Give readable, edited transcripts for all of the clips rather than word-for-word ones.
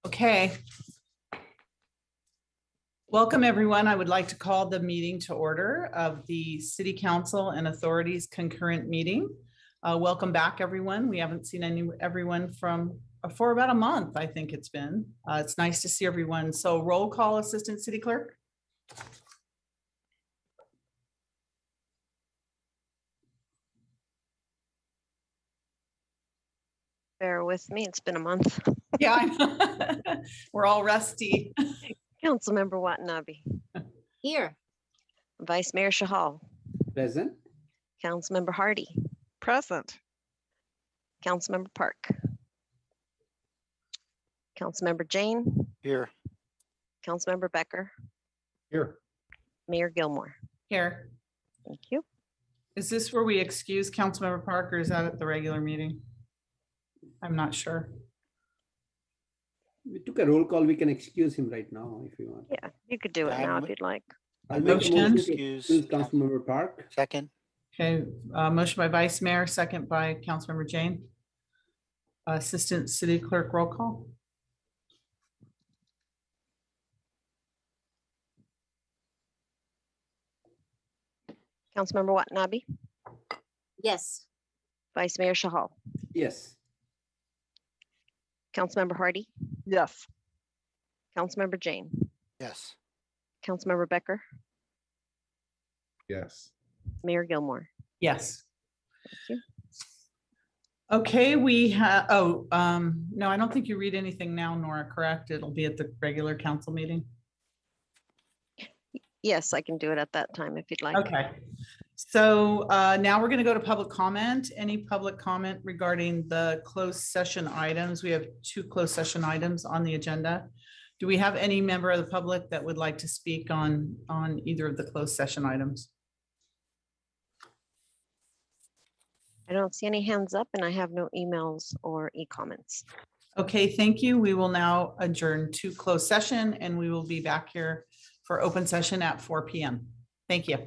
Okay. Welcome, everyone. I would like to call the meeting to order of the City Council and Authorities concurrent meeting. Welcome back, everyone. We haven't seen everyone for about a month, I think it's been. It's nice to see everyone. So roll call, Assistant City Clerk. Bear with me, it's been a month. Yeah, I know. We're all rusty. Councilmember Watanabe. Here. Vice Mayor Shahal. Present. Councilmember Hardy. Present. Councilmember Park. Councilmember Jane. Here. Councilmember Becker. Here. Mayor Gilmore. Here. Thank you. Is this where we excuse Councilmember Parker? Is that at the regular meeting? I'm not sure. We took a roll call. We can excuse him right now if you want. Yeah, you could do it now if you'd like. I'll make a Motion. motion to Excuse. excuse Councilmember Park. Second. Okay, motion by Vice Mayor, second by Councilmember Jane. Assistant City Clerk, roll call. Councilmember Watanabe. Yes. Vice Mayor Shahal. Yes. Councilmember Hardy. Yes. Councilmember Jane. Yes. Councilmember Becker. Yes. Mayor Gilmore. Yes. Thank you. Okay, we have, no, I don't think you read anything now, Nora, correct? It'll be at the regular council meeting. Yes, I can do it at that time if you'd like. Okay. So now we're going to go to public comment. Any public comment regarding the closed session items? We have 2 closed session items on the agenda. Do we have any member of the public that would like to speak on either of the closed session items? I don't see any hands up and I have no emails or e-comments. Okay, thank you. We will now adjourn to closed session and we will be back here for open session at 4 p.m. Thank you.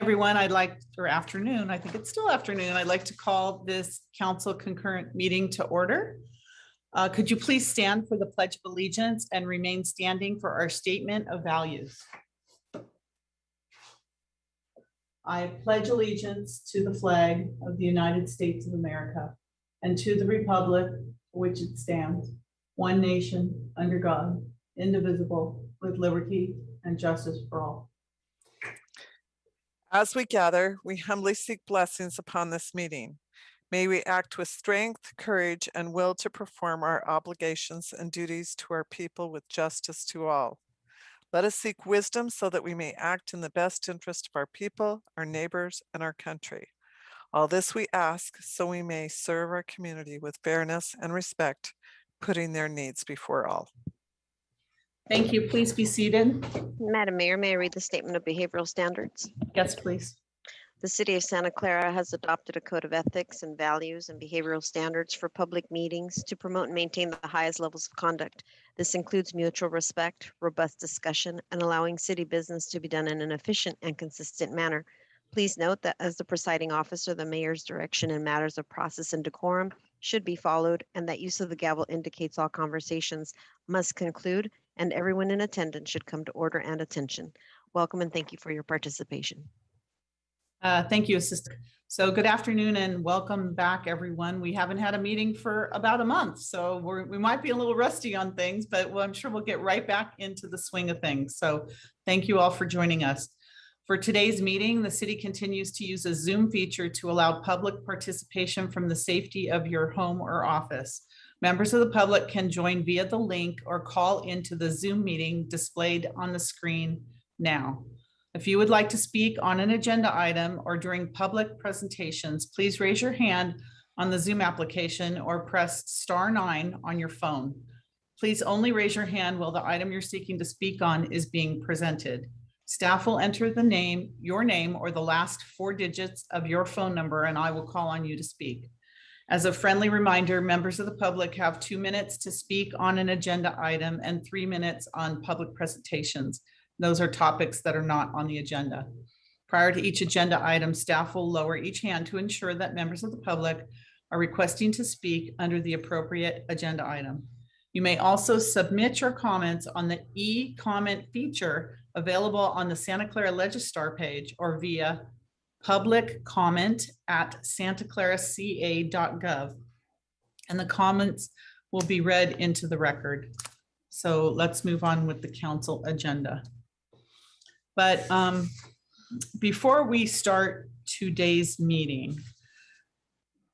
Everyone, afternoon, I think it's still afternoon. I'd like to call this council concurrent meeting to order. Could you please stand for the Pledge of Allegiance and remain standing for our statement of values? I pledge allegiance to the flag of the United States of America and to the republic for which it stands, one nation, under God, indivisible, with liberty and justice for all. As we gather, we humbly seek blessings upon this meeting. May we act with strength, courage, and will to perform our obligations and duties to our people with justice to all. Let us seek wisdom so that we may act in the best interest of our people, our neighbors, and our country. All this we ask so we may serve our community with fairness and respect, putting their needs before all. Thank you. Please be seated. Madam Mayor, may I read the statement of behavioral standards? Yes, please. The City of Santa Clara has adopted a code of ethics and values and behavioral standards for public meetings to promote and maintain the highest levels of conduct. This includes mutual respect, robust discussion, and allowing city business to be done in an efficient and consistent manner. Please note that as the presiding officer, the mayor's direction in matters of process and decorum should be followed, and that use of the gavel indicates all conversations must conclude, and everyone in attendance should come to order and attention. Welcome and thank you for your participation. Thank you, Assistant. So good afternoon and welcome back, everyone. We haven't had a meeting for about a month, so we might be a little rusty on things, but I'm sure we'll get right back into the swing of things. So thank you all for joining us. For today's meeting, the city continues to use a Zoom feature to allow public participation from the safety of your home or office. Members of the public can join via the link or call into the Zoom meeting displayed on the screen now. If you would like to speak on an agenda item or during public presentations, please raise your hand on the Zoom application or press *9 on your phone. Please only raise your hand while the item you're seeking to speak on is being presented. Staff will enter your name or the last 4 digits of your phone number, and I will call on you to speak. As a friendly reminder, members of the public have 2 minutes to speak on an agenda item and 3 minutes on public presentations. Those are topics that are not on the agenda. Prior to each agenda item, staff will lower each hand to ensure that members of the public are requesting to speak under the appropriate agenda item. You may also submit your comments on the e-comment feature available on the Santa Clara Legistar page or via public comment at santaclaraca.gov. And the comments will be read into the record. So let's move on with the council agenda. But before we start today's meeting,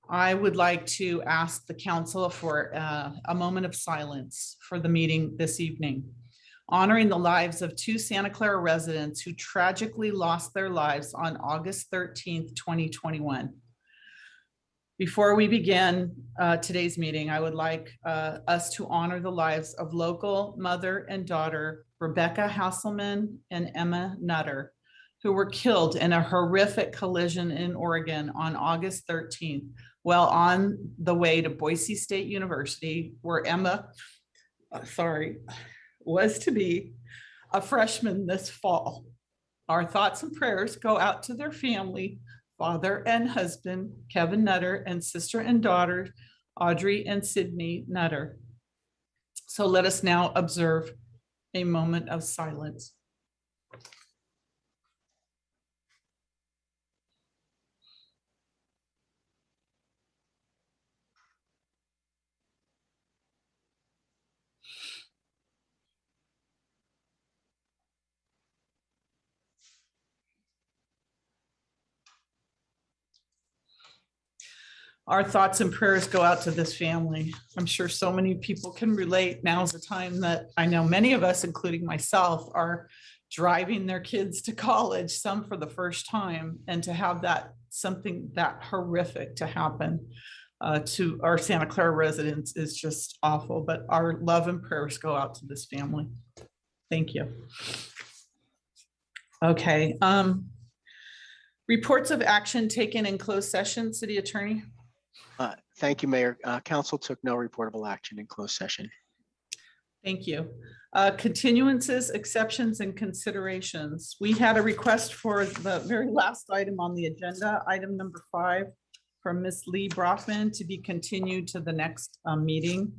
I would like to ask the council for a moment of silence for the meeting this evening, honoring the lives of 2 Santa Clara residents who tragically lost their lives on August 13th, 2021. Before we begin today's meeting, I would like us to honor the lives of local mother and daughter, Rebecca Hasselman and Emma Nutter, who were killed in a horrific collision in Oregon on August 13th while on the way to Boise State University, where Emma, was to be a freshman this fall. Our thoughts and prayers go out to their family, father and husband, Kevin Nutter, and sister and daughter, Audrey and Sydney Nutter. So let us now observe a moment of silence. Our thoughts and prayers go out to this family. I'm sure so many people can relate. Now's the time that I know many of us, including myself, are driving their kids to college, some for the first time, and to have something that horrific to happen to our Santa Clara residents is just awful. But our love and prayers go out to this family. Thank you. Okay. Reports of action taken in closed session, City Attorney. Thank you, Mayor. Council took no reportable action in closed session. Thank you. Continuances, exceptions, and considerations. We had a request for the very last item on the agenda, item number 5, from Ms. Lee Brockman to be continued to the next meeting.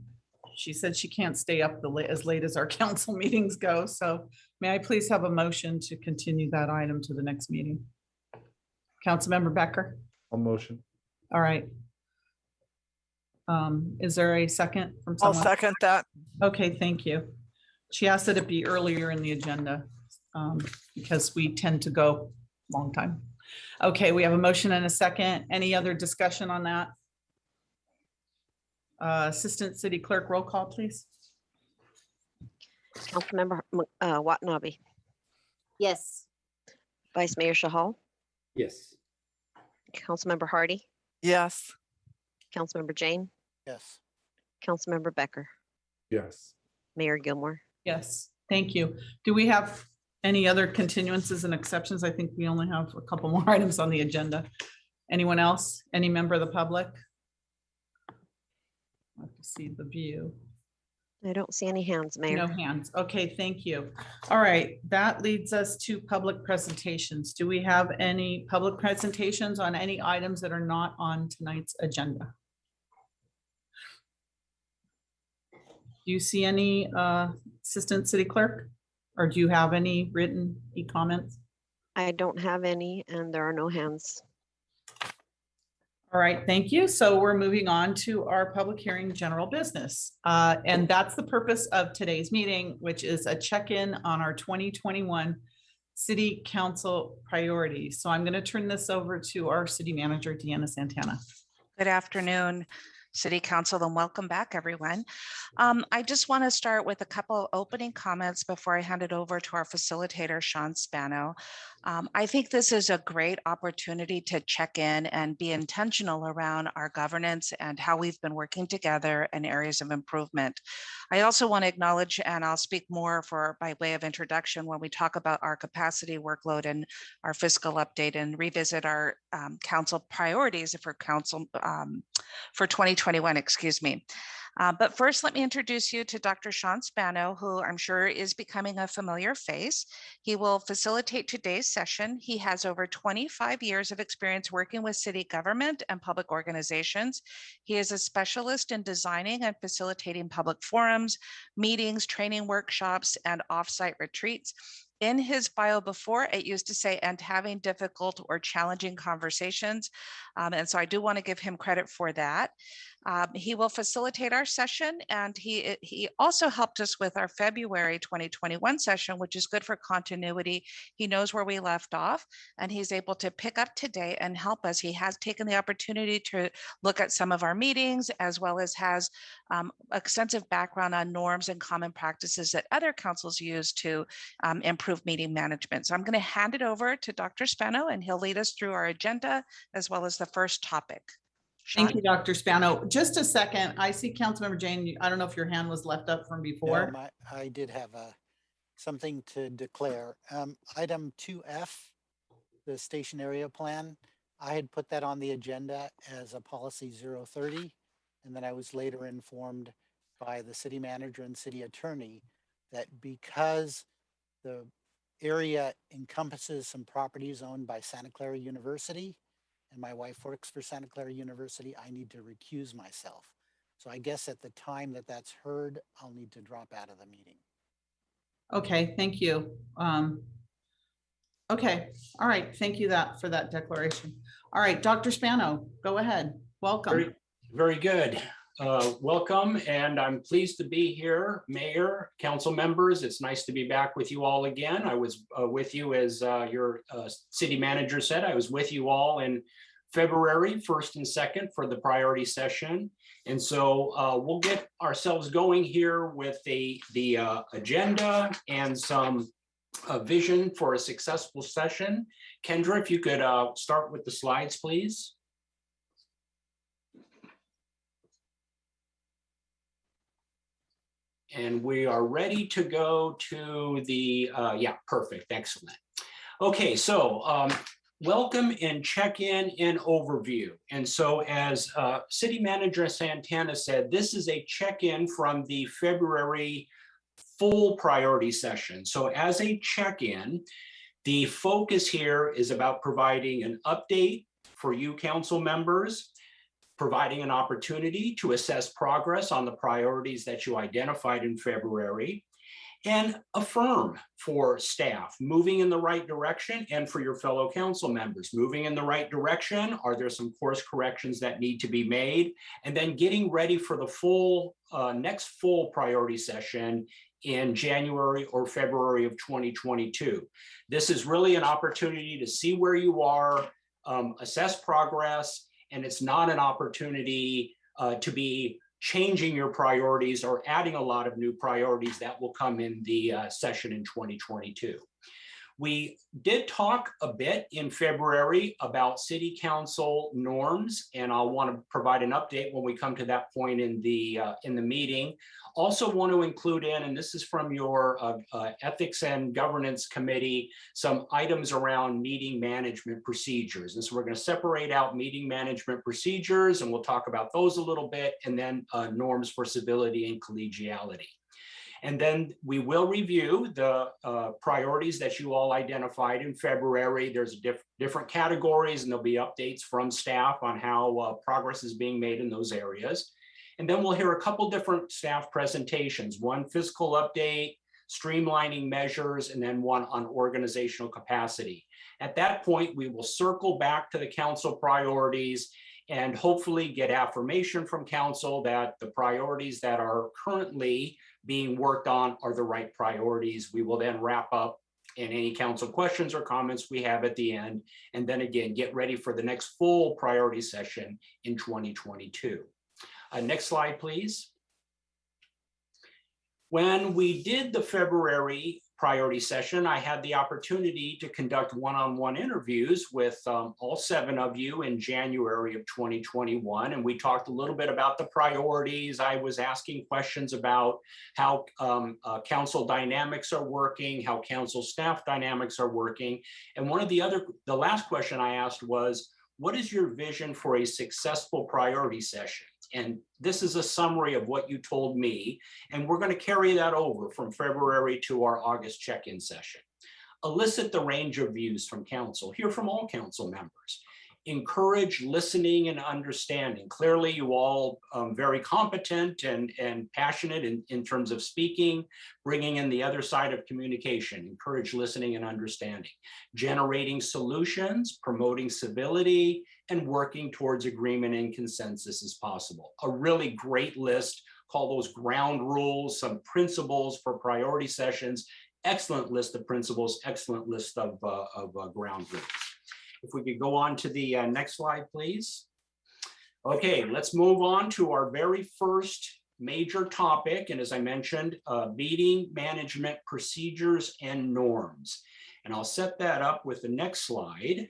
She said she can't stay up as late as our council meetings go. So may I please have a motion to continue that item to the next meeting? Councilmember Becker. I'll motion. All right. Is there a second from I'll someone? second that. Okay, thank you. She asked that it be earlier in the agenda because we tend to go long time. Okay, we have a motion and a second. Any other discussion on that? Assistant City Clerk, roll call, please. Councilmember Watanabe, Yes. Vice Mayor Shahal, Yes. Councilmember Hardy, Yes. Councilmember Jane, Yes. Councilmember Becker, Yes. Mayor Gilmore. Yes, thank you. Do we have any other continuances and exceptions? I think we only have a couple more items on the agenda. Anyone else? Any member of the public? I have to see the view. I don't see any hands, Mayor. No hands. Okay, thank you. All right, that leads us to public presentations. Do we have any public presentations on any items that are not on tonight's agenda? Do you see any Assistant City Clerk? Or do you have any written e-comments? I don't have any, and there are no hands. All right, thank you. So we're moving on to our public hearing general business. And that's the purpose of today's meeting, which is a check-in on our 2021 City Council priorities. So I'm going to turn this over to our City Manager, Deanna Santana. Good afternoon, City Council, and welcome back, everyone. I just want to start with a couple opening comments before I hand it over to our facilitator, Sean Spano. I think this is a great opportunity to check in and be intentional around our governance and how we've been working together in areas of improvement. I also want to acknowledge, and I'll speak more by way of introduction when we talk about our capacity workload and our fiscal update and revisit our council priorities for 2021, excuse me. But first, let me introduce you to Dr. Sean Spano, who I'm sure is becoming a familiar face. He will facilitate today's session. He has over 25 years of experience working with city government and public organizations. He is a specialist in designing and facilitating public forums, meetings, training workshops, and offsite retreats. In his bio before, it used to say, and having difficult or challenging conversations. And so I do want to give him credit for that. He will facilitate our session, and he also helped us with our February 2021 session, which is good for continuity. He knows where we left off, and he's able to pick up today and help us. He has taken the opportunity to look at some of our meetings, as well as has extensive background on norms and common practices that other councils use to improve meeting management. So I'm going to hand it over to Dr. Spano, and he'll lead us through our agenda as well as the first topic. Sean? Thank you, Dr. Spano. Just a second. I see Councilmember Jane. I don't know if your hand was left up from before. No, I did have something to declare. Item 2F, the station area plan, I had put that on the agenda as a policy 030. And then I was later informed by the city manager and city attorney that because the area encompasses some properties owned by Santa Clara University, and my wife works for Santa Clara University, I need to recuse myself. So I guess at the time that that's heard, I'll need to drop out of the meeting. Okay, thank you. Okay, all right, thank you for that declaration. All right, Dr. Spano, go ahead. Welcome. Very good. Welcome, and I'm pleased to be here, Mayor, council members. It's nice to be back with you all again. I was with you, as your city manager said, I was with you all in February 1st and 2nd for the priority session. And so we'll get ourselves going here with the agenda and some vision for a successful session. Kendra, if you could start with the slides, please. And we are ready to go to the, yeah, perfect, excellent. Okay, so welcome and check-in and overview. And so as City Manager Santana said, this is a check-in from the February full priority session. So as a check-in, the focus here is about providing an update for you council members, providing an opportunity to assess progress on the priorities that you identified in February, and affirm for staff moving in the right direction, and for your fellow council members moving in the right direction. Are there some course corrections that need to be made? And then getting ready for the full next full priority session in January or February of 2022. This is really an opportunity to see where you are, assess progress, and it's not an opportunity to be changing your priorities or adding a lot of new priorities that will come in the session in 2022. We did talk a bit in February about city council norms, and I'll want to provide an update when we come to that point in the meeting. Also want to include in, and this is from your Ethics and Governance Committee, some items around meeting management procedures. And so we're going to separate out meeting management procedures, and we'll talk about those a little bit, and then norms for civility and collegiality. And then we will review the priorities that you all identified in February. There's different categories, and there'll be updates from staff on how progress is being made in those areas. And then we'll hear a couple different staff presentations, one fiscal update, streamlining measures, and then one on organizational capacity. At that point, we will circle back to the council priorities and hopefully get affirmation from council that the priorities that are currently being worked on are the right priorities. We will then wrap up in any council questions or comments we have at the end, and then again, get ready for the next full priority session in 2022. Next slide, please. When we did the February priority session, I had the opportunity to conduct one-on-one interviews with all 7 of you in January of 2021. And we talked a little bit about the priorities. I was asking questions about how council dynamics are working, how council staff dynamics are working. And the last question I asked was, what is your vision for a successful priority session? And this is a summary of what you told me, and we're going to carry that over from February to our August check-in session. Elicit the range of views from council, hear from all council members. Encourage listening and understanding. Clearly, you all very competent and passionate in terms of speaking, bringing in the other side of communication. Encourage listening and understanding. Generating solutions, promoting civility, and working towards agreement and consensus as possible. A really great list. Call those ground rules, some principles for priority sessions. Excellent list of principles, excellent list of ground rules. If we could go on to the next slide, please. Okay, let's move on to our very first major topic. And as I mentioned, meeting management procedures and norms. And I'll set that up with the next slide.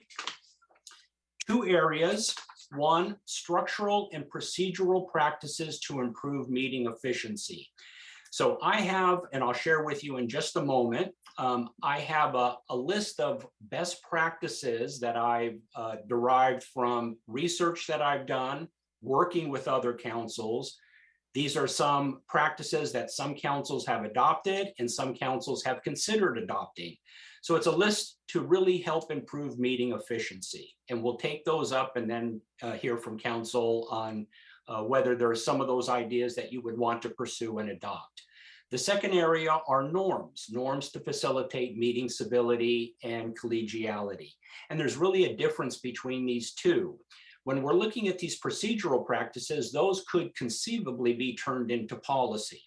2 areas. 1, structural and procedural practices to improve meeting efficiency. So I have, and I'll share with you in just a moment, I have a list of best practices that I've derived from research that I've done, working with other councils. These are some practices that some councils have adopted and some councils have considered adopting. So it's a list to really help improve meeting efficiency. And we'll take those up and then hear from council on whether there are some of those ideas that you would want to pursue and adopt. The second area are norms to facilitate meeting civility and collegiality. And there's really a difference between these two. When we're looking at these procedural practices, those could conceivably be turned into policy.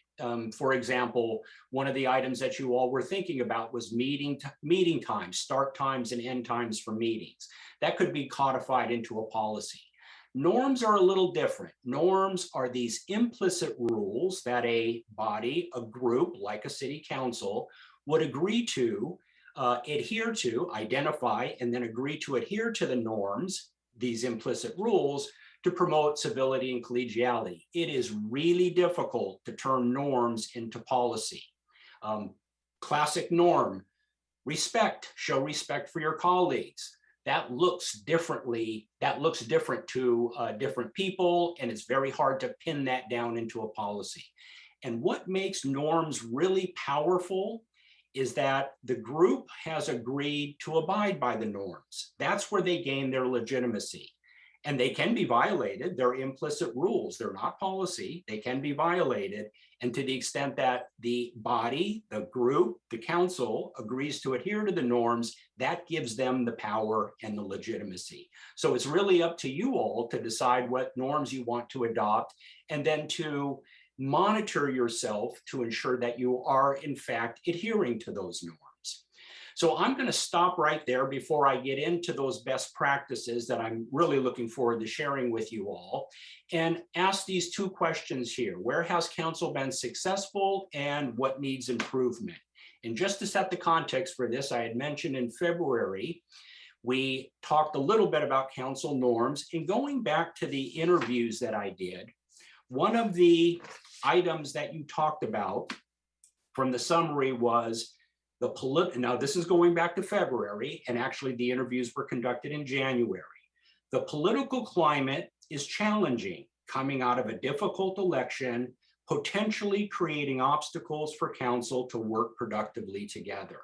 For example, one of the items that you all were thinking about was meeting times, start times and end times for meetings. That could be codified into a policy. Norms are a little different. Norms are these implicit rules that a body, a group like a city council would agree to, adhere to, identify, and then agree to adhere to the norms, these implicit rules, to promote civility and collegiality. It is really difficult to turn norms into policy. Classic norm, respect, show respect for your colleagues. That looks different to different people, and it's very hard to pin that down into a policy. And what makes norms really powerful is that the group has agreed to abide by the norms. That's where they gain their legitimacy. And they can be violated. They're implicit rules. They're not policy. They can be violated. And to the extent that the body, the group, the council agrees to adhere to the norms, that gives them the power and the legitimacy. So it's really up to you all to decide what norms you want to adopt, and then to monitor yourself to ensure that you are in fact adhering to those norms. So I'm going to stop right there before I get into those best practices that I'm really looking forward to sharing with you all, and ask these two questions here. Where has council been successful and what needs improvement? And just to set the context for this, I had mentioned in February, we talked a little bit about council norms, and going back to the interviews that I did, one of the items that you talked about from the summary was now this is going back to February, and actually the interviews were conducted in January. The political climate is challenging, coming out of a difficult election, potentially creating obstacles for council to work productively together.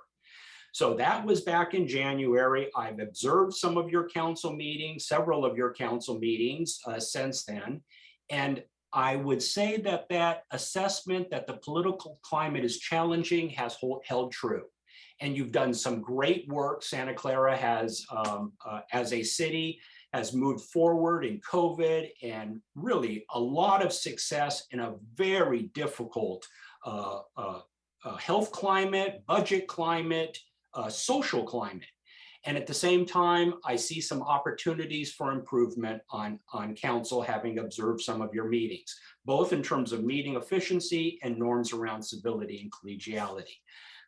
So that was back in January. I've observed some of your council meetings, several of your council meetings since then. And I would say that that assessment that the political climate is challenging has held true. And you've done some great work. Santa Clara has, as a city, has moved forward in COVID, and really a lot of success in a very difficult health climate, budget climate, social climate. And at the same time, I see some opportunities for improvement on council, having observed some of your meetings, both in terms of meeting efficiency and norms around civility and collegiality.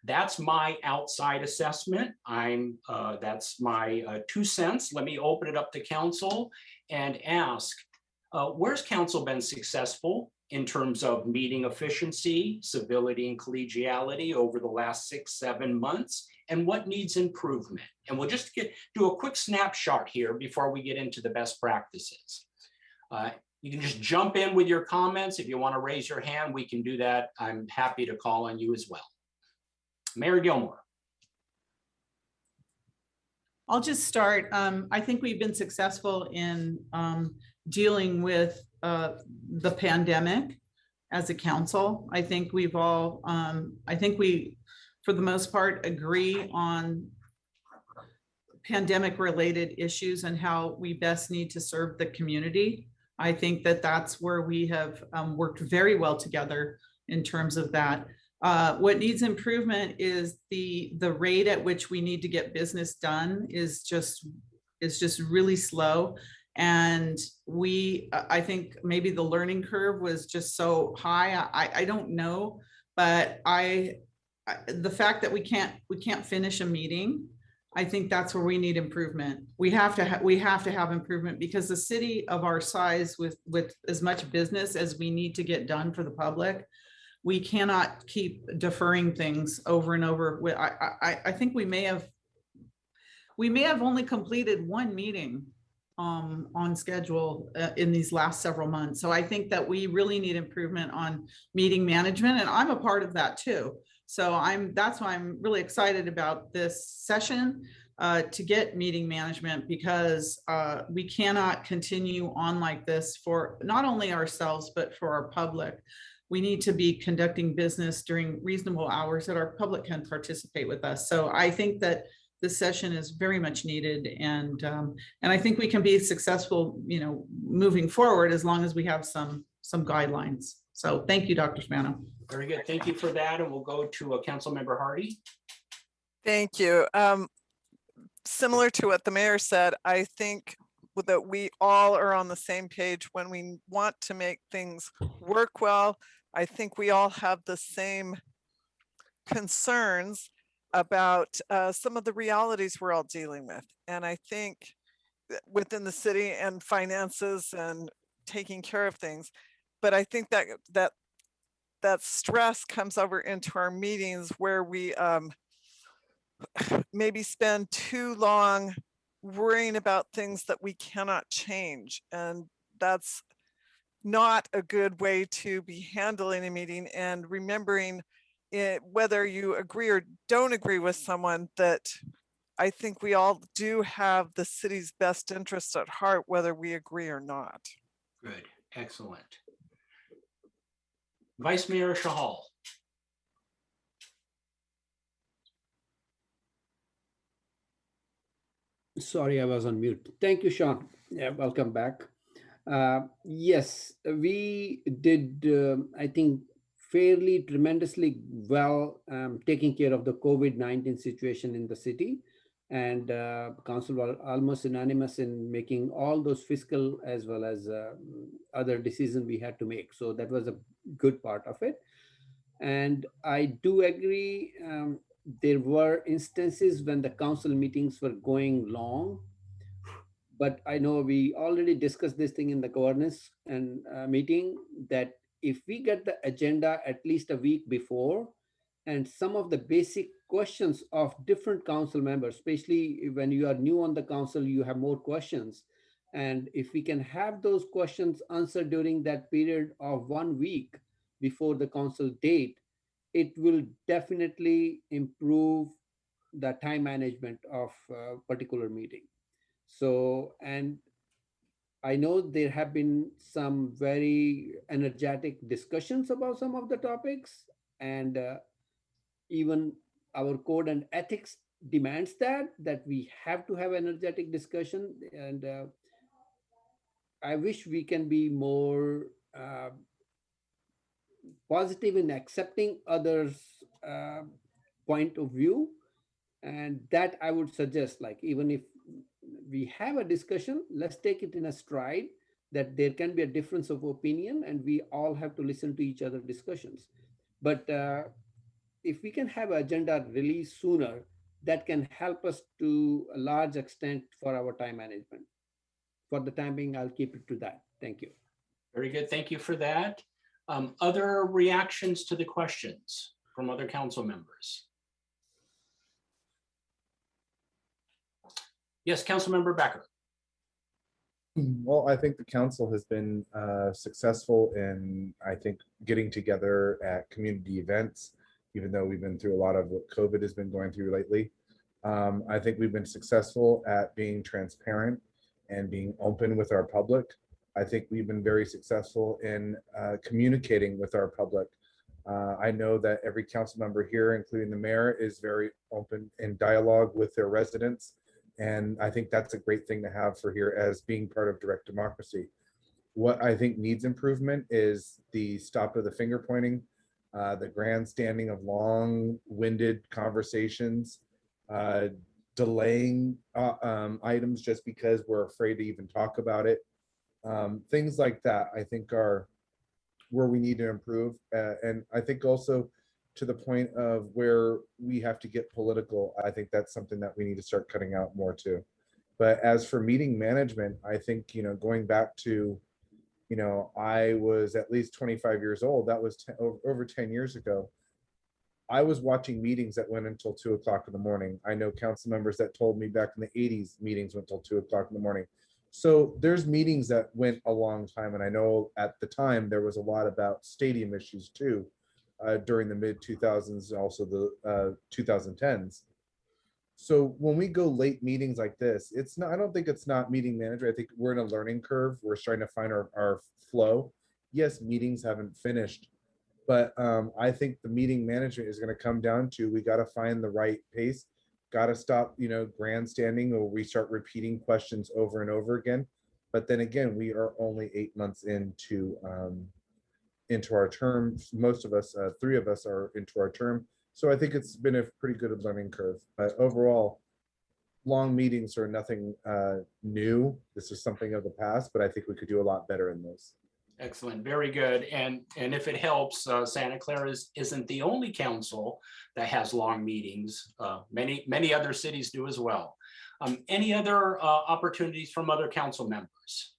That's my outside assessment. That's my 2 cents. Let me open it up to council and ask, where's council been successful in terms of meeting efficiency, civility, and collegiality over the last 6-7 months? And what needs improvement? And we'll just do a quick snapshot here before we get into the best practices. You can just jump in with your comments. If you want to raise your hand, we can do that. I'm happy to call on you as well. Mayor Gilmore. I'll just start. I think we've been successful in dealing with the pandemic as a council. I think we've all, for the most part, agree on pandemic related issues and how we best need to serve the community. I think that that's where we have worked very well together in terms of that. What needs improvement is the rate at which we need to get business done is just really slow. And I think maybe the learning curve was just so high. I don't know, but the fact that we can't finish a meeting, I think that's where we need improvement. We have to have improvement, because the city of our size, with as much business as we need to get done for the public, we cannot keep deferring things over and over. I think we may have only completed one meeting on schedule in these last several months. So I think that we really need improvement on meeting management, and I'm a part of that too. So that's why I'm really excited about this session to get meeting management, because we cannot continue on like this for not only ourselves, but for our public. We need to be conducting business during reasonable hours that our public can participate with us. So I think that this session is very much needed, and I think we can be successful, moving forward, as long as we have some guidelines. So thank you, Dr. Spano. Very good. Thank you for that. And we'll go to Council Member Hardy. Thank you. Similar to what the mayor said, I think that we all are on the same page when we want to make things work well. I think we all have the same concerns about some of the realities we're all dealing with. And I think within the city and finances and taking care of things, but I think that stress comes over into our meetings, where we maybe spend too long worrying about things that we cannot change. And that's not a good way to be handling a meeting, and remembering it, whether you agree or don't agree with someone, that I think we all do have the city's best interests at heart, whether we agree or not. Good, excellent. Vice Mayor Shahal. Sorry, I was on mute. Thank you, Sean. Yeah, welcome back. Yes, we did, I think, fairly tremendously well taking care of the COVID-19 situation in the city. And council were almost unanimous in making all those fiscal as well as other decisions we had to make. So that was a good part of it. And I do agree, there were instances when the council meetings were going long, but I know we already discussed this thing in the governance and meeting, that if we get the agenda at least a week before, and some of the basic questions of different council members, especially when you are new on the council, you have more questions. And if we can have those questions answered during that period of 1 week before the council date, it will definitely improve the time management of a particular meeting. So, and I know there have been some very energetic discussions about some of the topics, and even our code and ethics demands that we have to have energetic discussion. And I wish we can be more positive in accepting others' point of view, and that I would suggest, like, even if we have a discussion, let's take it in a stride, that there can be a difference of opinion and we all have to listen to each other discussions. But if we can have an agenda released sooner, that can help us to a large extent for our time management. For the time being, I'll keep it to that. Thank you. Very good, thank you for that. Other reactions to the questions from other council members? Yes, Councilmember Becker. Well, I think the council has been successful in, I think, getting together at community events, even though we've been through a lot of what COVID has been going through lately. I think we've been successful at being transparent and being open with our public. I think we've been very successful in communicating with our public. I know that every council member here, including the mayor, is very open in dialogue with their residents. And I think that's a great thing to have for here as being part of direct democracy. What I think needs improvement is the stop of the finger pointing, the grandstanding of long-winded conversations, delaying items just because we're afraid to even talk about it. Things like that, I think, are where we need to improve. And I think also to the point of where we have to get political, I think that's something that we need to start cutting out more too. But as for meeting management, I think, going back to, I was at least 25 years old. That was over 10 years ago. I was watching meetings that went until 2 o'clock in the morning. I know council members that told me back in the 80s, meetings went till 2 o'clock in the morning. So there's meetings that went a long time. And I know at the time there was a lot about stadium issues too. During the mid 2000s, also the 2010s. So when we go late meetings like this, it's not, I don't think it's not meeting manager. I think we're in a learning curve. We're trying to find our flow. Yes, meetings haven't finished, but I think the meeting management is going to come down to, we got to find the right pace, got to stop, grandstanding, or we start repeating questions over and over again. But then again, we are only 8 months into our term. Most of us, 3 of us, are into our term. So I think it's been a pretty good learning curve. But overall, long meetings are nothing new. This is something of the past, but I think we could do a lot better in this. Excellent, very good. And if it helps, Santa Clara isn't the only council that has long meetings. Many other cities do as well. Any other opportunities from other council members?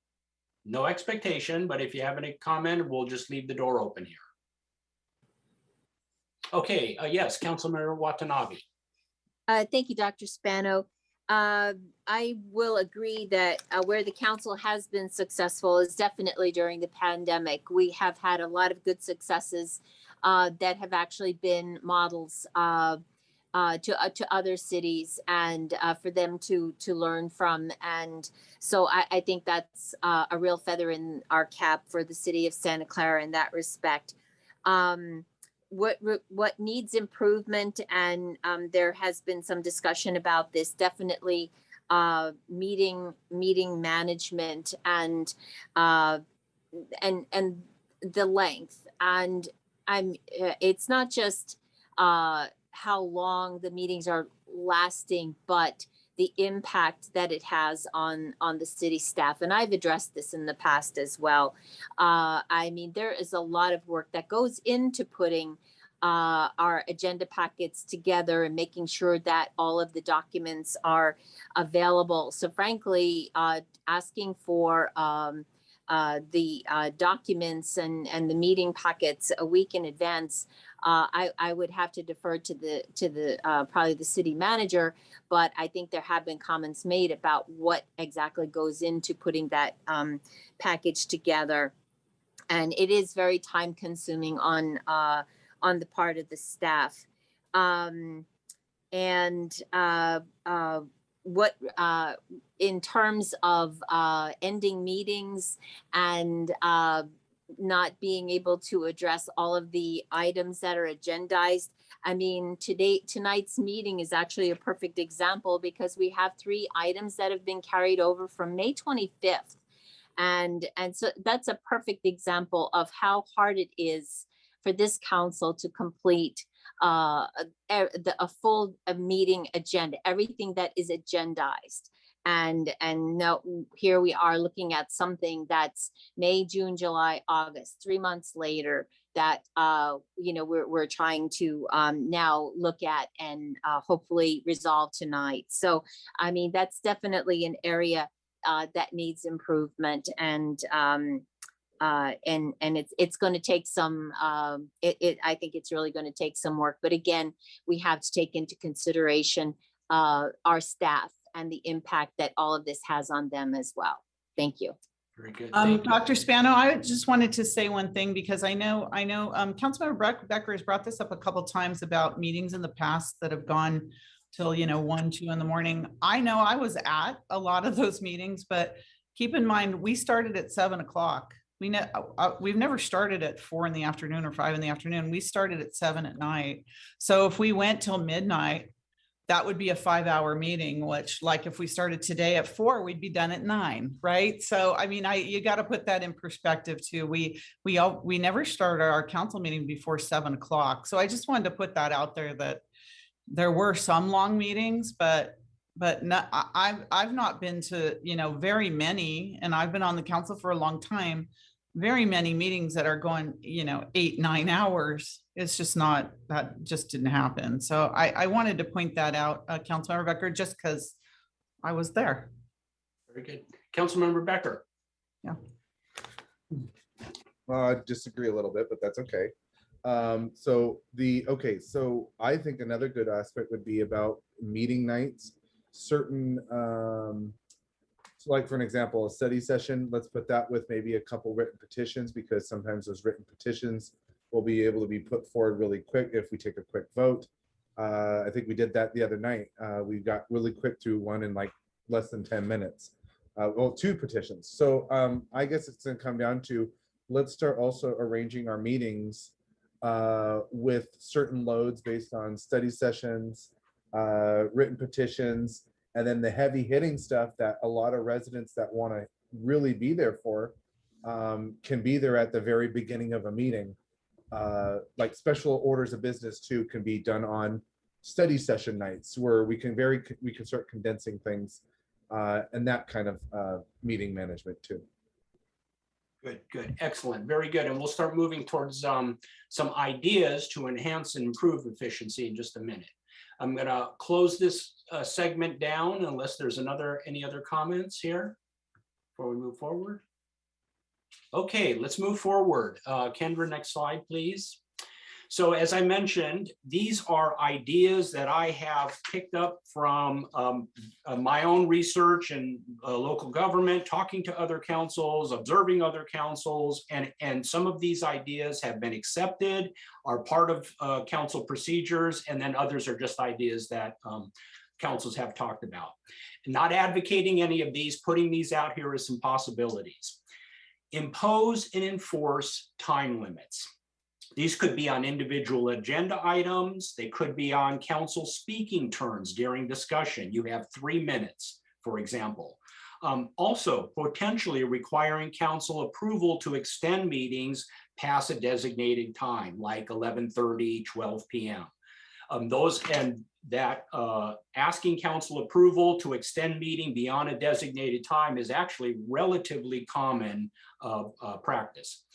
No expectation, but if you have any comment, we'll just leave the door open here. Okay, yes, Councilmember Watanabe. Thank you, Dr. Spano. I will agree that where the council has been successful is definitely during the pandemic. We have had a lot of good successes that have actually been models to other cities, and for them to learn from. And so I think that's a real feather in our cap for the city of Santa Clara in that respect. What needs improvement, and there has been some discussion about this, definitely meeting management, and the length. And it's not just how long the meetings are lasting, but the impact that it has on the city staff. And I've addressed this in the past as well. I mean, there is a lot of work that goes into putting our agenda packets together and making sure that all of the documents are available. So frankly, asking for the documents and the meeting packets a week in advance, I would have to defer to the probably the city manager, but I think there have been comments made about what exactly goes into putting that package together, and it is very time consuming on the part of the staff. What in terms of ending meetings and not being able to address all of the items that are agendized. I mean, tonight's meeting is actually a perfect example, because we have 3 items that have been carried over from May 25th. And so that's a perfect example of how hard it is for this council to complete a full meeting agenda, everything that is agendized. And now here we are looking at something that's May, June, July, August, 3 months later, that we're trying to now look at and hopefully resolve tonight. So I mean, that's definitely an area that needs improvement, and it's going to take some I think it's really going to take some work. But again, we have to take into consideration our staff and the impact that all of this has on them as well. Thank you. Very good. Thank you. Dr. Spano, I just wanted to say one thing, because I know Councilmember Becker has brought this up a couple of times about meetings in the past that have gone till 1, 2 in the morning. I know I was at a lot of those meetings, but keep in mind, we started at 7 o'clock. We've never started at 4 in the afternoon or 5 in the afternoon. We started at 7 at night. So if we went till midnight, that would be a 5-hour meeting, which, like, if we started today at 4, we'd be done at 9, right? So I mean, you got to put that in perspective too. We never started our council meeting before 7 o'clock. So I just wanted to put that out there, that there were some long meetings, but not, I've not been to very many, and I've been on the council for a long time, very many meetings that are going 8, 9 hours. It's just not, that just didn't happen. So I wanted to point that out, Councilmember Becker, just because I was there. Very good. Councilmember Becker. Yeah. Well, I disagree a little bit, but that's okay. So I think another good aspect would be about meeting nights. Certain so like, for an example, a study session, let's put that with maybe a couple written petitions, because sometimes those written petitions will be able to be put forward really quick if we take a quick vote. I think we did that the other night. We got really quick through one in like less than 10 minutes. Well, 2 petitions. So I guess it's gonna come down to, let's start also arranging our meetings with certain loads based on study sessions, written petitions, and then the heavy hitting stuff that a lot of residents that want to really be there for can be there at the very beginning of a meeting. Like special orders of business too can be done on study session nights, where we can start condensing things, and that kind of meeting management too. Good, excellent, very good. And we'll start moving towards some ideas to enhance and improve efficiency in just a minute. I'm gonna close this segment down unless there's any other comments here before we move forward. Okay, let's move forward. Kendra, next slide, please. So as I mentioned, these are ideas that I have picked up from my own research and local government, talking to other councils, observing other councils, and some of these ideas have been accepted, are part of council procedures, and then others are just ideas that councils have talked about. Not advocating any of these, putting these out here as some possibilities. Impose and enforce time limits. These could be on individual agenda items. They could be on council speaking turns during discussion. You have 3 minutes, for example. Also, potentially requiring council approval to extend meetings past a designated time, like 11:30, 12 p.m. Asking council approval to extend meeting beyond a designated time is actually relatively common practice.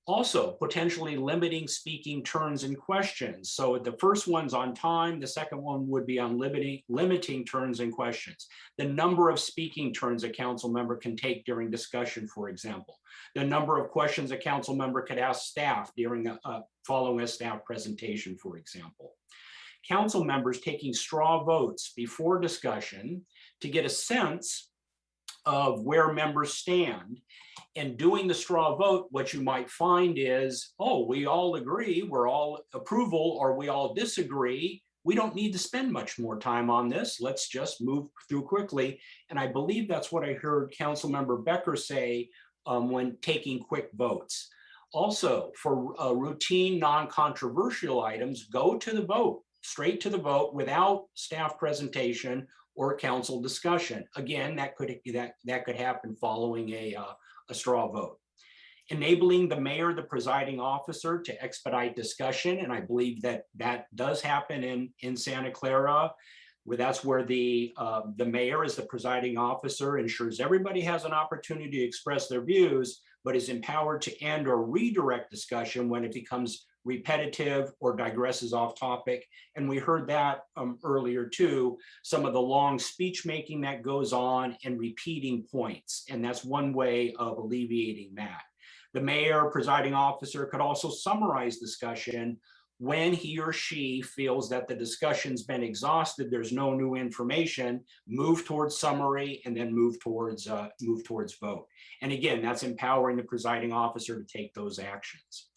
Also, potentially limiting speaking turns and questions. So the first one's on time, the second one would be on limiting turns and questions. The number of speaking turns a council member can take during discussion, for example. The number of questions a council member could ask staff during following a staff presentation, for example. Council members taking straw votes before discussion to get a sense of where members stand. And doing the straw vote, what you might find is, oh, we all agree, we're all approval, or we all disagree. We don't need to spend much more time on this. Let's just move through quickly. And I believe that's what I heard Councilmember Becker say when taking quick votes. Also, for routine, non-controversial items, go to the vote, straight to the vote without staff presentation or council discussion. Again, that could happen following a straw vote. Enabling the mayor, the presiding officer, to expedite discussion, and I believe that does happen in Santa Clara, where that's where the mayor, as the presiding officer, ensures everybody has an opportunity to express their views, but is empowered to end or redirect discussion when it becomes repetitive or digresses off topic. And we heard that earlier too, some of the long speech making that goes on and repeating points. And that's one way of alleviating that. The mayor, presiding officer, could also summarize discussion when he or she feels that the discussion's been exhausted, there's no new information, move towards summary and then move towards vote. And again, that's empowering the presiding officer to take those actions.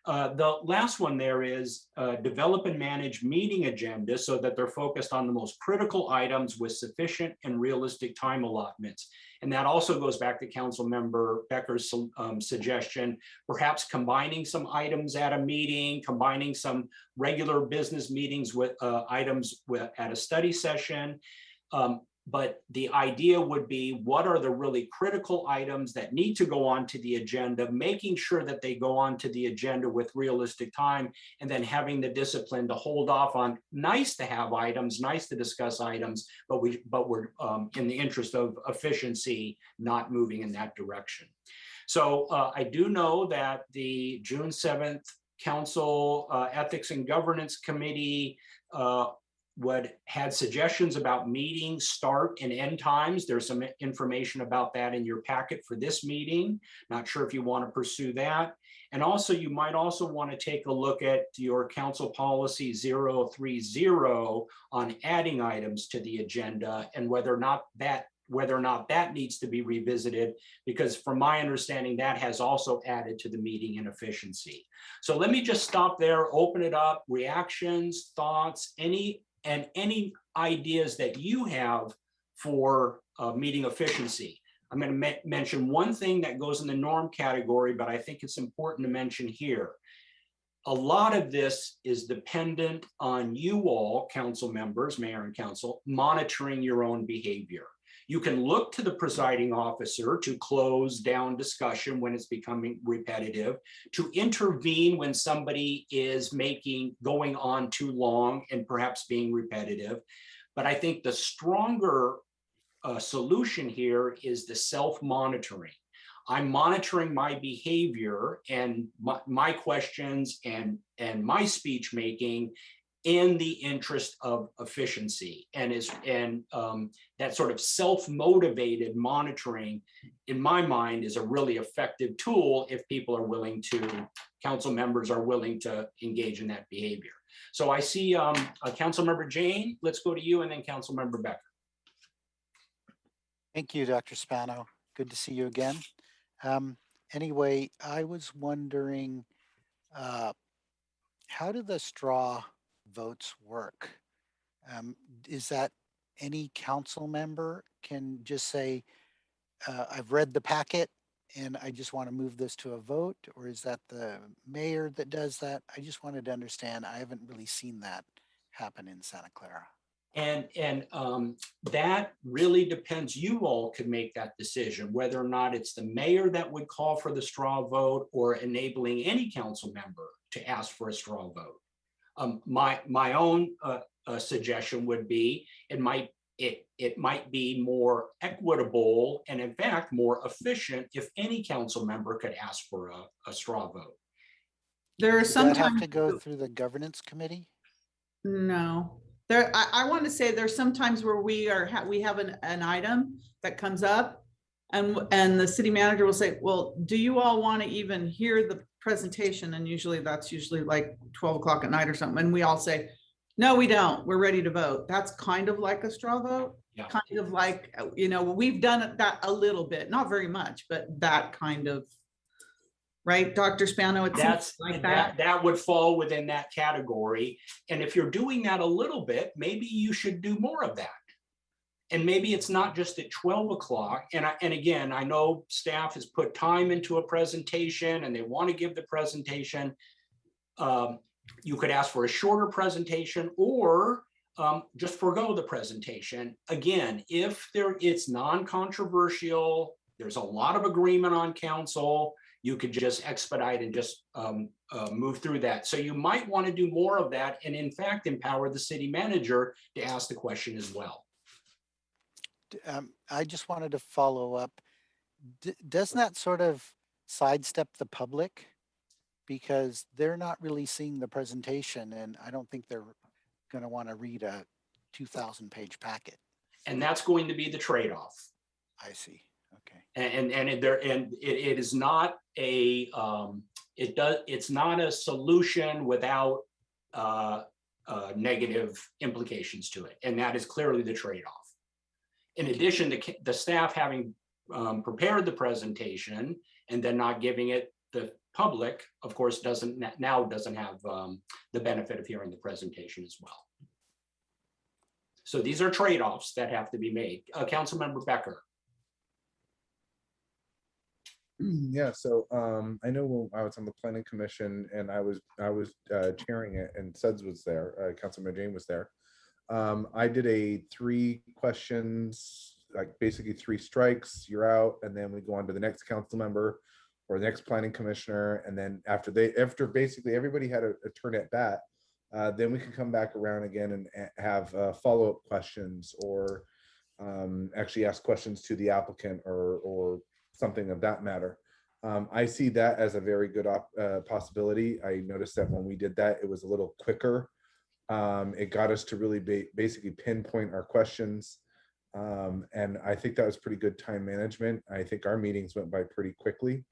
The last one there is develop and manage meeting agendas so that they're focused on the most critical items with sufficient and realistic time allotments. And that also goes back to Councilmember Becker's suggestion, perhaps combining some items at a meeting, combining some regular business meetings with items at a study session. But the idea would be, what are the really critical items that need to go onto the agenda, making sure that they go onto the agenda with realistic time, and then having the discipline to hold off on nice to have items, nice to discuss items, but we're in the interest of efficiency, not moving in that direction. So I do know that the June 7th Council Ethics and Governance Committee had suggestions about meeting start and end times. There's some information about that in your packet for this meeting. Not sure if you want to pursue that. And also, you might also want to take a look at your council policy 030 on adding items to the agenda and whether or not that needs to be revisited, because from my understanding, that has also added to the meeting inefficiency. So let me just stop there, open it up, reactions, thoughts, any ideas that you have for meeting efficiency. I'm going to mention one thing that goes in the norm category, but I think it's important to mention here. A lot of this is dependent on you all, council members, mayor and council, monitoring your own behavior. You can look to the presiding officer to close down discussion when it's becoming repetitive, to intervene when somebody is going on too long and perhaps being repetitive. But I think the stronger solution here is the self-monitoring. I'm monitoring my behavior and my questions and my speech making, in the interest of efficiency, and that sort of self-motivated monitoring, in my mind, is a really effective tool if council members are willing to engage in that behavior. So I see Councilmember Jane, let's go to you, and then Councilmember Becker. Thank you, Dr. Spano. Good to see you again. Anyway, I was wondering, how do the straw votes work? Is that any council member can just say, I've read the packet and I just want to move this to a vote? Or is that the mayor that does that? I just wanted to understand. I haven't really seen that happen in Santa Clara. And that really depends. You all could make that decision, whether or not it's the mayor that would call for the straw vote or enabling any council member to ask for a straw vote. My own suggestion would be it might be more equitable and in fact more efficient if any council member could ask for a straw vote. There are Does that have sometimes to go through the governance committee? no. I want to say there's sometimes where we have an item that comes up and the city manager will say, well, do you all want to even hear the presentation? And that's usually like 12 o'clock at night or something. And we all say, no, we don't. We're ready to vote. That's kind of like a straw vote. Yeah. Kind of like, we've done that a little bit, not very much, but that kind of, right, Dr. Spano? That's like that would fall within that category. And if you're doing that a little bit, maybe you should do more of that. And maybe it's not just at 12 o'clock. And again, I know staff has put time into a presentation and they want to give the presentation. You could ask for a shorter presentation or just forego the presentation. Again, if it's non-controversial, there's a lot of agreement on council, you could just expedite and just move through that. So you might want to do more of that and in fact empower the city manager to ask the question as well. I just wanted to follow up. Doesn't that sort of sidestep the public? Because they're not really seeing the presentation and I don't think they're going to want to read a 2,000-page packet. And that's going to be the trade-off. I see. Okay. It is not it's not a solution without negative implications to it. And that is clearly the trade-off. In addition to the staff having prepared the presentation and then not giving it, the public, of course, doesn't have the benefit of hearing the presentation as well. So these are trade-offs that have to be made. Councilmember Becker. Yeah, so I know when I was on the planning commission and I was chairing it and Suds was there, Councilmember Jane was there. I did a 3 questions, like basically 3 strikes, you're out, and then we go on to the next council member or the next planning commissioner, and then after basically everybody had a turn at bat, then we can come back around again and have follow-up questions or actually ask questions to the applicant or something of that matter. I see that as a very good possibility. I noticed that when we did that, it was a little quicker. It got us to really basically pinpoint our questions. And I think that was pretty good time management. I think our meetings went by pretty quickly.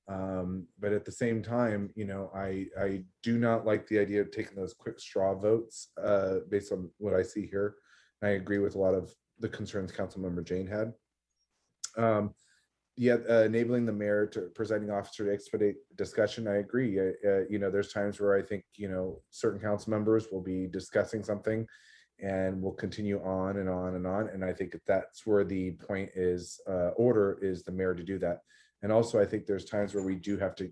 But at the same time, I do not like the idea of taking those quick straw votes based on what I see here. I agree with a lot of the concerns Councilmember Jane had. Enabling the mayor to presiding officer to expedite discussion. I agree. There's times where I think, certain council members will be discussing something and we'll continue on and on and on. And I think that's where the point is, order is the mayor to do that. And also I think there's times where we do have to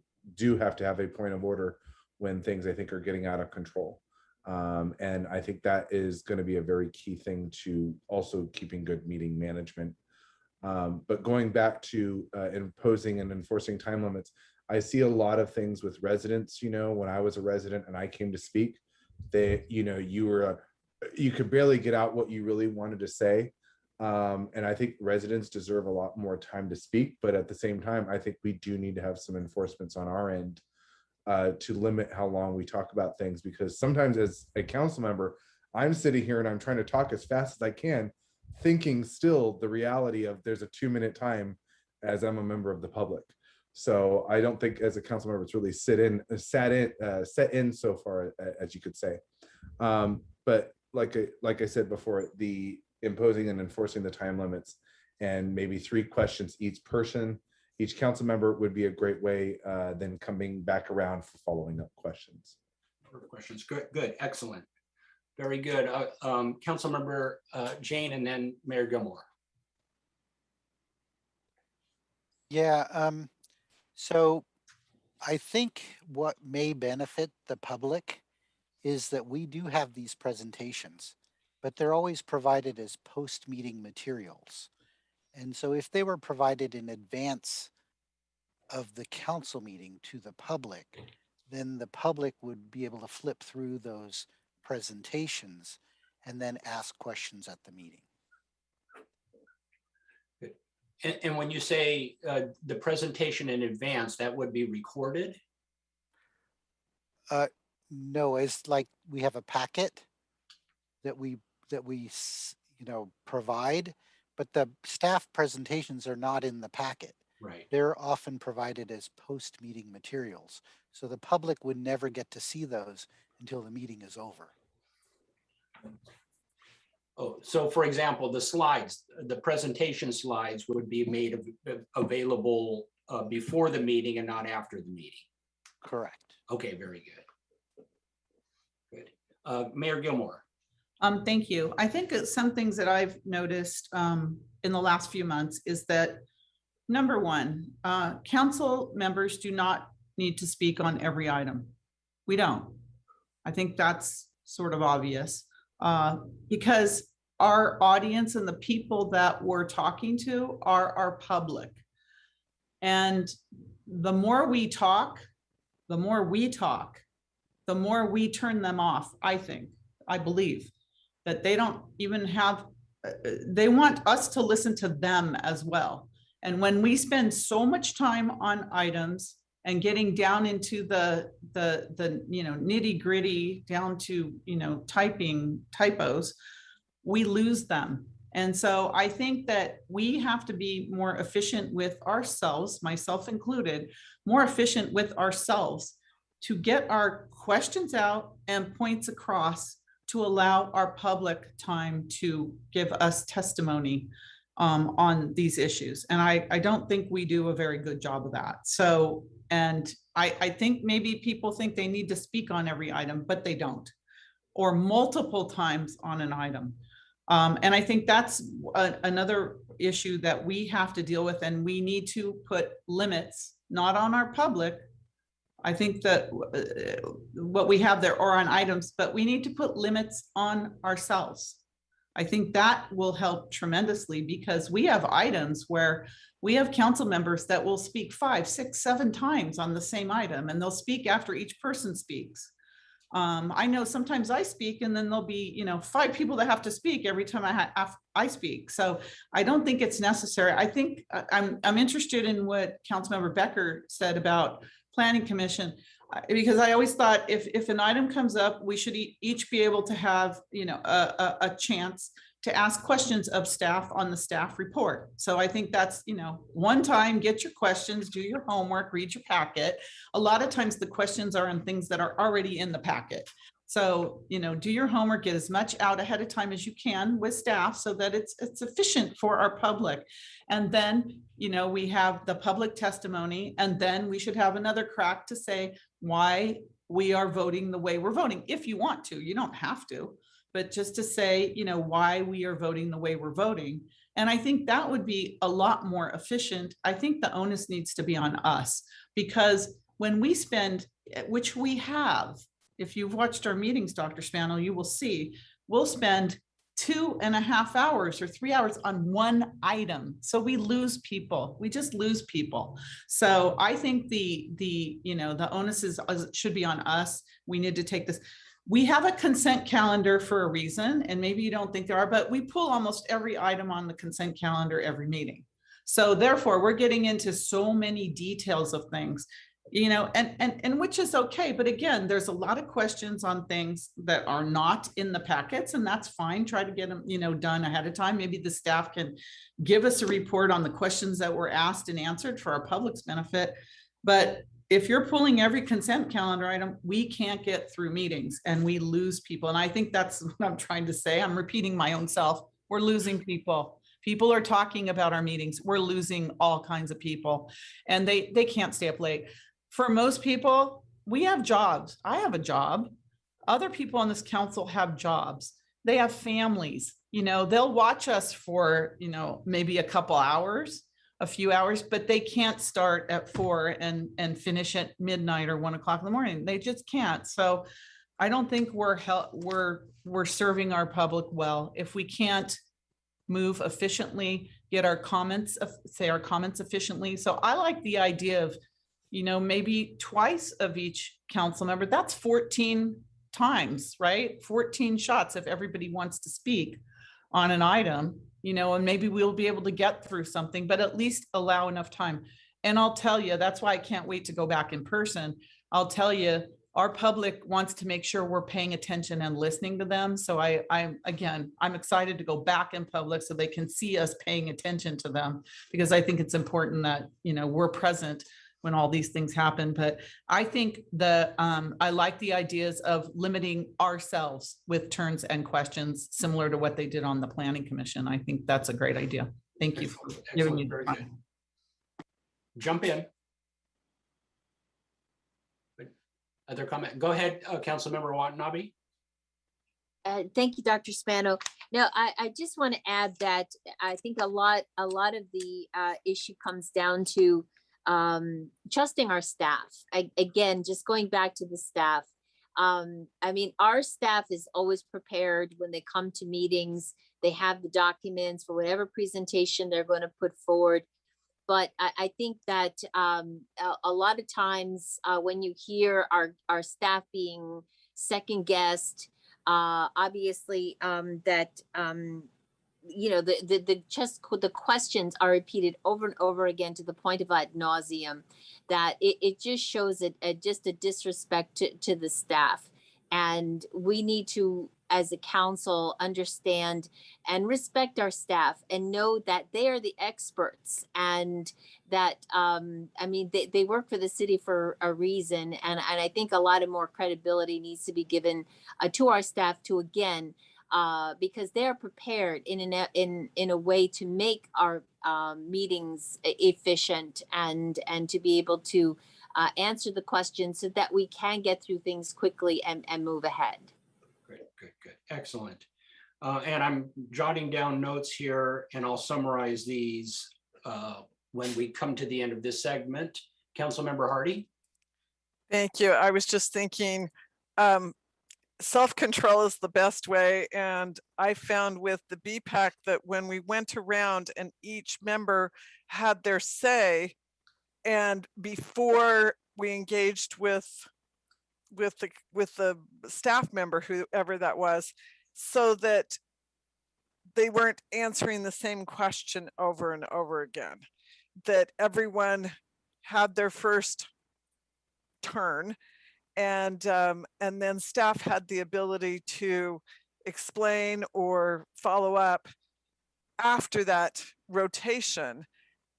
have a point of order when things I think are getting out of control. And I think that is going to be a very key thing to also keeping good meeting management. But going back to imposing and enforcing time limits, I see a lot of things with residents. When I was a resident and I came to speak, you could barely get out what you really wanted to say. And I think residents deserve a lot more time to speak. But at the same time, I think we do need to have some enforcements on our end to limit how long we talk about things, because sometimes as a council member, I'm sitting here and I'm trying to talk as fast as I can, thinking still the reality of there's a 2-minute time as I'm a member of the public. So I don't think as a council member it's really set in so far, as you could say. But like I said before, the imposing and enforcing the time limits and maybe 3 questions each council member would be a great way, then coming back around for following up questions. Questions. Good. Excellent. Very good. Councilmember Jane, and then Mayor Gilmore. Yeah, so I think what may benefit the public is that we do have these presentations, but they're always provided as post-meeting materials. And so if they were provided in advance of the council meeting to the public, then the public would be able to flip through those presentations and then ask questions at the meeting. And when you say the presentation in advance, that would be recorded? No, it's like we have a packet that we provide, but the staff presentations are not in the packet. Right. They're often provided as post-meeting materials. So the public would never get to see those until the meeting is over. Oh, so for example, the slides, the presentation slides would be made available before the meeting and not after the meeting. Correct. Okay, very good. Good. Mayor Gilmore. Thank you. I think some things that I've noticed in the last few months is that, number one, council members do not need to speak on every item. We don't. I think that's sort of obvious because our audience and the people that we're talking to are our public. And the more we talk, the more we turn them off, I believe, that they don't even have, they want us to listen to them as well. And when we spend so much time on items and getting down into the nitty gritty, down to typing typos, we lose them. And so I think that we have to be more efficient with ourselves, myself included, more efficient with ourselves to get our questions out and points across to allow our public time to give us testimony on these issues. And I don't think we do a very good job of that. So, and I think maybe people think they need to speak on every item, but they don't, or multiple times on an item. And I think that's another issue that we have to deal with, and we need to put limits, not on our public. I think that what we have there are on items, but we need to put limits on ourselves. I think that will help tremendously, because we have items where we have council members that will speak 5, 6, 7 times on the same item, and they'll speak after each person speaks. I know sometimes I speak and then there'll be, 5 people that have to speak every time I speak. So I don't think it's necessary. I think I'm interested in what Councilmember Becker said about Planning Commission, because I always thought if an item comes up, we should each be able to have, a chance to ask questions of staff on the staff report. So I think that's, one time, get your questions, do your homework, read your packet. A lot of times the questions are on things that are already in the packet. So, do your homework, get as much out ahead of time as you can with staff so that it's efficient for our public. And then, we have the public testimony, and then we should have another crack to say why we are voting the way we're voting. If you want to, you don't have to, but just to say, why we are voting the way we're voting. And I think that would be a lot more efficient. I think the onus needs to be on us, because when we spend, which we have, if you've watched our meetings, Dr. Spano, you will see, we'll spend 2.5 hours or 3 hours on one item. So we lose people. We just lose people. So I think the onus should be on us. We need to take this. We have a consent calendar for a reason, and maybe you don't think there are, but we pull almost every item on the consent calendar every meeting. So therefore, we're getting into so many details of things. you know, and which is okay. But again, there's a lot of questions on things that are not in the packets, and that's fine. Try to get them, you know, done ahead of time. Maybe the staff can give us a report on the questions that were asked and answered for our public's benefit. But if you're pulling every consent calendar item, we can't get through meetings and we lose people. And I think that's what I'm trying to say. I'm repeating my own self. We're losing people. People are talking about our meetings. We're losing all kinds of people, and they can't stay up late. For most people, we have jobs. I have a job. Other people on this council have jobs. They have families. You know, they'll watch us for, you know, maybe a couple hours, a few hours, but they can't start at 4 and finish at midnight or 1 o'clock in the morning. They just can't. So I don't think we're serving our public well if we can't move efficiently, get our comments, say our comments efficiently. So I like the idea of, you know, maybe twice of each council member. That's 14 times, right? 14 shots if everybody wants to speak on an item, you know, and maybe we'll be able to get through something, but at least allow enough time. And I'll tell you, that's why I can't wait to go back in person. I'll tell you, our public wants to make sure we're paying attention and listening to them. So I'm excited to go back in public so they can see us paying attention to them, because I think it's important that, you know, we're present when all these things happen. But I think I like the ideas of limiting ourselves with turns and questions similar to what they did on the Planning Commission. I think that's a great idea. Thank you for giving me the time. Jump in. Other comment? Go ahead, Councilmember Watanabe. Thank you, Dr. Spano. Now, I just want to add that I think a lot of the issue comes down to trusting our staff. Again, just going back to the staff. I mean, our staff is always prepared when they come to meetings. They have the documents for whatever presentation they're going to put forward. But I think that a lot of times when you hear our staff being second guessed, obviously that you know, the questions are repeated over and over again to the point of ad nauseum, that it just shows just a disrespect to the staff. And we need to, as a council, understand and respect our staff and know that they are the experts, and that I mean, they work for the city for a reason. And I think a lot of more credibility needs to be given to our staff to, again, because they're prepared in a way to make our meetings efficient and to be able to answer the questions so that we can get through things quickly and move ahead. Good. Excellent. And I'm jotting down notes here, and I'll summarize these when we come to the end of this segment. Councilmember Hardy. Thank you. I was just thinking, self-control is the best way. And I found with the BPAC that when we went around and each member had their say, and before we engaged with the staff member, whoever that was, so that they weren't answering the same question over and over again, that everyone had their first turn, and then staff had the ability to explain or follow up after that rotation,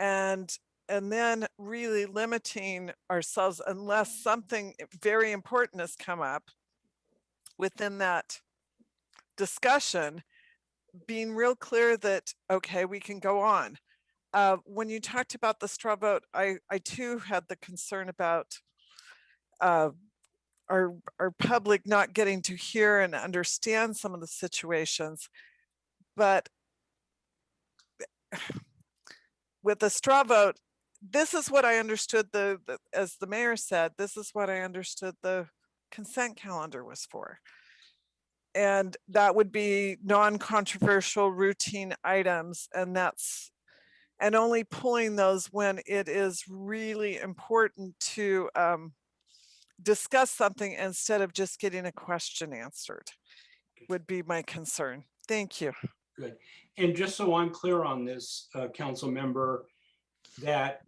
and then really limiting ourselves unless something very important has come up within that discussion, being real clear that, okay, we can go on. When you talked about the straw vote, I too had the concern about our public not getting to hear and understand some of the situations. But with the straw vote, this is what I understood as the mayor said, this is what I understood the consent calendar was for. And that would be non-controversial routine items, and only pulling those when it is really important to discuss something instead of just getting a question answered would be my concern. Thank you. Good. And just so I'm clear on this, council member, that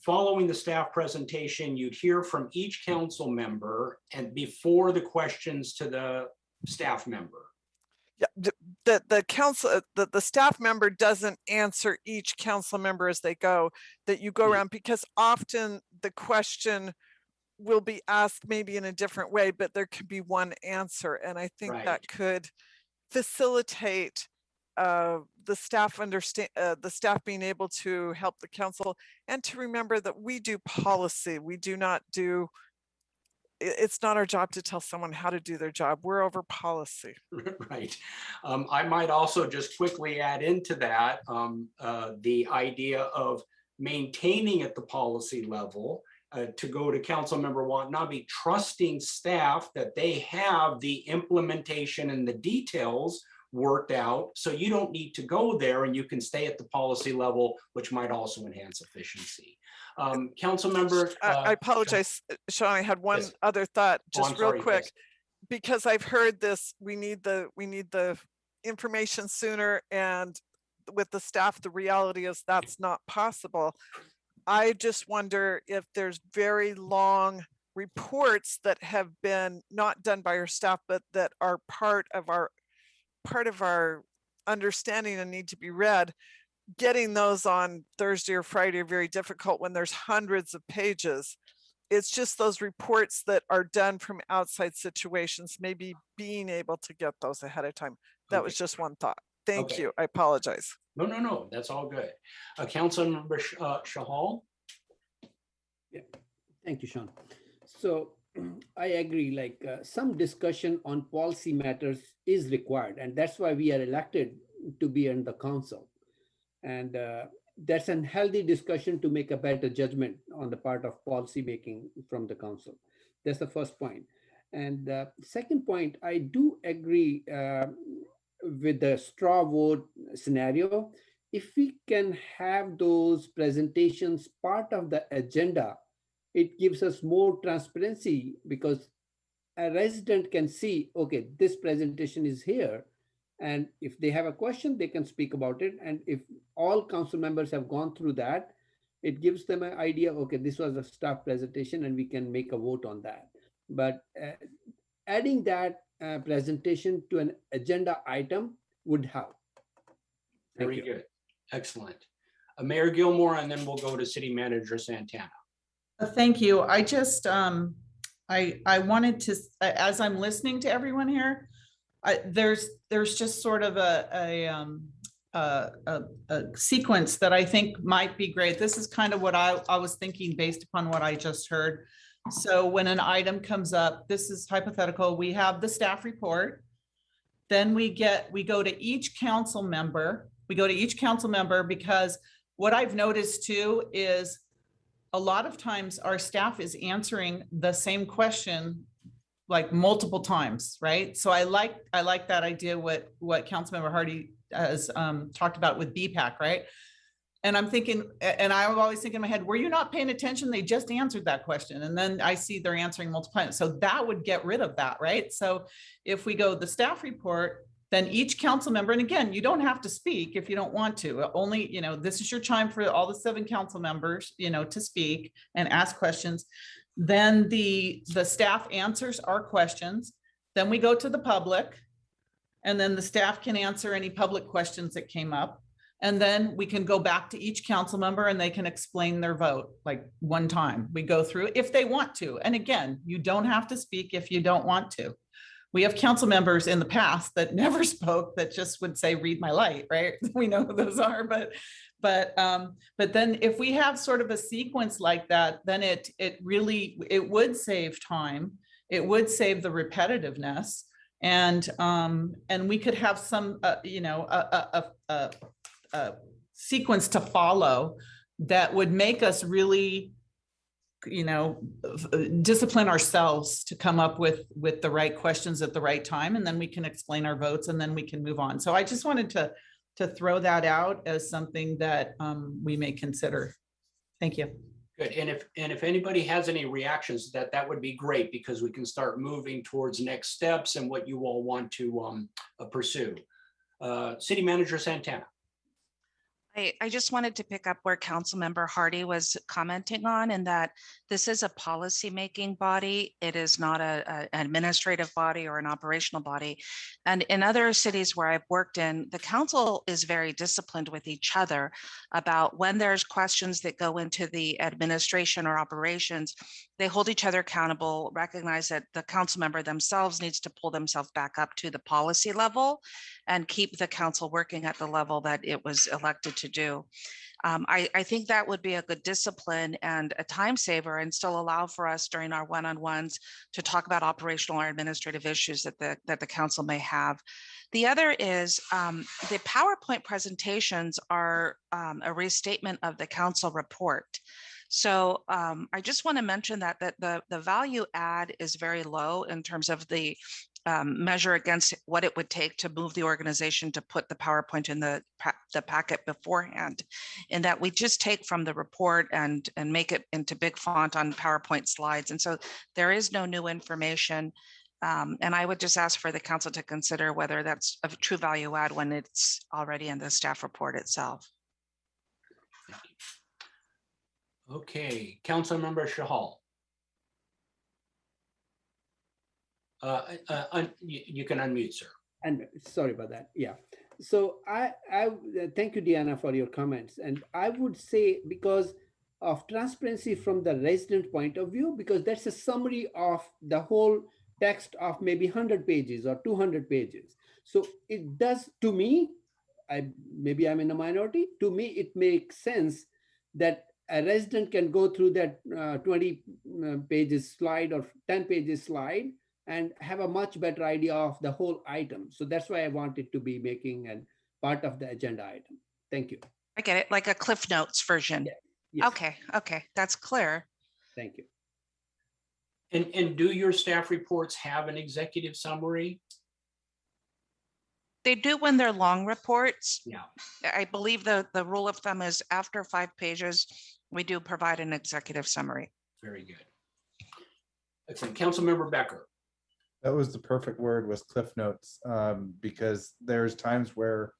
following the staff presentation, you'd hear from each council member and before the questions to the staff member. Yeah, the council, the staff member doesn't answer each council member as they go, that you go around, because often the question will be asked maybe in a different way, but there could be one answer. And I think that Right. could facilitate the staff the staff being able to help the council, and to remember that we do policy. We do not do, it's not our job to tell someone how to do their job. We're over policy. Right. I might also just quickly add into that the idea of maintaining at the policy level to go to Council Member Watanabe, trusting staff that they have the implementation and the details worked out. So you don't need to go there and you can stay at the policy level, which might also enhance efficiency. Council Member. I apologize, Sean, I had one Yes. other thought, Oh, I'm just real sorry, quick, yes. because I've heard this, we need the information sooner, and with the staff, the reality is that's not possible. I just wonder if there's very long reports that have been not done by our staff, but that are part of our understanding and need to be read. Getting those on Thursday or Friday are very difficult when there's hundreds of pages. It's just those reports that are done from outside situations, maybe being able to get those ahead of time. That was Okay. just one thought. Thank Okay. you. I apologize. No, that's all good. Council Member Shahal. Yeah, thank you, Sean. So I agree, like some discussion on policy matters is required, and that's why we are elected to be in the council. And that's a healthy discussion to make a better judgment on the part of policy making from the council. That's the first point. And second point, I do agree with the straw vote scenario. If we can have those presentations part of the agenda, it gives us more transparency, because a resident can see, okay, this presentation is here. And if they have a question, they can speak about it. And if all council members have gone through that, it gives them an idea, okay, this was a staff presentation and we can make a vote on that. But adding that presentation to an agenda item would help. Very good. Excellent. Mayor Gilmore, and then we'll go to City Manager Santana. Thank you. I just, I wanted to, as I'm listening to everyone here, there's just sort of a sequence that I think might be great. This is kind of what I was thinking based upon what I just heard. So when an item comes up, this is hypothetical, we have the staff report. Then we go to each council member. Because what I've noticed too is a lot of times our staff is answering the same question like multiple times, right? So I like that idea, what Councilmember Hardy has talked about with BPAC, right? And I'm thinking, and I was always thinking in my head, were you not paying attention? They just answered that question. And then I see they're answering multiple times. So that would get rid of that, right? So if we go the staff report, then each council member, and again, you don't have to speak if you don't want to, only, this is your time for all the 7 council members, to speak and ask questions. Then the staff answers our questions. Then we go to the public, and then the staff can answer any public questions that came up. And then we can go back to each council member and they can explain their vote like one time. We go through if they want to. And again, you don't have to speak if you don't want to. We have council members in the past that never spoke, that just would say, read my light, right? We know who those are, but then if we have sort of a sequence like that, then it would save time. It would save the repetitiveness, and we could have some, a sequence to follow that would make us really, discipline ourselves to come up with the right questions at the right time, and then we can explain our votes and then we can move on. So I just wanted to throw that out as something that we may consider. Thank you. Good. And if anybody has any reactions, that would be great, because we can start moving towards next steps and what you all want to pursue. City Manager Santana. I just wanted to pick up where Councilmember Hardy was commenting on, and that this is a policy-making body. It is not an administrative body or an operational body. And in other cities where I've worked in, the council is very disciplined with each other about when there's questions that go into the administration or operations, they hold each other accountable, recognize that the council member themselves needs to pull themselves back up to the policy level and keep the council working at the level that it was elected to do. I think that would be a good discipline and a time saver, and still allow for us during our one-on-ones to talk about operational or administrative issues that the council may have. The other is the PowerPoint presentations are a restatement of the council report. So I just want to mention that the value add is very low in terms of the measure against what it would take to move the organization to put the PowerPoint in the packet beforehand, and that we just take from the report and make it into big font on PowerPoint slides. And so there is no new information. And I would just ask for the council to consider whether that's a true value add when it's already in the staff report itself. Okay, Councilmember Shahal. You can unmute, sir. And sorry about that. Yeah. So I thank you, Deanna, for your comments. And I would say, because of transparency from the resident point of view, because that's a summary of the whole text of maybe 100 pages or 200 pages. So it does, to me, maybe I'm in a minority, to me, it makes sense that a resident can go through that 20 pages slide or 10 pages slide and have a much better idea of the whole item. So that's why I wanted to be making a part of the agenda item. Thank you. I get it, like a Cliff Notes version. Yeah. Yes. Okay, that's clear. Thank you. And do your staff reports have an executive summary? They do when they're long reports. Yeah. I believe the rule of thumb is after 5 pages, we do provide an executive summary. Very good. Excellent. Councilmember Becker. That was the perfect word, was Cliff Notes, because there's times where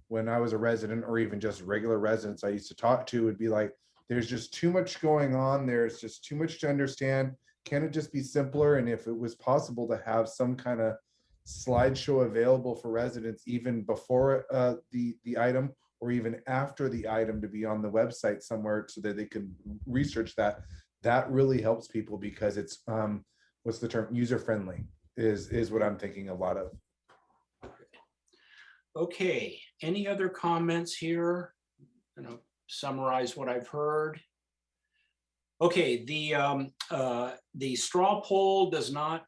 when I was a resident or even just regular residents I used to talk to would be like, there's just too much going on. There's just too much to understand. Can it just be simpler? And if it was possible to have some kind of slideshow available for residents, even before the item or even after the item, to be on the website somewhere so that they can research that, that really helps people, because it's, what's the term, user-friendly is what I'm thinking a lot of. Okay, any other comments here? I'm gonna summarize what I've heard. Okay, the straw poll does not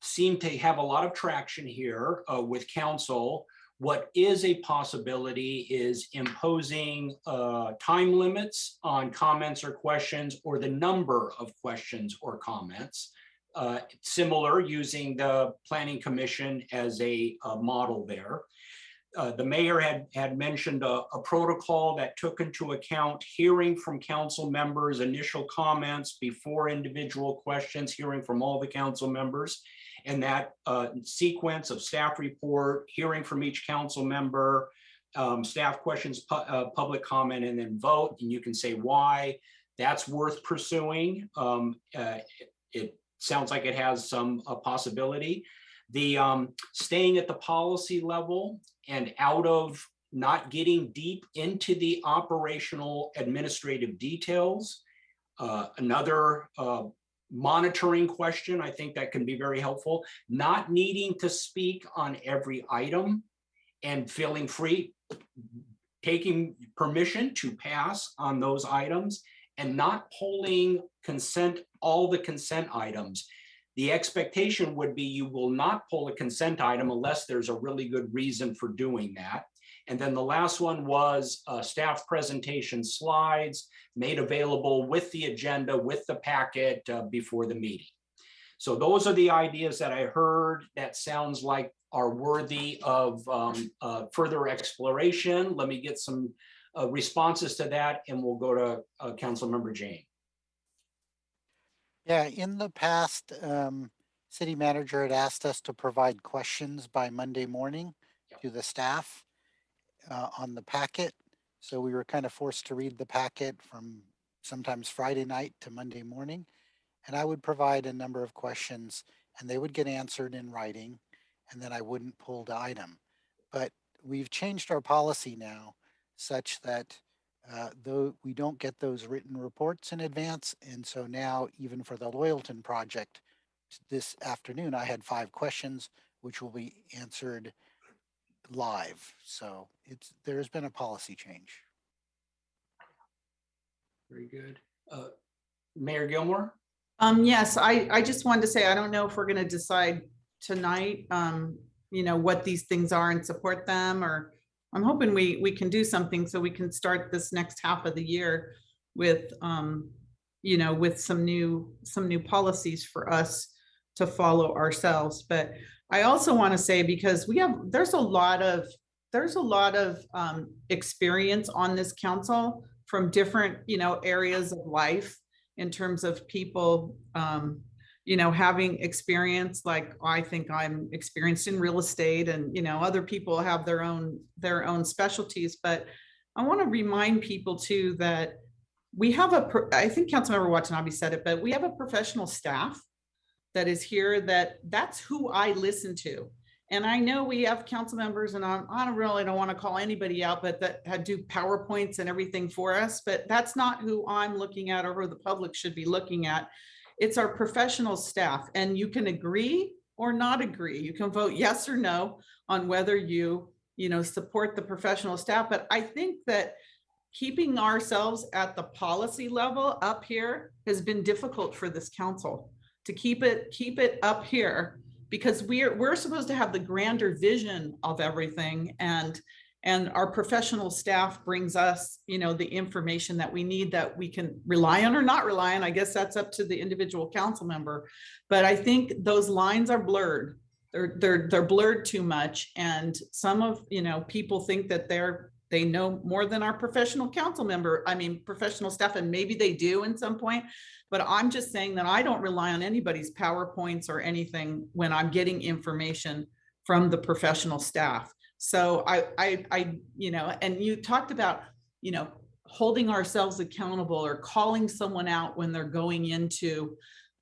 seem to have a lot of traction here with council. What is a possibility is imposing time limits on comments or questions, or the number of questions or comments. Similar, using the Planning Commission as a model there. The mayor had mentioned a protocol that took into account hearing from council members, initial comments before individual questions, hearing from all the council members, and that sequence of staff report, hearing from each council member, staff questions, public comment, and then vote, and you can say why. That's worth pursuing. It sounds like it has some possibility. The staying at the policy level and out of not getting deep into the operational administrative details. Another monitoring question, I think that can be very helpful. Not needing to speak on every item and feeling free, taking permission to pass on those items, and not polling all the consent items. The expectation would be you will not pull a consent item unless there's a really good reason for doing that. And then the last one was staff presentation slides made available with the agenda, with the packet before the meeting. So those are the ideas that I heard that sounds like are worthy of further exploration. Let me get some responses to that, and we'll go to Councilmember Jane. Yeah, in the past, city manager had asked us to provide questions by Monday morning to the staff on the packet. So we were kind of forced to read the packet from sometimes Friday night to Monday morning. And I would provide a number of questions and they would get answered in writing, and then I wouldn't pull the item. But we've changed our policy now such that though we don't get those written reports in advance. And so now, even for the Loyalton project this afternoon, I had 5 questions which will be answered live. So there's been a policy change. Very good. Mayor Gilmore? Yes, I just wanted to say, I don't know if we're going to decide tonight, what these things are and support them, or I'm hoping we can do something so we can start this next half of the year with, with some new policies for us to follow ourselves. But I also want to say, because there's a lot of experience on this council from different, areas of life, in terms of people, having experience. Like, I think I'm experienced in real estate, and, other people have their own specialties. But I want to remind people too, that we have I think Councilmember Watanabe said it, but we have a professional staff that is here, that's who I listen to. And I know we have council members, and I don't want to call anybody out, but that do PowerPoints and everything for us, but that's not who I'm looking at or who the public should be looking at. It's our professional staff, and you can agree or not agree. You can vote yes or no on whether you support the professional staff. But I think that keeping ourselves at the policy level up here has been difficult for this council, to keep it up here, because we're supposed to have the grander vision of everything, and our professional staff brings us, the information that we need, that we can rely on or not rely on. I guess that's up to the individual council member. But I think those lines are blurred. They're blurred too much, and some of people think that they know more than our professional professional staff, and maybe they do in some point. But I'm just saying that I don't rely on anybody's PowerPoints or anything when I'm getting information from the professional staff. So I and you talked about, holding ourselves accountable or calling someone out when they're going into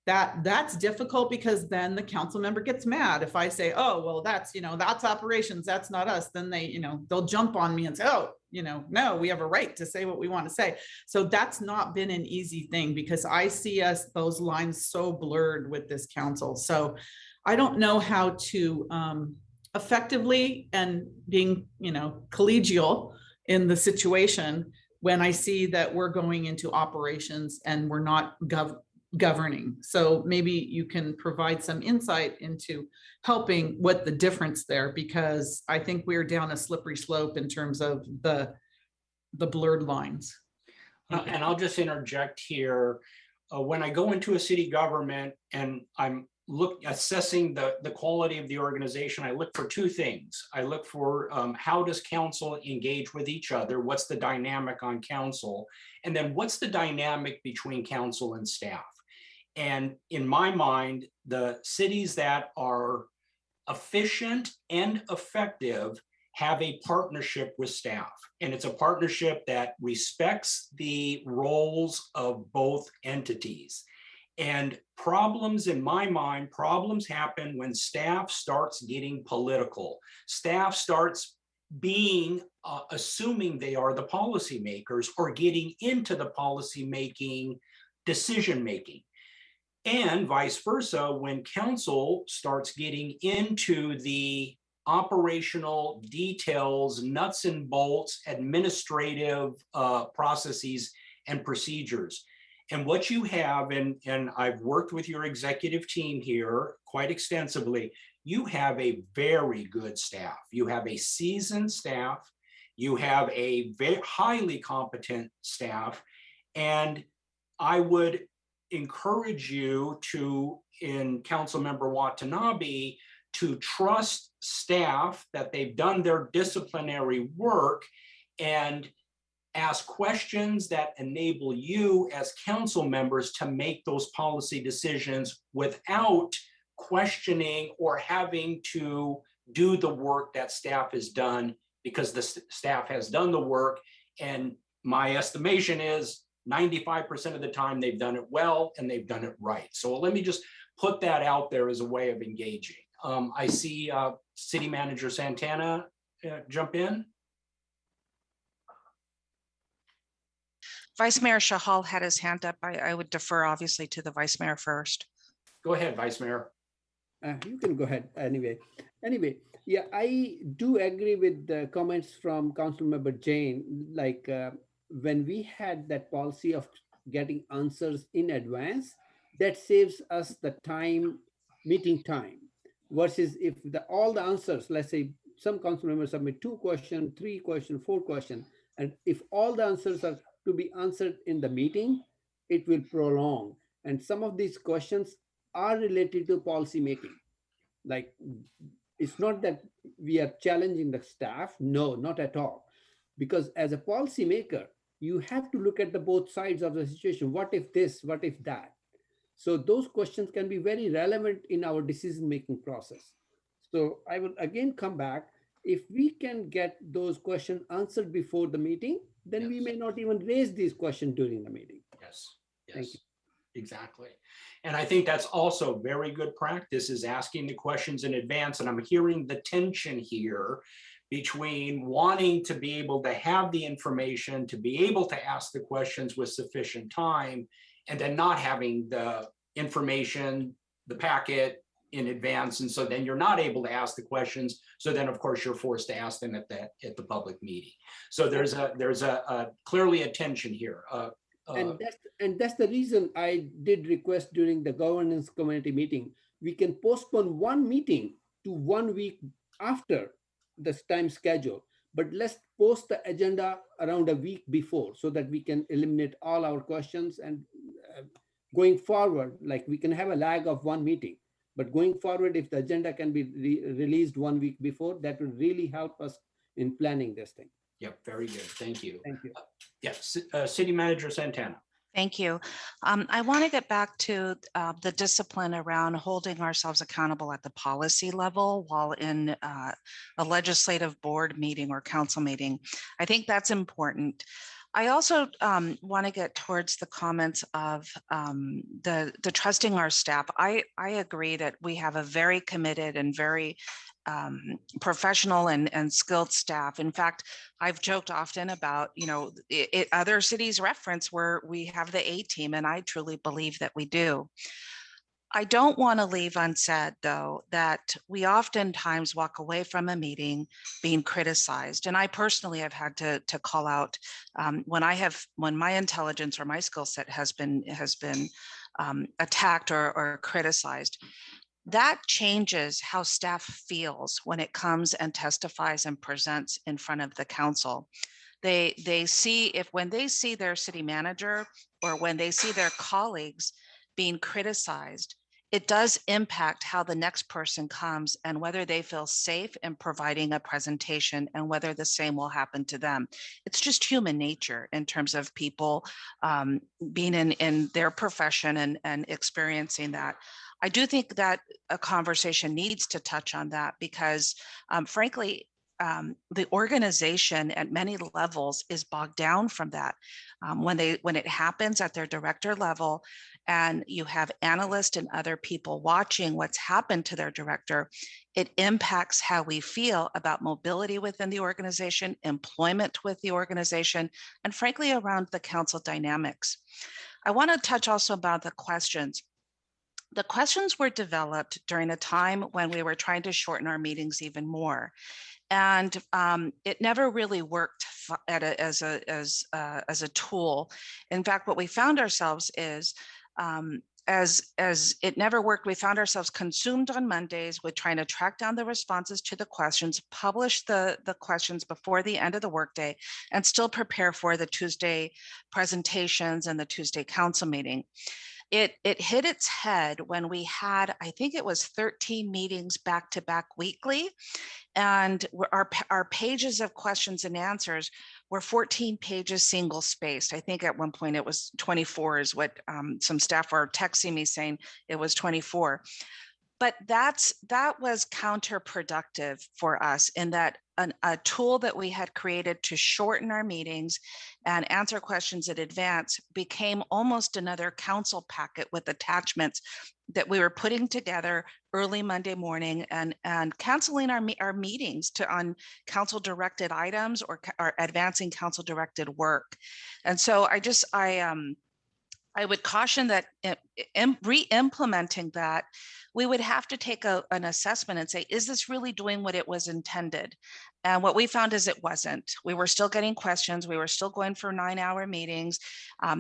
that's difficult, because then the council member gets mad if I say, oh, well, that's operations, that's not us. Then they'll jump on me and say, oh, no, we have a right to say what we want to say. So that's not been an easy thing, because I see those lines so blurred with this council. So I don't know how to effectively, and being, collegial in the situation, when I see that we're going into operations and we're not governing. So maybe you can provide some insight into helping what the difference there, because I think we're down a slippery slope in terms of the blurred lines. And I'll just interject here. When I go into a city government and I'm assessing the quality of the organization, I look for 2 things. I look for how does council engage with each other? What's the dynamic on council? And then what's the dynamic between council and staff? And in my mind, the cities that are efficient and effective have a partnership with staff. And it's a partnership that respects the roles of both entities. And problems, in my mind, problems happen when staff starts getting political. Staff starts being, assuming they are the policymakers, or getting into the policymaking, decision-making. And vice versa, when council starts getting into the operational details, nuts and bolts, administrative processes and procedures. And what you have, and I've worked with your executive team here quite extensively, you have a very good staff. You have a seasoned staff. You have a very highly competent staff. And I would encourage you to, in Councilmember Watanabe, to trust staff that they've done their disciplinary work, and ask questions that enable you as council members to make those policy decisions without questioning or having to do the work that staff has done, because the staff has done the work And my estimation is 95% of the time they've done it well and they've done it right. So let me just put that out there as a way of engaging. I see City Manager Santana jump in. Vice Mayor Shahal had his hand up. I would defer obviously to the Vice Mayor first. Go ahead, Vice Mayor. You can go ahead anyway. Yeah, I do agree with the comments from Councilmember Jane. Like when we had that policy of getting answers in advance, that saves us the time, meeting time, versus if all the answers, let's say some council members submit 2 questions, 3 questions, 4 questions, and if all the answers are to be answered in the meeting, it will prolong. And some of these questions are related to policy making. Like, it's not that we are challenging the staff. No, not at all. Because as a policymaker, you have to look at the both sides of the situation. What if this? What if that? So those questions can be very relevant in our decision-making process. So I will again come back. If we can get those questions answered before the meeting, then we may not even raise these questions during the meeting. Yes, Thank yes, you. exactly. And I think that's also very good practice, is asking the questions in advance. And I'm hearing the tension here between wanting to be able to have the information, to be able to ask the questions with sufficient time, and then not having the information, the packet in advance. And so then you're not able to ask the questions. So then of course you're forced to ask them at the public meeting. So there's a clearly a tension here. And that's the reason I did request during the governance committee meeting, we can postpone one meeting to 1 week after this time schedule, but let's post the agenda around a week before so that we can eliminate all our questions. And going forward, like we can have a lag of 1 meeting, but going forward, if the agenda can be released 1 week before, that will really help us in planning this thing. Yep, very good. Thank you. Thank you. Yes, City Manager Santana. Thank you. I want to get back to the discipline around holding ourselves accountable at the policy level while in a legislative board meeting or council meeting. I think that's important. I also want to get towards the comments of the trusting our staff. I agree that we have a very committed and very professional and skilled staff. In fact, I've joked often about, other cities reference where we have the A team, and I truly believe that we do. I don't want to leave unsaid, though, that we oftentimes walk away from a meeting being criticized. And I personally have had to call out when my intelligence or my skill set has been attacked or criticized. That changes how staff feels when it comes and testifies and presents in front of the council. They see, when they see their city manager or when they see their colleagues being criticized, it does impact how the next person comes and whether they feel safe in providing a presentation and whether the same will happen to them. It's just human nature in terms of people being in their profession and experiencing that. I do think that a conversation needs to touch on that because frankly, the organization at many levels is bogged down from that. When it happens at their director level and you have analysts and other people watching what's happened to their director, it impacts how we feel about mobility within the organization, employment with the organization, and frankly, around the council dynamics. I want to touch also about the questions. The questions were developed during a time when we were trying to shorten our meetings even more. And it never really worked as a tool. In fact, what we found ourselves is, as it never worked, we found ourselves consumed on Mondays with trying to track down the responses to the questions, publish the questions before the end of the workday, and still prepare for the Tuesday presentations and the Tuesday council meeting. It hit its head when we had, I think it was 13 meetings back to back weekly. And our pages of questions and answers were 14 pages single spaced. I think at one point it was 24 is what some staff were texting me saying it was 24. but that was counterproductive for us in that a tool that we had created to shorten our meetings and answer questions in advance became almost another council packet with attachments that we were putting together early Monday morning and canceling our meetings on council directed items or advancing council directed work. And so I would caution that re-implementing that, we would have to take an assessment and say, is this really doing what it was intended? And what we found is it wasn't. We were still getting questions. We were still going for 9-hour meetings.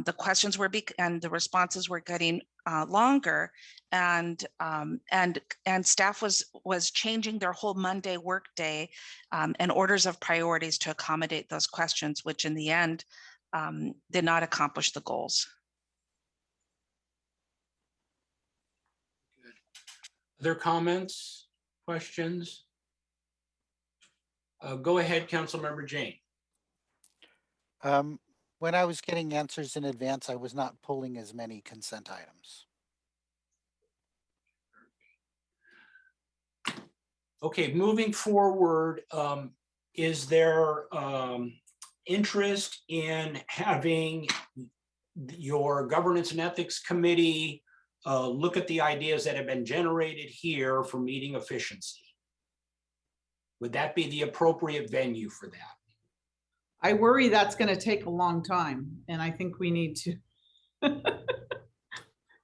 The questions were and the responses were getting longer, and staff was changing their whole Monday workday and orders of priorities to accommodate those questions, which in the end did not accomplish the goals. Other comments, questions? Go ahead, Councilmember Jane. When I was getting answers in advance, I was not pulling as many consent items. Okay, moving forward, is there interest in having your Governance and Ethics Committee look at the ideas that have been generated here for meeting efficiency? Would that be the appropriate venue for that? I worry that's going to take a long time, and I think we need to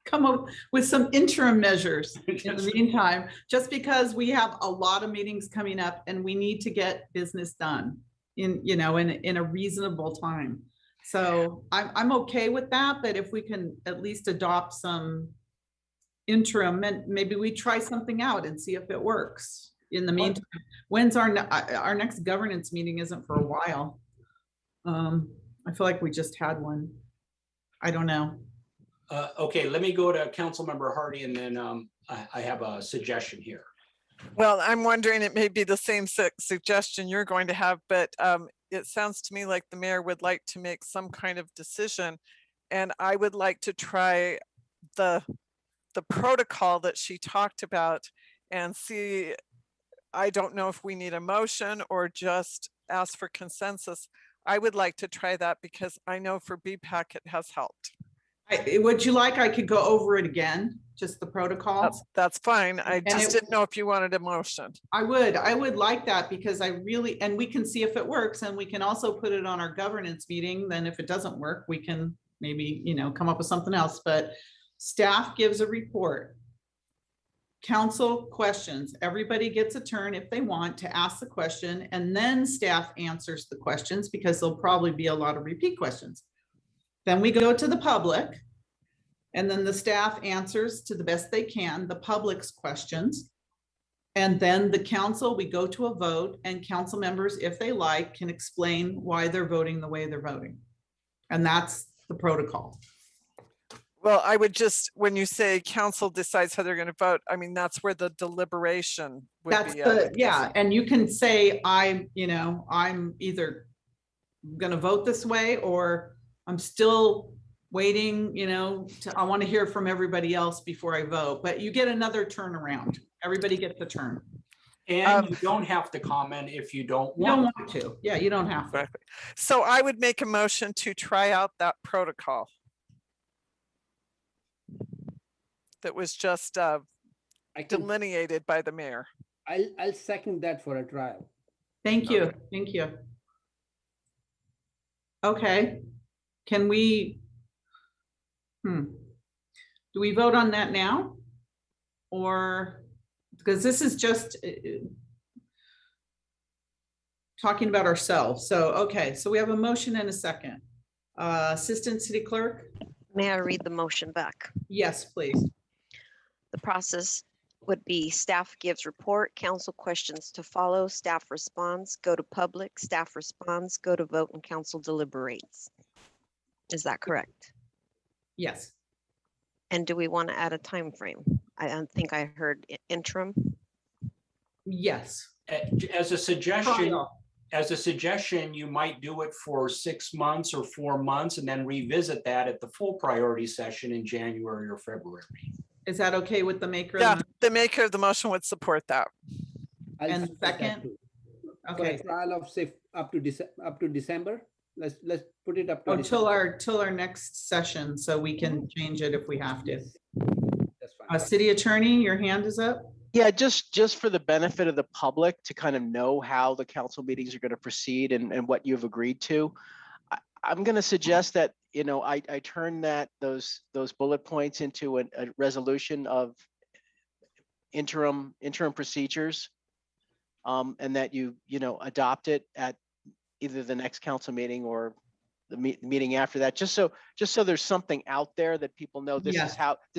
come up with some interim measures in the meantime, just because we have a lot of meetings coming up and we need to get business done in a reasonable time. So I'm okay with that, but if we can at least adopt some interim, and maybe we try something out and see if it works. In the meantime, when's our next governance meeting? Isn't for a while. I feel like we just had one. I don't know. Okay, let me go to Councilmember Hardy, and then I have a suggestion here. Well, I'm wondering, it may be the same suggestion you're going to have, but it sounds to me like the mayor would like to make some kind of decision, and I would like to try the protocol that she talked about and see. I don't know if we need a motion or just ask for consensus. I would like to try that because I know for BPAC it has helped. Would you like, I could go over it again, just the protocol? That's fine. I just didn't know if you wanted a motion. I would like that, because I really, and we can see if it works, and we can also put it on our governance meeting. Then if it doesn't work, we can maybe, come up with something else. But staff gives a report. Council questions. Everybody gets a turn if they want to ask the question, and then staff answers the questions, because there'll probably be a lot of repeat questions. Then we go to the public, and then the staff answers to the best they can the public's questions. And then the council, we go to a vote, and council members, if they like, can explain why they're voting the way they're voting. And that's the protocol. Well, I would just, when you say council decides how they're going to vote, I mean, that's where the deliberation would be. Yeah. And you can say, I'm either going to vote this way, or I'm still waiting, I want to hear from everybody else before I vote. But you get another turnaround. Everybody gets a turn. And you don't have to comment if you don't want to. Yeah, you don't have to. Exactly. So I would make a motion to try out that protocol that was just delineated by the mayor. I'll second that for a trial. Thank you. Thank you. Okay. Can we, do we vote on that now? Or, because this is just talking about ourselves. So, okay, so we have a motion and a second. Assistant City Clerk? May I read the motion back? Yes, please. The process would be staff gives report, council questions to follow, staff responds, go to public, staff responds, go to vote, and council deliberates. Is that correct? Yes. And do we want to add a time frame? I think I heard interim. Yes. As a suggestion, you might do it for 6 months or 4 months, and then revisit that at the full priority session in January or February. Is that okay with the maker? of Yeah, the the maker of the motion would support that. I'll And support that second? too. For a Okay, trial of say up to December. Let's put it up to oh, December. till our next session, so we can change it if we have to. Yes. That's fine. City attorney, your hand is up. Yeah, just for the benefit of the public to kind of know how the council meetings are going to proceed and what you've agreed to. I'm going to suggest that, you know, I turn those bullet points into a resolution of interim procedures. And that you know, adopt it at either the next council meeting or the meeting after that, just so there's something out there that people know this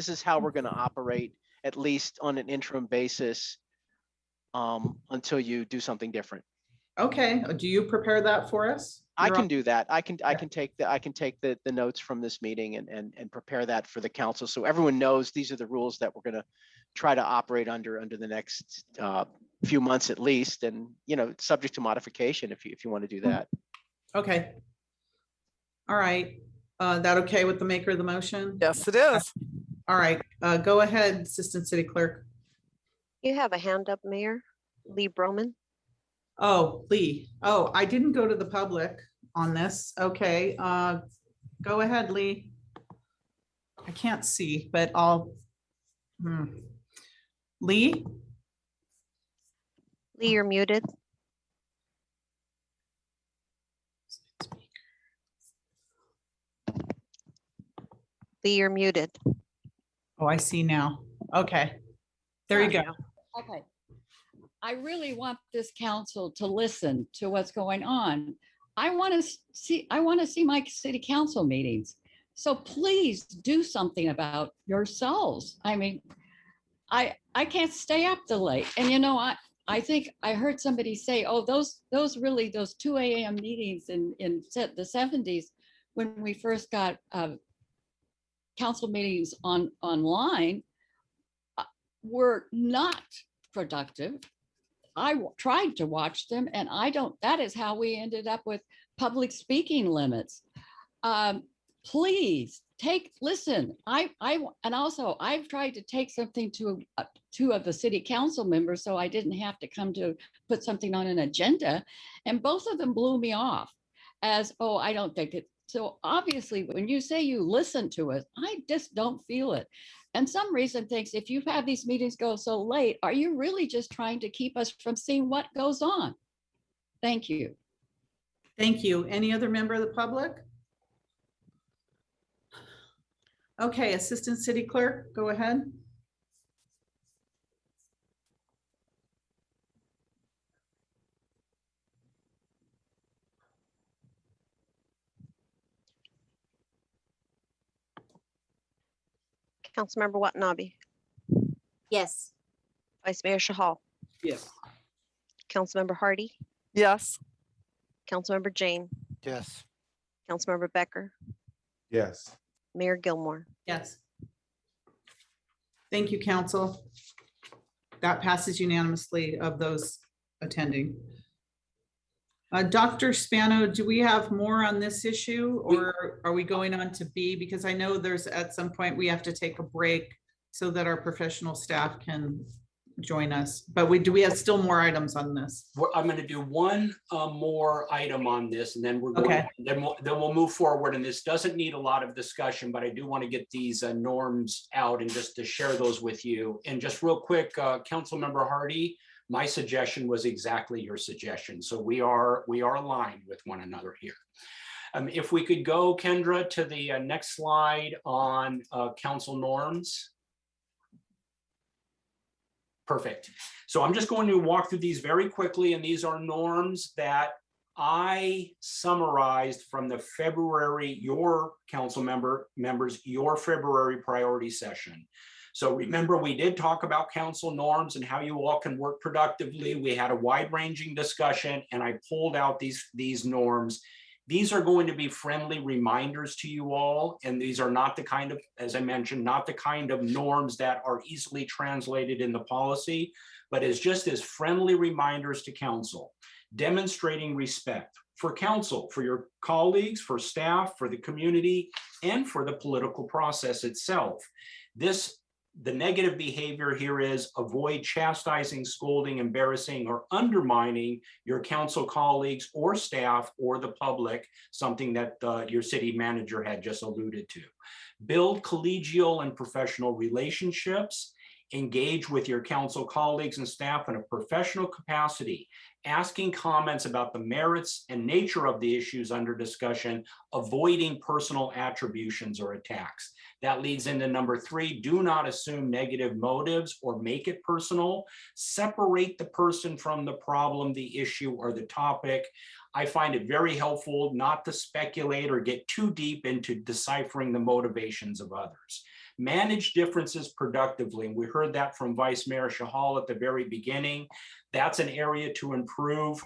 is how we're going to operate, at least on an interim basis, until you do something different. Okay, do you prepare that for us? I can do that. I can take the notes from this meeting and prepare that for the council, so everyone knows these are the rules that we're going to try to operate under the next few months at least, and you know, subject to modification if you want to do that. Okay. All right, that okay with the maker of the motion? Yes, it is. All right, go ahead, Assistant City Clerk. You have a hand up, Mayor Lee Broman. Oh, Lee. Oh, I didn't go to the public on this. Okay, go ahead, Lee. I can't see, but I'll. Lee? Lee, you're muted. Lee, you're muted. Oh, I see now. Okay, there you go. Okay. I really want this council to listen to what's going on. I want to see my city council meetings. So please do something about yourselves. I mean, I can't stay up till late. And you know, I think I heard somebody say, oh, those 2 a.m. meetings in the 70s, when we first got council meetings online, were not productive. I tried to watch them, and that is how we ended up with public speaking limits. Please listen. And also I've tried to take something to two of the city council members, so I didn't have to come to put something on an agenda. And both of them blew me off as, oh, I don't think it. So obviously when you say you listen to us, I just don't feel it. And some reason thinks if you've had these meetings go so late, are you really just trying to keep us from seeing what goes on? Thank you. Thank you. Any other member of the public? Okay, Assistant City Clerk, go ahead. Councilmember Watanabe, Yes. Vice Mayor Shahal, Yes. Councilmember Hardy, Yes. Councilmember Jane, Yes. Councilmember Becker, Yes. Mayor Gilmore. Yes. Thank you, council. That passes unanimously of those attending. Dr. Spano, do we have more on this issue, or are we going on to B? Because I know there's at some point we have to take a break so that our professional staff can join us. But do we have still more items on this? I'm going to do one more item on this, and then we're going. Okay. Then we'll move forward. And this doesn't need a lot of discussion, but I do want to get these norms out and just to share those with you. And just real quick, Councilmember Hardy, my suggestion was exactly your suggestion. So we are aligned with one another here. If we could go, Kendra, to the next slide on council norms. Perfect. So I'm just going to walk through these very quickly, and these are norms that I summarized from the February, your council members, your February priority session. So remember, we did talk about council norms and how you all can work productively. We had a wide-ranging discussion, and I pulled out these norms. These are going to be friendly reminders to you all, and these are not the kind of, as I mentioned, not the kind of norms that are easily translated in the policy, but as friendly reminders to council, demonstrating respect for council, for your colleagues, for staff, for the community, and for the political process itself. This the negative behavior here is avoid chastising, scolding, embarrassing, or undermining your council colleagues or staff or the public, something that your city manager had just alluded to. Build collegial and professional relationships. Engage with your council colleagues and staff in a professional capacity, asking comments about the merits and nature of the issues under discussion, avoiding personal attributions or attacks. That leads into number 3, do not assume negative motives or make it personal. Separate the person from the problem, the issue, or the topic. I find it very helpful not to speculate or get too deep into deciphering the motivations of others. Manage differences productively. And we heard that from Vice Mayor Shahal at the very beginning. That's an area to improve.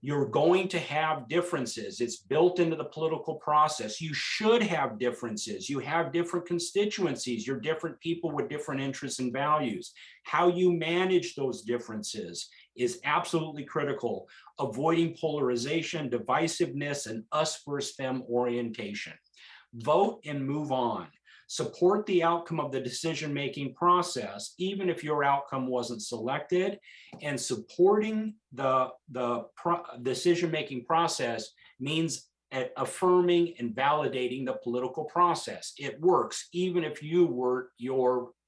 You're going to have differences. It's built into the political process. You should have differences. You have different constituencies. You're different people with different interests and values. How you manage those differences is absolutely critical. Avoiding polarization, divisiveness, and us versus them orientation. Vote and move on. Support the outcome of the decision-making process, even if your outcome wasn't selected, and supporting the decision-making process means affirming and validating the political process. It works, even if your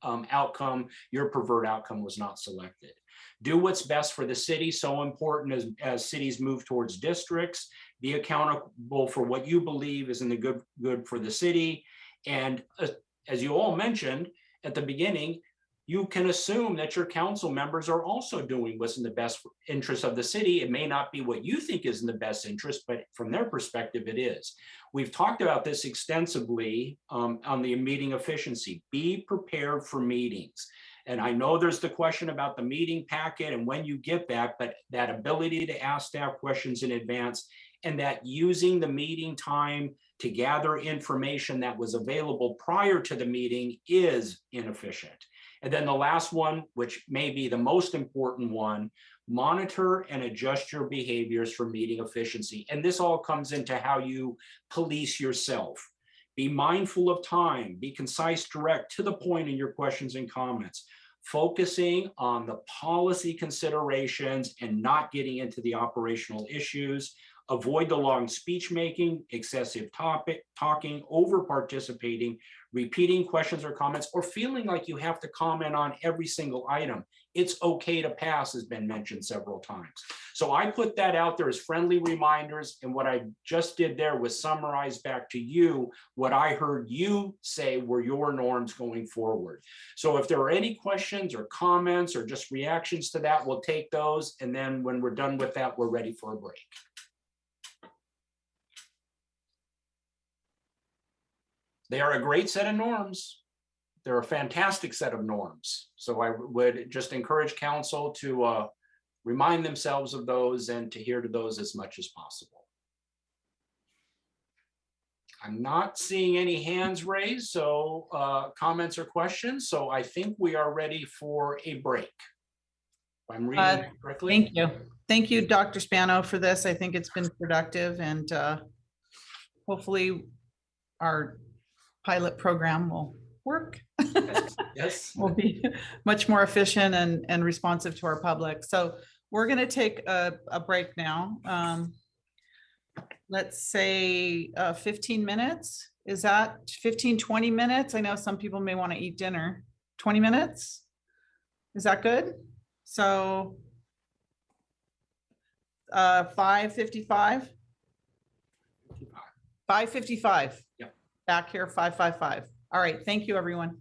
outcome, your preferred outcome was not selected. Do what's best for the city, so important as cities move towards districts. Be accountable for what you believe is in the good for the city. And as you all mentioned at the beginning, you can assume that your council members are also doing what's in the best interest of the city. It may not be what you think is in the best interest, but from their perspective, it is. We've talked about this extensively on the meeting efficiency. Be prepared for meetings. And I know there's the question about the meeting packet and when you get that, but that ability to ask staff questions in advance and that using the meeting time to gather information that was available prior to the meeting is inefficient. And then the last one, which may be the most important one, monitor and adjust your behaviors for meeting efficiency. And this all comes into how you police yourself. Be mindful of time, be concise, direct, to the point in your questions and comments, focusing on the policy considerations and not getting into the operational issues. Avoid the long speech making, excessive talking, over participating, repeating questions or comments, or feeling like you have to comment on every single item. It's okay to pass has been mentioned several times. So I put that out there as friendly reminders. And what I just did there was summarize back to you what I heard you say were your norms going forward. So if there are any questions or comments or just reactions to that, we'll take those. And then when we're done with that, we're ready for a break. They are a great set of norms. They're a fantastic set of norms. So I would just encourage council to remind themselves of those and to adhere to those as much as possible. I'm not seeing any hands raised, so comments or questions. So I think we are ready for a break. If I'm reading that correctly. Thank you. Thank you, Dr. Spano, for this. I think it's been productive and hopefully our pilot program will work. Yes. We'll be much more efficient and responsive to our public. So we're going to take a break now. Let's say 15 minutes. Is that 15, 20 minutes? I know some people may want to eat dinner. 20 minutes? Is that good? So 5:55? 5:55. Yep. Back here, 5:55. All right. Thank you, everyone.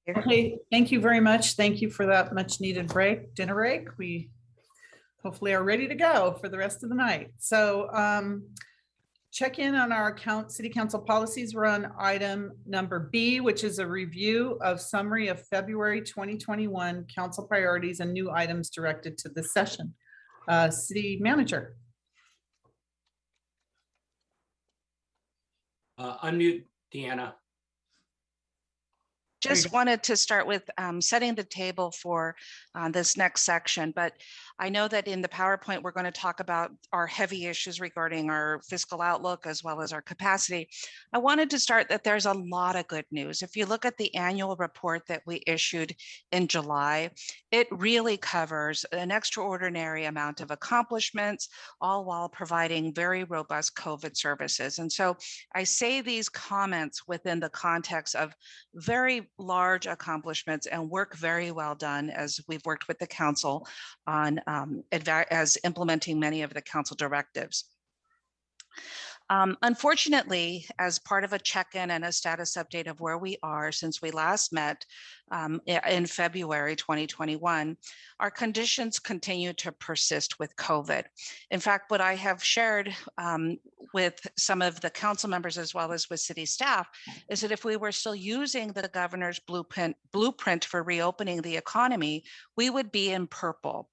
Okay, thank you very much. Thank you for that much needed break, dinner break. We hopefully are ready to go for the rest of the night. So check in on our city council policies. We're on item number B, which is a review of summary of February 2021 council priorities and new items directed to this session. City manager. Unmute Deanna. Just wanted to start with setting the table for this next section, but I know that in the PowerPoint, we're going to talk about our heavy issues regarding our fiscal outlook as well as our capacity. I wanted to start that there's a lot of good news. If you look at the annual report that we issued in July, it really covers an extraordinary amount of accomplishments, all while providing very robust COVID services. And so I say these comments within the context of very large accomplishments and work very well done as we've worked with the council on as implementing many of the council directives. Unfortunately, as part of a check-in and a status update of where we are since we last met in February 2021, our conditions continue to persist with COVID. In fact, what I have shared with some of the council members as well as with city staff is that if we were still using the governor's blueprint for reopening the economy, we would be in purple.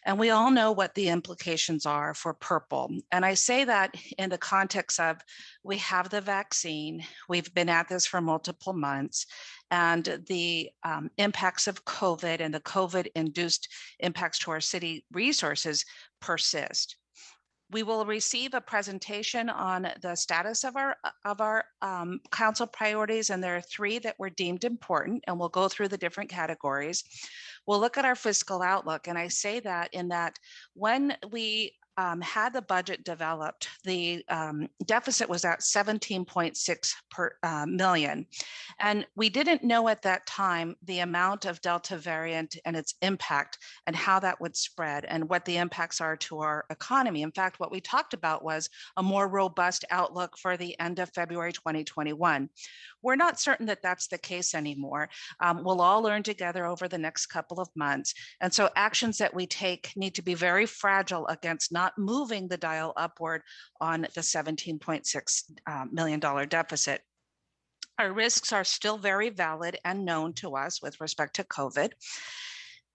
And we all know what the implications are for purple. And I say that in the context of we have the vaccine, we've been at this for multiple months, and the impacts of COVID and the COVID-induced impacts to our city resources persist. We will receive a presentation on the status of our council priorities, and there are 3 that were deemed important, and we'll go through the different categories. We'll look at our fiscal outlook, and I say that in that when we had the budget developed, the deficit was at 17.6 million. And we didn't know at that time the amount of Delta variant and its impact and how that would spread and what the impacts are to our economy. In fact, what we talked about was a more robust outlook for the end of February 2021. We're not certain that that's the case anymore. We'll all learn together over the next couple of months. And so actions that we take need to be very fragile against not moving the dial upward on the $17.6 million deficit. Our risks are still very valid and known to us with respect to COVID.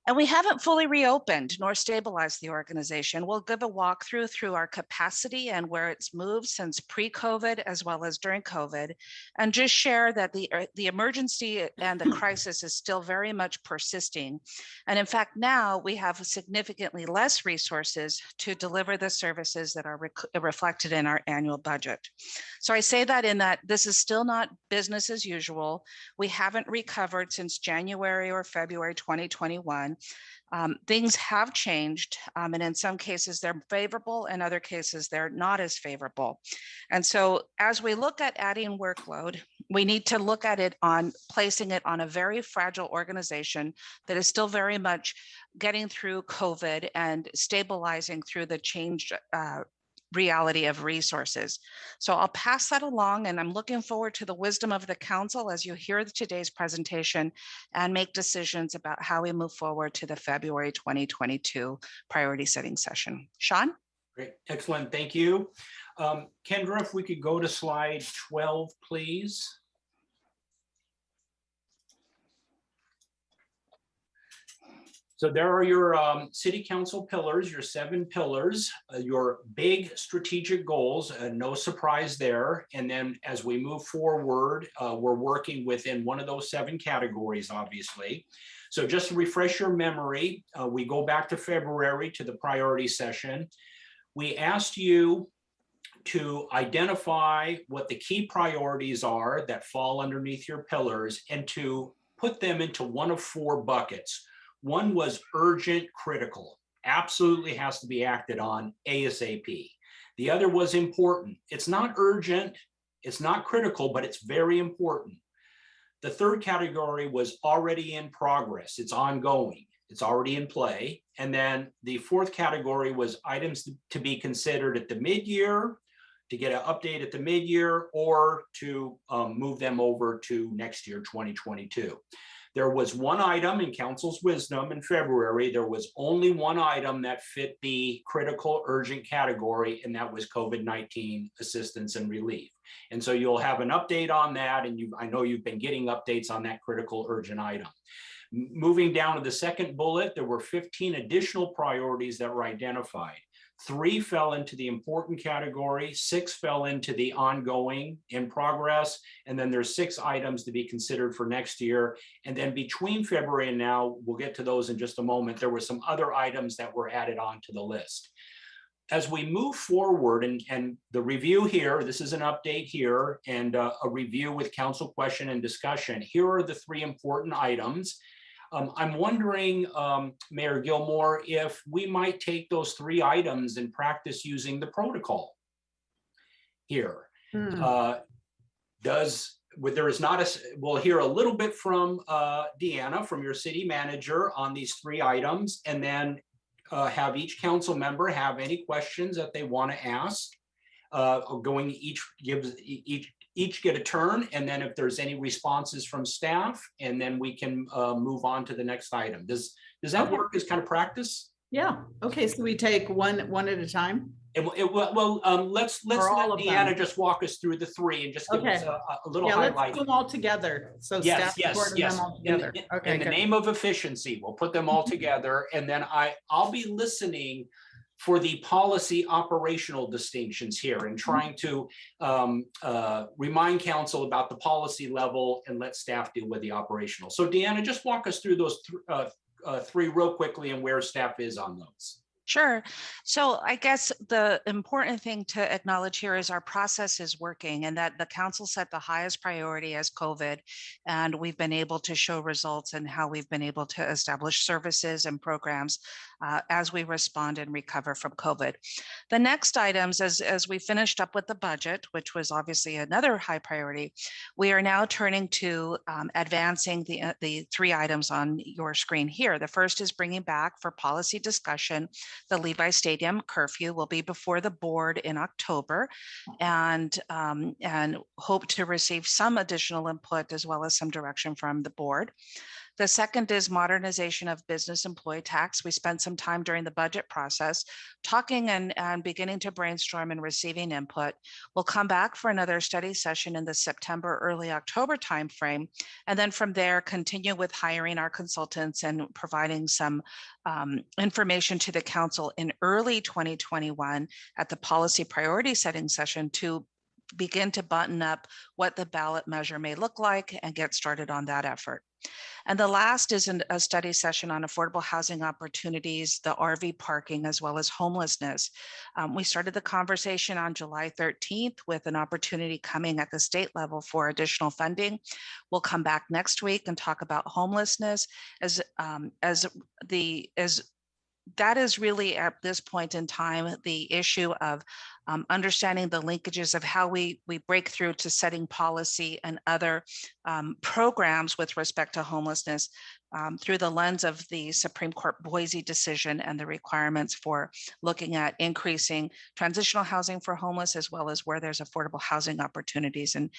And we haven't fully reopened nor stabilized the organization. We'll give a walkthrough through our capacity and where it's moved since pre-COVID as well as during COVID, and just share that the emergency and the crisis is still very much persisting. And in fact, now we have significantly less resources to deliver the services that are reflected in our annual budget. So I say that in that this is still not business as usual. We haven't recovered since January or February 2021. Things have changed, and in some cases they're favorable, in other cases they're not as favorable. And so as we look at adding workload, we need to look at it on placing it on a very fragile organization that is still very much getting through COVID and stabilizing through the changed reality of resources. So I'll pass that along, and I'm looking forward to the wisdom of the council as you hear today's presentation and make decisions about how we move forward to the February 2022 priority setting session. Sean? Great, excellent, thank you. Kendra, if we could go to slide 12, please. So there are your city council pillars, your 7 pillars, your big strategic goals, no surprise there. And then as we move forward, we're working within one of those 7 categories, obviously. So just to refresh your memory, we go back to February to the priority session. We asked you to identify what the key priorities are that fall underneath your pillars and to put them into one of 4 buckets. One was urgent critical, absolutely has to be acted on ASAP. The other was important. It's not urgent, it's not critical, but it's very important. The third category was already in progress, it's ongoing, it's already in play. And then the 4th category was items to be considered at the mid-year, to get an update at the mid-year, or to move them over to next year, 2022. There was one item in council's wisdom in February, there was only one item that fit the critical urgent category, and that was COVID-19 assistance and relief. And so you'll have an update on that, and I know you've been getting updates on that critical urgent item. Moving down to the second bullet, there were 15 additional priorities that were identified. 3 fell into the important category, 6 fell into the ongoing, in progress, and then there's 6 items to be considered for next year. And then between February and now, we'll get to those in just a moment, there were some other items that were added on to the list. As we move forward, and the review here, this is an update here, and a review with council question and discussion. Here are the 3 important items. I'm wondering, Mayor Gilmore, if we might take those 3 items and practice using the protocol here. We'll hear a little bit from Deanna, from your city manager, on these 3 items, and then have each council member have any questions that they want to ask. Each get a turn, and then if there's any responses from staff, and then we can move on to the next item. Does that work as kind of practice? Yeah. Okay. So we take one at a time. Let's let Deanna just walk us through the 3 and just give us a little highlight. Let's do them all together. So yes. Them all together. In the name of efficiency, we'll put them all together, and then I'll be listening for the policy operational distinctions here and trying to remind council about the policy level and let staff deal with the operational. So Deanna, just walk us through those 3 real quickly and where staff is on those. Sure. So I guess the important thing to acknowledge here is our process is working, and that the council set the highest priority as COVID, and we've been able to show results and how we've been able to establish services and programs as we respond and recover from COVID. The next items, as we finished up with the budget, which was obviously another high priority, we are now turning to advancing the 3 items on your screen here. The first is bringing back for policy discussion. The Levi Stadium curfew will be before the board in October, and hope to receive some additional input as well as some direction from the board. The second is modernization of business employee tax. We spent some time during the budget process talking and beginning to brainstorm and receiving input. We'll come back for another study session in the September, early October timeframe. And then from there, continue with hiring our consultants and providing some information to the council in early 2021 at the policy priority setting session to begin to button up what the ballot measure may look like and get started on that effort. And the last is a study session on affordable housing opportunities, the RV parking, as well as homelessness. We started the conversation on July 13th with an opportunity coming at the state level for additional funding. We'll come back next week and talk about homelessness that is really at this point in time the issue of understanding the linkages of how we break through to setting policy and other programs with respect to homelessness through the lens of the Supreme Court Boise decision and the requirements for looking at increasing transitional housing for homeless, as well as where there's affordable housing opportunities and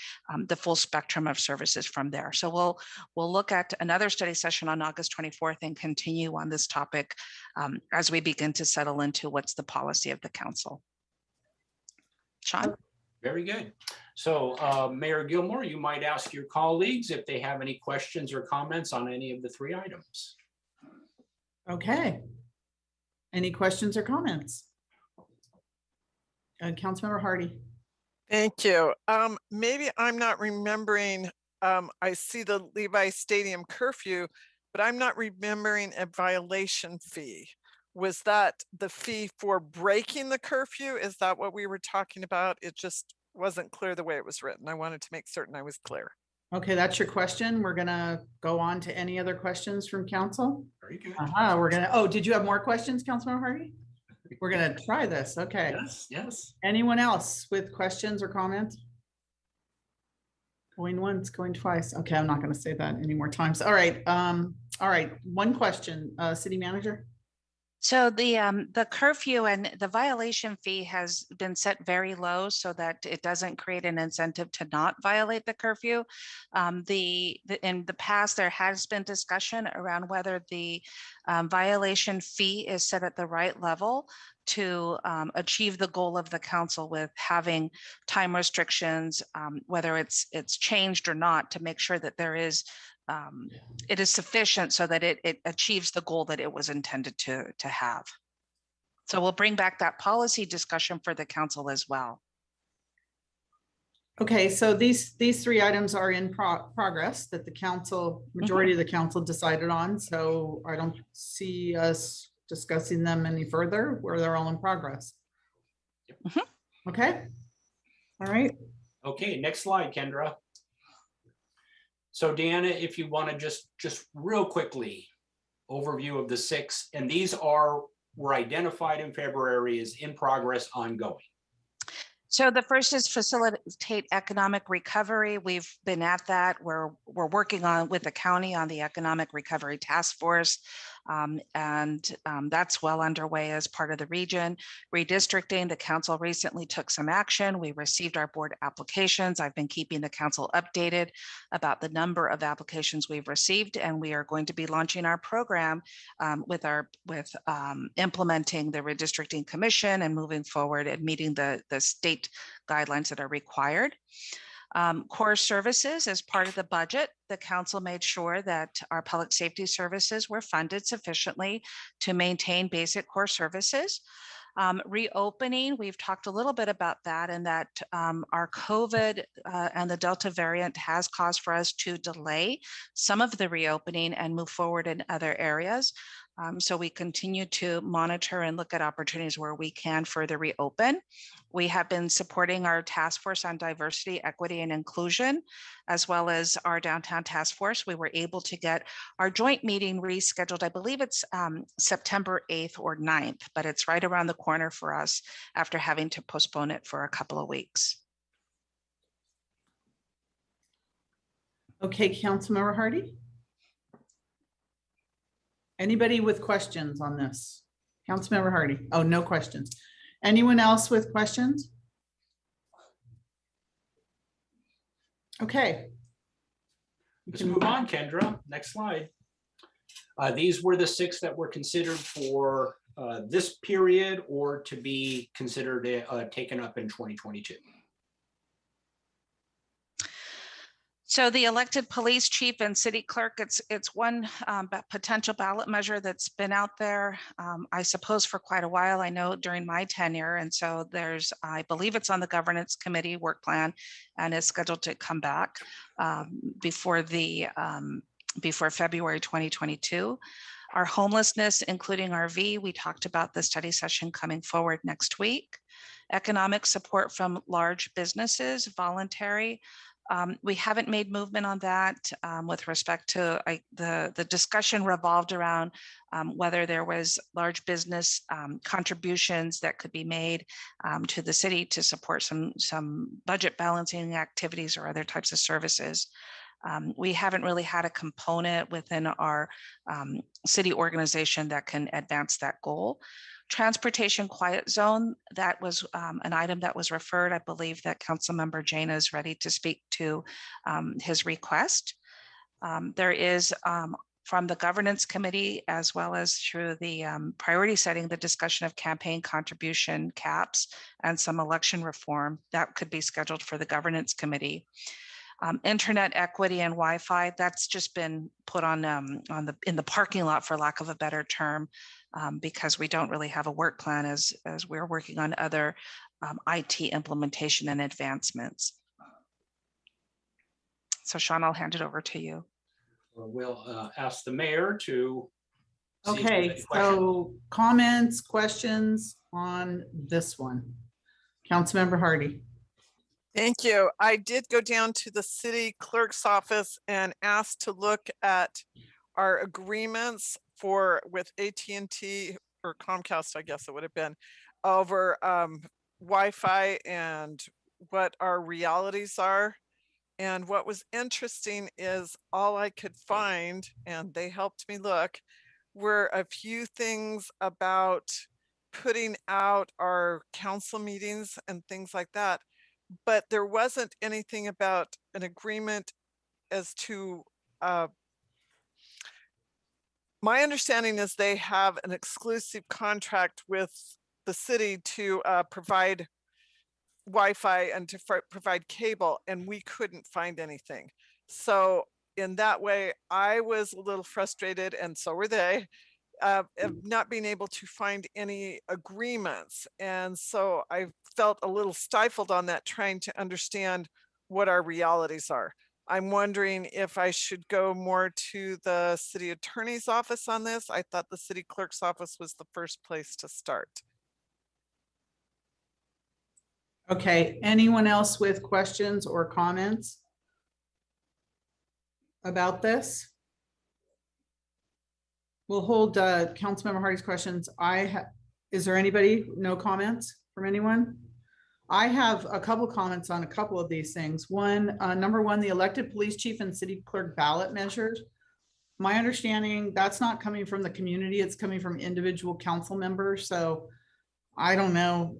the full spectrum of services from there. So we'll look at another study session on August 24th and continue on this topic as we begin to settle into what's the policy of the council. Sean? Very good. So Mayor Gilmore, you might ask your colleagues if they have any questions or comments on any of the 3 items. Okay. Any questions or comments? Councilmember Hardy. Thank you. Maybe I'm not remembering, I see the Levi Stadium curfew, but I'm not remembering a violation fee. Was that the fee for breaking the curfew? Is that what we were talking about? It just wasn't clear the way it was written. I wanted to make certain I was clear. Okay, that's your question. We're gonna go on to any other questions from council. Very good. Did you have more questions, Councilmember Hardy? We're gonna try this. Okay. Yes. Anyone else with questions or comments? Going once, going twice. Okay, I'm not gonna say that any more times. All right. One question, city manager. So the curfew and the violation fee has been set very low so that it doesn't create an incentive to not violate the curfew. In the past, there has been discussion around whether the violation fee is set at the right level to achieve the goal of the council with having time restrictions, whether it's changed or not, to make sure that there is it is sufficient so that it achieves the goal that it was intended to have. So we'll bring back that policy discussion for the council as well. Okay, so these three items are in progress that the council, majority of the council decided on. So I don't see us discussing them any further where they're all in progress. Okay. All right. Okay, next slide, Kendra. So Deanna, if you want to just real quickly overview of the 6, and these were identified in February as in progress, ongoing. So the first is facilitate economic recovery. We've been at that. We're working on with the county on the economic recovery task force. That's well underway as part of the region. Redistricting, the council recently took some action. We received our board applications. I've been keeping the council updated about the number of applications we've received, and we are going to be launching our program with implementing the redistricting commission and moving forward and meeting the state guidelines that are required. Core services, as part of the budget, the council made sure that our public safety services were funded sufficiently to maintain basic core services. Reopening, we've talked a little bit about that, and that our COVID and the Delta variant has caused for us to delay some of the reopening and move forward in other areas. So we continue to monitor and look at opportunities where we can further reopen. We have been supporting our task force on diversity, equity, and inclusion, as well as our downtown task force. We were able to get our joint meeting rescheduled. I believe it's September 8th or 9th, but it's right around the corner for us after having to postpone it for a couple of weeks. Okay, Councilmember Hardy. Anybody with questions on this? Councilmember Hardy. Oh, no questions. Anyone else with questions? Okay. Let's move on, Kendra. Next slide. These were the 6 that were considered for this period or to be considered taken up in 2022. So the elected police chief and city clerk, it's one potential ballot measure that's been out there, I suppose, for quite a while. I know during my tenure. And so I believe it's on the governance committee work plan and is scheduled to come back before February 2022. Our homelessness, including RV, we talked about the study session coming forward next week. Economic support from large businesses, voluntary. We haven't made movement on that with respect to the discussion revolved around whether there was large business contributions that could be made to the city to support some budget balancing activities or other types of services. We haven't really had a component within our city organization that can advance that goal. Transportation quiet zone, that was an item that was referred. I believe that Councilmember Jana is ready to speak to his request. There is from the governance committee, as well as through the priority setting, the discussion of campaign contribution caps and some election reform that could be scheduled for the governance committee. Internet equity and Wi-Fi, that's just been put on in the parking lot, for lack of a better term, because we don't really have a work plan as we're working on other IT implementation and advancements. So Sean, I'll hand it over to you. We'll ask the mayor to. Okay, so comments, questions on this one? Councilmember Hardy. Thank you. I did go down to the city clerk's office and asked to look at our agreements with AT&T or Comcast, I guess it would have been, over Wi-Fi and what our realities are. And what was interesting is all I could find, and they helped me look, were a few things about putting out our council meetings and things like that, but there wasn't anything about an agreement as to, my understanding is they have an exclusive contract with the city to provide Wi-Fi and to provide cable, and we couldn't find anything. So in that way, I was a little frustrated, and so were they, of not being able to find any agreements. And so I felt a little stifled on that, trying to understand what our realities are. I'm wondering if I should go more to the city attorney's office on this. I thought the city clerk's office was the first place to start. Okay, anyone else with questions or comments about this? We'll hold Councilmember Hardy's questions. Is there anybody, no comments from anyone? I have a couple comments on a couple of these things. One, number one, the elected police chief and city clerk ballot measures. My understanding, that's not coming from the community, it's coming from individual council members. So I don't know,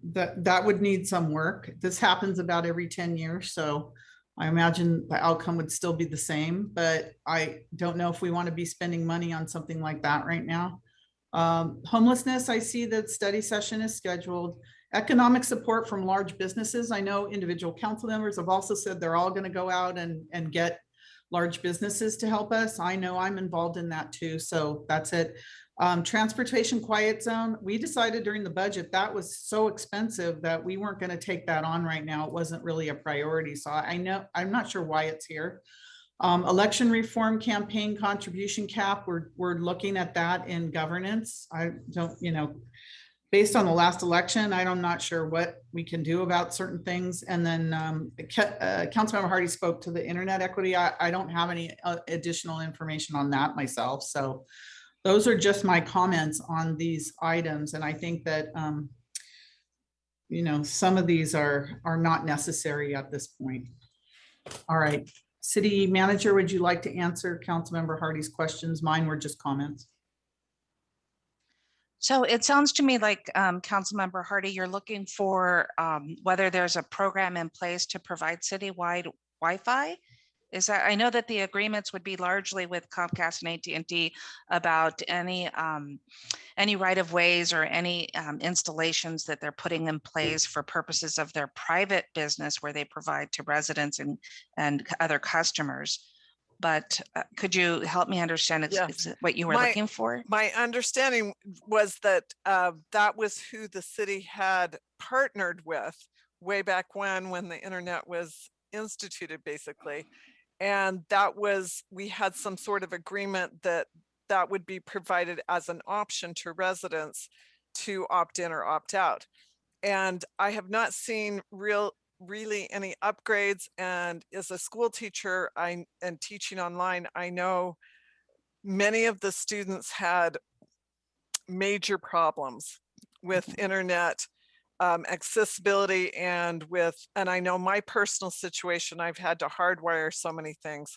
that would need some work. This happens about every 10 years. So I imagine the outcome would still be the same, but I don't know if we want to be spending money on something like that right now. Homelessness, I see that study session is scheduled. Economic support from large businesses. I know individual council members have also said they're all going to go out and get large businesses to help us. I know I'm involved in that too. So that's it. Transportation quiet zone. We decided during the budget that was so expensive that we weren't going to take that on right now. It wasn't really a priority. So I know, I'm not sure why it's here. Election reform campaign contribution cap. We're looking at that in governance. I don't, based on the last election, I'm not sure what we can do about certain things. And then Councilmember Hardy spoke to the internet equity. I don't have any additional information on that myself. So those are just my comments on these items. And I think that, some of these are not necessary at this point. All right. City manager, would you like to answer Councilmember Hardy's questions? Mine were just comments. So it sounds to me like Councilmember Hardy, you're looking for whether there's a program in place to provide citywide Wi-Fi. Is that, I know that the agreements would be largely with Comcast and AT&T about any right of ways or any installations that they're putting in place for purposes of their private business where they provide to residents and other customers. But could you help me understand what you were looking for? My understanding was that that was who the city had partnered with way back when the internet was instituted, basically. And that was, we had some sort of agreement that would be provided as an option to residents to opt in or opt out. And I have not seen really any upgrades. And as a school teacher and teaching online, I know many of the students had major problems with internet accessibility and I know my personal situation, I've had to hardwire so many things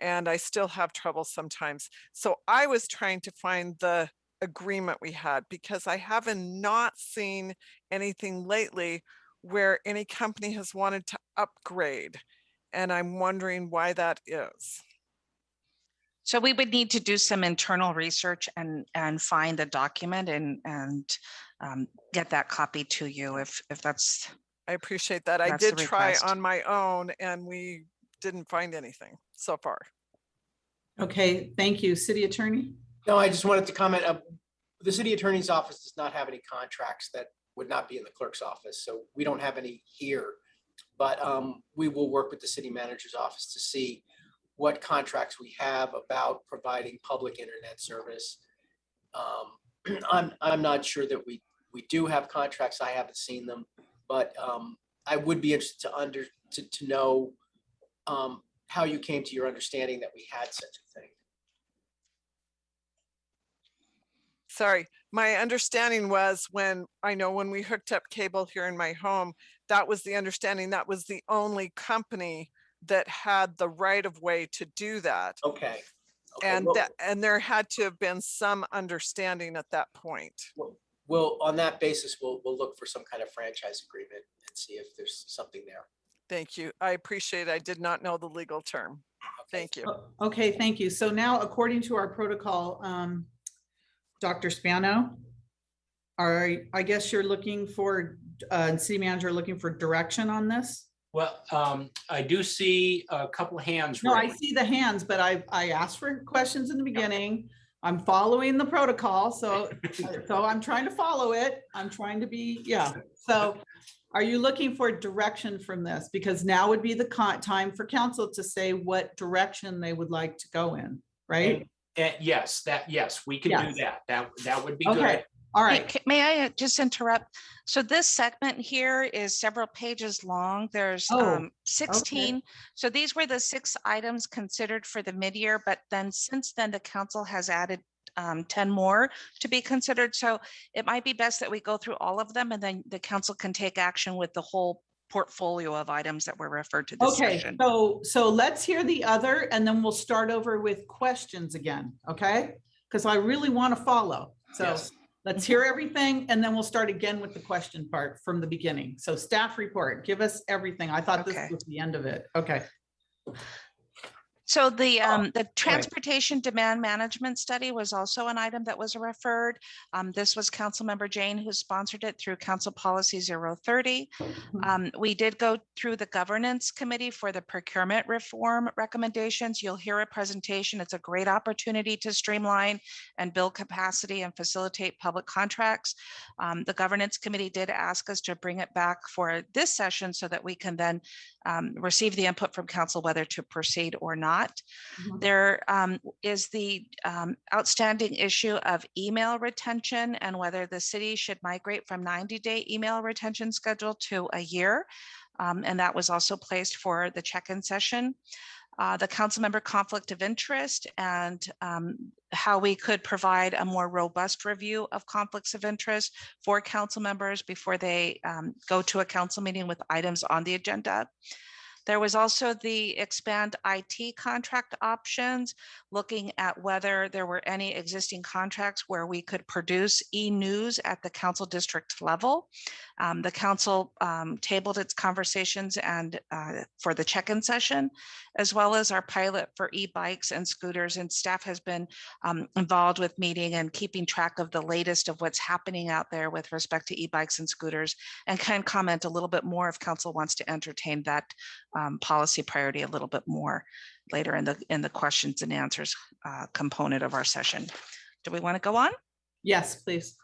and I still have trouble sometimes. So I was trying to find the agreement we had because I haven't not seen anything lately where any company has wanted to upgrade. And I'm wondering why that is. So we would need to do some internal research and find the document and get that copy to you if that's. I appreciate that. I did try on my own and we didn't find anything so far. Okay, thank you. City attorney? No, I just wanted to comment. The city attorney's office does not have any contracts that would not be in the clerk's office. So we don't have any here, but we will work with the city manager's office to see what contracts we have about providing public internet service. I'm not sure that we do have contracts. I haven't seen them, but I would be interested to know how you came to your understanding that we had such a thing. Sorry, my understanding was when we hooked up cable here in my home, that was the understanding. That was the only company that had the right of way to do that. Okay. Okay, And well- that, and there had to have been some understanding at that point. We'll, on that basis, we'll look for some kind of franchise agreement and see if there's something there. Thank you. I appreciate it. I did not know the legal term. Okay. Thank you. Okay, thank you. So now, according to our protocol, Dr. Spano, I guess you're looking for, city manager looking for direction on this? Well, I do see a couple hands No, I raised. see the hands, but I asked for questions in the beginning. I'm following the protocol, so I'm trying to follow it. I'm trying to be, yeah. So are you looking for direction from this? Because now would be the time for council to say what direction they would like to go in, right? Yes, we can do Yes. that. That would be Okay, good. all right. May I just interrupt? So this segment here is several pages long. There's Oh, 16. So these were the 6 items considered for the mid-year, but then since then the council has added 10 more to be considered. So it might be best that we go through all of them and then the council can take action with the whole portfolio of items that were referred to this Okay, session. so let's hear the other and then we'll start over with questions again, okay? Because I really want to follow. So Yes. let's hear everything and then we'll start again with the question part from the beginning. So staff report, give us everything. I thought this Okay. was the end of it. Okay. So the transportation demand management study was also an item that was referred. This was Councilmember Jane who sponsored it through Council Policy 030. We did go through the governance committee for the procurement reform recommendations. You'll hear a presentation. It's a great opportunity to streamline and build capacity and facilitate public contracts. The governance committee did ask us to bring it back for this session so that we can then receive the input from council whether to proceed or not. There is the outstanding issue of email retention and whether the city should migrate from 90-day email retention schedule to a year. And that was also placed for the check-in session. The council member conflict of interest and how we could provide a more robust review of conflicts of interest for council members before they go to a council meeting with items on the agenda. There was also the expand IT contract options, looking at whether there were any existing contracts where we could produce e-news at the council district level. The council tabled its conversations and for the check-in session, as well as our pilot for e-bikes and scooters. And staff has been involved with meeting and keeping track of the latest of what's happening out there with respect to e-bikes and scooters, and can comment a little bit more if council wants to entertain that policy priority a little bit more later in the questions and answers component of our session. Do we want to go on? Yes, please.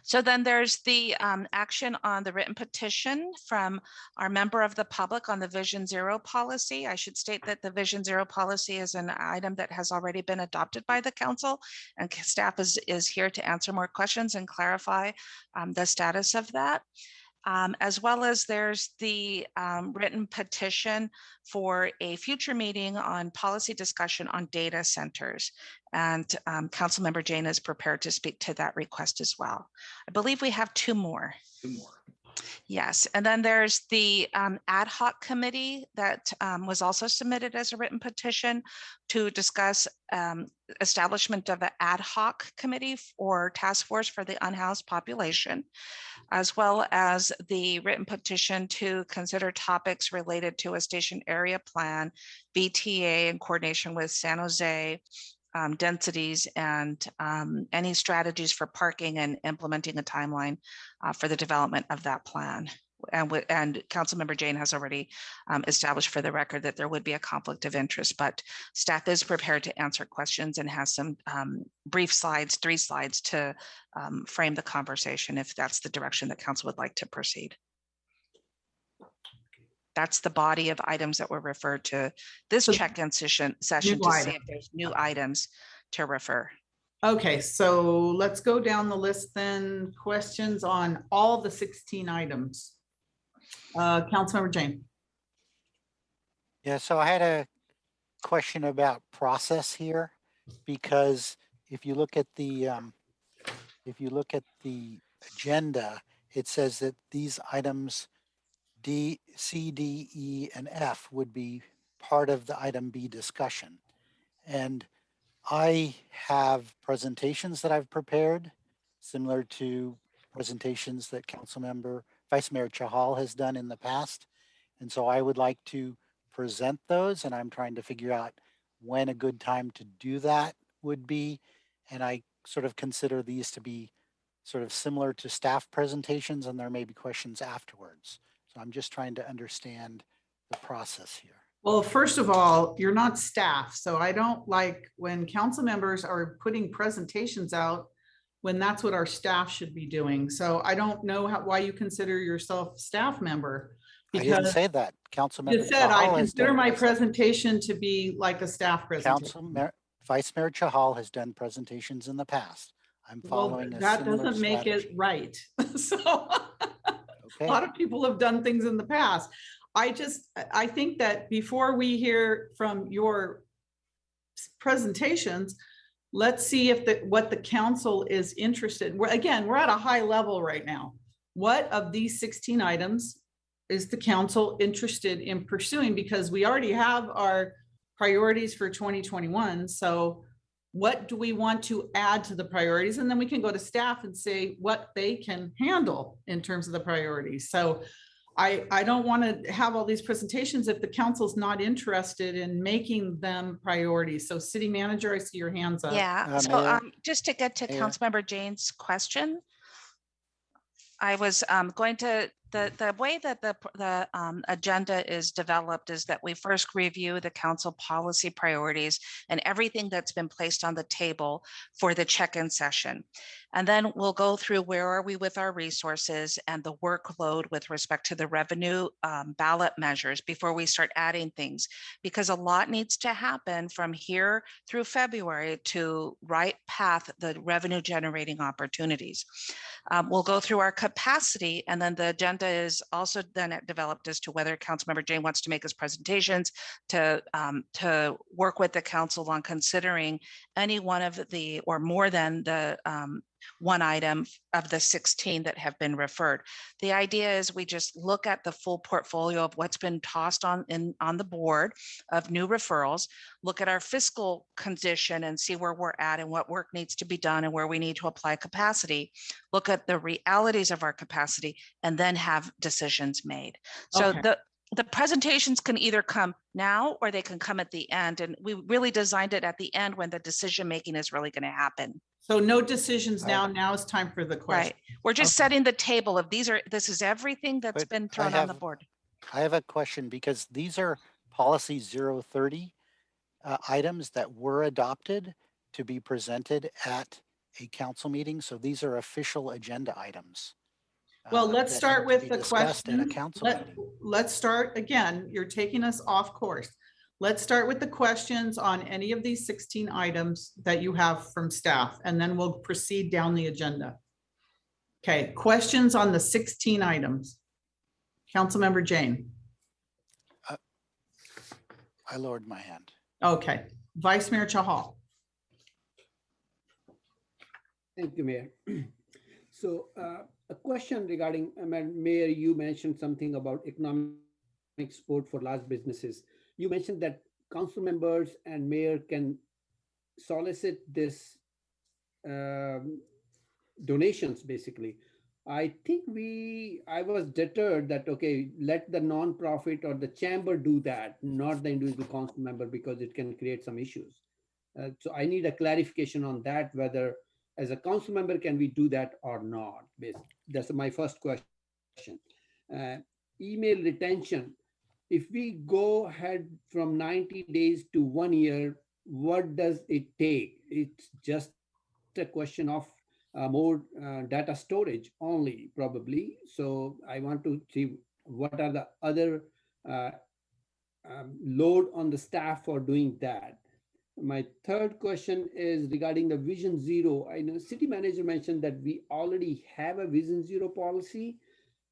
So then there's the action on the written petition from our member of the public on the Vision Zero policy. I should state that the Vision Zero policy is an item that has already been adopted by the council, and staff is here to answer more questions and clarify the status of that. As well as there's the written petition for a future meeting on policy discussion on data centers. And Councilmember Jane is prepared to speak to that request as well. I believe we have 2 more. 2 more. Yes, and then there's the ad hoc committee that was also submitted as a written petition to discuss establishment of an ad hoc committee or task force for the unhoused population, as well as the written petition to consider topics related to a station area plan, BTA in coordination with San Jose, densities and any strategies for parking and implementing a timeline for the development of that plan. And Councilmember Jane has already established for the record that there would be a conflict of interest, but staff is prepared to answer questions and has some brief slides, 3 slides to frame the conversation if that's the direction that council would like to proceed. That's the body of items that were referred to this So check-in session to see if there's new items to refer. Okay, so let's go down the list then. Questions on all the 16 items. Councilmember Jane. Yeah, so I had a question about process here, because if you look at the agenda, it says that these items D, C, D, E, and F would be part of the item B discussion. And I have presentations that I've prepared, similar to presentations that Vice Mayor Chahal has done in the past. And so I would like to present those, and I'm trying to figure out when a good time to do that would be. And I sort of consider these to be sort of similar to staff presentations, and there may be questions afterwards. So I'm just trying to understand the process here. Well, first of all, you're not staff, so I don't like when council members are putting presentations out when that's what our staff should be doing. So I don't know why you consider yourself a staff member. I didn't Because say that. Councilmember you said I Chahal has consider done my presentation to be like a staff presentation. Vice Mayor Chahal has done presentations in the past. I'm Well, following a that similar doesn't make it strategy. right. So a Okay. lot of people have done things in the past. I think that before we hear from your presentations, let's see if what the council is interested in. We're at a high level right now. What of these 16 items is the council interested in pursuing? Because we already have our priorities for 2021. So what do we want to add to the priorities? And then we can go to staff and say what they can handle in terms of the priorities. So I don't want to have all these presentations if the council's not interested in making them priorities. So city manager, I see your hands up. Yeah, so Mayor, just to get to Mayor. Councilmember Jane's question, I was going to, the way that the agenda is developed is that we first review the council policy priorities and everything that's been placed on the table for the check-in session. And then we'll go through where are we with our resources and the workload with respect to the revenue ballot measures before we start adding things, because a lot needs to happen from here through February to right path the revenue generating opportunities. We'll go through our capacity, and then the agenda is also then developed as to whether Councilmember Jane wants to make his presentations to work with the council on considering any one of the, or more than the one item of the 16 that have been referred. The idea is we just look at the full portfolio of what's been tossed on the board of new referrals, look at our fiscal condition and see where we're at and what work needs to be done and where we need to apply capacity, look at the realities of our capacity, and then have decisions made. So Okay. the presentations can either come now or they can come at the end. And we really designed it at the end when the decision making is really going to happen. So no decisions now. Now it's time for the question. Right. We're just Okay. setting the table of this is everything that's But been I thrown on the have- board. I have a question because these are policy 030 items that were adopted to be presented at a council meeting. So these are official agenda items. Well, let's that start need to with be the discussed at a question. council meeting. Let's start again. You're taking us off course. Let's start with the questions on any of these 16 items that you have from staff, and then we'll proceed down the agenda. Okay, questions on the 16 items. Councilmember Jane. I lowered my hand. Okay, Vice Mayor Chahal. Thank you, Mayor. So a question regarding, Mayor, you mentioned something about economic support for large businesses. You mentioned that council members and mayor can solicit this donations, basically. I think I was deterred that, okay, let the nonprofit or the chamber do that, not the individual council member, because it can create some issues. So I need a clarification on that, whether as a council member, can we do that or not? That's my first question. Email retention. If we go ahead from 90 days to 1 year, what does it take? It's just a question of more data storage only, probably. So I want to see what are the other load on the staff for doing that. My third question is regarding the Vision Zero. I know city manager mentioned that we already have a Vision Zero policy.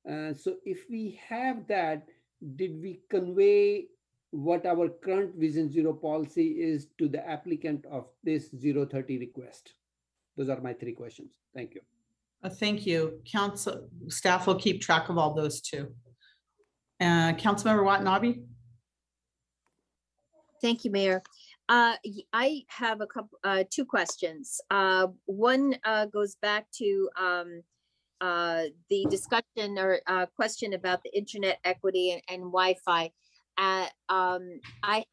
So if we have that, did we convey what our current Vision Zero policy is to the applicant of this 030 request? Those are my three questions. Thank you. Thank you. Council staff will keep track of all those too. Councilmember Watanabe. Thank you, Mayor. I have a couple, two questions. One goes back to the discussion or question about the internet equity and Wi-Fi. I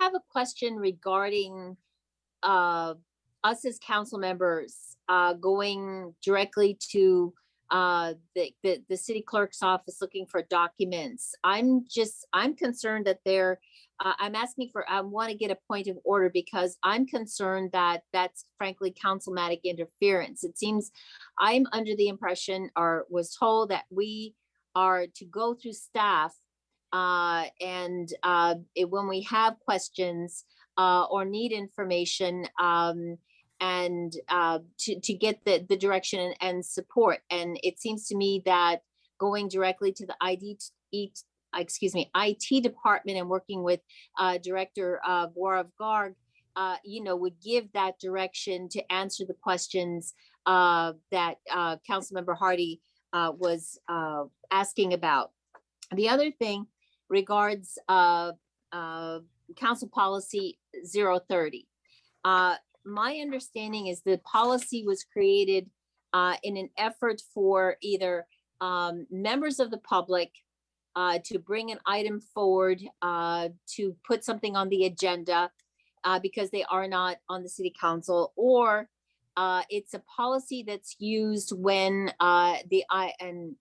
have a question regarding us as council members going directly to the city clerk's office looking for documents. I'm concerned that I want to get a point of order because I'm concerned that that's frankly councilmatic interference. It seems I'm under the impression or was told that we are to go through staff when we have questions or need information to get the direction and support. And it seems to me that going directly to the IT department and working with Director Gaurav Garg, would give that direction to answer the questions that Councilmember Hardy was asking about. The other thing regards Council Policy 030. My understanding is the policy was created in an effort for either members of the public to bring an item forward to put something on the agenda because they are not on the city council, or it's a policy that's used when an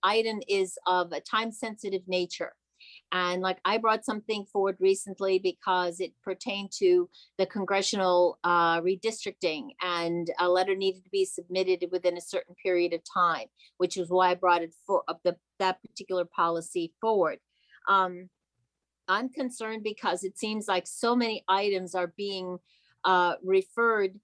item is of a time-sensitive nature. And like I brought something forward recently because it pertained to the congressional redistricting, and a letter needed to be submitted within a certain period of time, which is why I brought it that particular policy forward. I'm concerned because it seems like so many items are being referred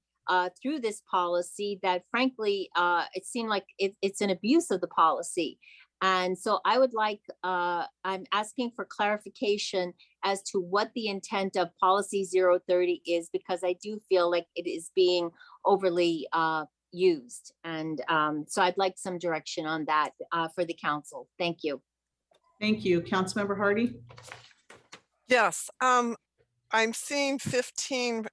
through this policy that frankly, it seemed like it's an abuse of the policy. And so I would like, I'm asking for clarification as to what the intent of policy 030 is, because I do feel like it is being overly used. And so I'd like some direction on that for the council. Thank you. Thank you. Councilmember Hardy. Yes, I'm seeing 15,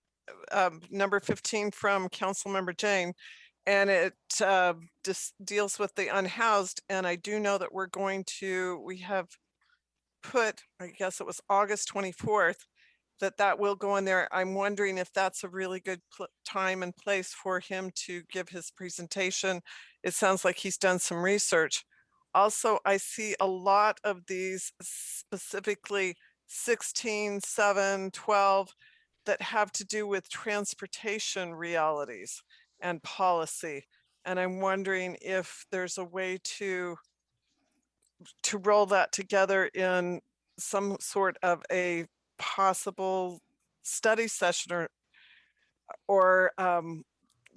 number 15 from Councilmember Jane, and it just deals with the unhoused. And I do know that we have put, I guess it was August 24th, that will go in there. I'm wondering if that's a really good time and place for him to give his presentation. It sounds like he's done some research. Also, I see a lot of these, specifically 16, 7, 12, that have to do with transportation realities and policy. And I'm wondering if there's a way to roll that together in some sort of a possible study session, or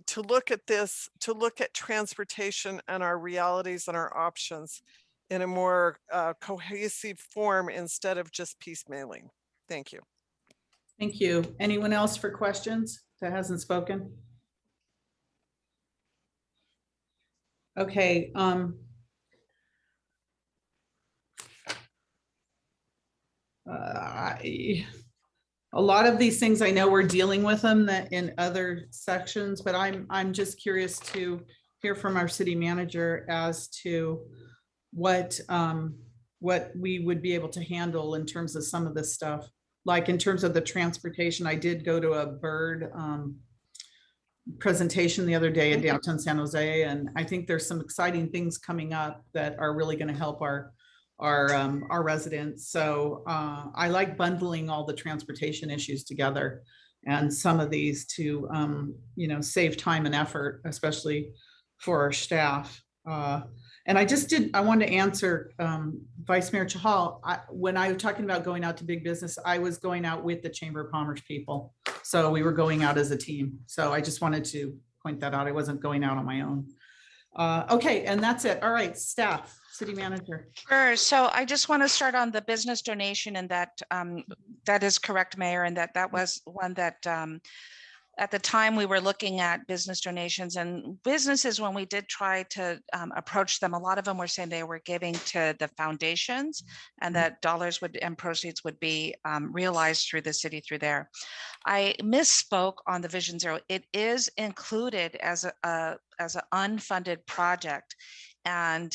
to look at this, to look at transportation and our realities and our options in a more cohesive form instead of just piecemealing. Thank you. Thank you. Anyone else for questions that hasn't spoken? Okay. A lot of these things, I know we're dealing with them in other sections, but I'm just curious to hear from our city manager as to what we would be able to handle in terms of some of this stuff. Like in terms of the transportation, I did go to a bird presentation the other day in downtown San Jose, and I think there's some exciting things coming up that are really going to help our residents. So I like bundling all the transportation issues together, and some of these to save time and effort, especially for our staff. And I wanted to answer Vice Mayor Chahal. When I was talking about going out to big business, I was going out with the Chamber of Commerce people. So we were going out as a team. So I just wanted to point that out. I wasn't going out on my own. Okay, and that's it. All right, staff, city manager. Sure. So I just want to start on the business donation, and that is correct, Mayor, and that was one that At the time, we were looking at business donations, and businesses, when we did try to approach them, a lot of them were saying they were giving to the foundations and that dollars would and proceeds would be realized through the city through there. I misspoke on the Vision Zero. It is included as an unfunded project. And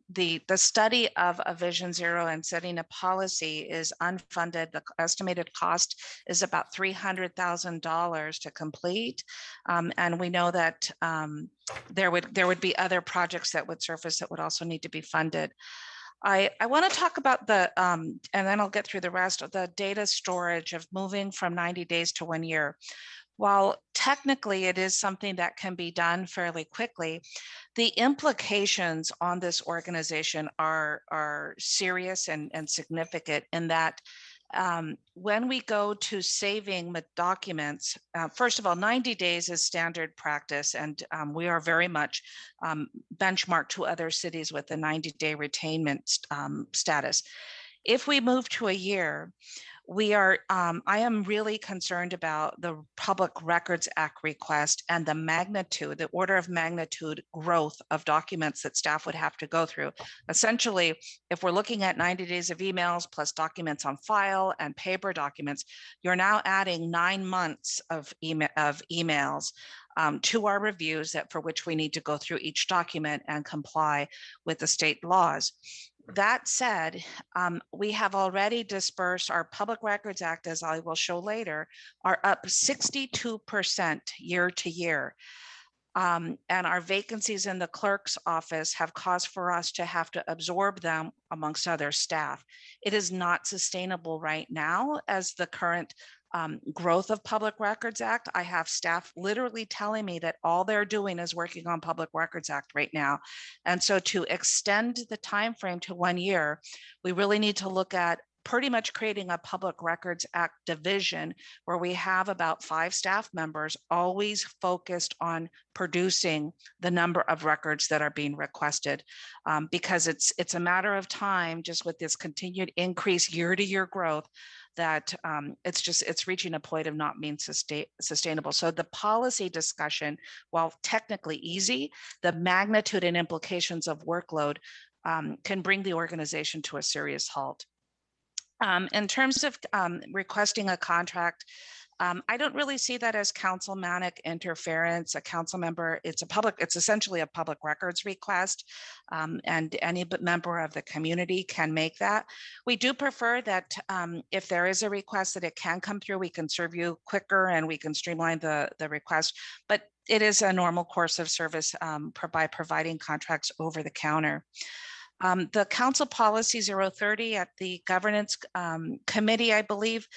the study of a Vision Zero and setting a policy is unfunded. The estimated cost is about $300,000 to complete. And we know that there would be other projects that would surface that would also need to be funded. I want to talk about the, and then I'll get through the rest of the data storage of moving from 90 days to 1 year. While technically it is something that can be done fairly quickly, the implications on this organization are serious and significant in that when we go to saving the documents, first of all, 90 days is standard practice, and we are very much benchmarked to other cities with a 90-day retainment status. If we move to a year, we are, I am really concerned about the Public Records Act request and the magnitude, the order of magnitude growth of documents that staff would have to go through. Essentially, if we're looking at 90 days of emails plus documents on file and paper documents, you're now adding 9 months of emails to our reviews that for which we need to go through each document and comply with the state laws. That said, we have already dispersed our Public Records Act, as I will show later, are up 62% year to year. And our vacancies in the clerk's office have caused for us to have to absorb them amongst other staff. It is not sustainable right now as the current growth of Public Records Act. I have staff literally telling me that all they're doing is working on Public Records Act right now. And so to extend the time frame to 1 year, we really need to look at pretty much creating a Public Records Act division where we have about 5 staff members always focused on producing the number of records that are being requested, because it's a matter of time, just with this continued increase year to year growth, that it's reaching a point of not being sustainable. So the policy discussion, while technically easy, the magnitude and implications of workload can bring the organization to a serious halt. In terms of requesting a contract, I don't really see that as councilmanic interference. A council member, it's essentially a public records request, and any member of the community can make that. We do prefer that if there is a request that it can come through, we can serve you quicker and we can streamline the request, but it is a normal course of service by providing contracts over the counter. The Council Policy 030 at the Governance Committee, I believe,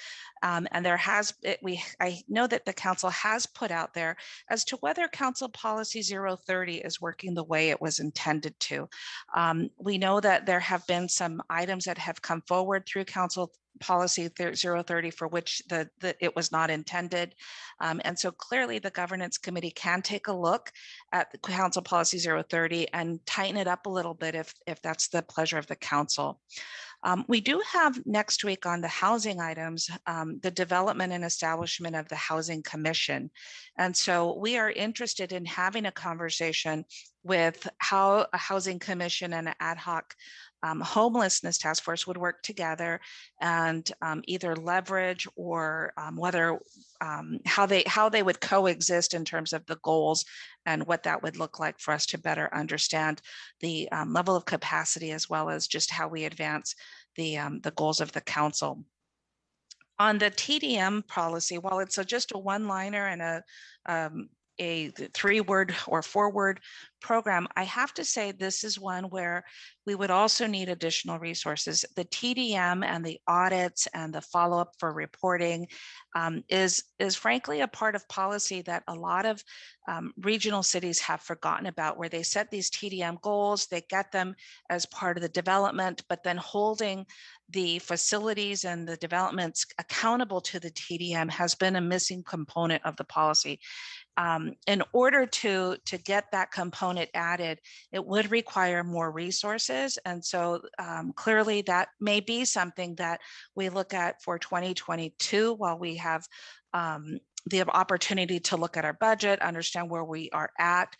and I know that the council has put out there as to whether Council Policy 030 is working the way it was intended to. We know that there have been some items that have come forward through Council Policy 030 for which it was not intended. And so clearly the Governance Committee can take a look at the Council Policy 030 and tighten it up a little bit if that's the pleasure of the council. We do have next week on the housing items, the development and establishment of the Housing Commission. And so we are interested in having a conversation with how a Housing Commission and an ad hoc homelessness task force would work together and either leverage or how they would coexist in terms of the goals and what that would look like for us to better understand the level of capacity as well as just how we advance the goals of the council. On the TDM policy, while it's just a one-liner and a 3-word or 4-word program, I have to say this is one where we would also need additional resources. The TDM and the audits and the follow-up for reporting is frankly a part of policy that a lot of regional cities have forgotten about, where they set these TDM goals, they get them as part of the development, but then holding the facilities and the developments accountable to the TDM has been a missing component of the policy. In order to get that component added, it would require more resources. And so clearly that may be something that we look at for 2022 while we have the opportunity to look at our budget, understand where we are at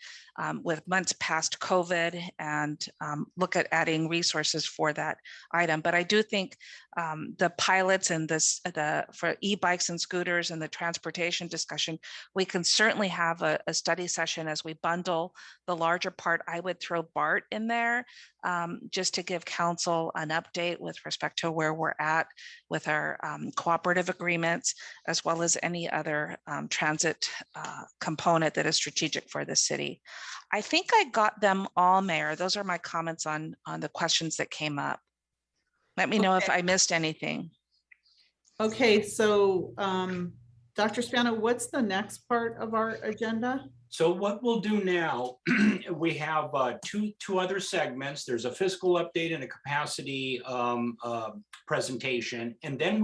with months past COVID, and look at adding resources for that item. But I do think the pilots and for e-bikes and scooters and the transportation discussion, we can certainly have a study session as we bundle the larger part. I would throw BART in there just to give council an update with respect to where we're at with our cooperative agreements, as well as any other transit component that is strategic for the city. I think I got them all, Mayor. Those are my comments on the questions that came up. Let me know if I missed anything. Okay, so Dr. Spano, what's the next part of our agenda? So what we'll do now, we have two other segments. There's a fiscal update and a capacity presentation, and then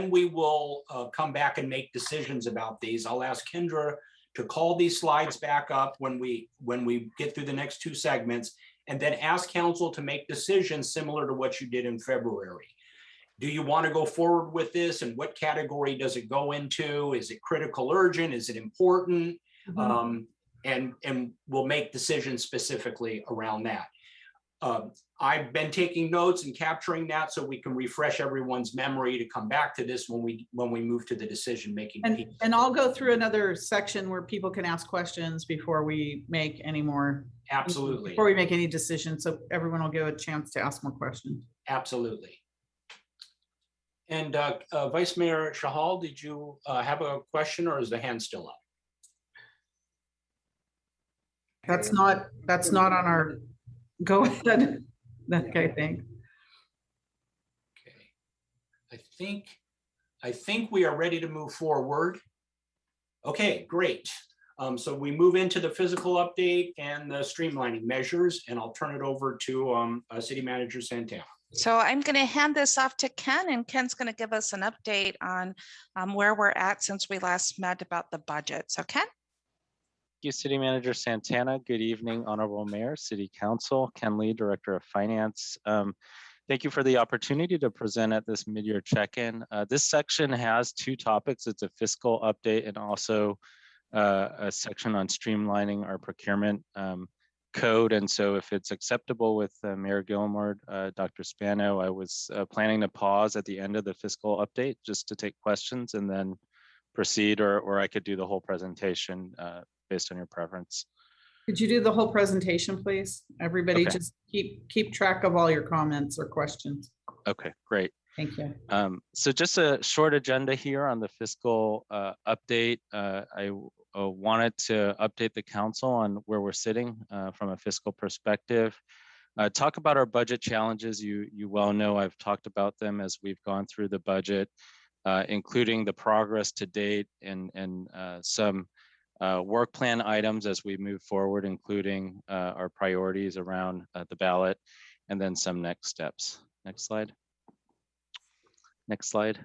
we will come back and make decisions about these. I'll ask Kendra to call these slides back up when we get through the next two segments, and then ask council to make decisions similar to what you did in February. Do you want to go forward with this, and what category does it go into? Is it critical, urgent? Is it important? And we'll make decisions specifically around that. I've been taking notes and capturing that so we can refresh everyone's memory to come back to this when we move to the decision making. And I'll go through another section where people can ask questions before we make any more. Absolutely. Before we make any decisions, so everyone will get a chance to ask more questions. Absolutely. And Vice Mayor Shahal, did you have a question, or is the hand still up? That's not on our, go ahead. Okay, thanks. Okay. I think we are ready to move forward. Okay, great. So we move into the physical update and the streamlining measures, and I'll turn it over to City Manager Santana. So I'm going to hand this off to Ken, and Ken's going to give us an update on where we're at since we last met about the budget. So Ken? Thank you, City Manager Santana. Good evening, Honorable Mayor, City Council. Ken Lee, Director of Finance. Thank you for the opportunity to present at this mid-year check-in. This section has two topics. It's a fiscal update and also a section on streamlining our procurement code. And so if it's acceptable with Mayor Gilmore, Dr. Spano, I was planning to pause at the end of the fiscal update just to take questions and then proceed, or I could do the whole presentation based on your preference. Could you do the whole presentation, please? Everybody Okay. Just keep track of all your comments or questions. Okay, great. Thank you. So just a short agenda here on the fiscal update. I wanted to update the council on where we're sitting from a fiscal perspective. Talk about our budget challenges. You well know I've talked about them as we've gone through the budget, including the progress to date and some work plan items as we move forward, including our priorities around the ballot, and then some next steps. Next slide. Next slide.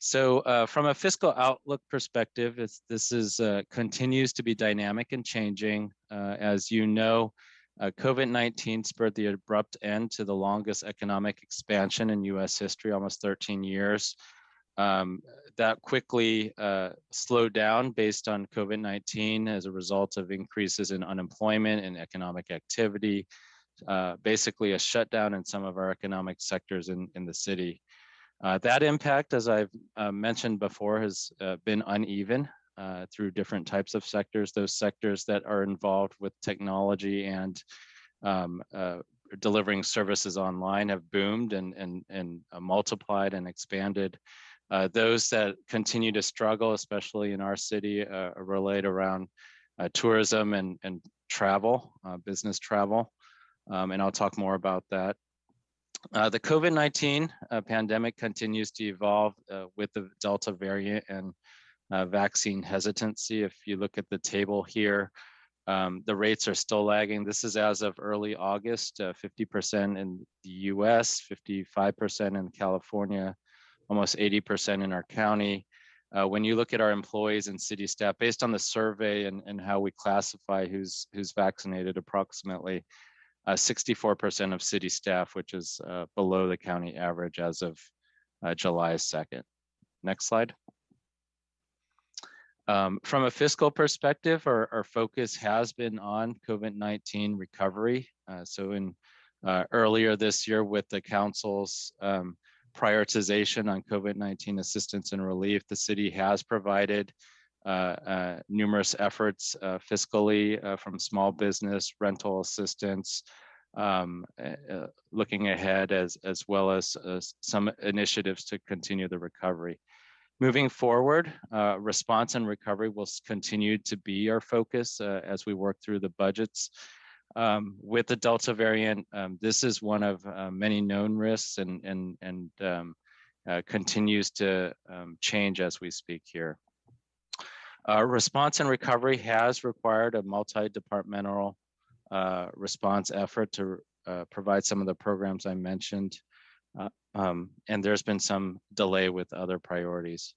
So from a fiscal outlook perspective, this continues to be dynamic and changing. As you know, COVID-19 spurred the abrupt end to the longest economic expansion in US history, almost 13 years. That quickly slowed down based on COVID-19 as a result of increases in unemployment and economic activity, basically a shutdown in some of our economic sectors in the city. That impact, as I've mentioned before, has been uneven through different types of sectors. Those sectors that are involved with technology and delivering services online have boomed and multiplied and expanded. Those that continue to struggle, especially in our city, relate around tourism and travel, business travel. And I'll talk more about that. The COVID-19 pandemic continues to evolve with the Delta variant and vaccine hesitancy. If you look at the table here, the rates are still lagging. This is as of early August, 50% in the US, 55% in California, almost 80% in our county. When you look at our employees and city staff, based on the survey and how we classify who's vaccinated, approximately 64% of city staff, which is below the county average as of July 2nd. Next slide. From a fiscal perspective, our focus has been on COVID-19 recovery. So in earlier this year with the council's prioritization on COVID-19 assistance and relief, the city has provided numerous efforts fiscally from small business, rental assistance, looking ahead as well as some initiatives to continue the recovery. Moving forward, response and recovery will continue to be our focus as we work through the budgets. With the Delta variant, this is one of many known risks and continues to change as we speak here. Response and recovery has required a multi-departmental response effort to provide some of the programs I mentioned. And there's been some delay with other priorities.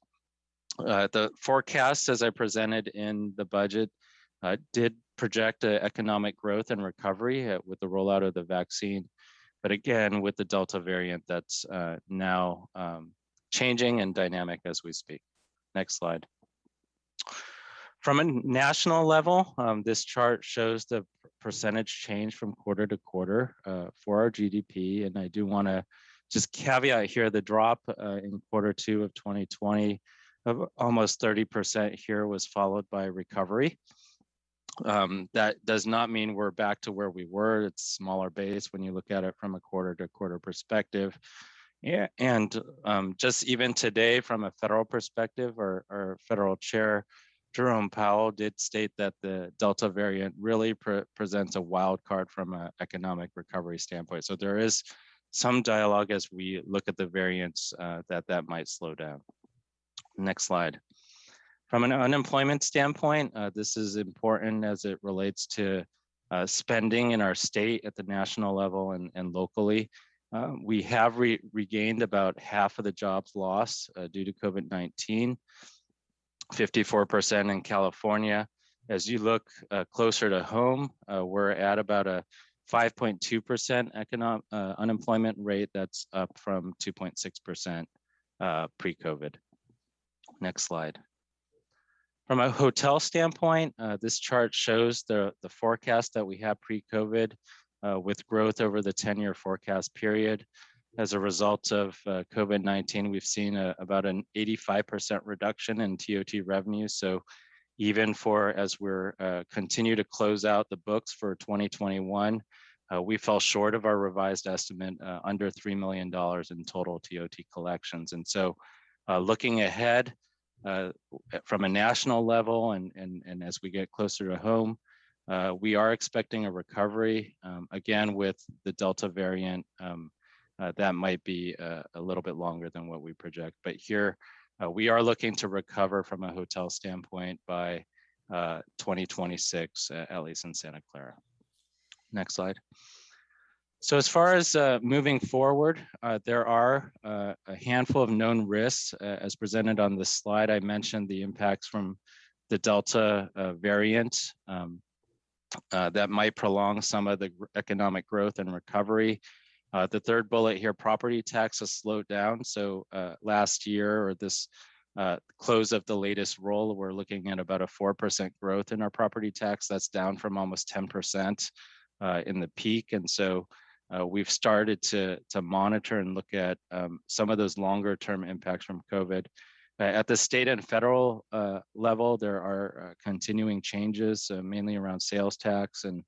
The forecast, as I presented in the budget, did project economic growth and recovery with the rollout of the vaccine. But again, with the Delta variant, that's now changing and dynamic as we speak. Next slide. From a national level, this chart shows the percentage change from quarter to quarter for our GDP. And I do want to just caveat here the drop in Q2 of 2020 of almost 30% here was followed by recovery. That does not mean we're back to where we were. It's smaller base when you look at it from a quarter to quarter perspective. Yeah, and just even today from a federal perspective, our federal chair, Jerome Powell, did state that the Delta variant really presents a wild card from an economic recovery standpoint. So there is some dialogue as we look at the variants that might slow down. Next slide. From an unemployment standpoint, this is important as it relates to spending in our state at the national level and locally. We have regained about half of the jobs lost due to COVID-19, 54% in California. As you look closer to home, we're at about a 5.2% unemployment rate. That's up from 2.6% pre-COVID. Next slide. From a hotel standpoint, this chart shows the forecast that we have pre-COVID with growth over the 10-year forecast period. As a result of COVID-19, we've seen about an 85% reduction in TOT revenue. So even as we're continue to close out the books for 2021, we fell short of our revised estimate, under $3 million in total TOT collections. And so looking ahead from a national level and as we get closer to home, we are expecting a recovery. Again, with the Delta variant, that might be a little bit longer than what we project. But here, we are looking to recover from a hotel standpoint by 2026, at least in Santa Clara. Next slide. So as far as moving forward, there are a handful of known risks as presented on this slide. I mentioned the impacts from the Delta variant that might prolong some of the economic growth and recovery. The third bullet here, property tax has slowed down. So last year or this close of the latest roll, we're looking at about a 4% growth in our property tax. That's down from almost 10% in the peak. And so we've started to monitor and look at some of those longer term impacts from COVID. At the state and federal level, there are continuing changes, mainly around sales tax and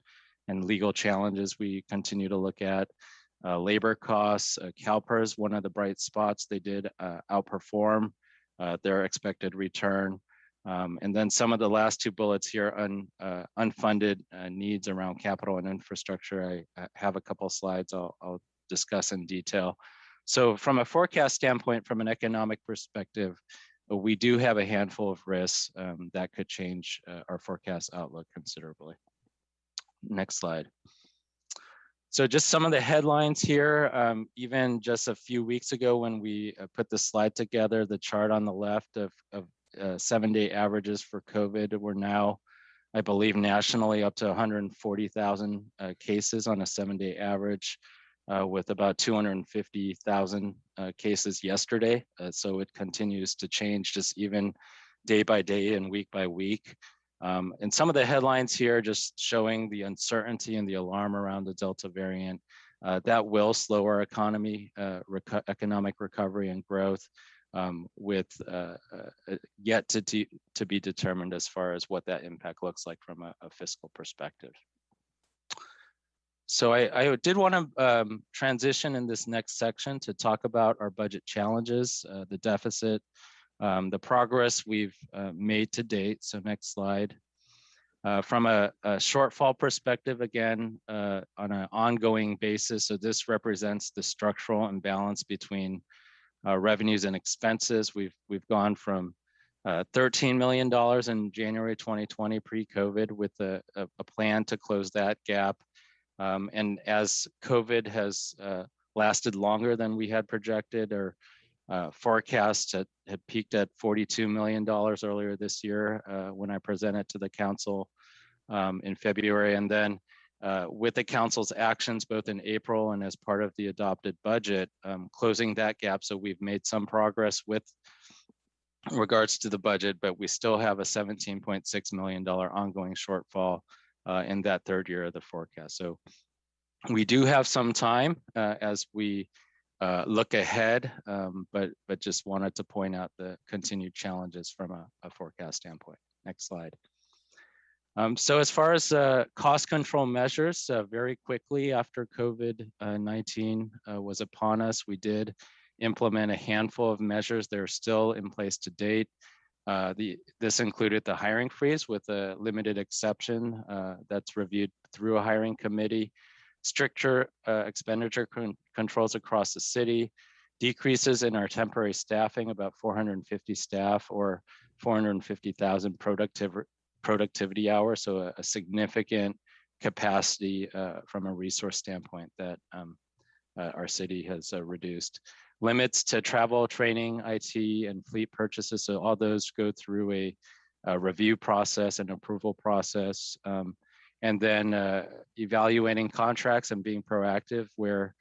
legal challenges we continue to look at. Labor costs, CalPERS, one of the bright spots, they did outperform their expected return. And then some of the last two bullets here on unfunded needs around capital and infrastructure. I have a couple of slides I'll discuss in detail. So from a forecast standpoint, from an economic perspective, we do have a handful of risks that could change our forecast outlook considerably. Next slide. So just some of the headlines here, even just a few weeks ago when we put the slide together, the chart on the left of 7-day averages for COVID, we're now, I believe, nationally up to 140,000 cases on a 7-day average, with about 250,000 cases yesterday. So it continues to change just even day by day and week by week. And some of the headlines here just showing the uncertainty and the alarm around the Delta variant. That will slow our economy, economic recovery and growth, with yet to be determined as far as what that impact looks like from a fiscal perspective. So I did want to transition in this next section to talk about our budget challenges, the deficit, the progress we've made to date. So next slide. From a shortfall perspective, again, on an ongoing basis, so this represents the structural imbalance between revenues and expenses. We've gone from $13 million in January 2020 pre-COVID with a plan to close that gap. And as COVID has lasted longer than we had projected, or forecasts had peaked at $42 million earlier this year when I presented to the council in February. And then with the council's actions, both in April and as part of the adopted budget, closing that gap. So we've made some progress with regards to the budget, but we still have a $17.6 million ongoing shortfall in that third year of the forecast. So we do have some time as we look ahead, but just wanted to point out the continued challenges from a forecast standpoint. Next slide. So as far as cost control measures, very quickly after COVID-19 was upon us, we did implement a handful of measures that are still in place to date. This included the hiring freeze with a limited exception that's reviewed through a hiring committee, stricter expenditure controls across the city, decreases in our temporary staffing, about 450 staff or 450,000 productivity hours, so a significant capacity from a resource standpoint that our city has reduced. Limits to travel, training, IT, and fleet purchases, so all those go through a review process and approval process. And then evaluating contracts and being proactive where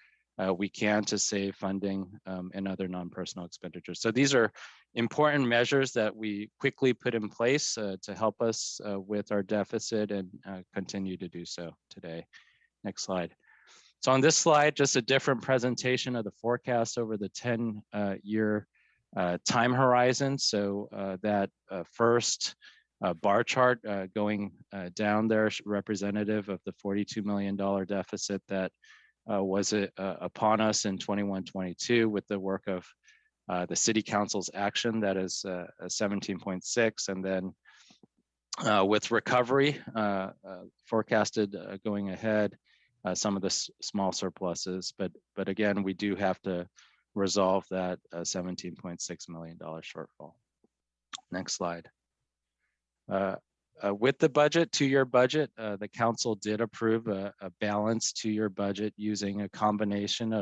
we can to save funding and other non-personal expenditures. So these are important measures that we quickly put in place to help us with our deficit and continue to do so today. Next slide. So on this slide, just a different presentation of the forecast over the 10-year time horizon. So that first bar chart going down there, representative of the $42 million deficit that was upon us in 21-22 with the work of the city council's action, that is a 17.6, and then with recovery forecasted going ahead, some of the small surpluses, but again, we do have to resolve that $17.6 million shortfall. Next slide. With the budget, two-year budget, the council did approve a balanced two-year budget using a combination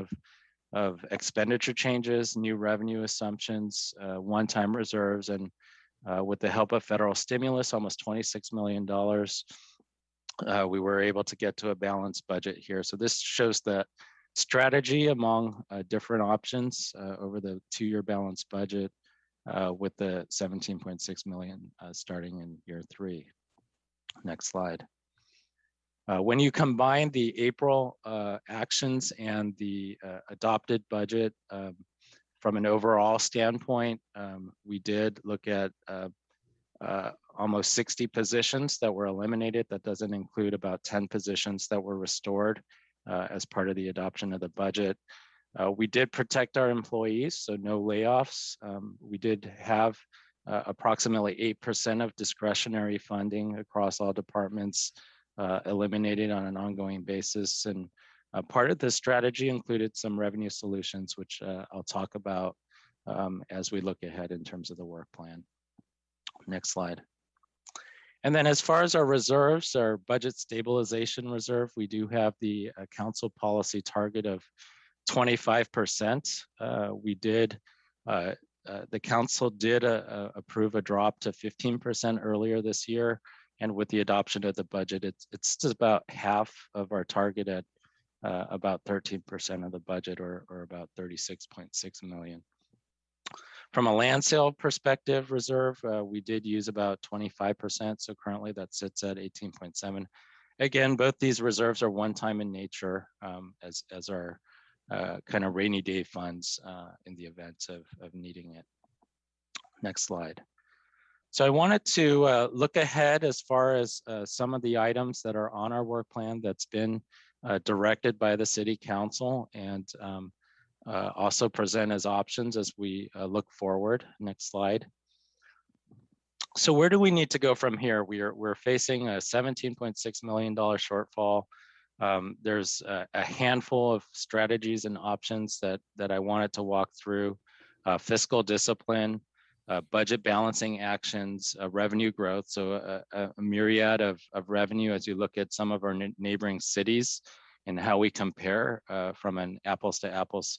of expenditure changes, new revenue assumptions, one-time reserves, and with the help of federal stimulus, almost $26 million, we were able to get to a balanced budget here. So this shows the strategy among different options over the two-year balanced budget with the 17.6 million starting in year 3. Next slide. When you combine the April actions and the adopted budget from an overall standpoint, we did look at almost 60 positions that were eliminated. That doesn't include about 10 positions that were restored as part of the adoption of the budget. We did protect our employees, so no layoffs. We did have approximately 8% of discretionary funding across all departments eliminated on an ongoing basis. And part of the strategy included some revenue solutions, which I'll talk about as we look ahead in terms of the work plan. Next slide. And then as far as our reserves, our budget stabilization reserve, we do have the council policy target of 25%. The council did approve a drop to 15% earlier this year. And with the adoption of the budget, it's just about half of our target at about 13% of the budget, or about 36.6 million. From a land sale perspective reserve, we did use about 25%. So currently that sits at 18.7. Again, both these reserves are one-time in nature, as our kind of rainy day funds in the event of needing it. Next slide. So I wanted to look ahead as far as some of the items that are on our work plan that's been directed by the City Council, and also present as options as we look forward. Next slide. So where do we need to go from here? We're facing a $17.6 million shortfall. There's a handful of strategies and options that I wanted to walk through. Fiscal discipline, budget balancing actions, revenue growth. So a myriad of revenue as you look at some of our neighboring cities and how we compare from an apples to apples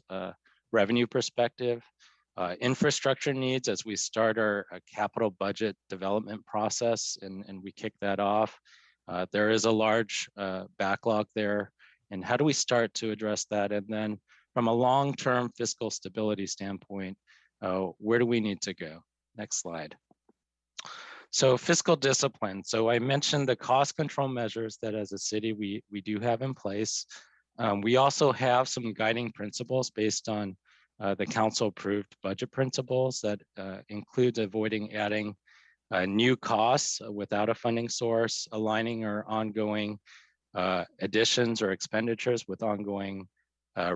revenue perspective. Infrastructure needs as we start our capital budget development process and we kick that off. There is a large backlog there. And how do we start to address that? And then from a long-term fiscal stability standpoint, where do we need to go? Next slide. So fiscal discipline. So I mentioned the cost control measures that as a city we do have in place. We also have some guiding principles based on the council approved budget principles that includes avoiding adding new costs without a funding source, aligning our ongoing additions or expenditures with ongoing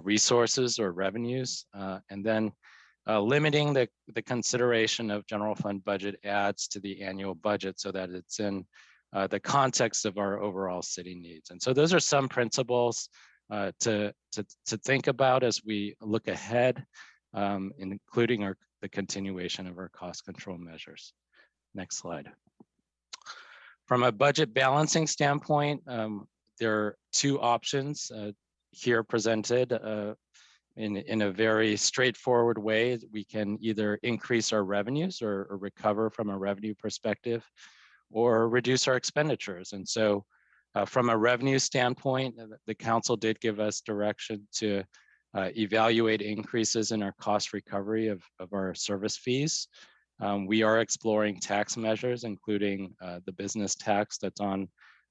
resources or revenues, and then limiting the consideration of general fund budget adds to the annual budget so that it's in the context of our overall city needs. And so those are some principles to think about as we look ahead, including the continuation of our cost control measures. Next slide. From a budget balancing standpoint, there are two options here presented in a very straightforward way. We can either increase our revenues or recover from a revenue perspective, or reduce our expenditures. And so from a revenue standpoint, the council did give us direction to evaluate increases in our cost recovery of our service fees. We are exploring tax measures, including the business tax that's on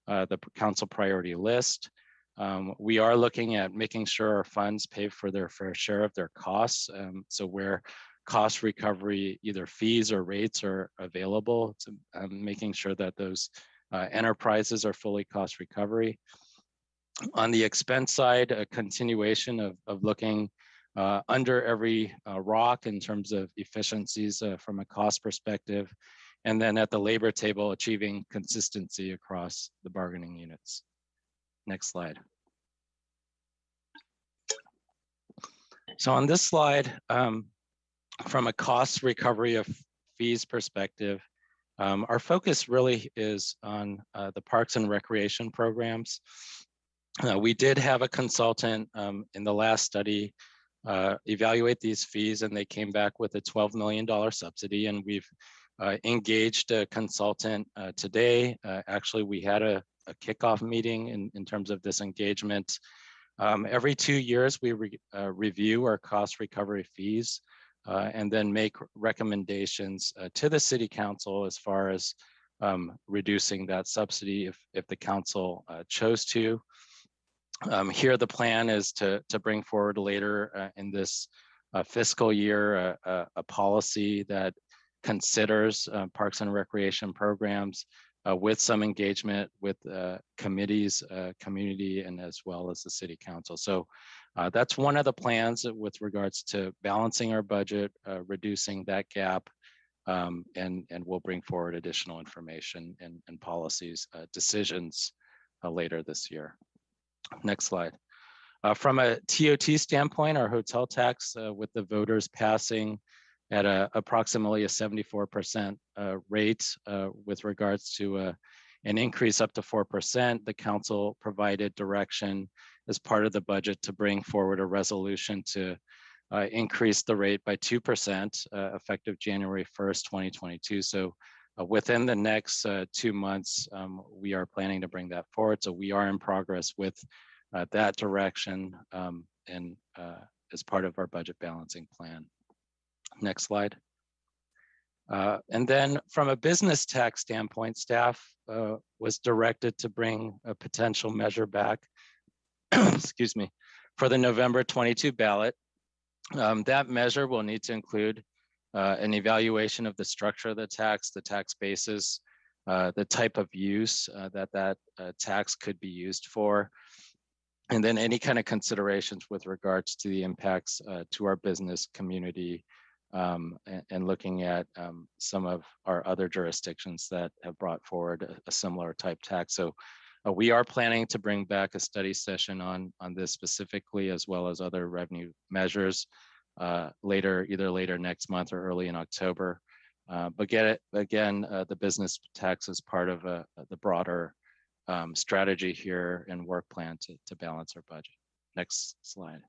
the council priority list. We are looking at making sure our funds pay for their fair share of their costs. So where cost recovery, either fees or rates are available, to making sure that those enterprises are fully cost recovery. On the expense side, a continuation of looking under every rock in terms of efficiencies from a cost perspective. And then at the labor table, achieving consistency across the bargaining units. Next slide. So on this slide, from a cost recovery of fees perspective, our focus really is on the parks and recreation programs. We did have a consultant in the last study evaluate these fees, and they came back with a $12 million subsidy, and we've engaged a consultant today. Actually, we had a kickoff meeting in terms of this engagement. Every 2 years, we review our cost recovery fees and then make recommendations to the City Council as far as reducing that subsidy if the council chose to. Here, the plan is to bring forward later in this fiscal year a policy that considers parks and recreation programs with some engagement with committees, community, and as well as the City Council. So that's one of the plans with regards to balancing our budget, reducing that gap, and we'll bring forward additional information and policies, decisions later this year. Next slide. From a TOT standpoint, our hotel tax with the voters passing at approximately a 74% rate with regards to an increase up to 4%, the council provided direction as part of the budget to bring forward a resolution to increase the rate by 2% effective January 1st, 2022. So within the next 2 months, we are planning to bring that forward. So we are in progress with that direction and as part of our budget balancing plan. Next slide. And then from a business tax standpoint, staff was directed to bring a potential measure back, excuse me, for the November 22 ballot. That measure will need to include an evaluation of the structure of the tax basis, the type of use that tax could be used for, and then any kind of considerations with regards to the impacts to our business community, and looking at some of our other jurisdictions that have brought forward a similar type tax. So we are planning to bring back a study session on this specifically, as well as other revenue measures either later next month or early in October. But the business tax is part of the broader strategy here and work plan to balance our budget. Next slide.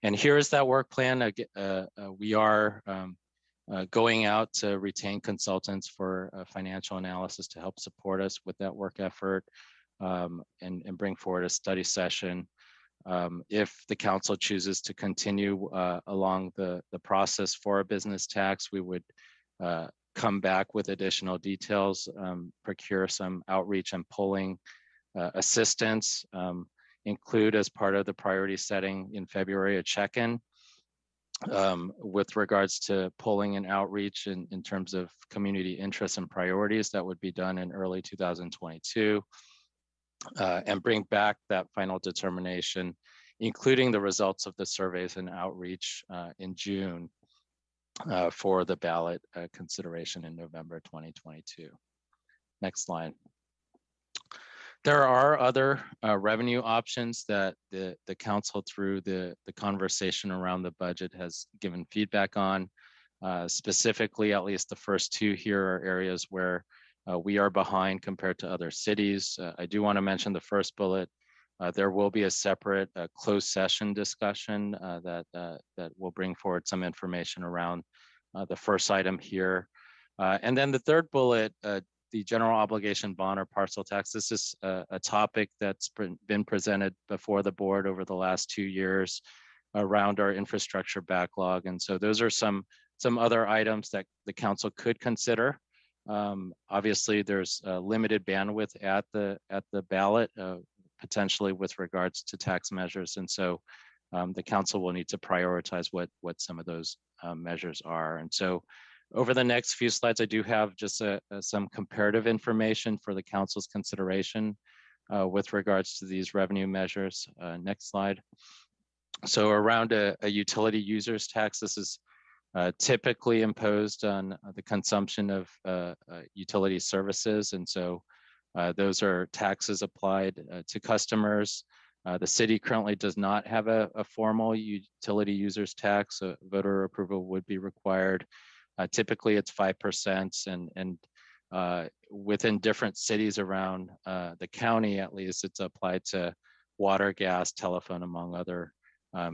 And here's that work plan. We are going out to retain consultants for financial analysis to help support us with that work effort, and bring forward a study session. If the council chooses to continue along the process for a business tax, we would come back with additional details, procure some outreach and polling assistance, include as part of the priority setting in February a check-in with regards to polling and outreach in terms of community interests and priorities. That would be done in early 2022, and bring back that final determination, including the results of the surveys and outreach in June for the ballot consideration in November 2022. Next slide. There are other revenue options that the council, through the conversation around the budget, has given feedback on. Specifically, at least the first two here are areas where we are behind compared to other cities. I do want to mention the first bullet. There will be a separate closed session discussion that will bring forward some information around the first item here. And then the third bullet, the general obligation bond or parcel tax. This is a topic that's been presented before the board over the last 2 years around our infrastructure backlog. And so those are some other items that the council could consider. Obviously, there's limited bandwidth at the ballot, potentially with regards to tax measures. And so the council will need to prioritize what some of those measures are. And so over the next few slides, I do have just some comparative information for the council's consideration with regards to these revenue measures. Next slide. So around a utility users tax, this is typically imposed on the consumption of utility services. And so those are taxes applied to customers. The city currently does not have a formal utility users tax, so voter approval would be required. Typically it's 5%, and within different cities around the county, at least, it's applied to water, gas, telephone, among other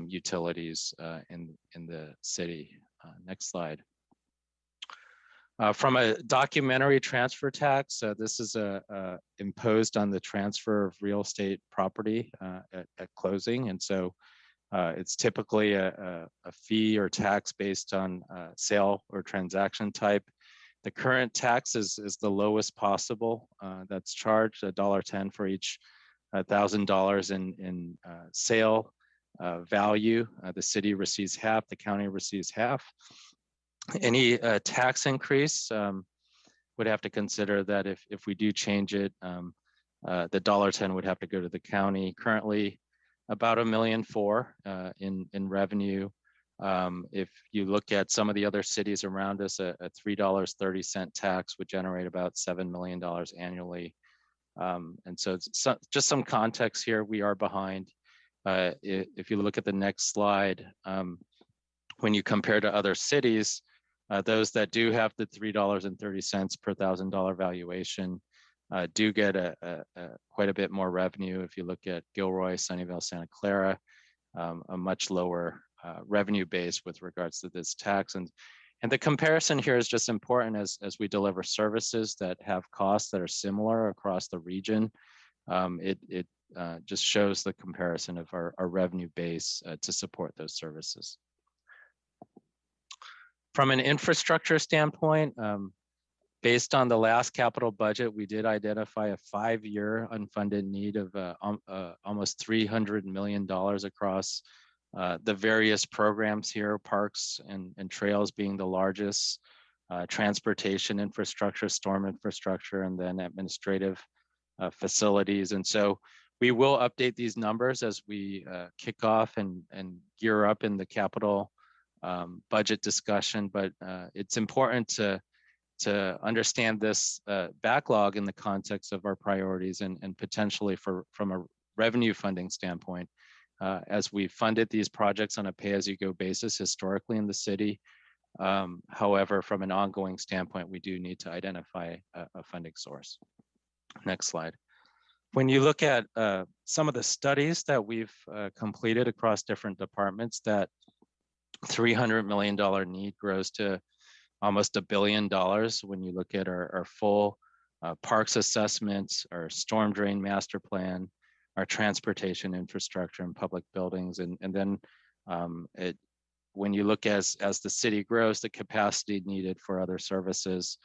utilities in the city. Next slide. From a documentary transfer tax, this is imposed on the transfer of real estate property at closing. And so it's typically a fee or tax based on sale or transaction type. The current tax is the lowest possible that's charged, $1.10 for each $1,000 in sale value. The city receives half, the county receives half. Any tax increase would have to consider that if we do change it, the $1.10 would have to go to the county. Currently, about $1.4 million in revenue. If you look at some of the other cities around us, a $3.30 tax would generate about $7 million annually. And so just some context here, we are behind. If you look at the next slide, when you compare to other cities, those that do have the $3.30 per $1,000 valuation do get quite a bit more revenue. If you look at Gilroy, Sunnyvale, Santa Clara, a much lower revenue base with regards to this tax. And the comparison here is just important as we deliver services that have costs that are similar across the region. It just shows the comparison of our revenue base to support those services. From an infrastructure standpoint, based on the last capital budget, we did identify a 5-year unfunded need of almost $300 million across the various programs here, parks and trails being the largest, transportation infrastructure, storm infrastructure, and then administrative facilities. And so we will update these numbers as we kick off and gear up in the capital budget discussion. But it's important to understand this backlog in the context of our priorities and potentially from a revenue funding standpoint, as we funded these projects on a pay-as-you-go basis historically in the city. However, from an ongoing standpoint, we do need to identify a funding source. Next slide. When you look at some of the studies that we've completed across different departments, that $300 million need grows to almost $1 billion when you look at our full parks assessments, our storm drain master plan, our transportation infrastructure and public buildings. And then when you look as the city grows, the capacity needed for other services,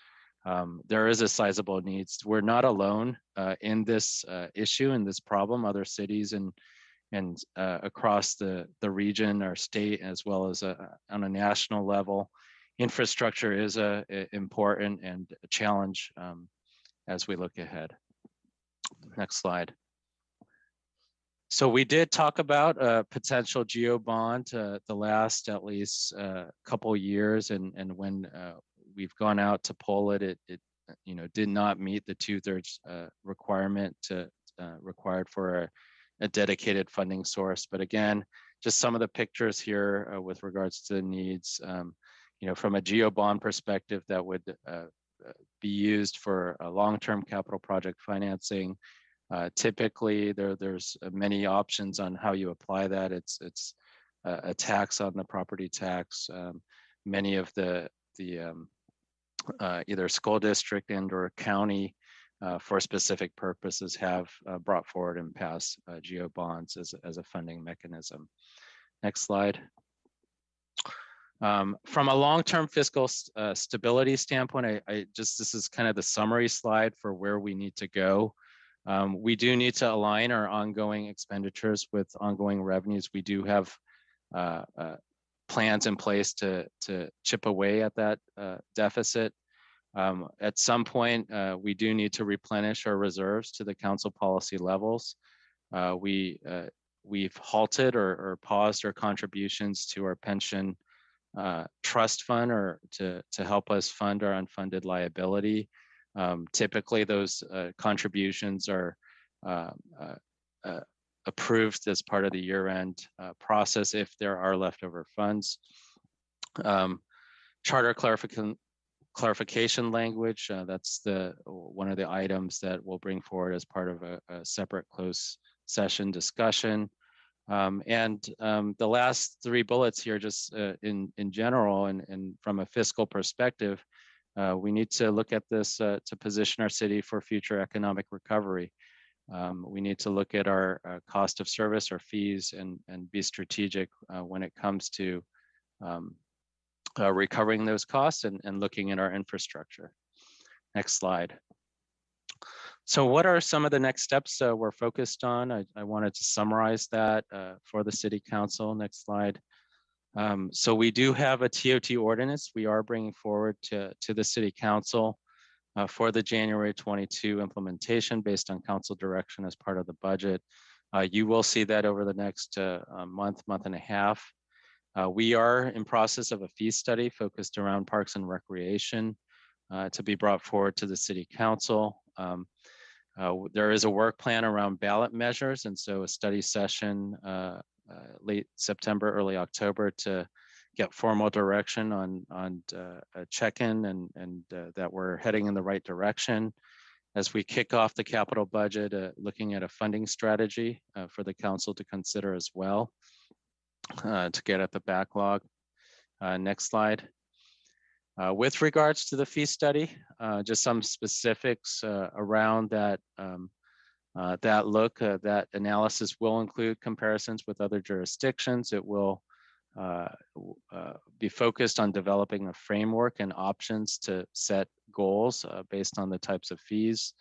there is a sizable needs. We're not alone in this issue, in this problem. Other cities and across the region or state, as well as on a national level, infrastructure is important and a challenge as we look ahead. Next slide. So we did talk about a potential GEO bond the last at least couple years, and when we've gone out to pull it, it did not meet the 2/3 requirement required for a dedicated funding source. But again, just some of the pictures here with regards to the needs. From a GEO bond perspective, that would be used for a long-term capital project financing. Typically, there's many options on how you apply that. It's a tax on the property tax. Many of the either school district and or county for specific purposes have brought forward and passed GEO bonds as a funding mechanism. Next slide. From a long-term fiscal stability standpoint, this is kind of the summary slide for where we need to go. We do need to align our ongoing expenditures with ongoing revenues. We do have plans in place to chip away at that deficit. At some point, we do need to replenish our reserves to the council policy levels. We've halted or paused our contributions to our pension trust fund or to help us fund our unfunded liability. Typically, those contributions are approved as part of the year-end process if there are leftover funds. Charter clarification language, that's one of the items that we'll bring forward as part of a separate closed session discussion. The last 3 bullets here, just in general and from a fiscal perspective, we need to look at this to position our city for future economic recovery. We need to look at our cost of service, our fees, and be strategic when it comes to recovering those costs and looking at our infrastructure. Next slide. So what are some of the next steps we're focused on? I wanted to summarize that for the City Council. Next slide. So we do have a TOT ordinance we are bringing forward to the City Council for the January 22 implementation based on council direction as part of the budget. You will see that over the next month and a half. We are in process of a fee study focused around parks and recreation to be brought forward to the City Council. There is a work plan around ballot measures, and so a study session late September, early October to get formal direction on a check-in and that we're heading in the right direction. As we kick off the capital budget, looking at a funding strategy for the council to consider as well to get at the backlog. Next slide. With regards to the fee study, just some specifics around that that analysis will include comparisons with other jurisdictions. It will be focused on developing a framework and options to set goals based on the types of fees.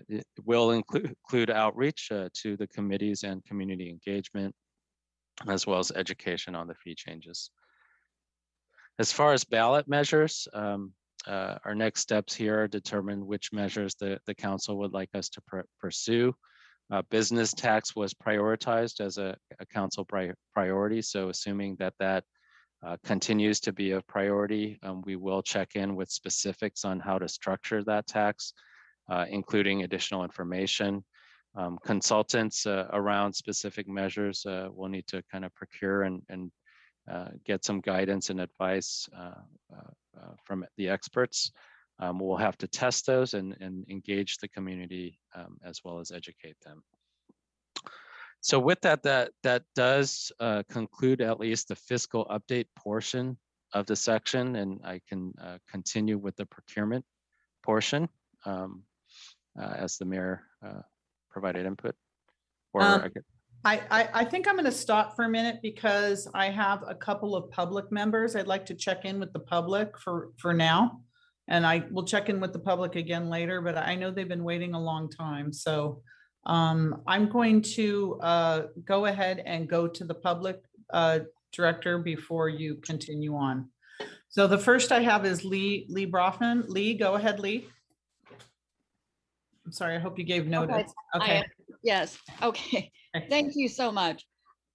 It will include outreach to the committees and community engagement, as well as education on the fee changes. As far as ballot measures, our next steps here are determine which measures the council would like us to pursue. Business tax was prioritized as a council priority. So assuming that continues to be a priority, we will check in with specifics on how to structure that tax, including additional information. Consultants around specific measures will need to kind of procure and get some guidance and advice from the experts. We'll have to test those and engage the community as well as educate them. So with that does conclude at least the fiscal update portion of the section, and I can continue with the procurement portion as the mayor provided input. Or I think I'm going to stop for a minute because I have a couple of public members. I'd like to check in with the public for now. And I will check in with the public again later, but I know they've been waiting a long time. So I'm going to go ahead and go to the public director before you continue on. So the first I have is Lee Brofman. Lee, go ahead, Lee. I'm sorry, I hope you gave notice. Okay. Yes, okay. Thank you so much.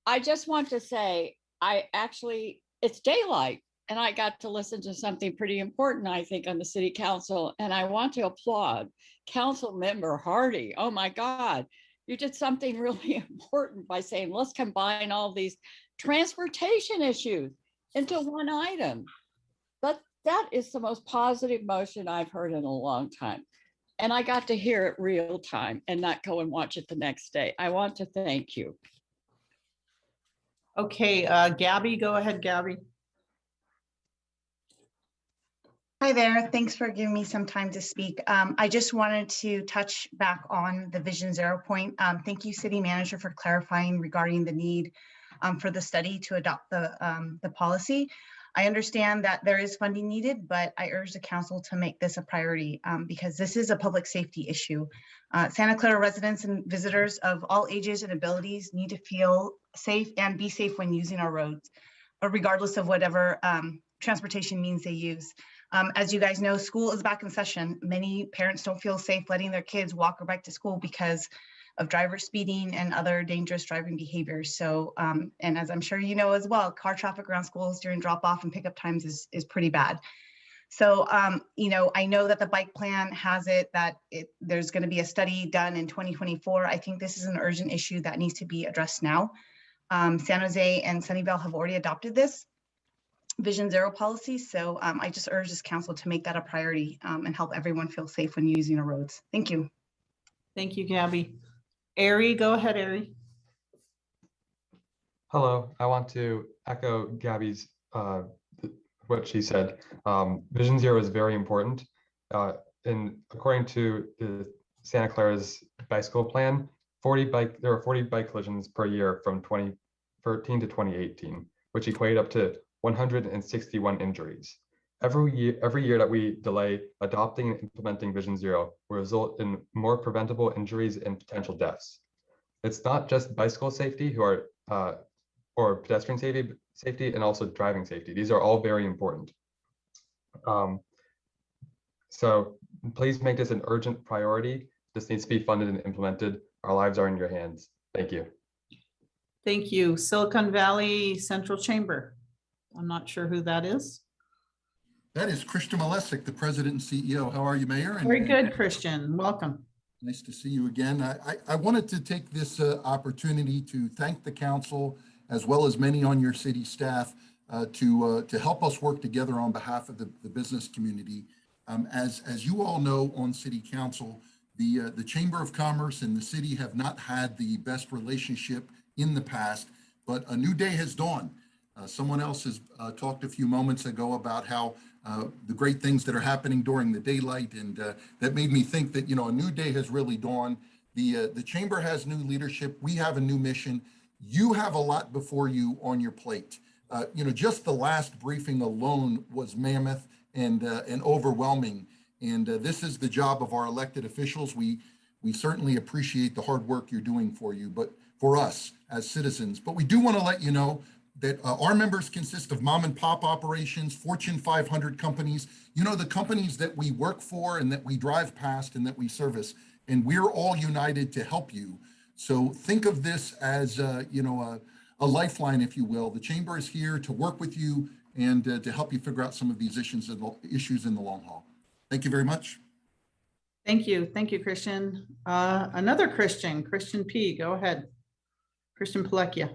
I just want to say, it's daylight and I got to listen to something pretty important, I think, on the city council. And I want to applaud Council Member Hardy. Oh my God, you did something really important by saying, let's combine all these transportation issues into one item. But that is the most positive motion I've heard in a long time. And I got to hear it real time and not go and watch it the next day. I want to thank you. Okay, Gabby, go ahead, Gabby. Hi there. Thanks for giving me some time to speak. I just wanted to touch back on the Vision Zero point. Thank you, City Manager, for clarifying regarding the need for the study to adopt the policy. I understand that there is funding needed, but I urge the council to make this a priority because this is a public safety issue. Santa Clara residents and visitors of all ages and abilities need to feel safe and be safe when using our roads, regardless of whatever transportation means they use. As you guys know, school is back in session. Many parents don't feel safe letting their kids walk or bike to school because of driver speeding and other dangerous driving behaviors. So, and as I'm sure you know as well, car traffic around schools during drop off and pickup times is pretty bad. So, you know, I know that the bike plan has it that there's going to be a study done in 2024. I think this is an urgent issue that needs to be addressed now. San Jose and Sunnyvale have already adopted this Vision Zero policy. So I just urge this council to make that a priority and help everyone feel safe when using our roads. Thank you. Thank you, Gabby. Ari, go ahead, Ari. Hello, I want to echo Gabby's, what she said. Vision Zero is very important. According to the Santa Clara's bicycle plan, there were 40 bike collisions per year from 2013 to 2018, which equate up to 161 injuries. Every year that we delay adopting and implementing Vision Zero will result in more preventable injuries and potential deaths. It's not just bicycle safety or pedestrian safety and also driving safety. These are all very important. So please make this an urgent priority. This needs to be funded and implemented. Our lives are in your hands. Thank you. Thank you. Silicon Valley Central Chamber. I'm not sure who that is. That is Christian Malesic, the president and CEO. How are you, Mayor? Very good, Christian. Welcome. Nice to see you again. I wanted to take this opportunity to thank the council, as well as many on your city staff, to help us work together on behalf of the business community. As you all know, on city council, the Chamber of Commerce and the city have not had the best relationship in the past, but a new day has dawned. Someone else has talked a few moments ago about how the great things that are happening during the daylight, and that made me think that, you know, a new day has really dawned. The chamber has new leadership. We have a new mission. You have a lot before you on your plate. just the last briefing alone was mammoth and overwhelming. And this is the job of our elected officials. We certainly appreciate the hard work you're doing for us as citizens. But we do want to let you know that our members consist of mom and pop operations, Fortune 500 companies, the companies that we work for and that we drive past and that we service. And we're all united to help you. So think of this as, a lifeline, if you will. The chamber is here to work with you and to help you figure out some of these issues in the long haul. Thank you very much. Thank you. Thank you, Christian. Another Christian P, go ahead. Christian Palekia.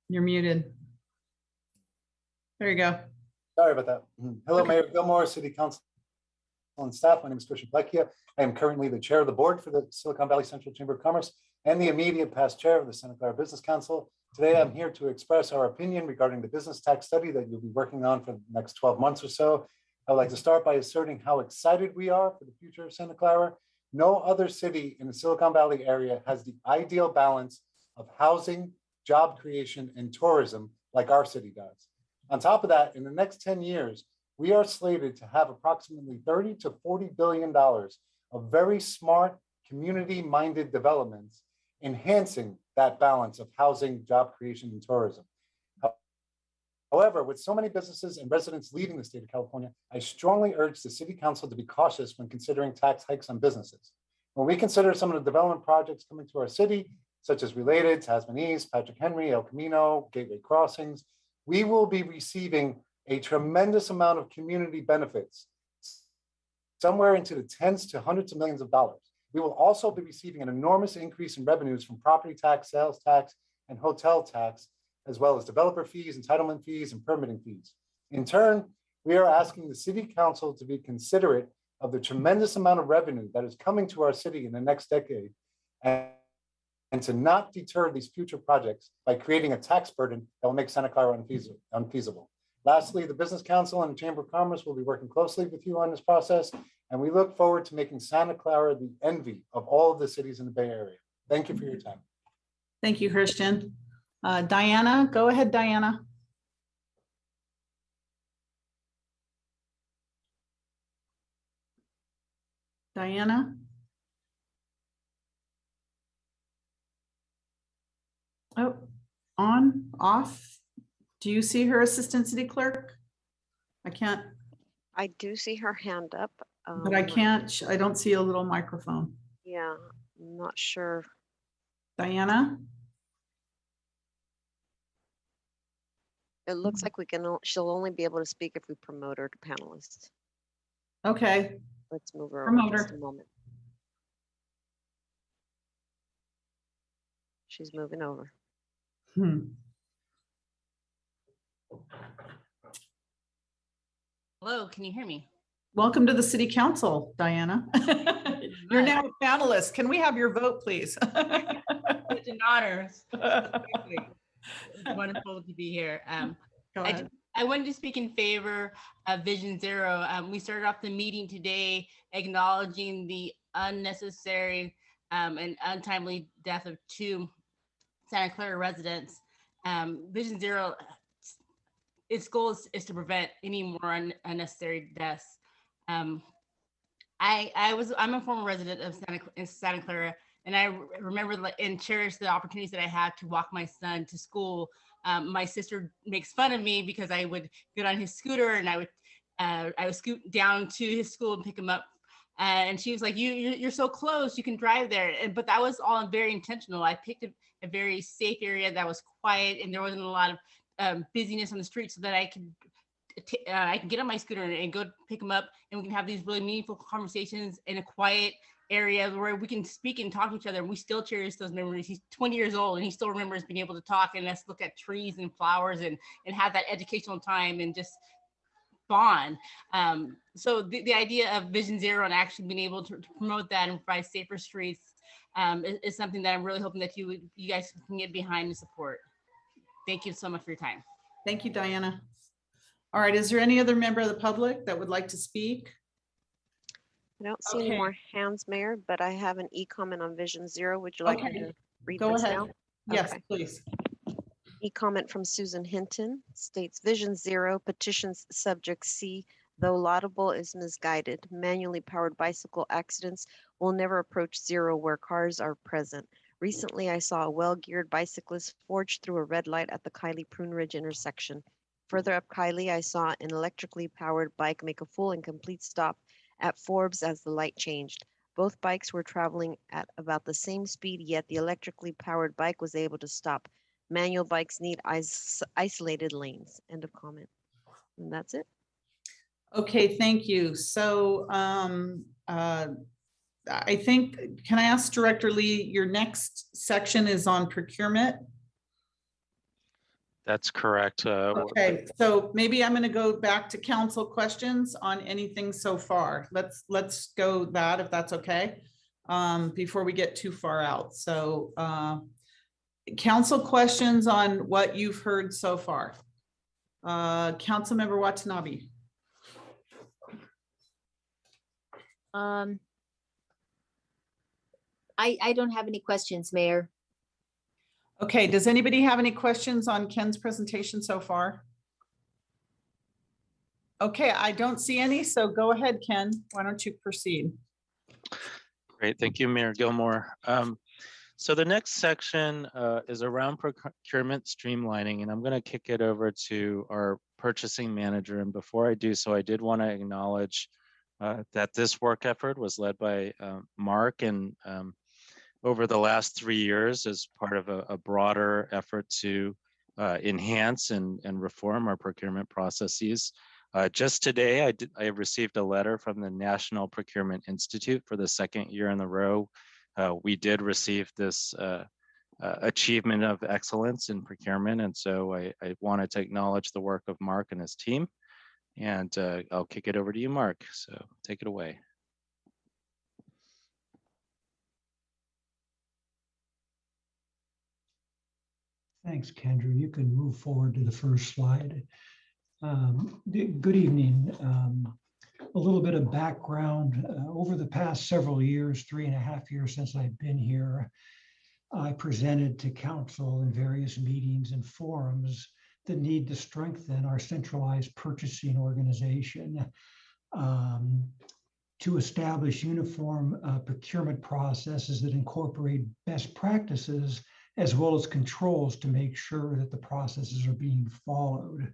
You're muted. There you go. Sorry about that. Hello, okay. Mayor Gilmore, City Council and staff. My name is Christian Palekia. I am currently the chair of the board for the Silicon Valley Central Chamber of Commerce and the immediate past chair of the Santa Clara Business Council. Today, I'm here to express our opinion regarding the business tax study that you'll be working on for the next 12 months or so. I would like to start by asserting how excited we are for the future of Santa Clara. No other city in the Silicon Valley area has the ideal balance of housing, job creation, and tourism like our city does. On top of that, in the next 10 years, we are slated to have approximately $30 to $40 billion of very smart, community-minded developments, enhancing that balance of housing, job creation, and tourism. However, with so many businesses and residents leaving the state of California, I strongly urge the City Council to be cautious when considering tax hikes on businesses. When we consider some of the development projects coming to our city, such as Related, Tasman East, Patrick Henry, El Camino, Gateway Crossings, we will be receiving a tremendous amount of community benefits, somewhere into the tens to hundreds of millions of dollars. We will also be receiving an enormous increase in revenues from property tax, sales tax, and hotel tax, as well as developer fees, entitlement fees, and permitting fees. In turn, we are asking the City Council to be considerate of the tremendous amount of revenue that is coming to our city in the next decade, and to not deter these future projects by creating a tax burden that will make Santa Clara unfeasible. Lastly, the Business Council and the Chamber of Commerce will be working closely with you on this process, and we look forward to making Santa Clara the envy of all of the cities in the Bay Area. Thank you for your time. Thank you, Christian. Diana, go ahead, Diana. Diana? Oh, on, off. Do you see her Assistant City Clerk? I can't. I do see her hand up. But I can't, I don't see a little microphone. Yeah, I'm not sure. Diana? It looks like she'll only be able to speak if we promote her to panelist. Okay. Let's move her Promote over her. just a moment. She's moving over. Hello, can you hear me? Welcome to the City Council, Diana. You're now a panelist. Can we have your vote, please? It's an honor. It's wonderful to be here. I wanted to speak in favor of Vision Zero. We started off the meeting today acknowledging the unnecessary and untimely death of 2 Santa Clara residents. Vision Zero, its goal is to prevent any more unnecessary deaths. I'm a former resident of Santa Clara, and I remember and cherish the opportunities that I had to walk my son to school. My sister makes fun of me because I would get on his scooter and I would scoot down to his school and pick him up. And she was like, you're so close, you can drive there. But that was all very intentional. I picked a very safe area that was quiet and there wasn't a lot of busyness on the street, so that I can get on my scooter and go pick him up, and we can have these really meaningful conversations in a quiet area where we can speak and talk to each other. And we still cherish those memories. He's 20 years old and he still remembers being able to talk and us look at trees and flowers and have that educational time and just bond. So the idea of Vision Zero and actually being able to promote that and provide safer streets is something that I'm really hoping that you guys can get behind and support. Thank you so much for your time. Thank you, Diana. All right, is there any other member of the public that would like to speak? I don't see any more hands, Mayor, but I have an e-comment on Vision Zero. Would you like me to? read Go this ahead. now? Yes, Okay. please. A comment from Susan Hinton states Vision Zero petitions subject C, though laudable, is misguided. Manually powered bicycle accidents will never approach zero where cars are present. Recently, I saw a well-geared bicyclist forge through a red light at the Kylie Prune Ridge intersection. Further up Kylie, I saw an electrically powered bike make a full and complete stop at Forbes as the light changed. Both bikes were traveling at about the same speed, yet the electrically powered bike was able to stop. Manual bikes need isolated lanes. End of comment. And that's it. Okay, thank you. So I think, can I ask Director Lee, your next section is on procurement? That's correct. Okay, so maybe I'm going to go back to council questions on anything so far. Let's go that, if that's okay, before we get too far out. So council questions on what you've heard so far. Councilmember Watanabe. I don't have any questions, Mayor. Okay, does anybody have any questions on Ken's presentation so far? Okay, I don't see any, so go ahead, Ken. Why don't you proceed? Great, thank you, Mayor Gilmore. So the next section is around procurement streamlining, and I'm going to kick it over to our purchasing manager. And before I do so, I did want to acknowledge that this work effort was led by Mark, and over the last 3 years as part of a broader effort to enhance and reform our procurement processes. Just today, I received a letter from the National Procurement Institute for the second year in a row. We did receive this achievement of excellence in procurement. And so I wanted to acknowledge the work of Mark and his team. And I'll kick it over to you, Mark. So take it away. Thanks, Kendra. You can move forward to the first slide. Good evening. A little bit of background. Over the past several years, 3.5 years since I've been here, I presented to council in various meetings and forums the need to strengthen our centralized purchasing organization, to establish uniform procurement processes that incorporate best practices as well as controls to make sure that the processes are being followed.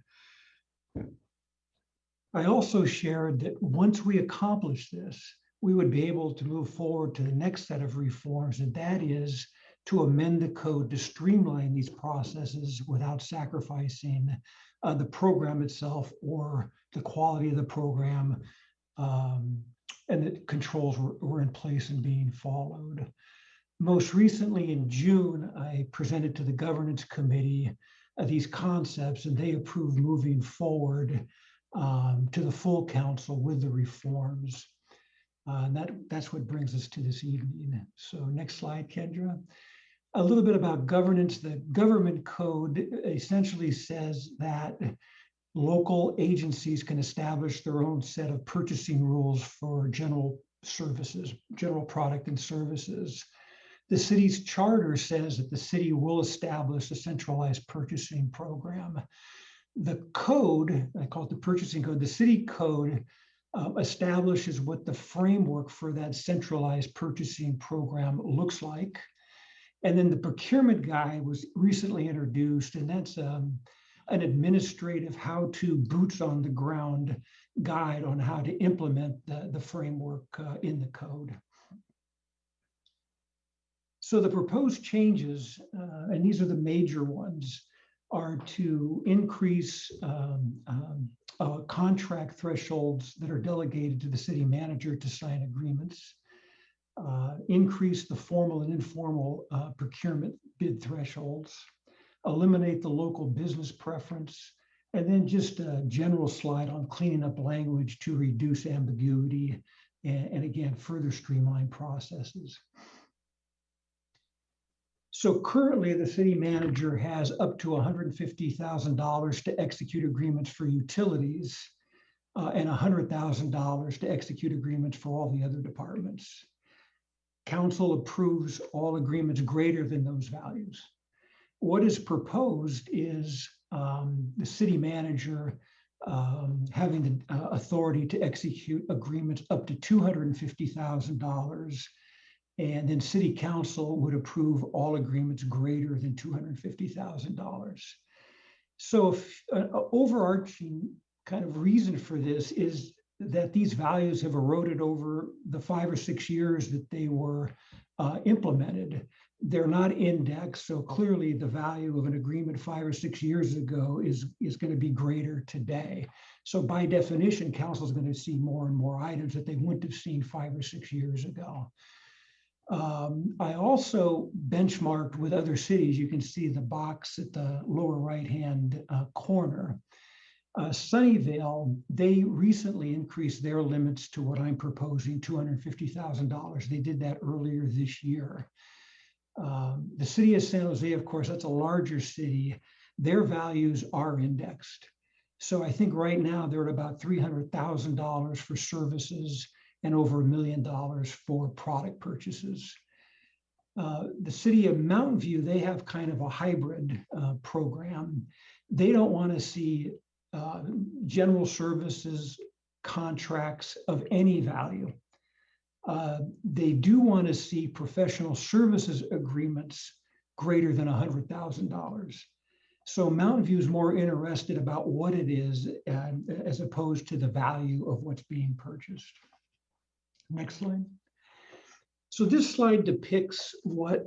I also shared that once we accomplish this, we would be able to move forward to the next set of reforms, and that is to amend the code to streamline these processes without sacrificing the program itself or the quality of the program, and that controls were in place and being followed. Most recently in June, I presented to the governance committee these concepts, and they approved moving forward to the full council with the reforms. And that's what brings us to this evening. So next slide, Kendra. A little bit about governance. The government code essentially says that local agencies can establish their own set of purchasing rules for general services, general product and services. The city's charter says that the city will establish a centralized purchasing program. The code, I call it the purchasing code, the city code establishes what the framework for that centralized purchasing program looks like. And then the procurement guide was recently introduced, and that's an administrative how-to boots on the ground guide on how to implement the framework in the code. So the proposed changes, and these are the major ones, are to increase contract thresholds that are delegated to the city manager to sign agreements, increase the formal and informal procurement bid thresholds, eliminate the local business preference, and then just a general slide on cleaning up language to reduce ambiguity and again, further streamline processes. So currently the city manager has up to $150,000 to execute agreements for utilities and $100,000 to execute agreements for all the other departments. council approves all agreements greater than those values. What is proposed is the city manager having the authority to execute agreements up to $250,000. And then city council would approve all agreements greater than $250,000. So if, overarching kind of reason for this is that these values have eroded over the 5 or 6 years that they were implemented. They're not indexed, so clearly the value of an agreement 5 or 6 years ago is going to be greater today. So by definition, council is going to see more and more items that they wouldn't have seen 5 or 6 years ago. I also benchmarked with other cities. You can see the box at the lower right-hand corner. Sunnyvale, they recently increased their limits to what I'm proposing, $250,000. They did that earlier this year. The city of San Jose, of course, that's a larger city. Their values are indexed. So I think right now they're at about $300,000 for services and over $1 million for product purchases. The city of Mountain View, they have kind of a hybrid program. They don't want to see general services contracts of any value. They do want to see professional services agreements greater than $100,000. So Mountain View is more interested about what it is as opposed to the value of what's being purchased. Next slide. So this slide depicts what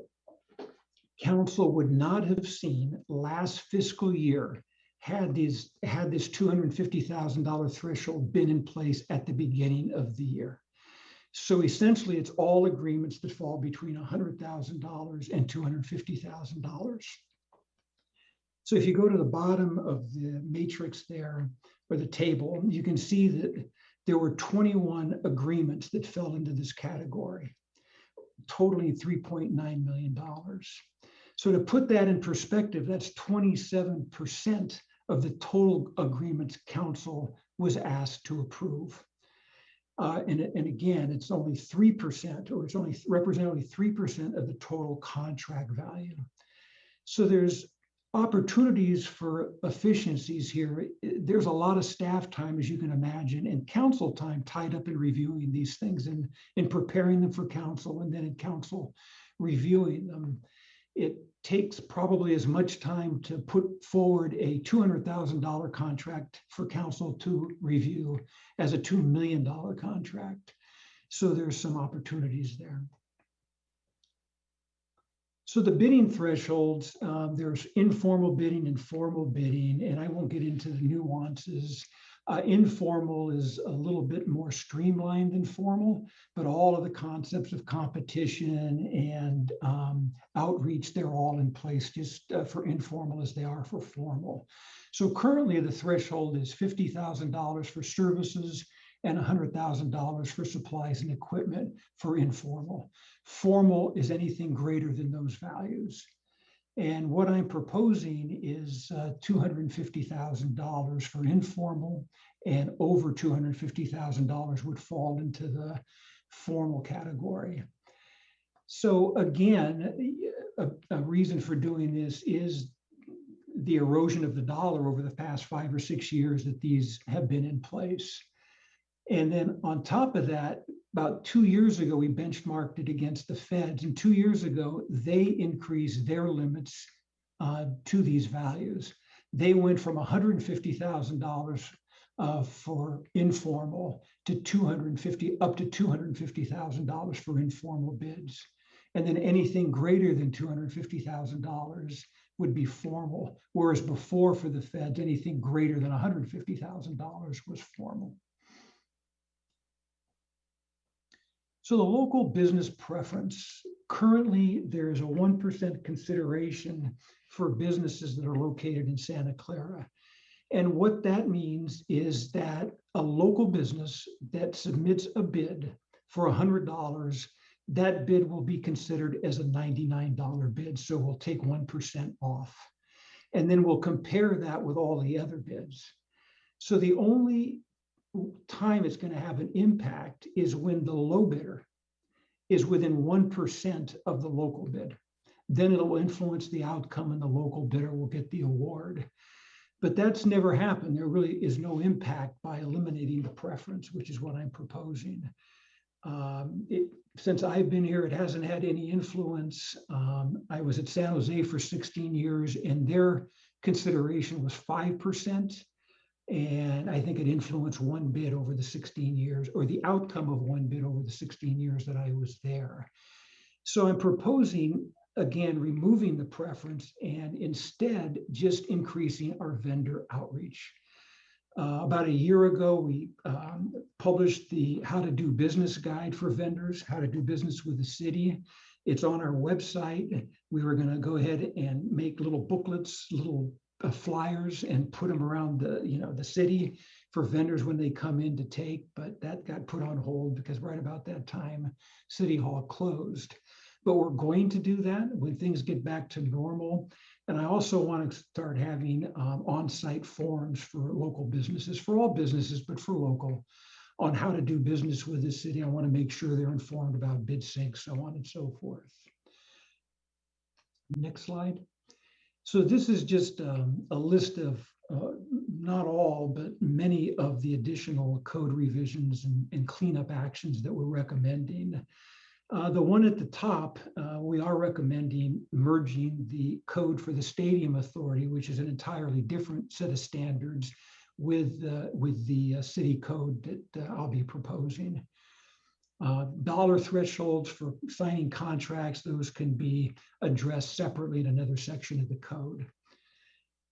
council would not have seen last fiscal year had this $250,000 threshold been in place at the beginning of the year. So essentially, it's all agreements that fall between $100,000 and $250,000. So if you go to the bottom of the matrix there, or the table, you can see that there were 21 agreements that fell into this category, totaling $3.9 million. So to put that in perspective, that's 27% of the total agreements council was asked to approve. And again, it's only 3%, or it's only represent only 3% of the total contract value. So there's opportunities for efficiencies here. There's a lot of staff time, as you can imagine, and council time tied up in reviewing these things and in preparing them for council, and then in council reviewing them. It takes probably as much time to put forward a $200,000 contract for council to review as a $2 million contract. So there's some opportunities there. So the bidding thresholds, there's informal bidding and formal bidding, and I won't get into the nuances. Informal is a little bit more streamlined than formal, but all of the concepts of competition and outreach, they're all in place just for informal as they are for formal. So currently the threshold is $50,000 for services and $100,000 for supplies and equipment for informal. Formal is anything greater than those values. And what I'm proposing is $250,000 for informal, and over $250,000 would fall into the formal category. So again, a reason for doing this is the erosion of the dollar over the past 5 or 6 years that these have been in place. And then on top of that, about 2 years ago, we benchmarked it against the feds. And 2 years ago, they increased their limits to these values. They went from $150,000 for informal to up to $250,000 for informal bids. And then anything greater than $250,000 would be formal. Whereas before for the feds, anything greater than $150,000 was formal. So the local business preference, currently there's a 1% consideration for businesses that are located in Santa Clara. And what that means is that a local business that submits a bid for $100, that bid will be considered as a $99 bid. So we'll take 1% off. And then we'll compare that with all the other bids. So the only time it's going to have an impact is when the low bidder is within 1% of the local bid. Then it'll influence the outcome and the local bidder will get the award. But that's never happened. There really is no impact by eliminating the preference, which is what I'm proposing. Since I've been here, it hasn't had any influence. I was at San Jose for 16 years and their consideration was 5%. And I think it influenced one bid over the 16 years, or the outcome of one bid over the 16 years that I was there. So I'm proposing, again, removing the preference and instead just increasing our vendor outreach. About a year ago, we published the How to Do Business Guide for vendors, how to do business with the city. It's on our website. We were going to go ahead and make little booklets, little flyers, and put them around the city for vendors when they come in to take, but that got put on hold because right about that time, City Hall closed. But we're going to do that when things get back to normal. And I also want to start having on-site forums for local businesses, for all businesses, but for local, on how to do business with the city. I want to make sure they're informed about bid sync, so on and so forth. Next slide. So this is just a list of not all, but many of the additional code revisions and cleanup actions that we're recommending. The one at the top, we are recommending merging the code for the Stadium Authority, which is an entirely different set of standards, with the city code that I'll be proposing. Dollar thresholds for signing contracts, those can be addressed separately in another section of the code.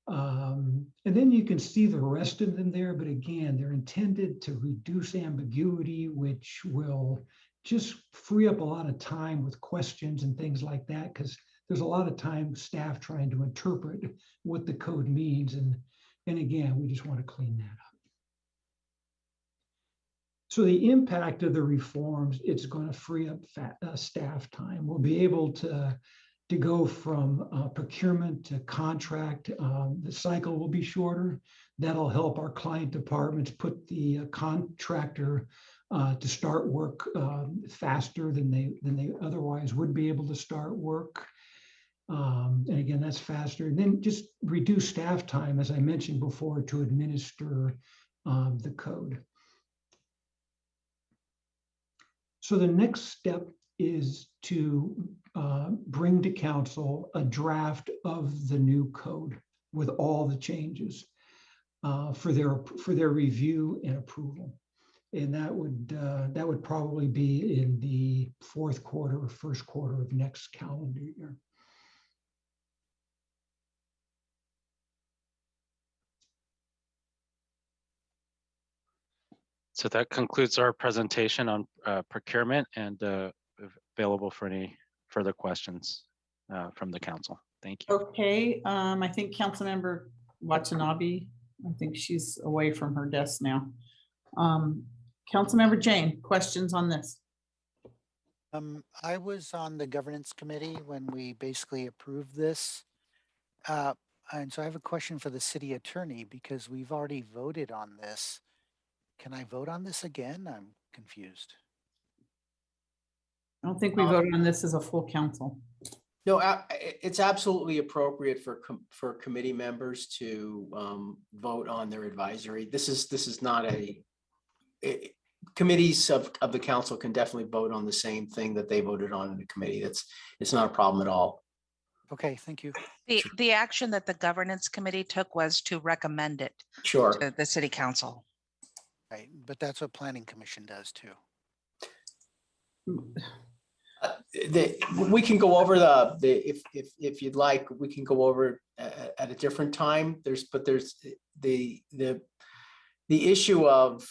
And then you can see the rest of them there, but again, they're intended to reduce ambiguity, which will just free up a lot of time with questions and things like that, because there's a lot of time staff trying to interpret what the code means. And again, we just want to clean that up. So the impact of the reforms, it's going to free up staff time. We'll be able to go from procurement to contract. The cycle will be shorter. That'll help our client departments put the contractor to start work faster than they otherwise would be able to start work. And again, that's faster. And then just reduce staff time, as I mentioned before, to administer the code. So the next step is to bring to council a draft of the new code with all the changes for their review and approval. And that would probably be in the fourth quarter or first quarter of next calendar year. So that concludes our presentation on procurement, and available for any further questions from the council. Thank you. Okay, I think Councilmember Watanabe, I think she's away from her desk now. Councilmember Jane, questions on this? I was on the governance committee when we basically approved this. And so I have a question for the city attorney, because we've already voted on this. Can I vote on this again? I'm confused. I don't think we voted on this as a full council. No, it's absolutely appropriate for committee members to vote on their advisory. This is not committees of the council can definitely vote on the same thing that they voted on in the committee. It's not a problem at all. Okay, thank you. The action that the governance committee took was to recommend it to the city council. Right, but that's what planning commission does too. We can go over if you'd like, we can go over at a different time. There's the issue of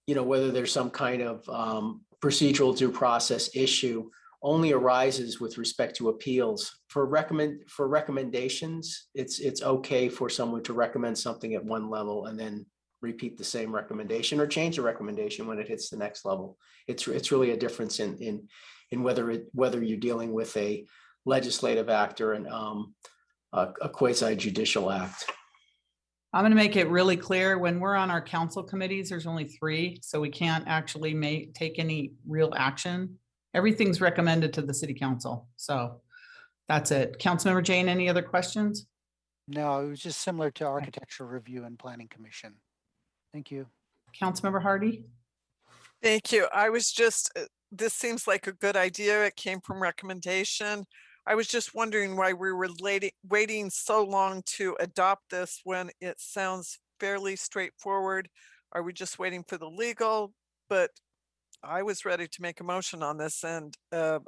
whether there's some kind of procedural due process issue only arises with respect to appeals. For recommendations, it's okay for someone to recommend something at one level and then repeat the same recommendation or change the recommendation when it hits the next level. It's really a difference in whether you're dealing with a legislative act or a quasi judicial act. I'm going to make it really clear, when we're on our council committees, there's only 3, so we can't actually take any real action. Everything's recommended to the city council. So that's it. Councilmember Jane, any other questions? No, it was just similar to Architectural Review and Planning Commission. Thank you. Councilmember Hardy? Thank you. I was just, this seems like a good idea. It came from recommendation. I was just wondering why we were waiting so long to adopt this when it sounds fairly straightforward. Are we just waiting for the legal? But I was ready to make a motion on this and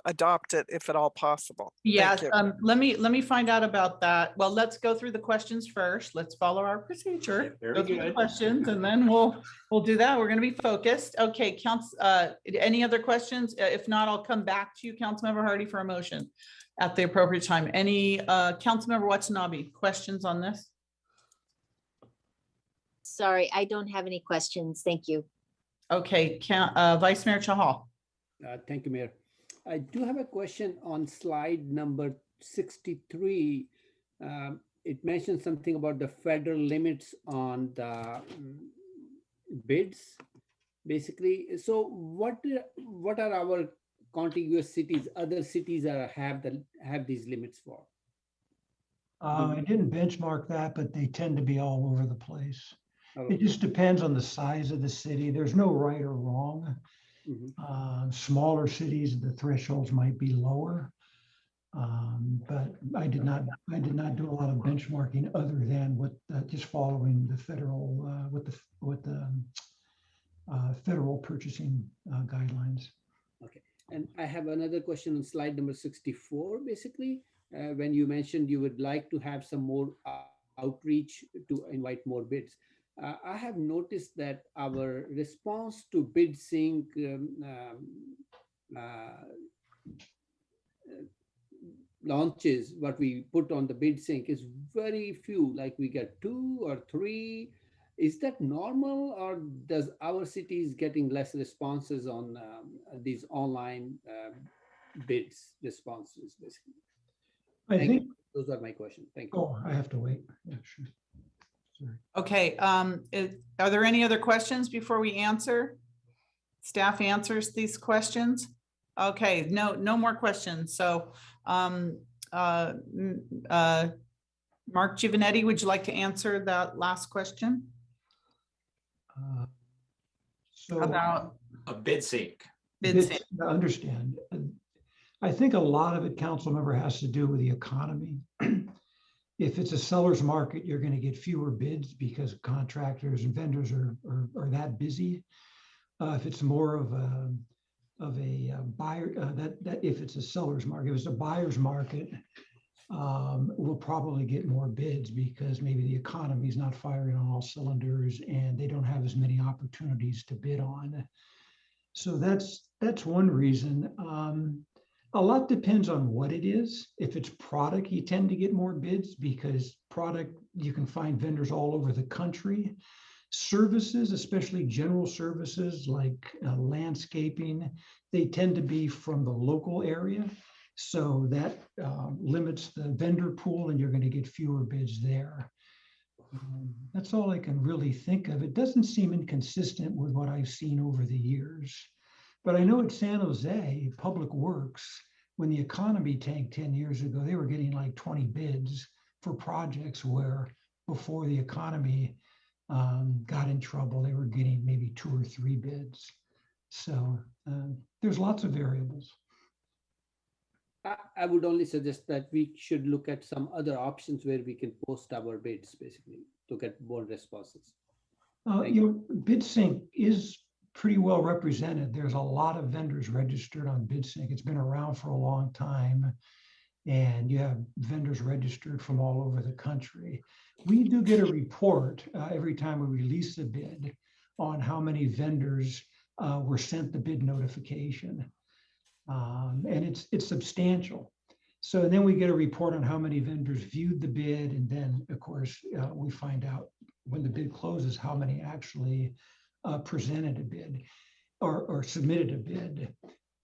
adopt it if at all possible. Yes, Thank you. let me find out about that. Well, let's go through the questions first. Let's follow our procedure. Very Go through the good. questions, and then we'll do that. We're going to be focused. Okay, any other questions? If not, I'll come back to you, Councilmember Hardy, for a motion at the appropriate time. Any Councilmember Watanabe, questions on this? Sorry, I don't have any questions. Thank you. Okay, Vice Mayor Chahal. Thank you, Mayor. I do have a question on slide number 63. It mentions something about the federal limits on the bids, basically. So what are our contiguous cities, other cities that have these limits for? I didn't benchmark that, but they tend to be all over the place. It just depends on the size of the city. There's no right or wrong. Smaller cities, the thresholds might be lower. But I did not do a lot of benchmarking other than what just following the federal federal purchasing guidelines. Okay, and I have another question on slide number 64. Basically, when you mentioned you would like to have some more outreach to invite more bids. I have noticed that our response to BidSync launches, what we put on the BidSync, is very few, like we get 2 or 3. Is that normal, or does our city is getting less responses on these online bids responses, basically? I think those are my questions. Thank you. Oh, I have to wait. Yeah, sure. Sorry. Okay, are there any other questions before we answer? Staff answers these questions? Okay, no more questions. So Mark Giovanetti, would you like to answer that last question? So about a BidSync. BidSync. I understand. I think a lot of it, council member, has to do with the economy. If it's a seller's market, you're going to get fewer bids because contractors and vendors are that busy. If it's more of a buyer, that if it's a seller's market, if it's a buyer's market, we'll probably get more bids because maybe the economy is not firing on all cylinders and they don't have as many opportunities to bid on. So that's one reason. A lot depends on what it is. If it's product, you tend to get more bids because product, you can find vendors all over the country. Services, especially general services like landscaping, they tend to be from the local area. So that limits the vendor pool and you're going to get fewer bids there. That's all I can really think of. It doesn't seem inconsistent with what I've seen over the years. But I know at San Jose, Public Works, when the economy tanked 10 years ago, they were getting like 20 bids for projects where before the economy got in trouble, they were getting maybe 2 or 3 bids. So there's lots of variables. I would only suggest that we should look at some other options where we can post our bids, basically, to get more responses. BidSync is pretty well represented. There's a lot of vendors registered on BidSync. It's been around for a long time, and you have vendors registered from all over the country. We do get a report every time we release a bid on how many vendors were sent the bid notification. And it's substantial. So then we get a report on how many vendors viewed the bid. And then, of course, we find out when the bid closes, how many actually presented a bid or submitted a bid.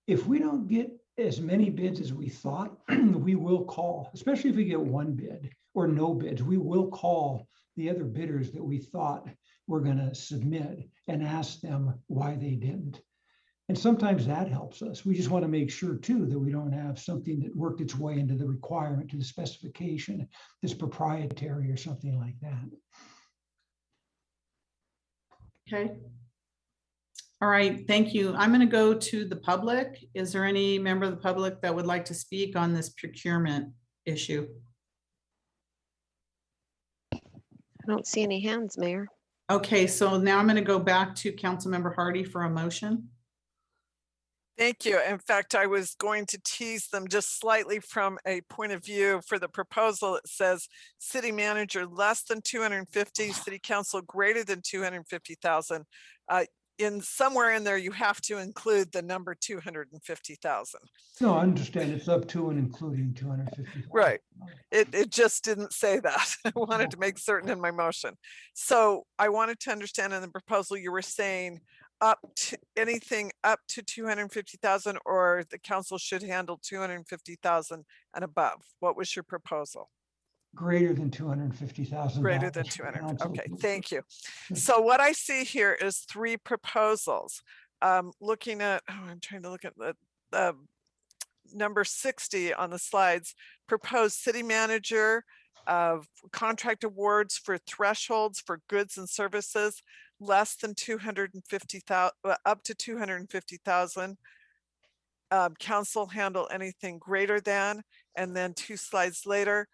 If we don't get as many bids as we thought, we will call, especially if we get 1 bid or no bids, we will call the other bidders that we thought were going to submit and ask them why they didn't. And sometimes that helps us. We just want to make sure too that we don't have something that worked its way into the requirement, to the specification, that's proprietary or something like that. Okay. All right, thank you. I'm going to go to the public. Is there any member of the public that would like to speak on this procurement issue? I don't see any hands, Mayor. Okay, so now I'm going to go back to Councilmember Hardy for a motion. Thank you. In fact, I was going to tease them just slightly from a point of view for the proposal. It says city manager less than 250, city council greater than 250,000. In somewhere in there, you have to include the number 250,000. No, I understand it's up to and including 250. Right. It just didn't say that. I wanted to make certain in my motion. So I wanted to understand in the proposal, you were saying up to anything up to 250,000, or the council should handle 250,000 and above. What was your proposal? Greater than 250,000. Greater than 200. Okay, thank you. So what I see here is 3 proposals. Looking at, I'm trying to look at the number 60 on the slides, proposed city manager of contract awards for thresholds for goods and services less than 250,000, up to 250,000. Council handle anything greater than, and then 2 slides later,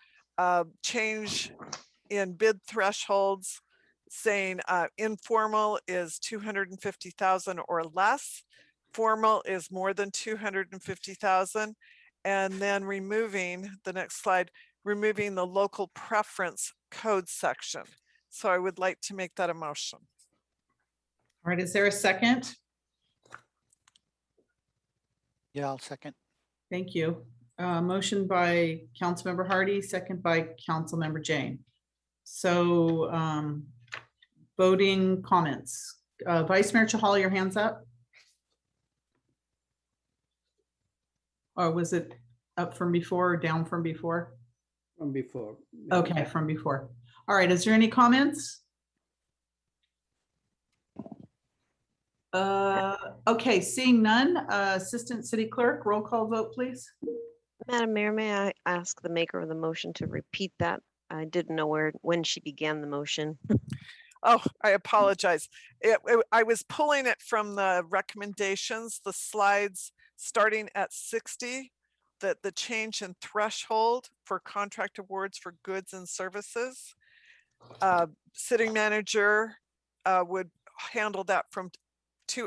change in bid thresholds saying informal is 250,000 or less, formal is more than 250,000, and then removing the next slide, removing the local preference code section. So I would like to make that a motion. All right, is there a second? Yeah, I'll second. Thank you. Motion by Councilmember Hardy, second by Councilmember Jane. So voting comments. Vice Mayor Chahal, your hands up? Or was it up from before or down from before? From before. Okay, from before. All right, is there any comments? Okay, seeing none, Assistant City Clerk, roll call vote, please. Madam Mayor, may I ask the maker of the motion to repeat that? I didn't know when she began the motion. Oh, I apologize. I was pulling it from the recommendations, the slides starting at 60, that the change in threshold for contract awards for goods and services. City manager would handle that from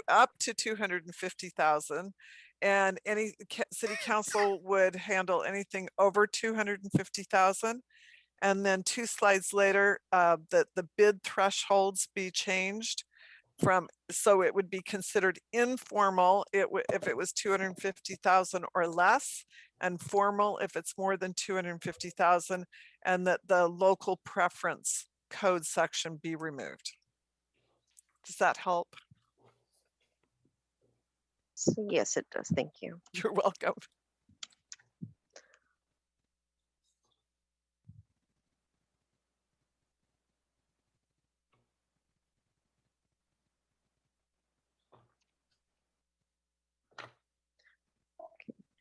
up to 250,000, and any city council would handle anything over 250,000. And then 2 slides later, that the bid thresholds be changed from, so it would be considered informal if it was 250,000 or less, and formal if it's more than 250,000, and that the local preference code section be removed. Does that help? Yes, it does. Thank you. You're welcome.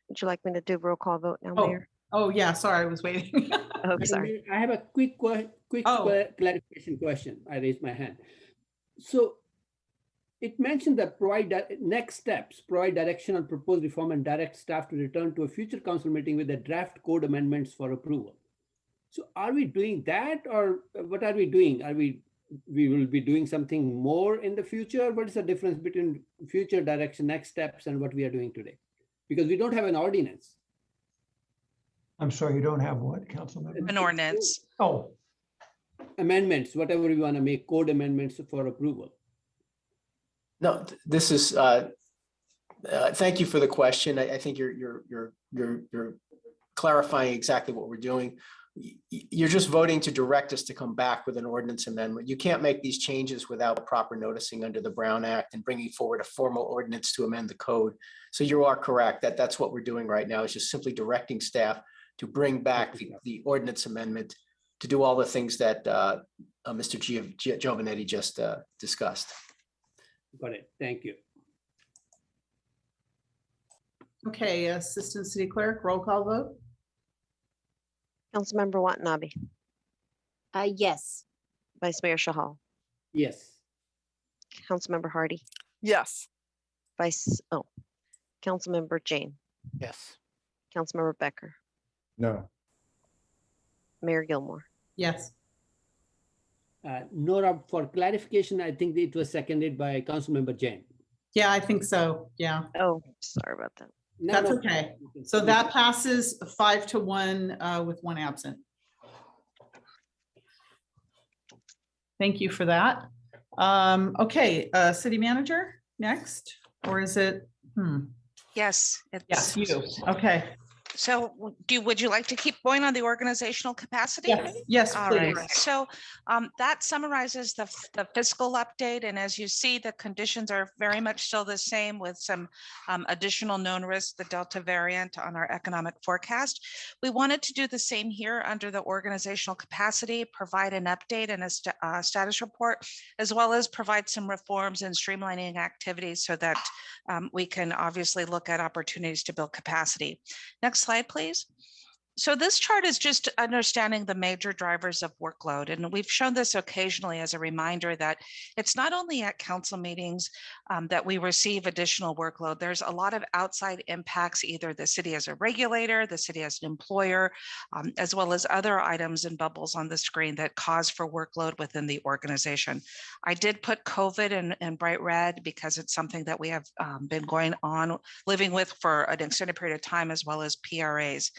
Would you like me to do roll call vote now, Mayor? Oh yeah, sorry, I was waiting. Oh, sorry. I have a quick clarification question. I raised my hand. So it mentioned that next steps, provide direction on proposed reform and direct staff to return to a future council meeting with the draft code amendments for approval. So are we doing that, or what are we doing? We will be doing something more in the future? What is the difference between future direction, next steps, and what we are doing today? Because we don't have an ordinance. I'm sorry, you don't have what, Councilmember? An ordinance. Oh. Amendments, whatever we want to make, code amendments for approval. No, this is, thank you for the question. I think you're clarifying exactly what we're doing. You're just voting to direct us to come back with an ordinance amendment. You can't make these changes without proper noticing under the Brown Act and bringing forward a formal ordinance to amend the code. So you are correct that that's what we're doing right now, is just simply directing staff to bring back the ordinance amendment do all the things that Mr. Giovanetti just discussed. Got it. Thank you. Okay, Assistant City Clerk, roll call vote. Councilmember Watanabe, Yes. Vice Mayor Shahal, Yes. Councilmember Hardy, Yes. Councilmember Jane, Yes. Councilmember Becker, No. Mayor Gilmore. Yes. Nora, for clarification, I think it was seconded by Councilmember Jain. Yeah, I think so. Yeah, Oh, sorry about that. that's okay. So that passes 5-1 with one absent. Thank you for that. Okay, City Manager next, or is it? Yes. Yes, you. Okay. So would you like to keep going on the organizational capacity? Yes, All please. right. So that summarizes the fiscal update. And as you see, the conditions are very much still the same with some additional known risks, the Delta variant on our economic forecast. We wanted to do the same here under the organizational capacity, provide an update and a status report, as well as provide some reforms and streamlining activities so that we can obviously look at opportunities to build capacity. Next slide, please. So this chart is just understanding the major drivers of workload. And we've shown this occasionally as a reminder that it's not only at council meetings that we receive additional workload. There's a lot of outside impacts, either the city as a regulator, the city as an employer, as well as other items and bubbles on the screen that cause for workload within the organization. I did put COVID in bright red because it's something that we have been living with for an extended period of time, as well as PRAs.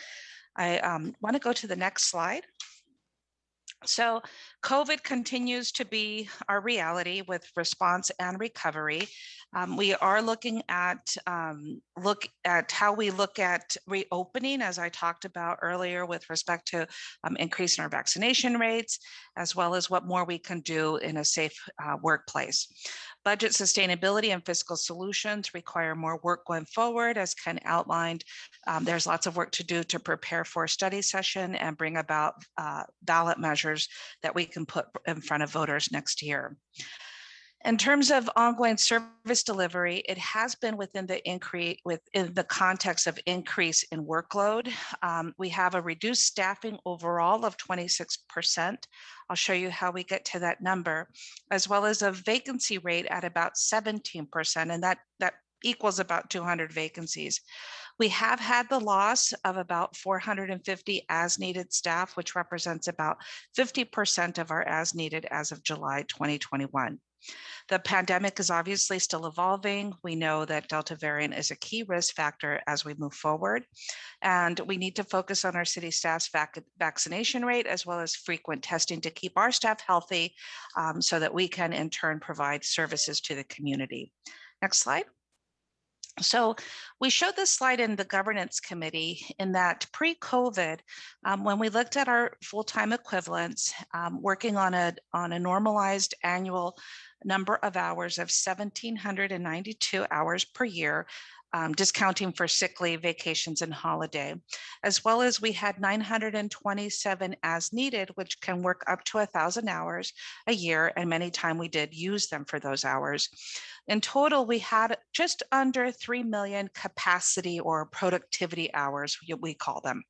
I want to go to the next slide. So COVID continues to be our reality with response and recovery. We are looking at how we look at reopening, as I talked about earlier, with respect to increasing our vaccination rates, as well as what more we can do in a safe workplace. Budget sustainability and fiscal solutions require more work going forward. As Ken outlined, there's lots of work to do to prepare for a study session and bring about ballot measures that we can put in front of voters next year. In terms of ongoing service delivery, it has been within the context of increase in workload. We have a reduced staffing overall of 26%. I'll show you how we get to that number, as well as a vacancy rate at about 17%, and that equals about 200 vacancies. We have had the loss of about 450 as needed staff, which represents about 50% of our as needed as of July 2021. The pandemic is obviously still evolving. We know that Delta variant is a key risk factor as we move forward. And we need to focus on our city staff's vaccination rate, as well as frequent testing to keep our staff healthy so that we can in turn provide services to the community. Next slide. So we showed this slide in the governance committee in that pre-COVID, when we looked at our full-time equivalents, working on a normalized annual number of hours of 1,792 hours per year, discounting for sick leave, vacations, and holiday, as well as we had 927 as needed, which can work up to 1,000 hours a year, and many times we did use them for those hours. In total, we had just under 3 million capacity or productivity hours, we call them.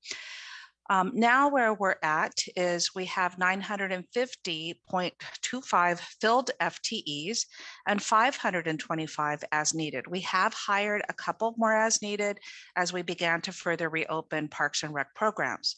Now where we're at is we have 950.25 filled FTEs and 525 as needed. We have hired a couple more as needed as we began to further reopen Parks and Rec programs.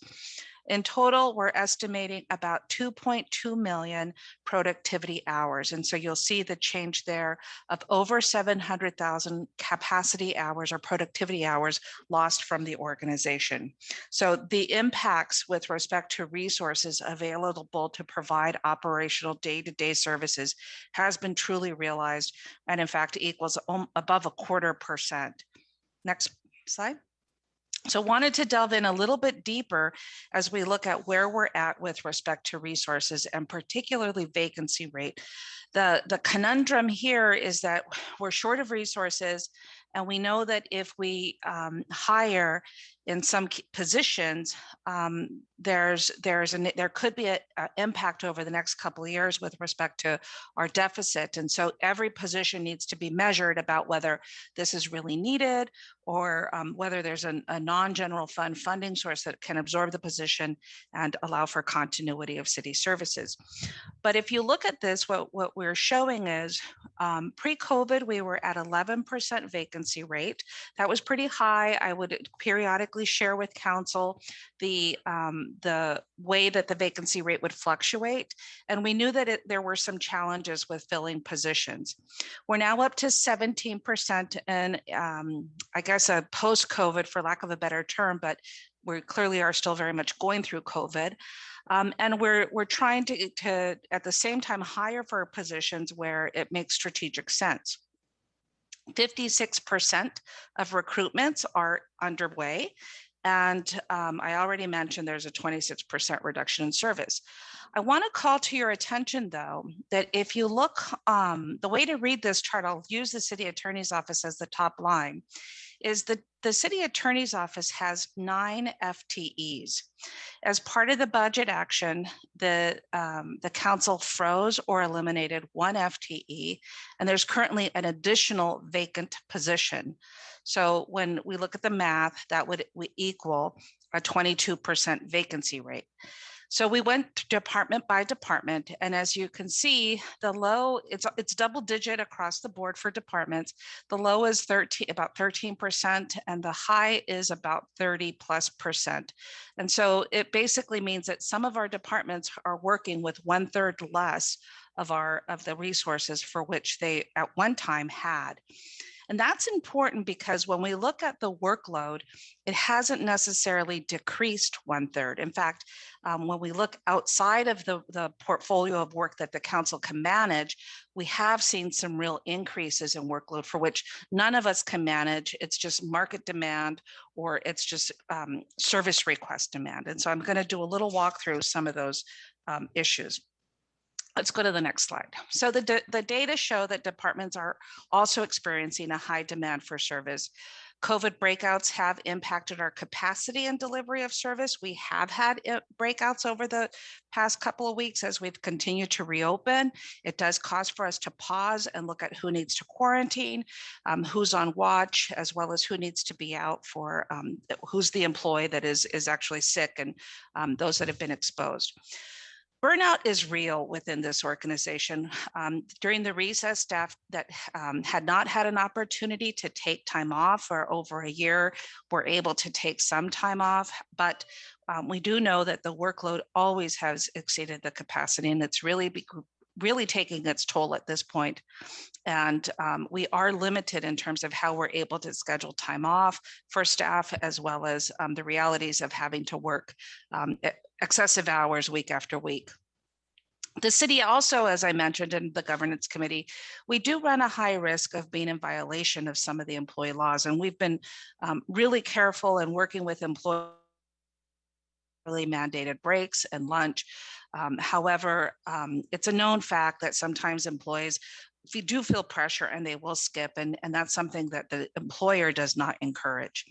In total, we're estimating about 2.2 million productivity hours. And so you'll see the change there of over 700,000 capacity hours or productivity hours lost from the organization. So the impacts with respect to resources available to provide operational day-to-day services has been truly realized, and in fact equals above 0.25%. Next slide. So wanted to delve in a little bit deeper as we look at where we're at with respect to resources and particularly vacancy rate. The conundrum here is that we're short of resources And we know that if we hire in some positions, there could be an impact over the next couple of years with respect to our deficit. And so every position needs to be measured about whether this is really needed, or whether there's a non-general fund funding source that can absorb the position and allow for continuity of city services. But if you look at this, what we're showing is pre-COVID, we were at 11% vacancy rate. That was pretty high. I would periodically share with council the way that the vacancy rate would fluctuate. And we knew that there were some challenges with filling positions. We're now up to 17%, and I guess a post-COVID, for lack of a better term, but we clearly are still very much going through COVID. And we're trying to at the same time hire for positions where it makes strategic sense. 56% of recruitments are underway. And I already mentioned there's a 26% reduction in service. I want to call to your attention, though, that if you look, the way to read this chart, I'll use the city attorney's office as the top line, is that the city attorney's office has 9 FTEs. As part of the budget action, the council froze or eliminated 1 FTE, and there's currently an additional vacant position. So when we look at the math, that would equal a 22% vacancy rate. So we went department by department, and as you can see, the low, it's double digit across the board for departments. The low is about 13%, and the high is about 30+%. And so it basically means that some of our departments are working with 1/3 less of the resources for which they at one time had. And that's important because when we look at the workload, it hasn't necessarily decreased 1/3. In fact, when we look outside of the portfolio of work that the council can manage, we have seen some real increases in workload for which none of us can manage. It's just market demand, or it's just service request demand. And so I'm going to do a little walk through some of those issues. Let's go to the next slide. So the data show that departments are also experiencing a high demand for service. COVID breakouts have impacted our capacity and delivery of service. We have had breakouts over the past couple of weeks as we've continued to reopen. It does cause for us to pause and look at who needs to quarantine, who's on watch, as well as who needs to be out for, who's the employee that is actually sick, and those that have been exposed. Burnout is real within this organization. During the recess, staff that had not had an opportunity to take time off for over a year were able to take some time off, but we do know that the workload always has exceeded the capacity, and it's really taking its toll at this point. And we are limited in terms of how we're able to schedule time off for staff, as well as the realities of having to work excessive hours week after week. The city also, as I mentioned in the governance committee, we do run a high risk of being in violation of some of the employee laws. And we've been really careful in working with employees mandated breaks and lunch. However, it's a known fact that sometimes employees, if you do feel pressure, and they will skip, and that's something that the employer does not encourage.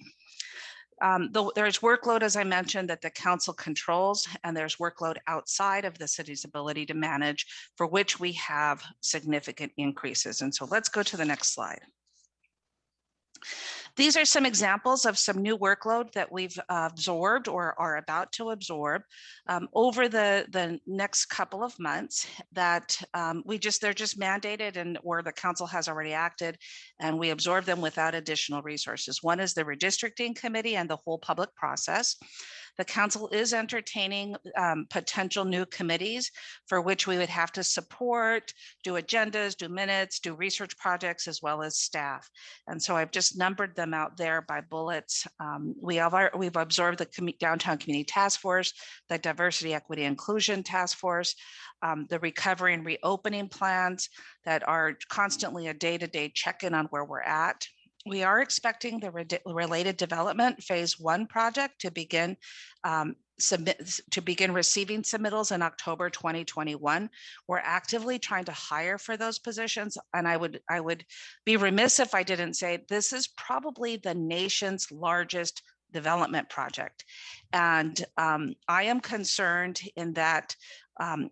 There's workload, as I mentioned, that the council controls, and there's workload outside of the city's ability to manage, for which we have significant increases. And so let's go to the next slide. These are some examples of some new workload that we've absorbed or are about to absorb over the next couple of months that they're just mandated, and or the council has already acted, and we absorb them without additional resources. One is the redistricting committee and the whole public process. The council is entertaining potential new committees for which we would have to support, do agendas, do minutes, do research projects, as well as staff. And so I've just numbered them out there by bullets. We've absorbed the Downtown Community Task Force, the Diversity, Equity, Inclusion Task Force, the recovery and reopening plans that are constantly a day-to-day check-in on where we're at. We are expecting the related development phase 1 project to begin to begin receiving submittals in October 2021. We're actively trying to hire for those positions. And I would be remiss if I didn't say this is probably the nation's largest development project. And I am concerned in that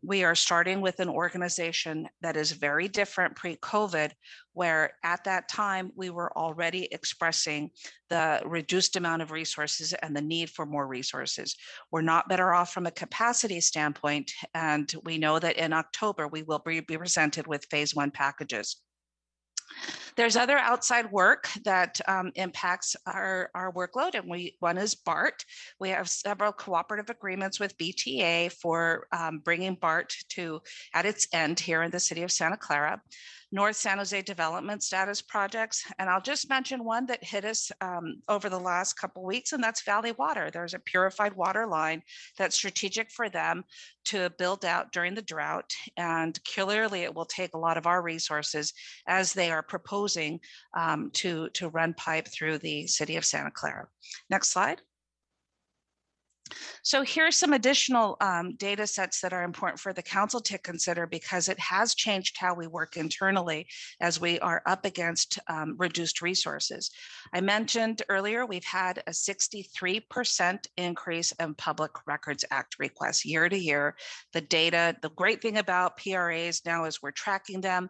we are starting with an organization that is very different pre-COVID, where at that time we were already expressing the reduced amount of resources and the need for more resources. We're not better off from a capacity standpoint, and we know that in October we will be presented with phase 1 packages. There's other outside work that impacts our workload, and one is BART. We have several cooperative agreements with BTA for bringing BART to at its end here in the city of Santa Clara. North San Jose development status projects. And I'll just mention one that hit us over the last couple of weeks, and that's Valley Water. There's a purified water line that's strategic for them to build out during the drought. And clearly it will take a lot of our resources as they are proposing to run pipe through the city of Santa Clara. Next slide. So here's some additional data sets that are important for the council to consider, because it has changed how we work internally as we are up against reduced resources. I mentioned earlier, we've had a 63% increase in Public Records Act requests year to year. The data, the great thing about PRAs now is we're tracking them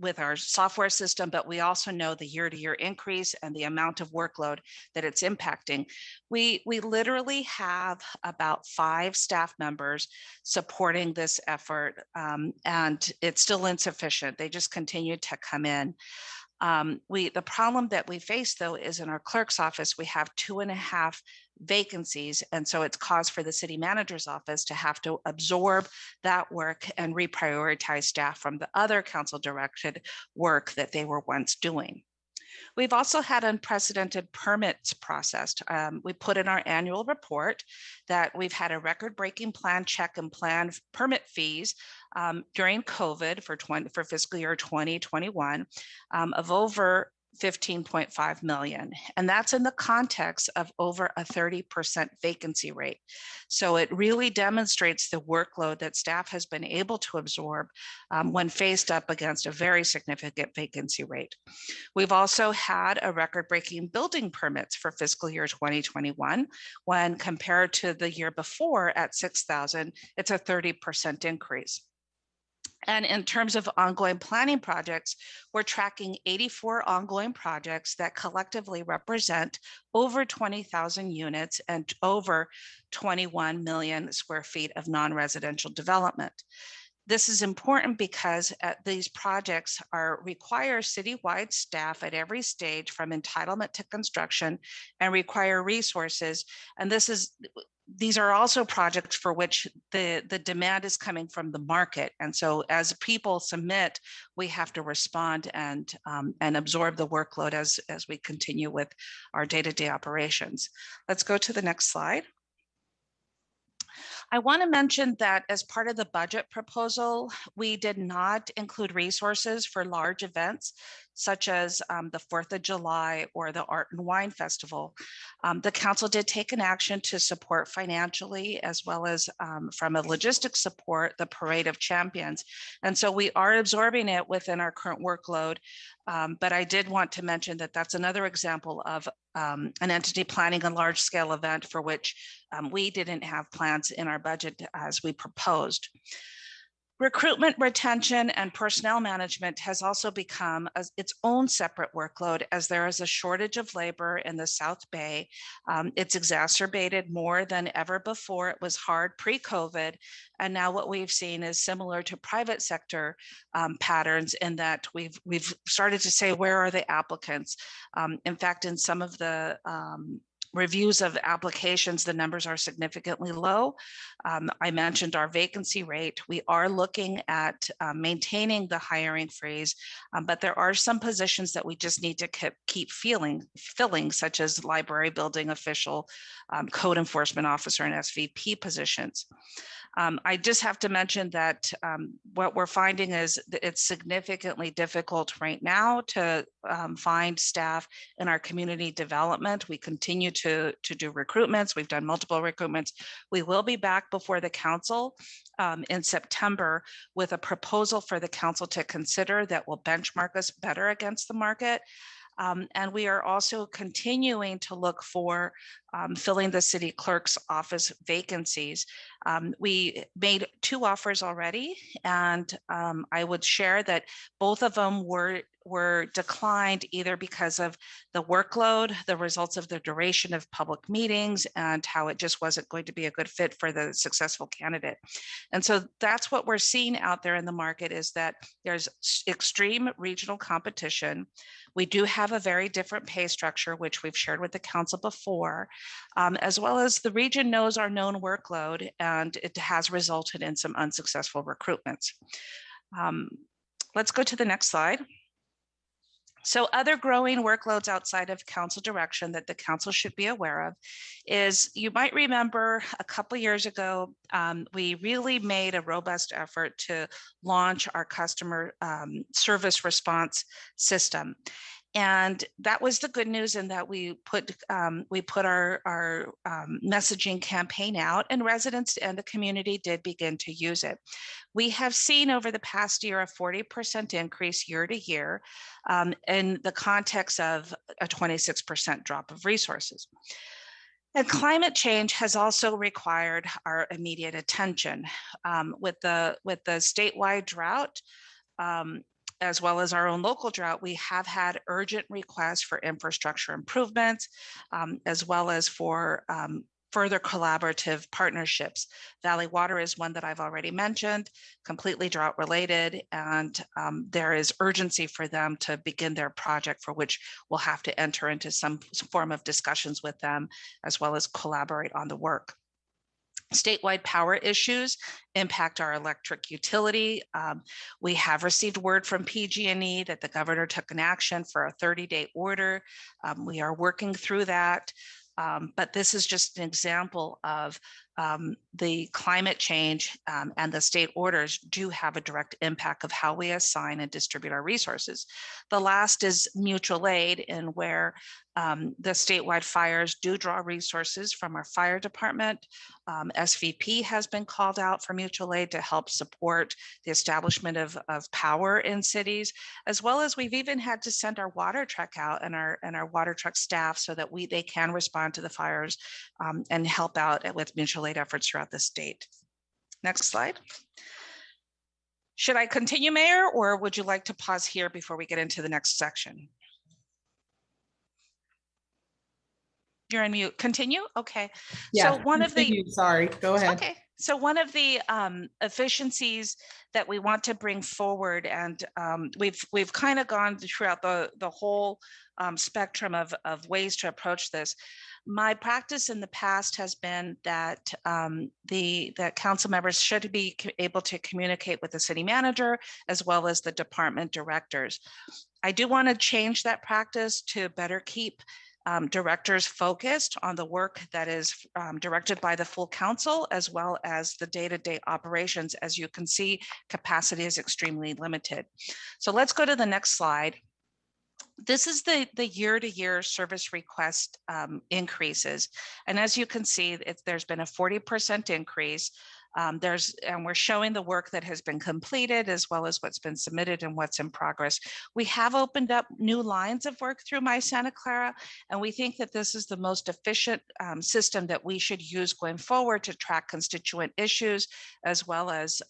with our software system, but we also know the year-to-year increase and the amount of workload that it's impacting. We literally have about 5 staff members supporting this effort, and it's still insufficient. They just continue to come in. The problem that we face, though, is in our clerk's office, we have 2.5 vacancies. And so it's cause for the city manager's office to have to absorb that work and reprioritize staff from the other council directed work that they were once doing. We've also had unprecedented permits processed. We put in our annual report that we've had a record-breaking plan check and plan permit fees during COVID for fiscal year 2021 of over 15.5 million. And that's in the context of over a 30% vacancy rate. So it really demonstrates the workload that staff has been able to absorb when faced up against a very significant vacancy rate. We've also had a record-breaking building permits for fiscal year 2021. When compared to the year before at 6,000, it's a 30% increase. And in terms of ongoing planning projects, we're tracking 84 ongoing projects that collectively represent over 20,000 units and over 21 million square feet of non-residential development. This is important because these projects require citywide staff at every stage from entitlement to construction and require resources. And these are also projects for which the demand is coming from the market. And so as people submit, we have to respond and absorb the workload as we continue with our day-to-day operations. Let's go to the next slide. I want to mention that as part of the budget proposal, we did not include resources for large events such as the 4th of July or the Art and Wine Festival. The council did take an action to support financially as well as from a logistics support, the Parade of Champions. And so we are absorbing it within our current workload. But I did want to mention that that's another example of an entity planning a large scale event for which we didn't have plans in our budget as we proposed. Recruitment, retention, and personnel management has also become its own separate workload as there is a shortage of labor in the South Bay. It's exacerbated more than ever before. It was hard pre-COVID, and now what we've seen is similar to private sector patterns in that we've started to say, where are the applicants? In fact, in some of the reviews of applications, the numbers are significantly low. I mentioned our vacancy rate. We are looking at maintaining the hiring freeze, but there are some positions that we just need to keep filling, such as library building official, code enforcement officer, and SVP positions. I just have to mention that what we're finding is that it's significantly difficult right now to find staff in our community development. We continue to do recruitments. We've done multiple recruitments. We will be back before the council in September with a proposal for the council to consider that will benchmark us better against the market. And we are also continuing to look for filling the city clerk's office vacancies. We made 2 offers already, and I would share that both of them were declined either because of the workload, the results of the duration of public meetings, and how it just wasn't going to be a good fit for the successful candidate. And so that's what we're seeing out there in the market, is that there's extreme regional competition. We do have a very different pay structure, which we've shared with the council before, as well as the region knows our known workload, and it has resulted in some unsuccessful recruitments. Let's go to the next slide. So other growing workloads outside of council direction that the council should be aware of is, you might remember a couple years ago, we really made a robust effort to launch our customer service response system. And that was the good news, in that we put our messaging campaign out, and residents and the community did begin to use it. We have seen over the past year a 40% increase year to year in the context of a 26% drop of resources. And climate change has also required our immediate attention. With the statewide drought, as well as our own local drought, we have had urgent requests for infrastructure improvements, as well as for further collaborative partnerships. Valley Water is one that I've already mentioned, completely drought related, and there is urgency for them to begin their project, for which we'll have to enter into some form of discussions with them, as well as collaborate on the work. Statewide power issues impact our electric utility. We have received word from PG&E that the governor took an action for a 30-day order. We are working through that. But this is just an example of the climate change, and the state orders do have a direct impact of how we assign and distribute our resources. The last is mutual aid, in where the statewide fires do draw resources from our fire department. SVP has been called out for mutual aid to help support the establishment of power in cities, as well as we've even had to send our water truck out, and our water truck staff, so that they can respond to the fires and help out with mutual aid efforts throughout the state. Next slide. Should I continue, Mayor, or would you like to pause here before we get into the next section? You're on mute. Continue? Okay. Yeah, so one continue. of the, sorry, go ahead. Okay. So one of the efficiencies that we want to bring forward, and we've kind of gone throughout the whole spectrum of ways to approach this. My practice in the past has been that that council members should be able to communicate with the city manager, as well as the department directors. I do want to change that practice to better keep directors focused on the work that is directed by the full council, as well as the day-to-day operations. As you can see, capacity is extremely limited. So let's go to the next slide. This is the year-to-year service request increases. And as you can see, there's been a 40% increase. And we're showing the work that has been completed, as well as what's been submitted and what's in progress. We have opened up new lines of work through My Santa Clara, and we think that this is the most efficient system that we should use going forward to track constituent issues, as well as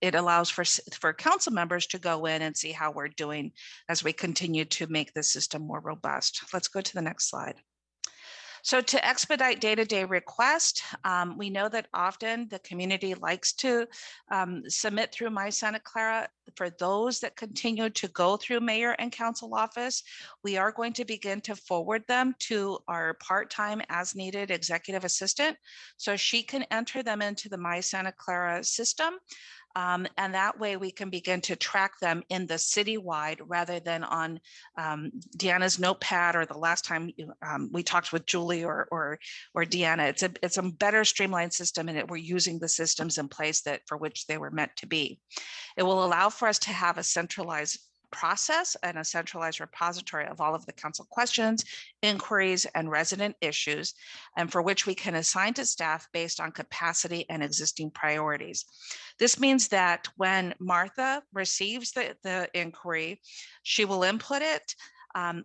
it allows for council members to go in and see how we're doing as we continue to make the system more robust. Let's go to the next slide. So to expedite day-to-day request, we know that often the community likes to submit through My Santa Clara. For those that continue to go through mayor and council office, we are going to begin to forward them to our part-time as needed executive assistant, so she can enter them into the My Santa Clara system. And that way we can begin to track them in the citywide, rather than on Deanna's notepad, or the last time we talked with Julie or Deanna. It's a better streamlined system, and we're using the systems in place that for which they were meant to be. It will allow for us to have a centralized process and a centralized repository of all of the council questions, inquiries, and resident issues, and for which we can assign to staff based on capacity and existing priorities. This means that when Martha receives the inquiry, she will input it,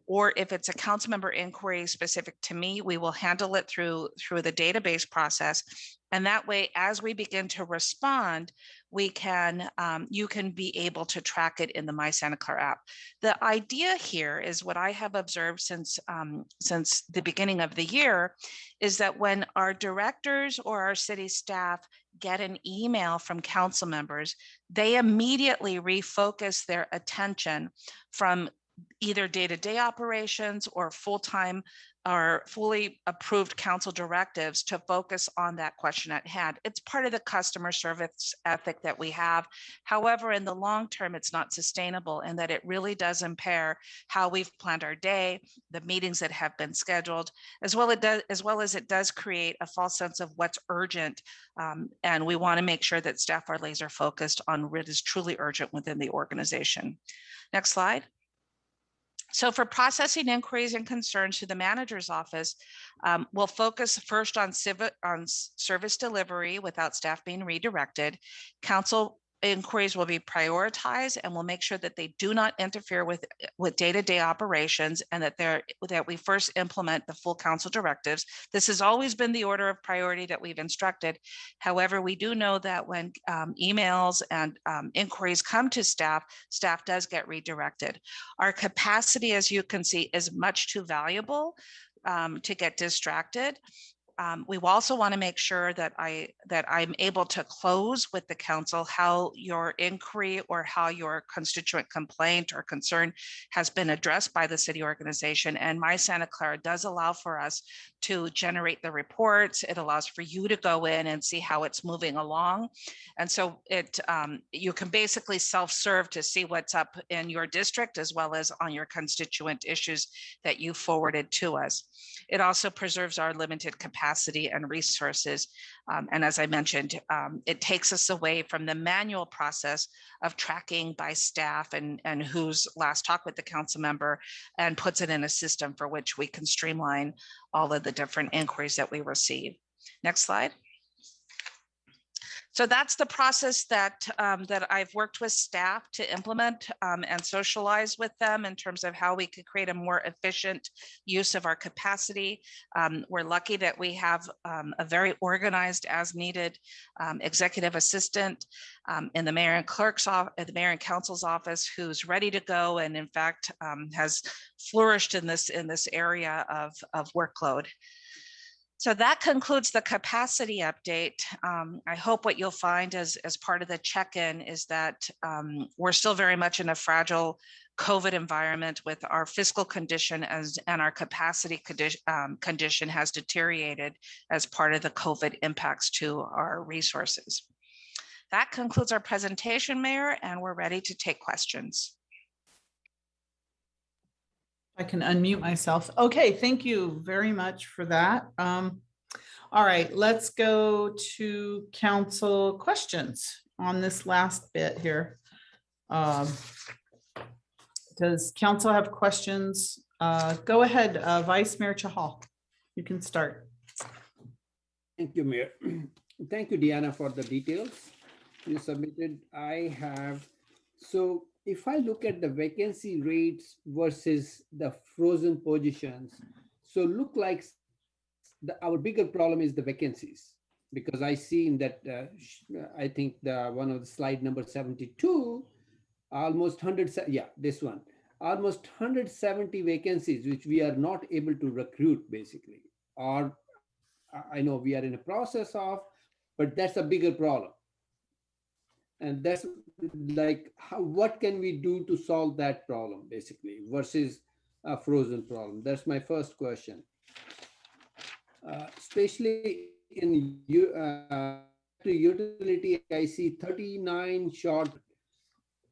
or if it's a council member inquiry specific to me, we will handle it through the database process. And that way, as we begin to respond, we can you can be able to track it in the My Santa Clara app. The idea here is what I have observed since the beginning of the year is that when our directors or our city staff get an email from council members, they immediately refocus their attention from either day-to-day operations or full-time or fully approved council directives to focus on that question at hand. It's part of the customer service ethic that we have. However, in the long term, it's not sustainable, and that it really does impair how we've planned our day, the meetings that have been scheduled, as well as it does create a false sense of what's urgent. And we want to make sure that staff are laser focused on what is truly urgent within the organization. Next slide. So for processing inquiries and concerns to the manager's office, we'll focus first on service delivery without staff being redirected. Council inquiries will be prioritized, and we'll make sure that they do not interfere with day-to-day operations, and that we first implement the full council directives. This has always been the order of priority that we've instructed. However, we do know that when emails and inquiries come to staff does get redirected. Our capacity, as you can see, is much too valuable to get distracted. We also want to make sure that I'm able to close with the council how your inquiry or how your constituent complaint or concern has been addressed by the city organization. And My Santa Clara does allow for us to generate the reports. It allows for you to go in and see how it's moving along. And so you can basically self-serve to see what's up in your district as well as on your constituent issues that you forwarded to us. It also preserves our limited capacity and resources. And as I mentioned, it takes us away from the manual process of tracking by staff and who's last talked with the council member, and puts it in a system for which we can streamline all of the different inquiries that we receive. Next slide. So that's the process that I've worked with staff to implement and socialize with them in terms of how we could create a more efficient use of our capacity. We're lucky that we have a very organized, as needed executive assistant in the mayor and clerk's office, the mayor and council's office, who's ready to go, and in fact has flourished in this area of workload. So that concludes the capacity update. I hope what you'll find as part of the check-in is that we're still very much in a fragile COVID environment with our fiscal condition and our capacity condition has deteriorated as part of the COVID impacts to our resources. That concludes our presentation, Mayor, and we're ready to take questions. I can unmute myself. Okay, thank you very much for that. All right, let's go to council questions on this last bit here. Does council have questions? Go ahead, Vice Mayor Chahal. You can start. Thank you, Mayor. Thank you, Deanna, for the details you submitted. I have, so if I look at the vacancy rates versus the frozen positions, so look like our bigger problem is the vacancies, because I see in that, I think one of the slide number 72, almost 100, yeah, this one, almost 170 vacancies, which we are not able to recruit basically, or I know we are in a process of, but that's a bigger problem. And that's like, what can we do to solve that problem basically versus a frozen problem? That's my first question. Especially in utility, I see 39 short.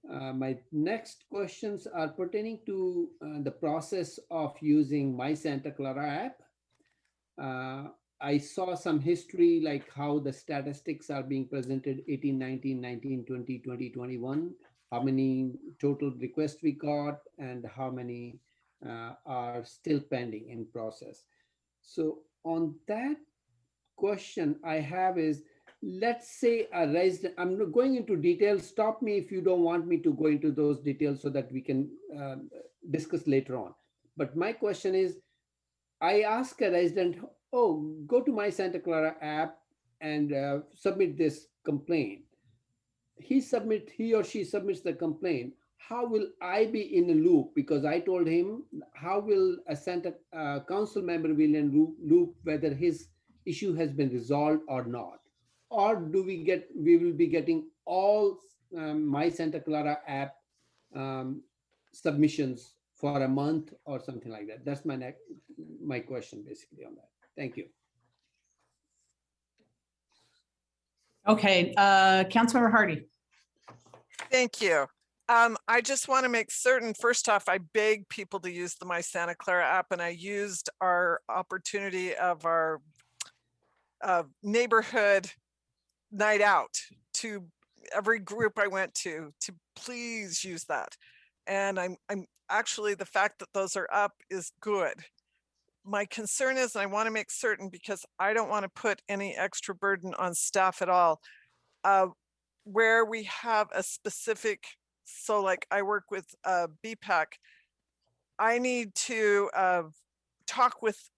My next questions are pertaining to the process of using My Santa Clara app. I saw some history, like how the statistics are being presented 18, 19, 19, 20, 20, 21. how many total requests we got, and how many are still pending in process. So on that question I have is, let's say a resident, I'm not going into details, stop me if you don't want me to go into those details so that we can discuss later on. But my question is, I ask a resident, oh, go to my Santa Clara app and submit this complaint. He or she submits the complaint. How will I be in a loop? Because I told him, how will a Santa council member be in loop whether his issue has been resolved or not? Or we will be getting all my Santa Clara app submissions for a month or something like that? That's my question basically on that. Thank you. Okay, Councilmember Hardy. Thank you. I just want to make certain, first off, I beg people to use the My Santa Clara app, and I used our opportunity of our neighborhood night out to every group I went to please use that. And I'm actually, the fact that those are up is good. My concern is, and I want to make certain, because I don't want to put any extra burden on staff at all, where we have a specific, so like I work with BPAC, I need to talk with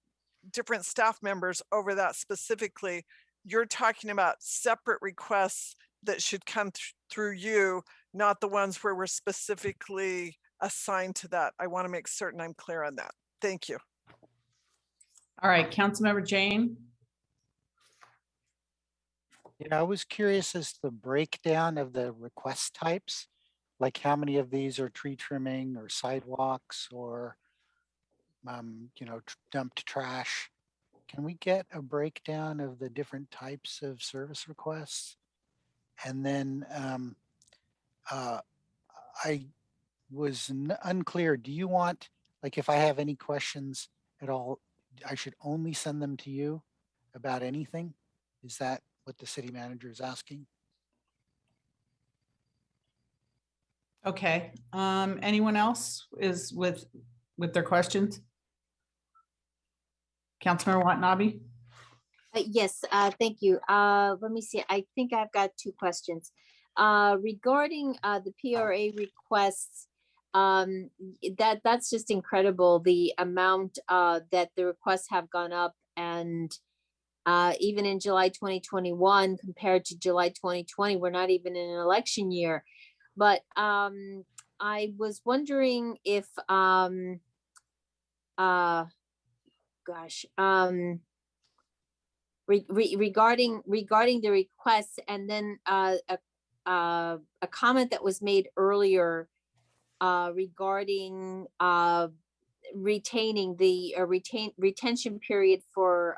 different staff members over that specifically. You're talking about separate requests that should come through you, not the ones where we're specifically assigned to that. I want to make certain I'm clear on that. Thank you. All right, Councilmember Jane. Yeah, I was curious as to the breakdown of the request types, like how many of these are tree trimming or sidewalks or, dumped trash. Can we get a breakdown of the different types of service requests? And then I was unclear. Do you want, like, if I have any questions at all, I should only send them to you about anything? Is that what the city manager is asking? Okay, anyone else is with their questions? Councilmember Watanabe? Yes, thank you. Let me see. I think I've got two questions. Regarding the PRA requests, that's just incredible, the amount that the requests have gone up, and even in July 2021 compared to July 2020, we're not even in an election year. But I was wondering if regarding the requests, and then a comment that was made earlier regarding retaining the retention period for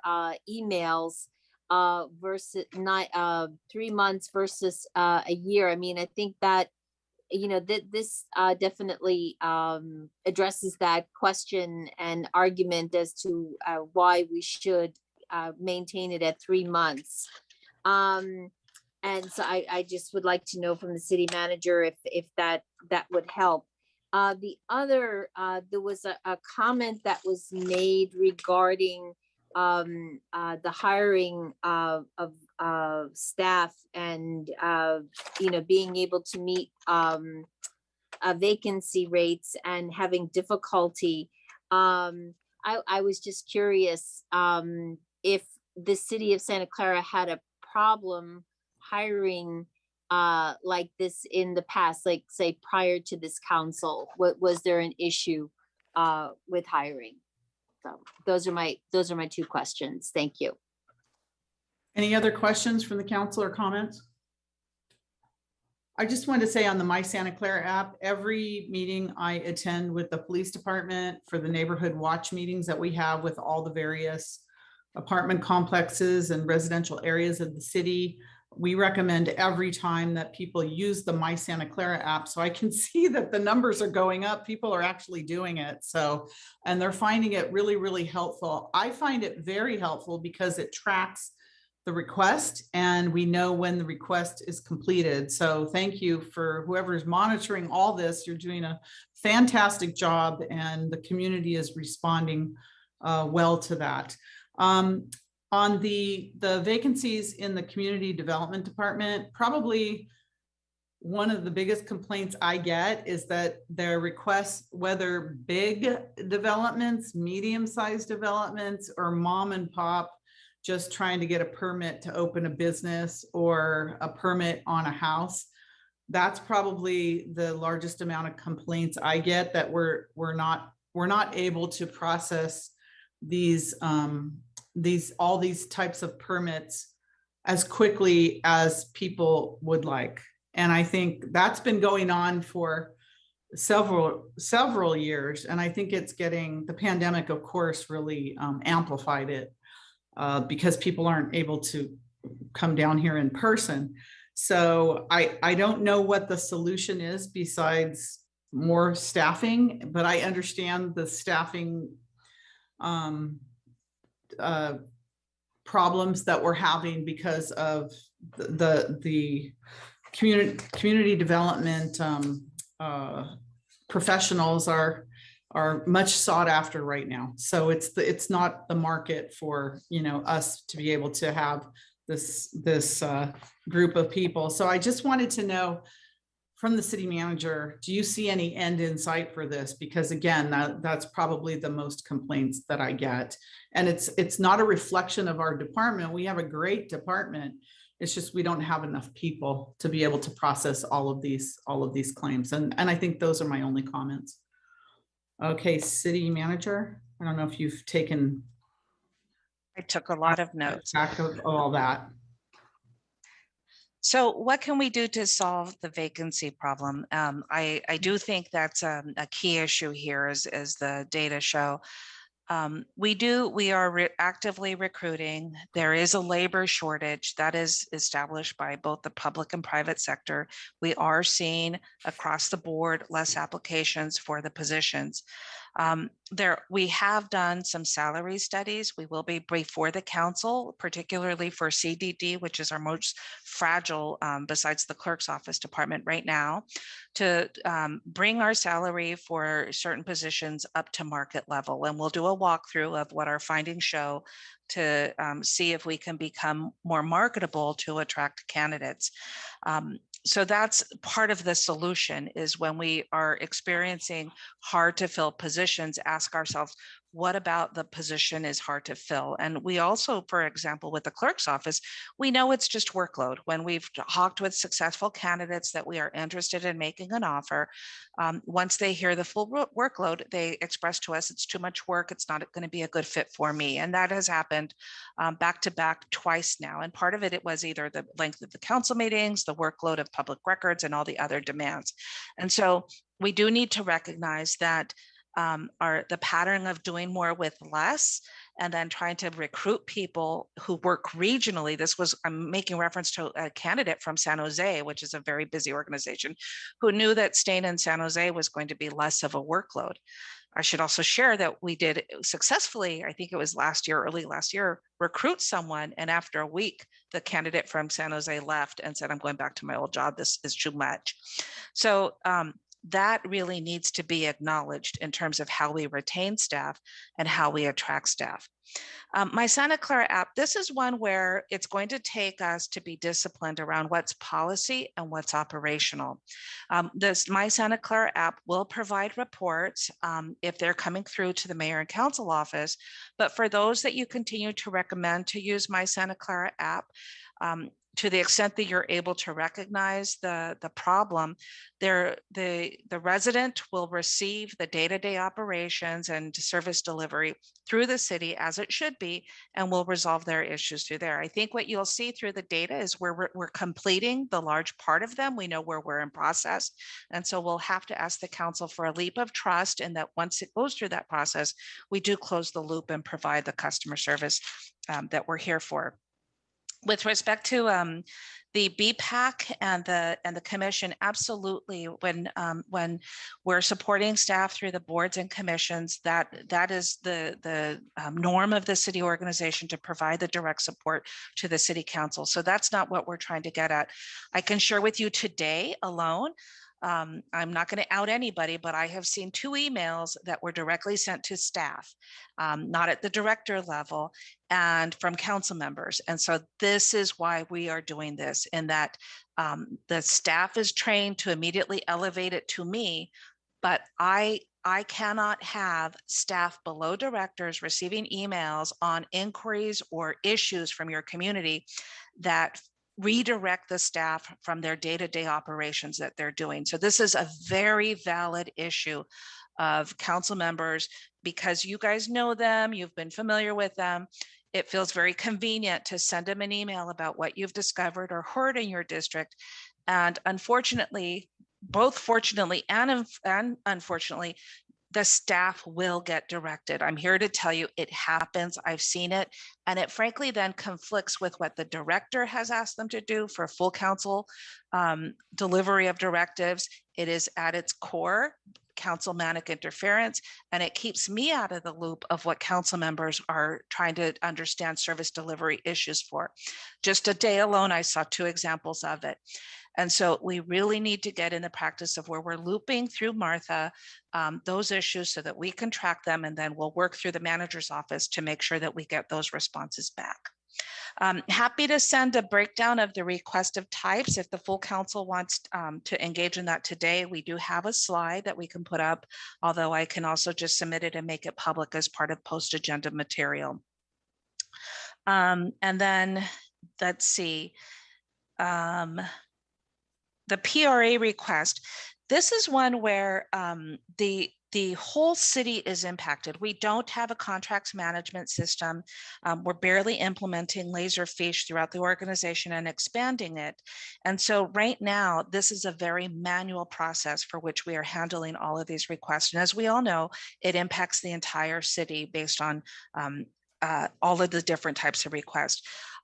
emails versus 3 months versus a year. I mean, I think that this definitely addresses that question and argument as to why we should maintain it at 3 months. And so I just would like to know from the city manager if that would help. The other, there was a comment that was made regarding the hiring of staff and being able to meet vacancy rates and having difficulty. I was just curious if the city of Santa Clara had a problem hiring like this in the past, like say prior to this council. Was there an issue with hiring? So those are my two questions. Thank you. Any other questions from the council or comments? I just wanted to say on the My Santa Clara app, every meeting I attend with the police department for the neighborhood watch meetings that we have with all the various apartment complexes and residential areas of the city, we recommend every time that people use the My Santa Clara app. So I can see that the numbers are going up. People are actually doing it. So, and they're finding it really, really helpful. I find it very helpful because it tracks the request, and we know when the request is completed. So thank you for whoever's monitoring all this. You're doing a fantastic job, and the community is responding well to that. On the vacancies in the community development department, probably one of the biggest complaints I get is that their requests, whether big developments, medium-sized developments, or mom and pop, just trying to get a permit to open a business or a permit on a house, that's probably the largest amount of complaints I get, that we're not able to process all these types of permits as quickly as people would like. And I think that's been going on for several years. And I think it's getting, the pandemic, of course, really amplified it because people aren't able to come down here in person. So I don't know what the solution is besides more staffing, but I understand the staffing problems that we're having because of the community development professionals are much sought after right now. So it's not the market for, you know, us to be able to have this group of people. So I just wanted to know from the city manager, do you see any end in sight for this? Because again, that's probably the most complaints that I get. And it's not a reflection of our department. We have a great department. It's just we don't have enough people to be able to process all of these claims. And I think those are my only comments. Okay, city manager. I don't know if you've taken. I took a lot of notes. Back of all that. So what can we do to solve the vacancy problem? I do think that's a key issue here, as the data show. We are actively recruiting. There is a labor shortage that is established by both the public and private sector. We are seeing across the board less applications for the positions. We have done some salary studies. We will be before the council, particularly for CDD, which is our most fragile besides the clerk's office department right now, to bring our salary for certain positions up to market level. And we'll do a walkthrough of what our findings show to see if we can become more marketable to attract candidates. So that's part of the solution, is when we are experiencing hard to fill positions, ask ourselves, what about the position is hard to fill? And we also, for example, with the clerk's office, we know it's just workload. When we've talked with successful candidates that we are interested in making an offer, once they hear the full workload, they express to us, it's too much work, it's not going to be a good fit for me. And that has happened back to back twice now. And part of it was either the length of the council meetings, the workload of public records, and all the other demands. And so we do need to recognize that the pattern of doing more with less, and then trying to recruit people who work regionally. I'm making reference to a candidate from San Jose, which is a very busy organization, who knew that staying in San Jose was going to be less of a workload. I should also share that we did successfully, I think it was early last year, recruit someone. And after a week, the candidate from San Jose left and said, I'm going back to my old job. This is too much. So that really needs to be acknowledged in terms of how we retain staff and how we attract staff. My Santa Clara app, this is one where it's going to take us to be disciplined around what's policy and what's operational. This My Santa Clara app will provide reports if they're coming through to the mayor and council office. But for those that you continue to recommend to use My Santa Clara app, to the extent that you're able to recognize the problem, the resident will receive the day-to-day operations and service delivery through the city as it should be, and will resolve their issues through there. I think what you'll see through the data is where we're completing the large part of them. We know where we're in process. And so we'll have to ask the council for a leap of trust, and that once it goes through that process, we do close the loop and provide the customer service that we're here for. With respect to the BPAC and the commission, absolutely. When we're supporting staff through the boards and commissions, that is the norm of the city organization to provide the direct support to the city council. So that's not what we're trying to get at. I can share with you today alone. I'm not going to out anybody, but I have seen 2 emails that were directly sent to staff, not at the director level, and from council members. And so this is why we are doing this, in that the staff is trained to immediately elevate it to me, but I cannot have staff below directors receiving emails on inquiries or issues from your community that redirect the staff from their day-to-day operations that they're doing. So this is a very valid issue of council members, because you guys know them, you've been familiar with them. It feels very convenient to send them an email about what you've discovered or heard in your district. And unfortunately, both fortunately and unfortunately, the staff will get directed. I'm here to tell you it happens. I've seen it. And it frankly then conflicts with what the director has asked them to do for full council delivery of directives. It is at its core councilmanic interference, and it keeps me out of the loop of what council members are trying to understand service delivery issues for. Just a day alone, I saw 2 examples of it. And so we really need to get in the practice of where we're looping through Martha those issues so that we can track them, and then we'll work through the manager's office to make sure that we get those responses back. Happy to send a breakdown of the request of types if the full council wants to engage in that today. We do have a slide that we can put up, although I can also just submit it and make it public as part of post-agenda material. And then let's see. The PRA request. This is one where the whole city is impacted. We don't have a contracts management system. We're barely implementing Laserfish throughout the organization and expanding it. And so right now, this is a very manual process for which we are handling all of these requests. And as we all know, it impacts the entire city based on all of the different types of requests.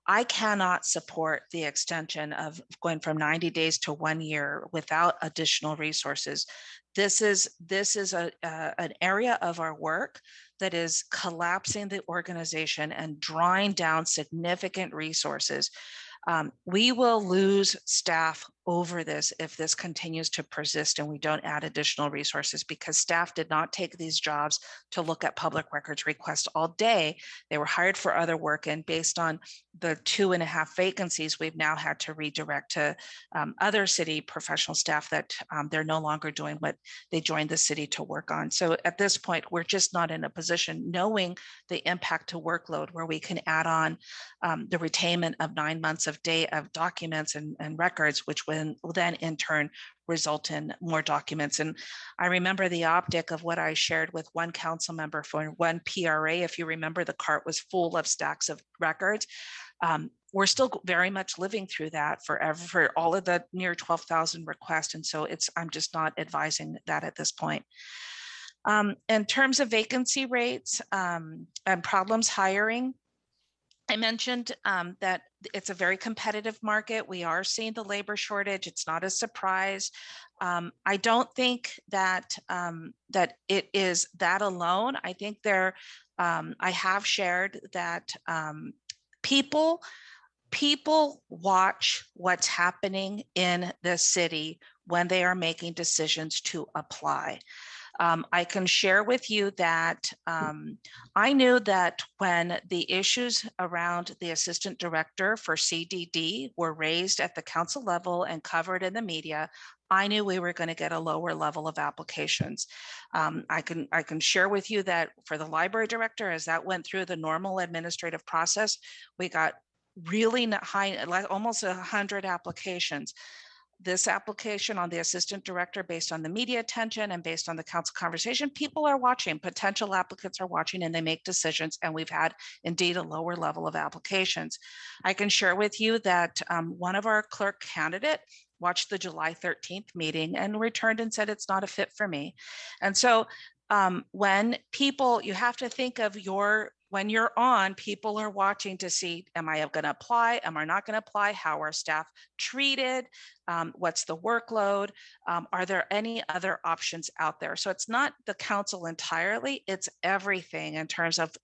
I cannot support the extension of going from 90 days to 1 year without additional resources. This is an area of our work that is collapsing the organization and drawing down significant resources. We will lose staff over this if this continues to persist and we don't add additional resources, because staff did not take these jobs to look at public records requests all day. They were hired for other work, and based on the 2.5 vacancies, we've now had to redirect to other city professional staff that they're no longer doing what they joined the city to work on. So at this point, we're just not in a position, knowing the impact to workload, where we can add on the retainment of 9 months of documents and records, which will then in turn result in more documents. And I remember the optic of what I shared with one council member for one PRA. If you remember, the cart was full of stacks of records. We're still very much living through that for all of the near 12,000 requests. And so I'm just not advising that at this point. In terms of vacancy rates and problems hiring, I mentioned that it's a very competitive market. We are seeing the labor shortage. It's not a surprise. I don't think that that it is that alone. I think I have shared that people watch what's happening in the city when they are making decisions to apply. I can share with you that I knew that when the issues around the assistant director for CDD were raised at the council level and covered in the media, I knew we were going to get a lower level of applications. I can share with you that for the library director, as that went through the normal administrative process, we got really high, like almost 100 applications. This application on the assistant director, based on the media attention and based on the council conversation, people are watching, potential applicants are watching, and they make decisions. And we've had indeed a lower level of applications. I can share with you that one of our clerk candidate watched the July 13th meeting and returned and said, it's not a fit for me. And so when people, you have to think of your when you're on, people are watching to see, am I going to apply? Am I not going to apply? How are staff treated? What's the workload? Are there any other options out there? So it's not the council entirely, it's everything in terms of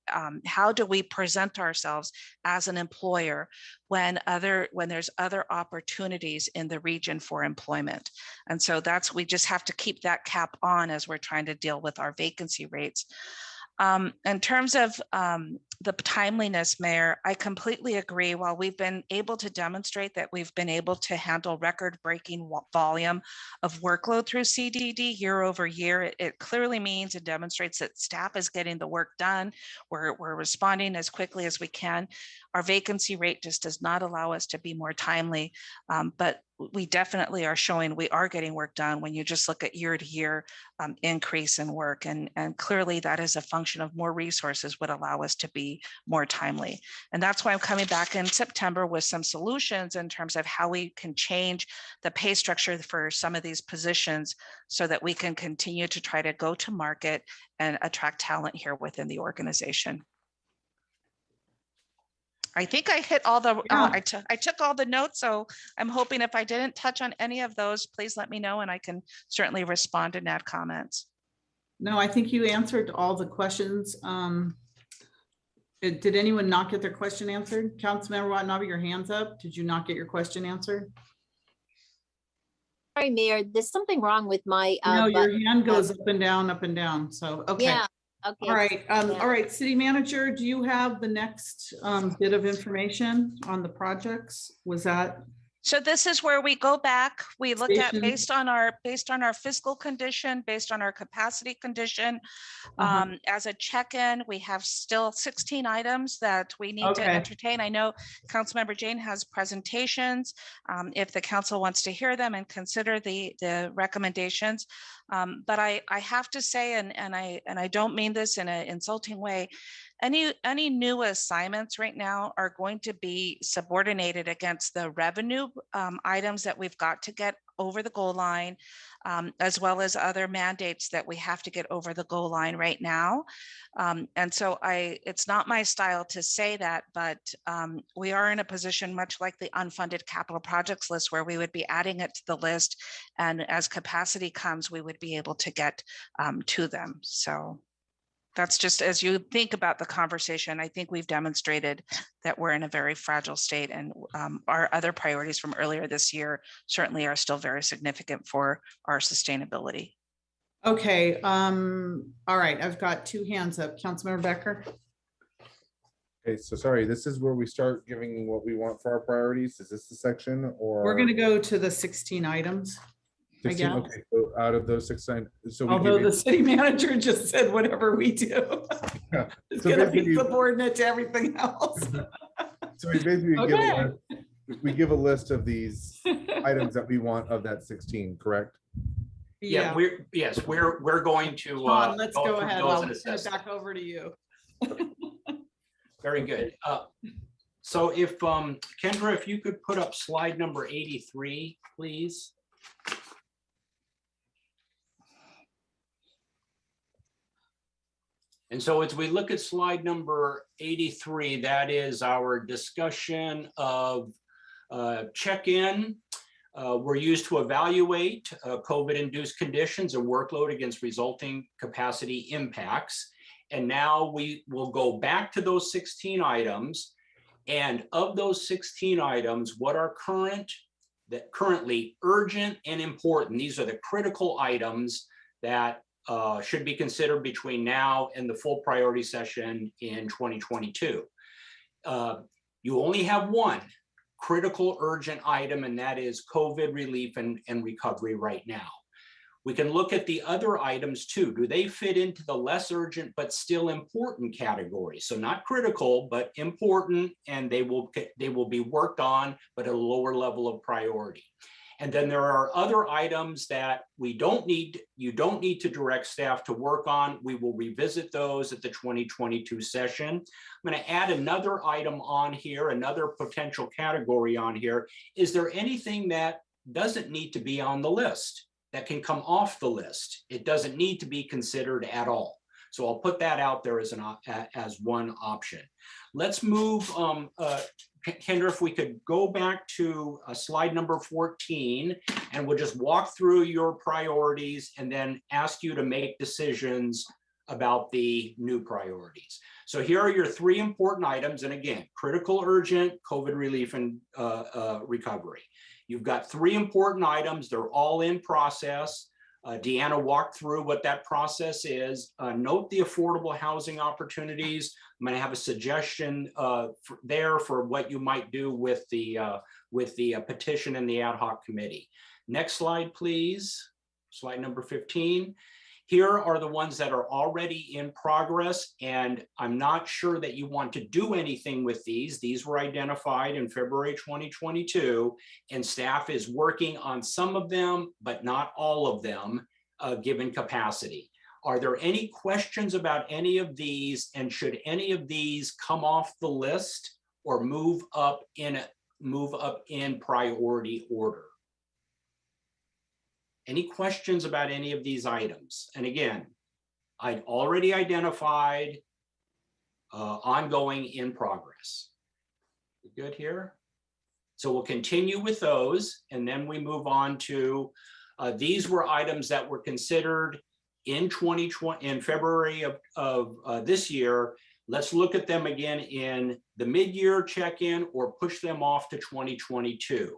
how do we present ourselves as an employer when there's other opportunities in the region for employment. And so we just have to keep that cap on as we're trying to deal with our vacancy rates. In terms of the timeliness, Mayor, I completely agree. While we've been able to demonstrate that we've been able to handle record-breaking volume of workload through CDD year over year, it clearly means and demonstrates that staff is getting the work done. We're responding as quickly as we can. Our vacancy rate just does not allow us to be more timely, but we definitely are showing we are getting work done when you just look at year to year increase in work. And clearly that is a function of more resources would allow us to be more timely. And that's why I'm coming back in September with some solutions in terms of how we can change the pay structure for some of these positions so that we can continue to try to go to market and attract talent here within the organization. I think I hit all the, I took all the notes, so I'm hoping if I didn't touch on any of those, please let me know and I can certainly respond and add comments. No, I think you answered all the questions. Did anyone not get their question answered? Councilmember Watanabe, your hand's up. Did you not get your question answered? Sorry, Mayor, there's something wrong with my no, your button. hand goes up and down. So, okay. Yeah. Okay. All right. All right. City Manager, do you have the next bit of information on the projects? Was that? So this is where we go back. We look at based on our fiscal condition, based on our capacity condition. As a check-in, we have still 16 items that we need to entertain. I know Councilmember Jane has presentations. If the council wants to hear them and consider the recommendations. But I have to say, and I don't mean this in an insulting way, any new assignments right now are going to be subordinated against the revenue items that we've got to get over the goal line, as well as other mandates that we have to get over the goal line right now. And so it's not my style to say that, but we are in a position much like the unfunded capital projects list where we would be adding it to the list. And as capacity comes, we would be able to get to them. So that's just as you think about the conversation, I think we've demonstrated that we're in a very fragile state, and our other priorities from earlier this year certainly are still very significant for our sustainability. Okay. All right. I've got two hands up. Councilmember Becker. Okay, so sorry, this is where we start giving what we want for our priorities. Is this the section or? We're going to go to the 16 items. 16, okay, so out of those 16, so although the city manager just said whatever we do is going to be subordinate to everything else. So we basically give a list of these items that we want of that 16, correct? Yeah, we're going to let's go ahead. I'll turn it back over to you. Very good. So if Kendra, if you could put up slide number 83, please. And so as we look at slide number 83, that is our discussion of check-in. We're used to evaluate COVID-induced conditions and workload against resulting capacity impacts. And now we will go back to those 16 items. And of those 16 items, what are currently urgent and important? These are the critical items that should be considered between now and the full priority session in 2022. You only have one critical urgent item, and that is COVID relief and recovery right now. We can look at the other items too. Do they fit into the less urgent but still important category? So not critical, but important, and they will be worked on, but at a lower level of priority. And then there are other items that you don't need to direct staff to work on. We will revisit those at the 2022 session. I'm going to add another item on here, another potential category on here. Is there anything that doesn't need to be on the list, that can come off the list? It doesn't need to be considered at all. So I'll put that out there as as one option. Let's move, Kendra, if we could go back to slide number 14, and we'll just walk through your priorities and then ask you to make decisions about the new priorities. So here are your 3 important items. And again, critical, urgent, COVID relief, and recovery. You've got 3 important items. They're all in process. Deanna walked through what that process is. Note the affordable housing opportunities. I'm going to have a suggestion there for what you might do with the petition and the ad hoc committee. Next slide, please. Slide number 15. Here are the ones that are already in progress, and I'm not sure that you want to do anything with these. These were identified in February 2022, and staff is working on some of them, but not all of them, given capacity. Are there any questions about any of these, and should any of these come off the list or move up in priority order? Any questions about any of these items? And again, I'd already identified ongoing, in progress. Good here? So we'll continue with those, and then we move on to, these were items that were considered in 2020, in February of this year. Let's look at them again in the mid-year check-in or push them off to 2022.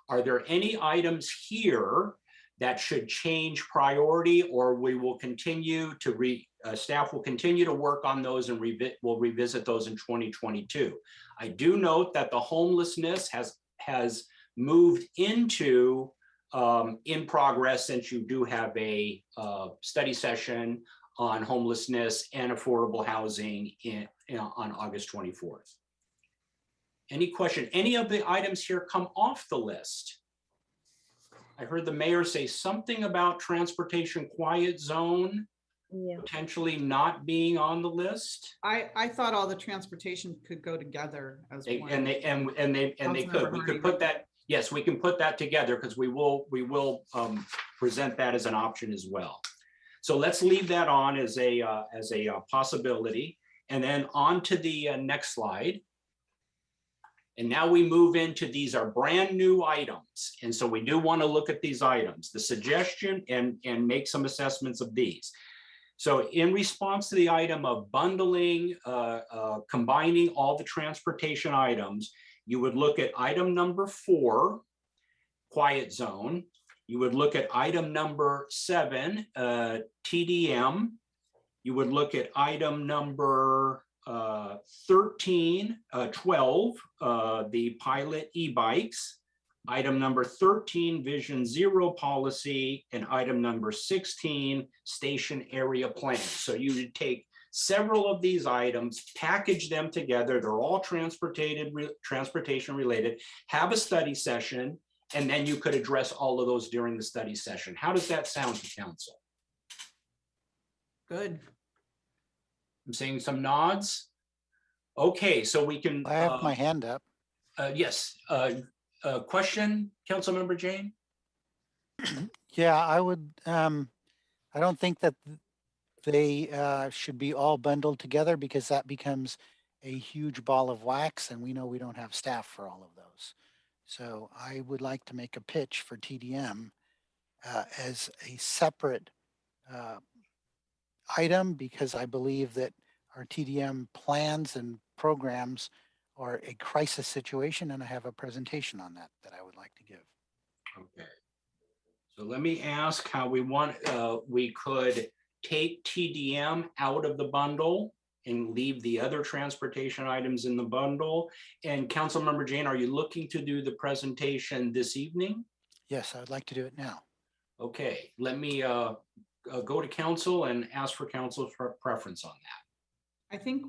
Are there any items here that should change priority, or we will continue to staff will continue to work on those and we'll revisit those in 2022. I do note that the homelessness has moved into in progress, since you do have a study session on homelessness and affordable housing on August 24th. Any question? Any of the items here come off the list? I heard the mayor say something about transportation quiet zone potentially not being on the list. I thought all the transportation could go together as one. And they could. We could put that. Yes, we can put that together, because we will present that as an option as well. So let's leave that on as a possibility, and then on to the next slide. And now we move into, these are brand new items. And so we do want to look at these items, the suggestion, and make some assessments of these. So in response to the item of bundling, combining all the transportation items, you would look at item number 4, quiet zone. You would look at item number 7, TDM. You would look at item number 12, the pilot e-bikes, item number 13, Vision Zero policy, and item number 16, station area plan. So you would take several of these items, package them together. They're all transportation related, have a study session, and then you could address all of those during the study session. How does that sound to council? Good. I'm seeing some nods. Okay, so we can. I have my hand up. Yes. Question, Councilmember Jane? Yeah, I would. I don't think that they should be all bundled together, because that becomes a huge ball of wax, and we know we don't have staff for all of those. So I would like to make a pitch for TDM as a separate item, because I believe that our TDM plans and programs are a crisis situation, and I have a presentation on that I would like to give. Okay. So let me ask how we could take TDM out of the bundle and leave the other transportation items in the bundle. And Councilmember Jane, are you looking to do the presentation this evening? Yes, I would like to do it now. Okay, let me go to council and ask for council's preference on that. I think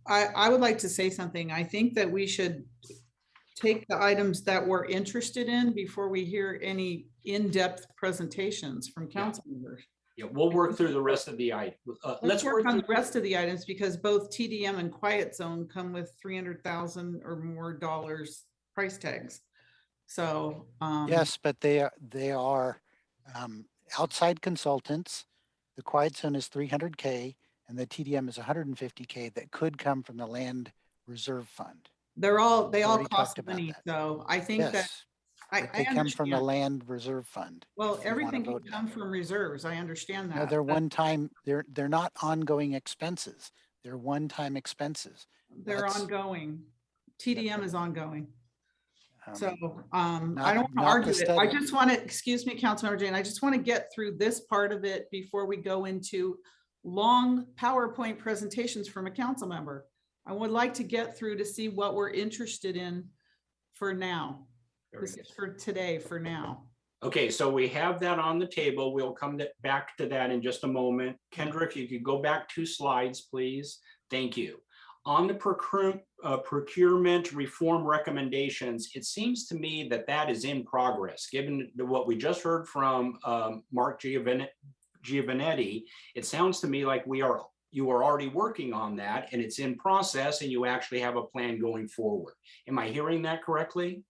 I would like to say something. I think that we should take the items that we're interested in before we hear any in-depth presentations from council members. Yeah, we'll work through the rest of the items. Let's work on the rest of the items, because both TDM and Quiet Zone come with $300,000 or more price tags. So yes, but they are outside consultants. The Quiet Zone is $300K, And the TDM is 150K that could come from the land reserve fund. They all Already cost talked about money. that. So I think that Yes, I but they come from the understand. land reserve fund. Well, if you wanna everything can vote no. come from reserves. I understand No, that. they're but one time, they're not ongoing expenses. They're one-time expenses. They're That's, ongoing. TDM is ongoing. So I not- don't want to not argue the it. I study. just want to, excuse me, Councilmember Jane, I just want to get through this part of it before we go into long PowerPoint presentations from a council member. I would like to get through to see what we're interested in for now. Very This good. is for today, for now. Okay, so we have that on the table. We'll come back to that in just a moment. Kendra, if you could go back 2 slides, please. Thank you. On the procurement reform recommendations, it seems to me that that is in progress. Given what we just heard from Mark Giovanetti, it sounds to me like you are already working on that and it's in process and you actually have a plan going forward. Am I hearing that correctly?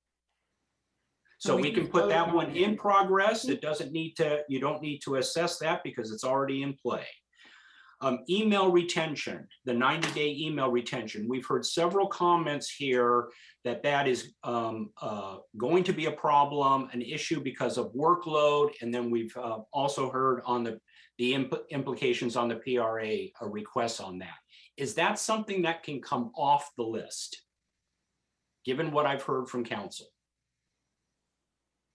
So we can put that one in progress. It doesn't need to, you don't need to assess that because it's already in play. Email retention, the 90-day email retention. We've heard several comments here that that is going to be a problem, an issue because of workload. And then we've also heard on the implications on the PRA requests on that. Is that something that can come off the list, given what I've heard from council?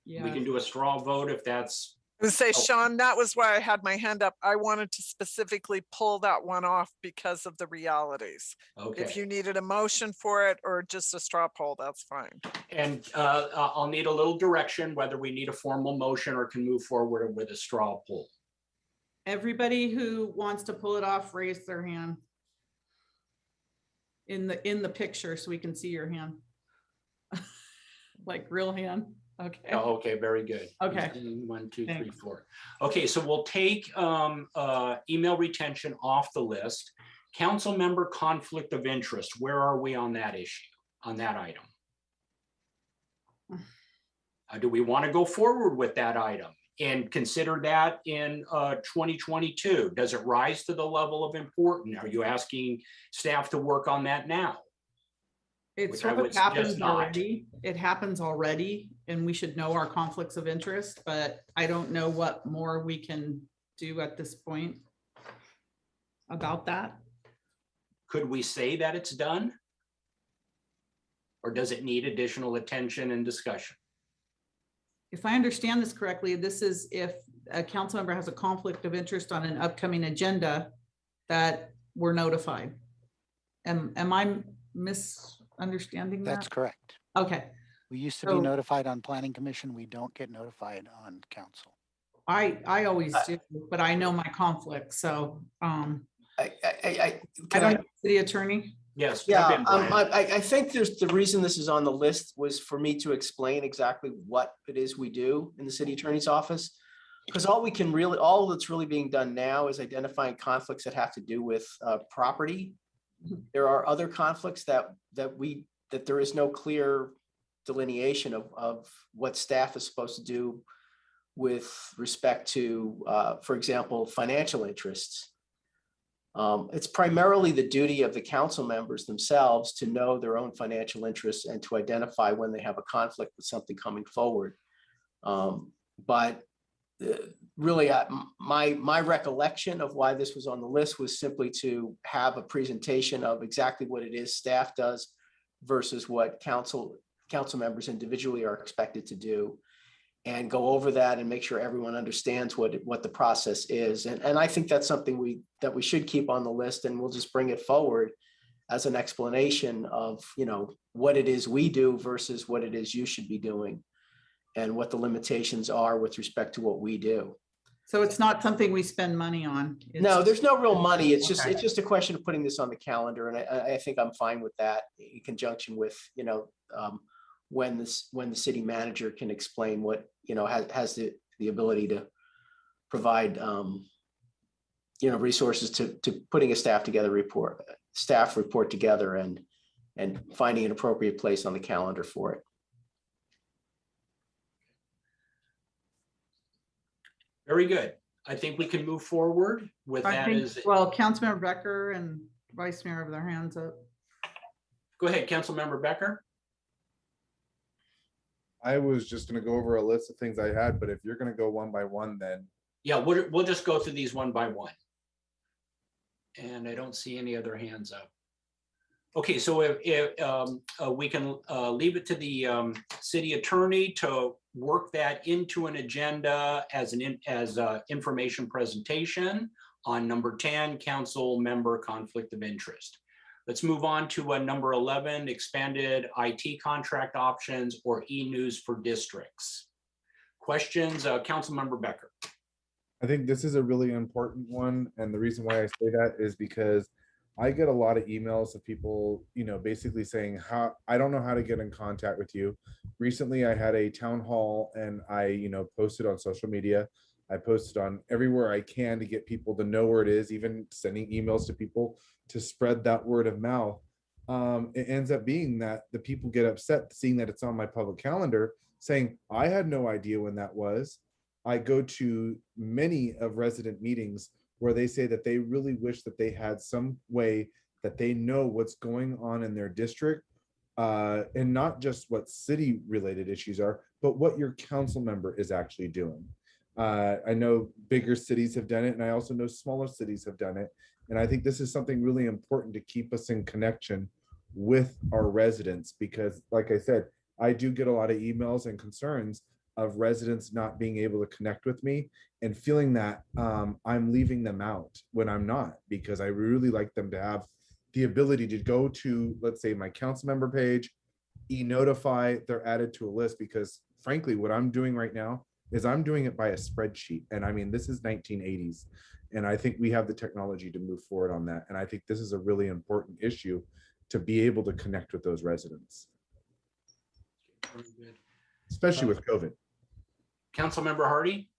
Yeah. We can do a straw vote if that's. I would say, Sean, that was why I had my hand up. I wanted to specifically pull that one off because of the realities. Okay. If you needed a motion for it or just a straw poll, that's fine. And I'll need a little direction, whether we need a formal motion or can move forward with a straw poll. Everybody who wants to pull it off, raise their hand in the picture so we can see your hand. Like real hand. Okay. Oh, okay, very good. Okay. 1, 2, 3, Thanks. 4. Okay, so we'll take email retention off the list. Council member conflict of interest. Where are we on that issue, on that item? Do we want to go forward with that item and consider that in 2022? Does it rise to the level of important? Are you asking staff to work on that now? It Which sort I of would suggest happens not. already. It happens already, and we should know our conflicts of interest, but I don't know what more we can do at this point about that. Could we say that it's done? Or does it need additional attention and discussion? If I understand this correctly, this is if a council member has a conflict of interest on an upcoming agenda that we're notified. Am I misunderstanding that? That's correct. Okay. We used to be notified on planning commission. We don't get notified on council. I always do, but I know my conflict, so I I don't know, city attorney. Yes. Yeah, I think there's the reason this is on the list was for me to explain exactly what it is we do in the city attorney's office. Because all that's really being done now is identifying conflicts that have to do with property. There are other conflicts that there is no clear delineation of what staff is supposed to do with respect to, for example, financial interests. It's primarily the duty of the council members themselves to know their own financial interests and to identify when they have a conflict with something coming forward. But really, my recollection of why this was on the list was simply to have a presentation of exactly what it is staff does versus what council members individually are expected to do, and go over that and make sure everyone understands what the process is. And I think that's something we should keep on the list, and we'll just bring it forward as an explanation of, what it is we do versus what it is you should be doing, and what the limitations are with respect to what we do. So it's not something we spend money on. No, there's no real money. It's Okay. just a question of putting this on the calendar. And I think I'm fine with that in conjunction with, when the city manager can explain what, has the ability to provide, resources to putting a staff report together and finding an appropriate place on the calendar for it. Very good. I think we can move forward with I that think, as, well, Councilmember Becker and Vice Mayor have their hands up. go ahead, Councilmember Becker. I was just gonna go over a list of things I had, but if you're gonna go one by one, then Yeah, we'll just go through these one by one. And I don't see any other hands up. Okay, so if we can leave it to the city attorney to work that into an agenda as information presentation on number 10, council member conflict of interest. Let's move on to number 11, expanded IT contract options or e-news for districts. Questions, Councilmember Becker. I think this is a really important one. And the reason why I say that is because I get a lot of emails of people, basically saying, I don't know how to get in contact with you. Recently, I had a town hall and I, posted on social media. I posted on everywhere I can to get people to know where it is, even sending emails to people to spread that word of mouth. It ends up being that the people get upset seeing that it's on my public calendar saying, I had no idea when that was. I go to many of resident meetings where they say that they really wish that they had some way that they know what's going on in their district, and not just what city related issues are, but what your council member is actually doing. I know bigger cities have done it, and I also know smaller cities have done it. And I think this is something really important to keep us in connection with our residents, because like I said, I do get a lot of emails and concerns of residents not being able to connect with me and feeling that I'm leaving them out when I'm not, because I really like them to have the ability to go to, let's say, my council member page, e-notify, they're added to a list, because frankly, what I'm doing right now is I'm doing it by a spreadsheet. And I mean, this is 1980s. And I think we have the technology to move forward on that. And I think this is a really important issue to be able to connect with those residents, Very good. especially with COVID. Councilmember Hardy.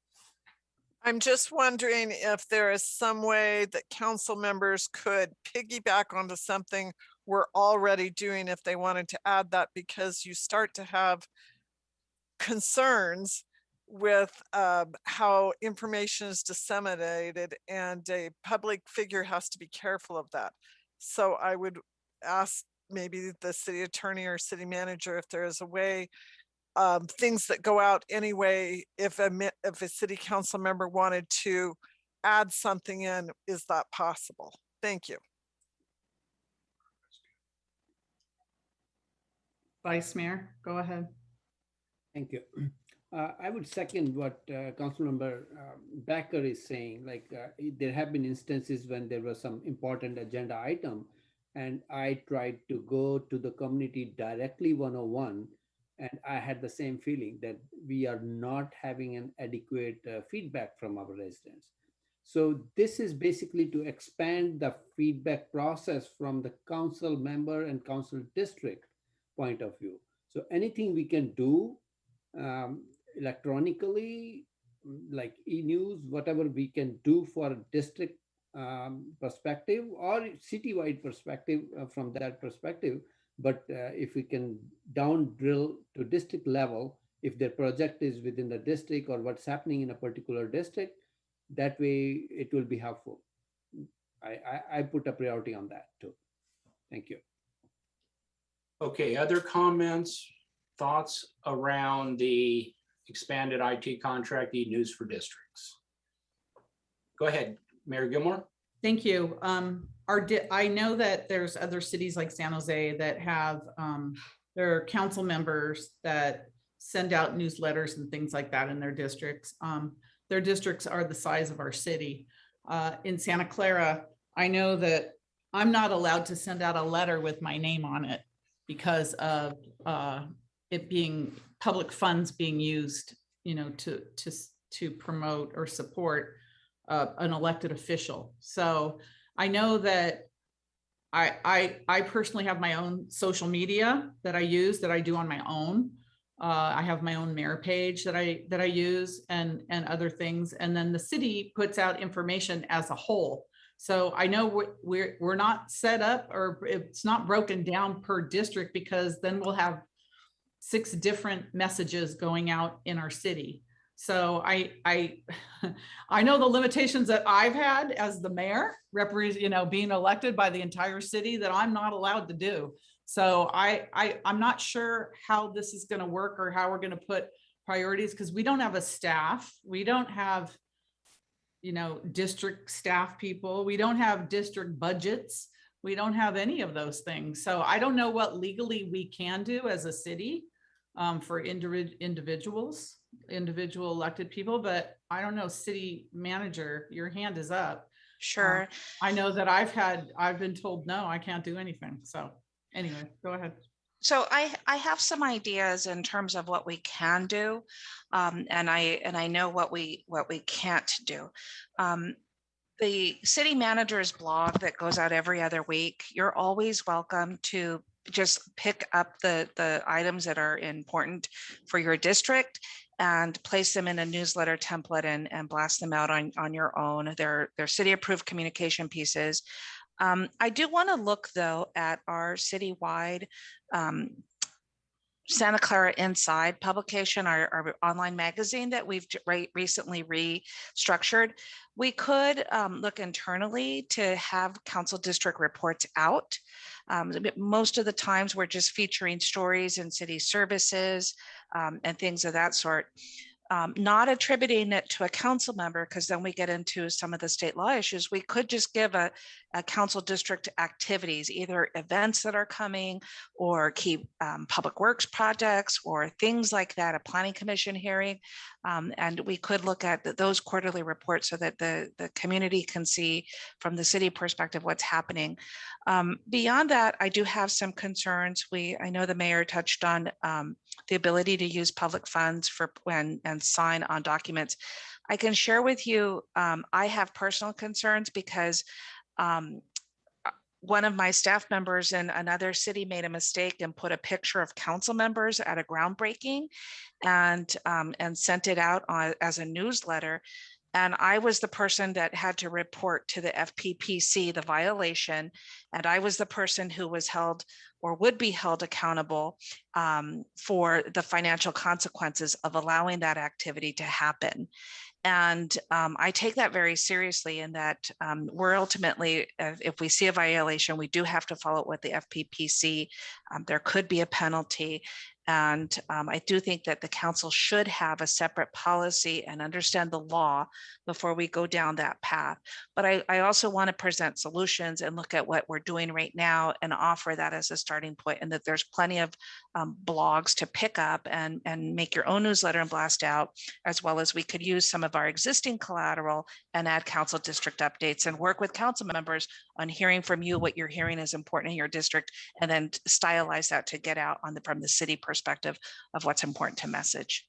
I'm just wondering if there is some way that council members could piggyback onto something we're already doing if they wanted to add that, because you start to have concerns with how information is disseminated, and a public figure has to be careful of that. So I would ask maybe the city attorney or city manager if there is a way, things that go out anyway, if a city council member wanted to add something in, is that possible? Thank you. Vice Mayor, go ahead. Thank you. I would second what Councilmember Becker is saying. Like there have been instances when there was some important agenda item, and I tried to go to the community directly 101, and I had the same feeling that we are not having an adequate feedback from our residents. So this is basically to expand the feedback process from the council member and council district point of view. So anything we can do electronically, like e-news, whatever we can do for a district perspective or citywide perspective from that perspective. But if we can down drill to district level, if the project is within the district or what's happening in a particular district, that way it will be helpful. I put a priority on that too. Thank you. Okay, other comments, thoughts around the expanded IT contract e-news for districts? Go ahead, Mayor Gilmore. Thank you. I know that there's other cities like San Jose that have their council members that send out newsletters and things like that in their districts. Their districts are the size of our city. In Santa Clara, I know that I'm not allowed to send out a letter with my name on it because of it being public funds being used, to promote or support an elected official. So I know that I personally have my own social media that I use, that I do on my own. I have my own mayor page that I use and other things. And then the city puts out information as a whole. So I know we're not set up, or it's not broken down per district, because then we'll have 6 different messages going out in our city. So I know the limitations that I've had as the mayor, being elected by the entire city, that I'm not allowed to do. So I'm not sure how this is going to work or how we're going to put priorities, because we don't have a staff. We don't have, district staff people. We don't have district budgets. We don't have any of those things. So I don't know what legally we can do as a city for individual elected people, but I don't know, city manager, your hand is up. Sure. I know that I've been told, no, I can't do anything. So anyway, go ahead. So I have some ideas in terms of what we can do, and I know what we can't do. The city manager's blog that goes out every other week, you're always welcome to just pick up the items that are important for your district and place them in a newsletter template and blast them out on your own. They're city approved communication pieces. I do want to look though at our citywide Santa Clara Inside publication, our online magazine that we've recently restructured. We could look internally to have council district reports out. Most of the times we're just featuring stories and city services and things of that sort. Not attributing it to a council member, because then we get into some of the state law issues. We could just give a council district activities, either events that are coming or key public works projects or things like that, a planning commission hearing. And we could look at those quarterly reports so that the community can see from the city perspective what's happening. Beyond that, I do have some concerns. I know the mayor touched on the ability to use public funds for and sign on documents. I can share with you, I have personal concerns because one of my staff members in another city made a mistake and put a picture of council members at a groundbreaking and sent it out as a newsletter. And I was the person that had to report to the FPPC the violation. And I was the person who was held or would be held accountable for the financial consequences of allowing that activity to happen. And I take that very seriously in that we're ultimately, if we see a violation, we do have to follow it with the FPPC. There could be a penalty. And I do think that the council should have a separate policy and understand the law before we go down that path. But I also want to present solutions and look at what we're doing right now and offer that as a starting point, and that there's plenty of blogs to pick up and make your own newsletter and blast out, as well as we could use some of our existing collateral and add council district updates and work with council members on hearing from you what you're hearing is important in your district, and then stylize that to get out from the city perspective of what's important to message.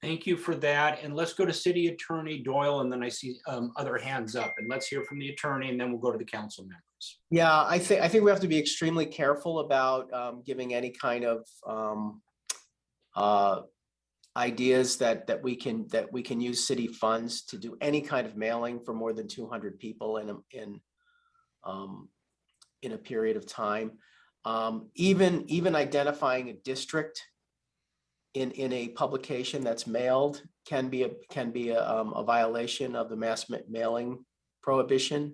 Thank you for that. And let's go to City Attorney Doyle, and then I see other hands up. And let's hear from the attorney, and then we'll go to the council members. Yeah, I think we have to be extremely careful about giving any kind of ideas that we can use city funds to do any kind of mailing for more than 200 people in a period of time. Even identifying a district in a publication that's mailed can be a violation of the mass mailing prohibition.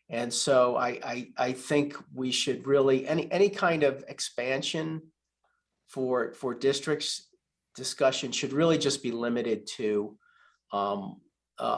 And so I think we should really, any kind of expansion for districts discussion should really just be limited to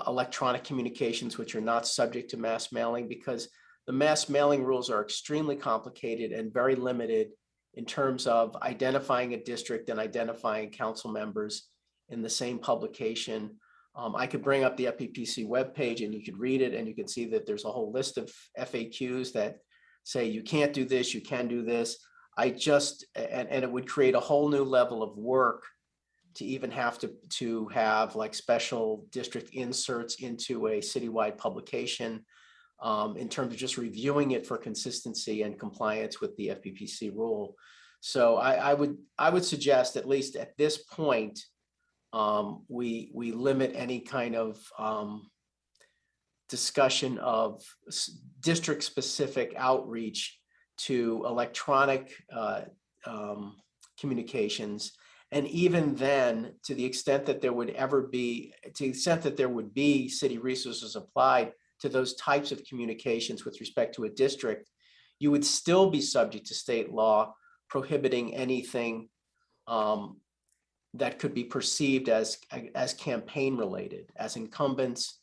electronic communications, which are not subject to mass mailing, because the mass mailing rules are extremely complicated and very limited in terms of identifying a district and identifying council members in the same publication. I could bring up the FPPC webpage and you could read it, and you can see that there's a whole list of FAQs that say you can't do this, you can do this. And it would create a whole new level of work to even have to have like special district inserts into a citywide publication in terms of just reviewing it for consistency and compliance with the FPPC rule. So I would suggest, at least at this point, we limit any kind of discussion of district-specific outreach to electronic communications, And even then, to the extent that there would be city resources applied to those types of communications with respect to a district, you would still be subject to state law prohibiting anything that could be perceived as campaign related, as incumbents.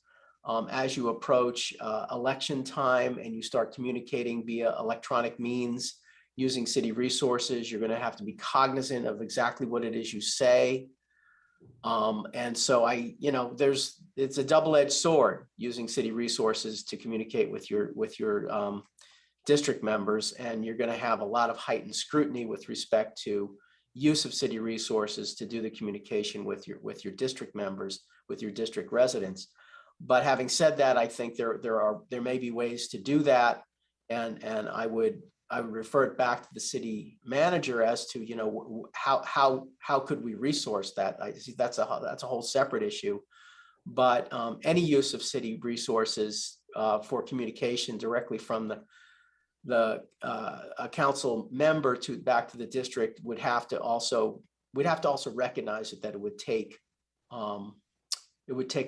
As you approach election time and you start communicating via electronic means using city resources, you're going to have to be cognizant of exactly what it is you say. And so it's a double-edged sword using city resources to communicate with your district members, and you're going to have a lot of heightened scrutiny with respect to use of city resources to do the communication with your district members, with your district residents. But having said that, I think there may be ways to do that, and I would refer it back to the city manager as to how could we resource that. I see that's a whole separate issue, but any use of city resources for communication directly from the council member back to the district we'd have to also recognize that it would take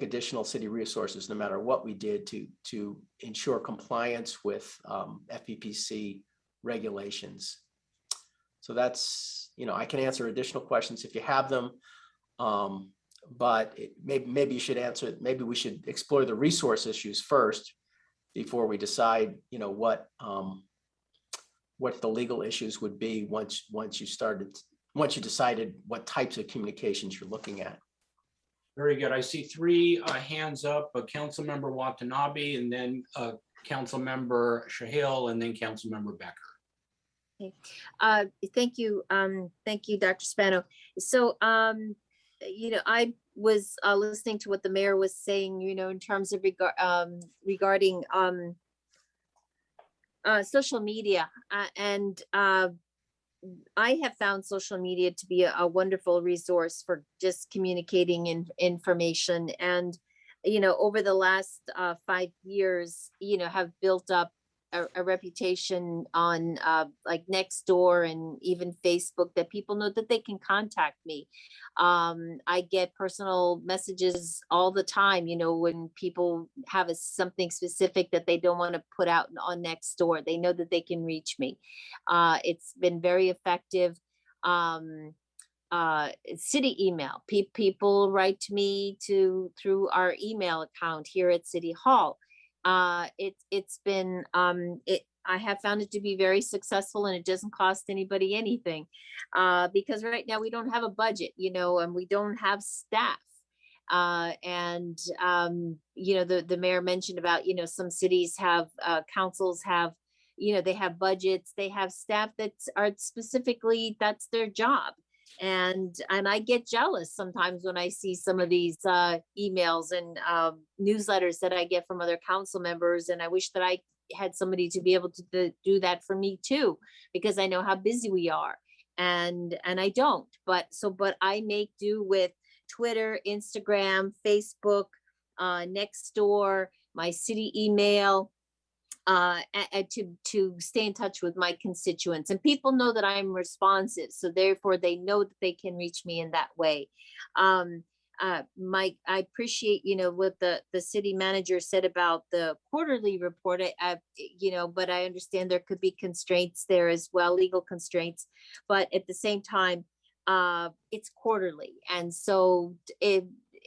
additional city resources no matter what we did to ensure compliance with FPPC regulations. So that's, I can answer additional questions if you have them, but maybe you should answer. Maybe we should explore the resource issues first before we decide, what the legal issues would be once you decided what types of communications you're looking at. Very good. I see three hands up, Councilmember Watanabe, and then Councilmember Shahil, and then Councilmember Becker. Okay. Thank you. Thank you, Dr. Spano. So, I was listening to what the mayor was saying, in terms of regarding social media, and I have found social media to be a wonderful resource for just communicating information. And, over the last 5 years, have built up a reputation on like Nextdoor and even Facebook, that people know that they can contact me. I get personal messages all the time, when people have something specific that they don't want to put out on Nextdoor, they know that they can reach me. It's been very effective. City email, people write to me through our email account here at City Hall. It's been I have found it to be very successful, and it doesn't cost anybody anything, because right now we don't have a budget, and we don't have staff. And the mayor mentioned about, some cities have councils have, they have budgets, they have staff that are specifically, that's their job. And I get jealous sometimes when I see some of these emails and newsletters that I get from other council members, and I wish that I had somebody to be able to do that for me too, because I know how busy we are, and I don't. But I make do with Twitter, Instagram, Facebook, Nextdoor, my city email, to stay in touch with my constituents, and people know that I'm responsive, so therefore they know that they can reach me in that way. I appreciate, what the city manager said about the quarterly report. But I understand there could be constraints there as well, legal constraints, but at the same time, it's quarterly, and so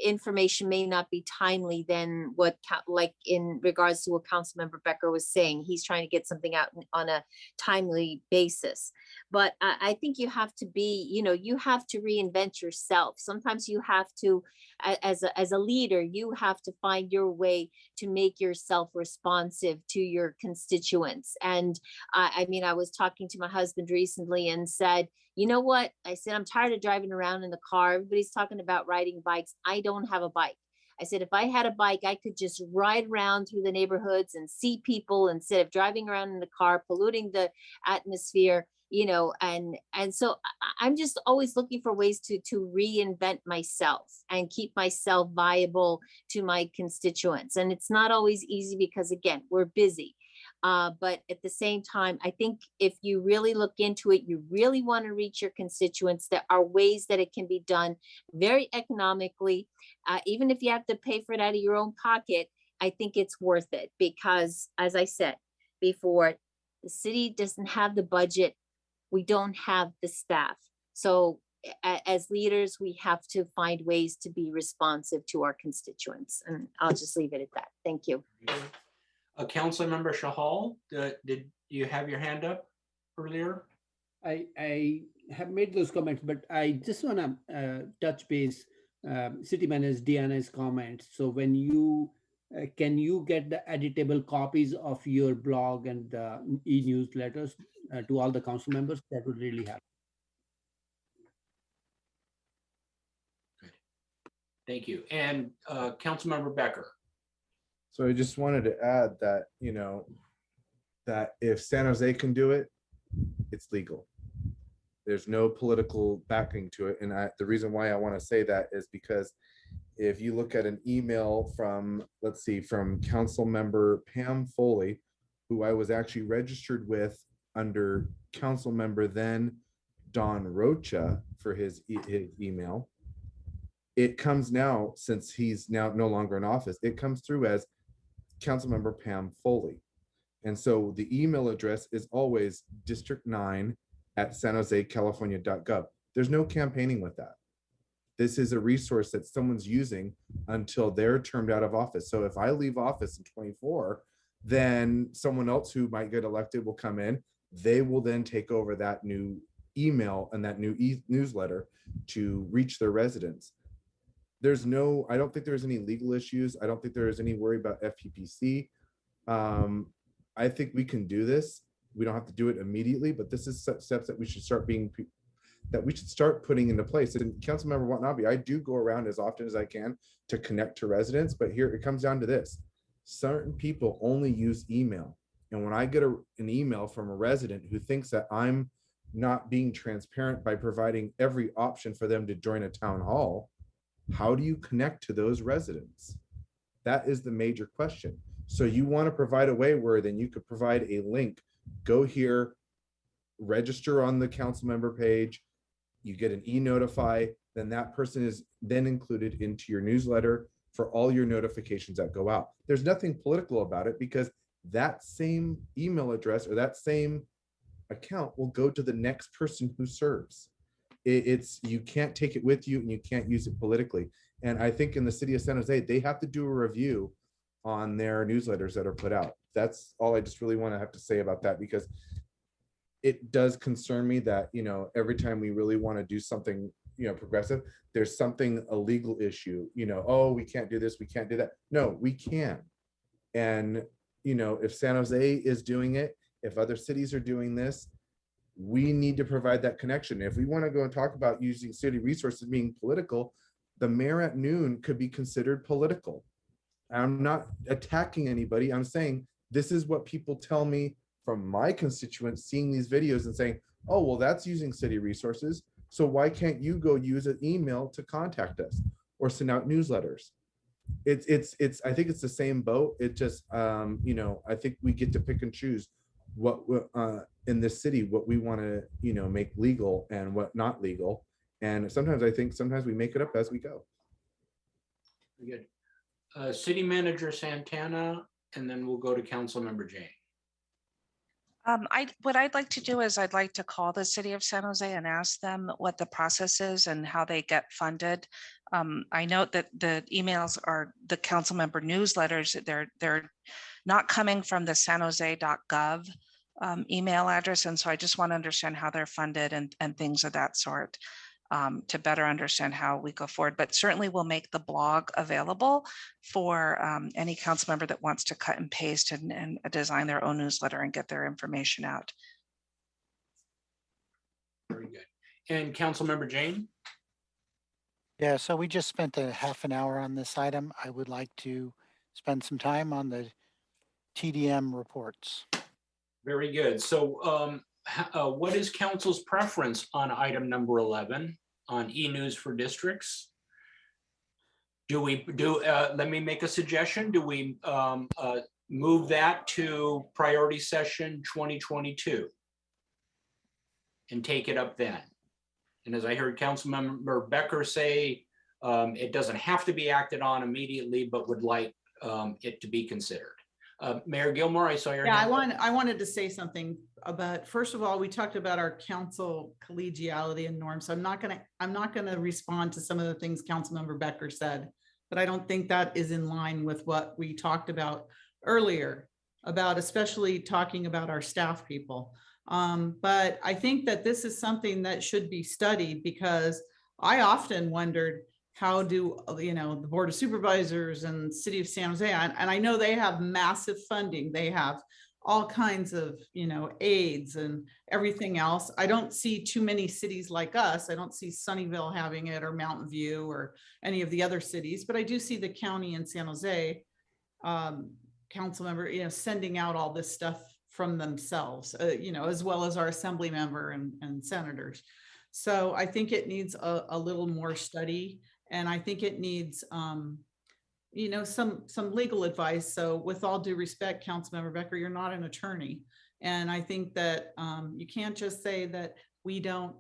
information may not be timely than what, like in regards to what Councilmember Becker was saying. He's trying to get something out on a timely basis. But I think you have to be, you have to reinvent yourself. Sometimes you have to, as a leader, you have to find your way to make yourself responsive to your constituents. And I was talking to my husband recently and said, you know what? I said, I'm tired of driving around in the car. Everybody's talking about riding bikes. I don't have a bike. I said, if I had a bike, I could just ride around through the neighborhoods and see people instead of driving around in the car, polluting the atmosphere, and so I'm just always looking for ways to reinvent myself and keep myself viable to my constituents. And it's not always easy because, again, we're busy. But at the same time, I think if you really look into it, you really want to reach your constituents. There are ways that it can be done very economically. Even if you have to pay for it out of your own pocket, I think it's worth it because, as I said before, the city doesn't have the budget. We don't have the staff. So as leaders, we have to find ways to be responsive to our constituents. And I'll just leave it at that. Thank you. Councilmember Shahal, did you have your hand up earlier? I have made those comments, but I just want to touch base City Manager Deanna's comments. So when you can you get the editable copies of your blog and the e-newsletters to all the council members? That would really help. Thank you. And Councilmember Becker. So I just wanted to add that, you know, that if San Jose can do it, it's legal. There's no political backing to it. And the reason why I want to say that is because if you look at an email from, let's see, from Council Member Pam Foley, who I was actually registered with under Council Member then Don Rocha for his email, it comes now, since he's now no longer in office, it comes through as Councilmember Pam Foley. And so the email address is always district9@sanjosecalifornia.gov. There's no campaigning with that. This is a resource that someone's using until they're termed out of office. So if I leave office in 24, then someone else who might get elected will come in. They will then take over that new email and that new newsletter to reach their residents. There's no, I don't think there's any legal issues. I don't think there is any worry about FPPC. I think we can do this. We don't have to do it immediately, but this is steps that we should start putting into place. And Councilmember Watanabe, I do go around as often as I can to connect to residents, but here it comes down to this. Certain people only use email. And when I get an email from a resident who thinks that I'm not being transparent by providing every option for them to join a town hall, how do you connect to those residents? That is the major question. So you want to provide a way where then you could provide a link, go here, register on the council member page, you get an e-notify, then that person is then included into your newsletter for all your notifications that go out. There's nothing political about it because that same email address or that same account will go to the next person who serves. It's you can't take it with you and you can't use it politically. And I think in the city of San Jose, they have to do a review on their newsletters that are put out. That's all I just really want to have to say about that, because it does concern me that, you know, every time we really want to do something, you know, progressive, there's something, a legal issue, you know, oh, we can't do this, we can't do that. No, we can. And, you know, if San Jose is doing it, if other cities are doing this, we need to provide that connection. If we want to go and talk about using city resources being political, the mayor at noon could be considered political. I'm not attacking anybody. I'm saying this is what people tell me from my constituents seeing these videos and saying, oh, well, that's using city resources. So why can't you go use an email to contact us or send out newsletters? It's I think it's the same boat. It just, you know, I think we get to pick and choose what in this city, what we want to, you know, make legal and what not legal. And sometimes I think sometimes we make it up as we go. Very good. City Manager Santana, and then we'll go to Councilmember Jane. What I'd like to do is I'd like to call the city of San Jose and ask them what the process is and how they get funded. I note that the emails are the council member newsletters. They're not coming from the sanjose.gov email address. And so I just want to understand how they're funded and things of that sort to better understand how we go forward. But certainly we'll make the blog available for any council member that wants to cut and paste and design their own newsletter and get their information out. Very good. And Councilmember Jane? Yeah, so we just spent a half an hour on this item. I would like to spend some time on the TDM reports. Very good. So what is council's preference on item number 11 on e-news for districts? Do we let me make a suggestion. Do we move that to priority session 2022 and take it up then. And as I heard Councilmember Becker say, it doesn't have to be acted on immediately, but would like it to be considered. Mayor Gilmore, I saw your Yeah, hand. I wanted to say something about, first of all, we talked about our council collegiality and norms. So I'm not gonna respond to some of the things Councilmember Becker said, but I don't think that is in line with what we talked about earlier, about especially talking about our staff people. But I think that this is something that should be studied, because I often wondered, how do, the Board of Supervisors and City of San Jose, and I know they have massive funding. They have all kinds of, aids and everything else. I don't see too many cities like us. I don't see Sunnyvale having it, or Mountain View, or any of the other cities, but I do see the county in San Jose council member, sending out all this stuff from themselves, as well as our assembly member and senators. So I think it needs a little more study. And I think it needs, some legal advice. So with all due respect, Councilmember Becker, you're not an attorney. And I think that you can't just say that we don't,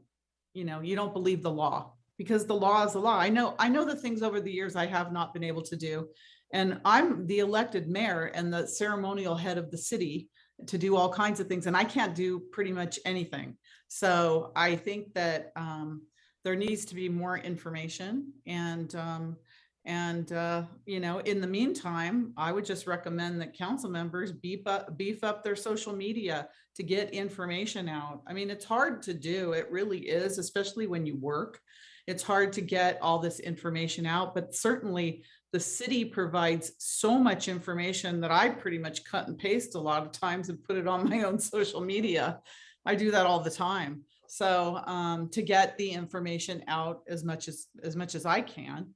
you don't believe the law, because the law is the law. I know the things over the years I have not been able to do. And I'm the elected mayor and the ceremonial head of the city to do all kinds of things. And I can't do pretty much anything. So I think that there needs to be more information, and in the meantime, I would just recommend that council members beef up their social media to get information out. I mean, it's hard to do. It really is, especially when you work. It's hard to get all this information out, but certainly the city provides so much information that I pretty much cut and paste a lot of times and put it on my own social media. I do that all the time. So to get the information out as much as I can.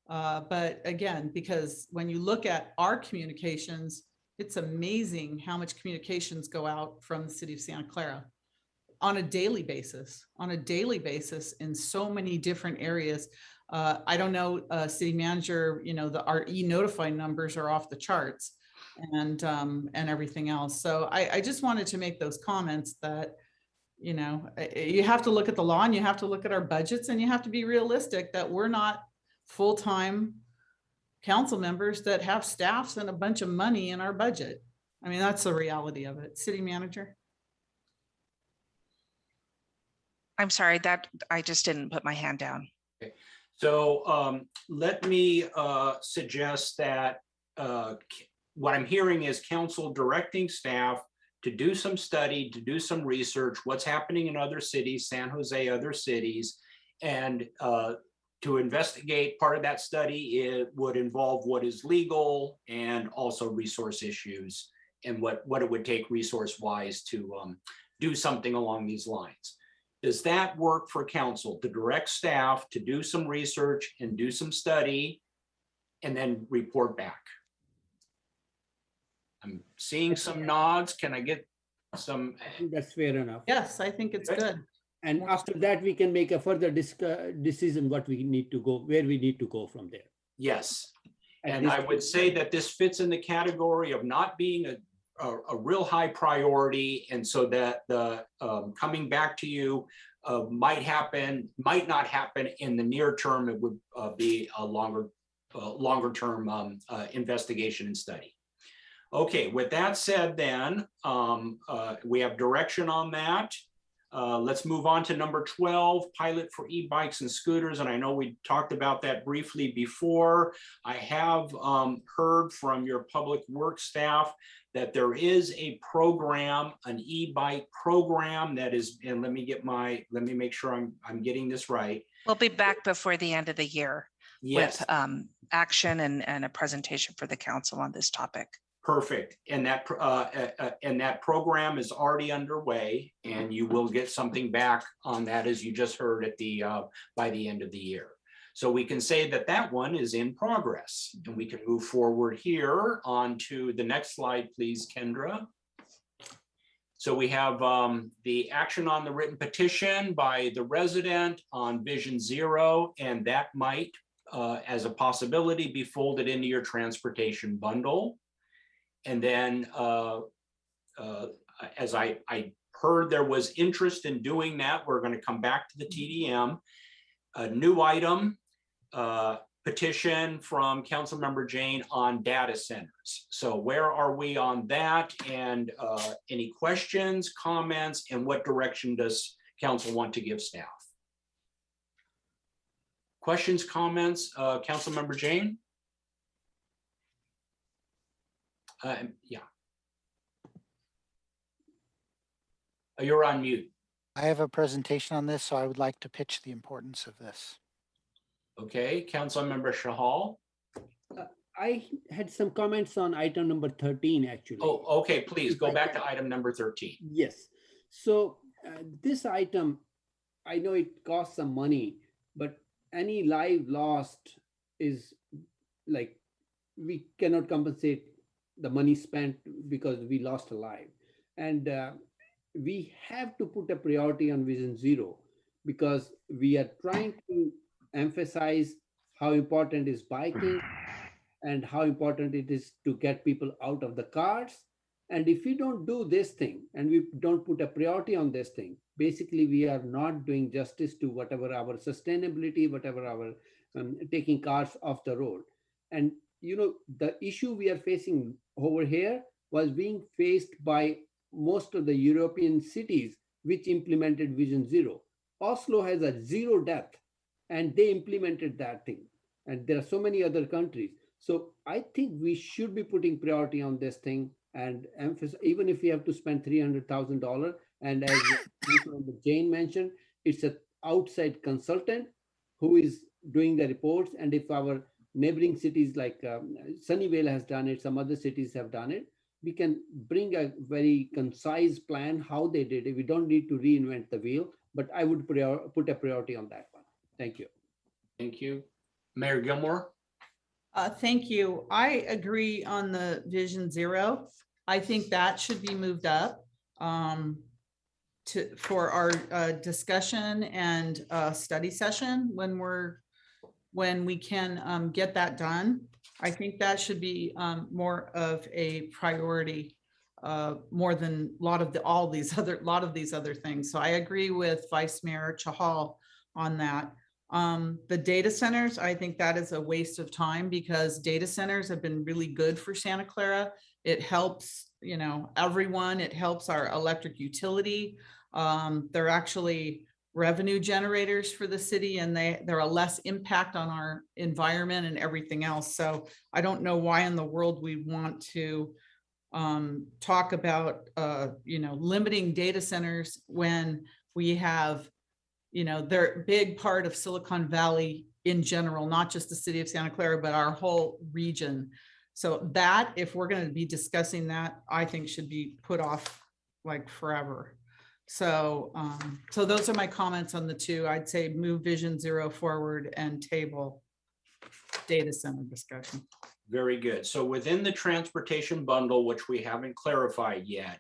But again, because when you look at our communications, it's amazing how much communications go out from the city of Santa Clara on a daily basis in so many different areas. I don't know, city manager, our e-notify numbers are off the charts, and everything else. So I just wanted to make those comments that, you have to look at the law, and you have to look at our budgets, and you have to be realistic that we're not full-time council members that have staffs and a bunch of money in our budget. I mean, that's the reality of it. City manager. I'm sorry, that I just didn't put my hand down. Okay. So let me suggest that what I'm hearing is council directing staff to do some study, to do some research, what's happening in other cities, San Jose, other cities, and to investigate. Part of that study, it would involve what is legal and also resource issues, and what it would take resource-wise to do something along these lines. Does that work for council, to direct staff to do some research and do some study and then report back? I'm seeing some nods. Can I get some? I think that's fair enough. Yes, I think it's good. And after that, we can make a further decision where we need to go from there. Yes. And I would say that this fits in the category of not being a real high priority. And so that the coming back to you might not happen in the near term. It would be a longer term investigation and study. Okay, with that said, then we have direction on that. Let's move on to number 12, pilot for e-bikes and scooters. And I know we talked about that briefly before. I have heard from your public works staff that there is a program, an e-bike program that is, and let me make sure I'm getting this right. We'll be back before the end of the year. Yes. With action and a presentation for the council on this topic. Perfect. And that program is already underway, and you will get something back on that, as you just heard, at the by the end of the year. So we can say that one is in progress, and we can move forward here on to the next slide, please, Kendra. So we have the action on the written petition by the resident on Vision Zero, and that might, as a possibility, be folded into your transportation bundle. And then as I heard there was interest in doing that, we're going to come back to the TDM. A new item, petition from Councilmember Jane on data centers. So where are we on that? And any questions, comments, and what direction does council want to give staff? Questions, comments, Councilmember Jane? Yeah. You're on mute. I have a presentation on this, so I would like to pitch the importance of this. Okay, Councilmember Shahal. I had some comments on item number 13, actually. Oh, okay, please go back to item number 13. Yes. So this item, I know it costs some money, but any life lost is like, we cannot compensate the money spent because we lost a life. And we have to put a priority on Vision Zero because we are trying to emphasize how important is biking and how important it is to get people out of the cars. And if we don't do this thing and we don't put a priority on this thing, basically we are not doing justice to whatever our sustainability, whatever our taking cars off the road. And you know, the issue we are facing over here was being faced by most of the European cities which implemented Vision Zero. Oslo has a 0 death and they implemented that thing. And there are so many other countries. So I think we should be putting priority on this thing and emphasize, even if we have to spend $300,000. And as Jane mentioned, it's an outside consultant who is doing the reports. And if our neighboring cities like Sunnyvale has done it, some other cities have done it, we can bring a very concise plan how they did it. We don't need to reinvent the wheel, but I would put a priority on that one. Thank you. Thank you. Mayor Gilmore. Thank you. I agree on the Vision Zero. I think that should be moved up for our discussion and study session when we can get that done. I think that should be more of a priority, more than a lot of these other things. So I agree with Vice Mayor Chahal on that. The data centers, I think that is a waste of time because data centers have been really good for Santa Clara. It helps, you know, everyone. It helps our electric utility. They're actually revenue generators for the city and they're a less impact on our environment and everything else. So I don't know why in the world we want to talk about, you know, limiting data centers when we have, you know, they're a big part of Silicon Valley in general, not just the city of Santa Clara, but our whole region. So that, if we're going to be discussing that, I think should be put off like forever. So, so those are my comments on the two. I'd say move Vision Zero forward and table data center discussion. Very good. So within the transportation bundle, which we haven't clarified yet,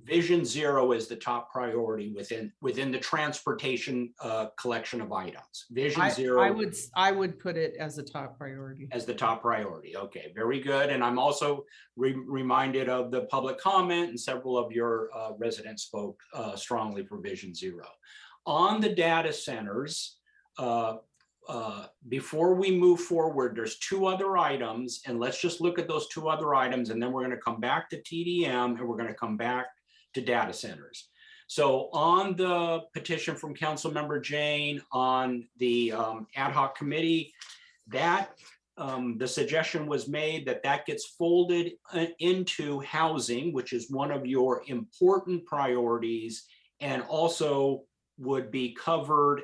Vision Zero is the top priority within the transportation collection of items. Vision Zero. I would put it as a top priority. As the top priority. Okay, very good. And I'm also reminded of the public comment, and several of your residents spoke strongly for Vision Zero. On the data centers, before we move forward, there's two other items, and let's just look at those two other items, and then we're going to come back to TDM, and we're going to come back to data centers. So on the petition from Councilmember Jane on the ad hoc committee, that the suggestion was made that that gets folded into housing, which is one of your important priorities, and also would be covered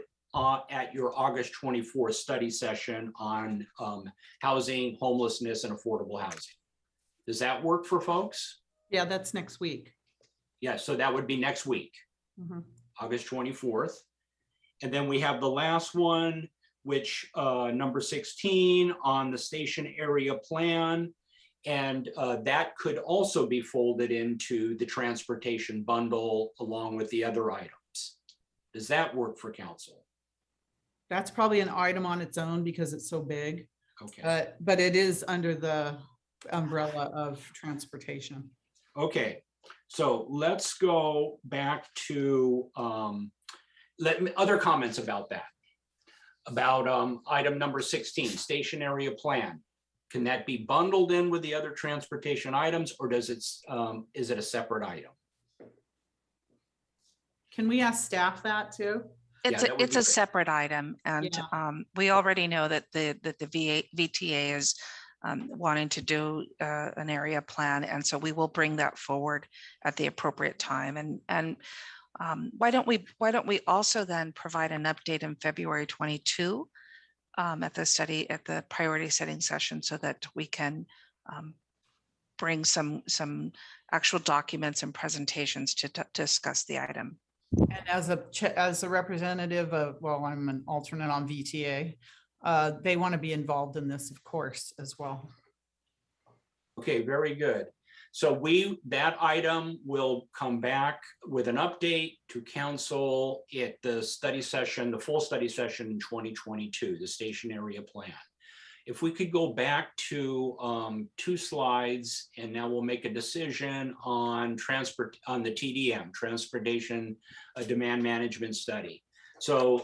at your August 24th study session on housing, homelessness, and affordable housing. Does that work for folks? Yeah, that's next week. Yeah, so that would be next week, August 24th. And then we have the last one, which number 16 on the station area plan. And that could also be folded into the transportation bundle along with the other items. Does that work for council? That's probably an item on its own because it's so big. Okay. But it is under the umbrella of transportation. Okay, so let's go back to other comments about that. About item number 16, station area plan. Can that be bundled in with the other transportation items, or does it is it a separate item? Can we ask staff that too? It's Yeah, it's a separate item, and Yeah. we already know that the VTA is wanting to do an area plan, and so we will bring that forward at the appropriate time. And why don't we also then provide an update in February 22 at the priority setting session, so that we can bring some actual documents and presentations to discuss the item. And as a representative of, well, I'm an alternate on VTA, they want to be involved in this, of course, as well. Okay, very good. So that item will come back with an update to council at the study session, the full study session in 2022, the station area plan. If we could go back to 2 slides, and now we'll make a decision on the TDM, transportation demand management study. So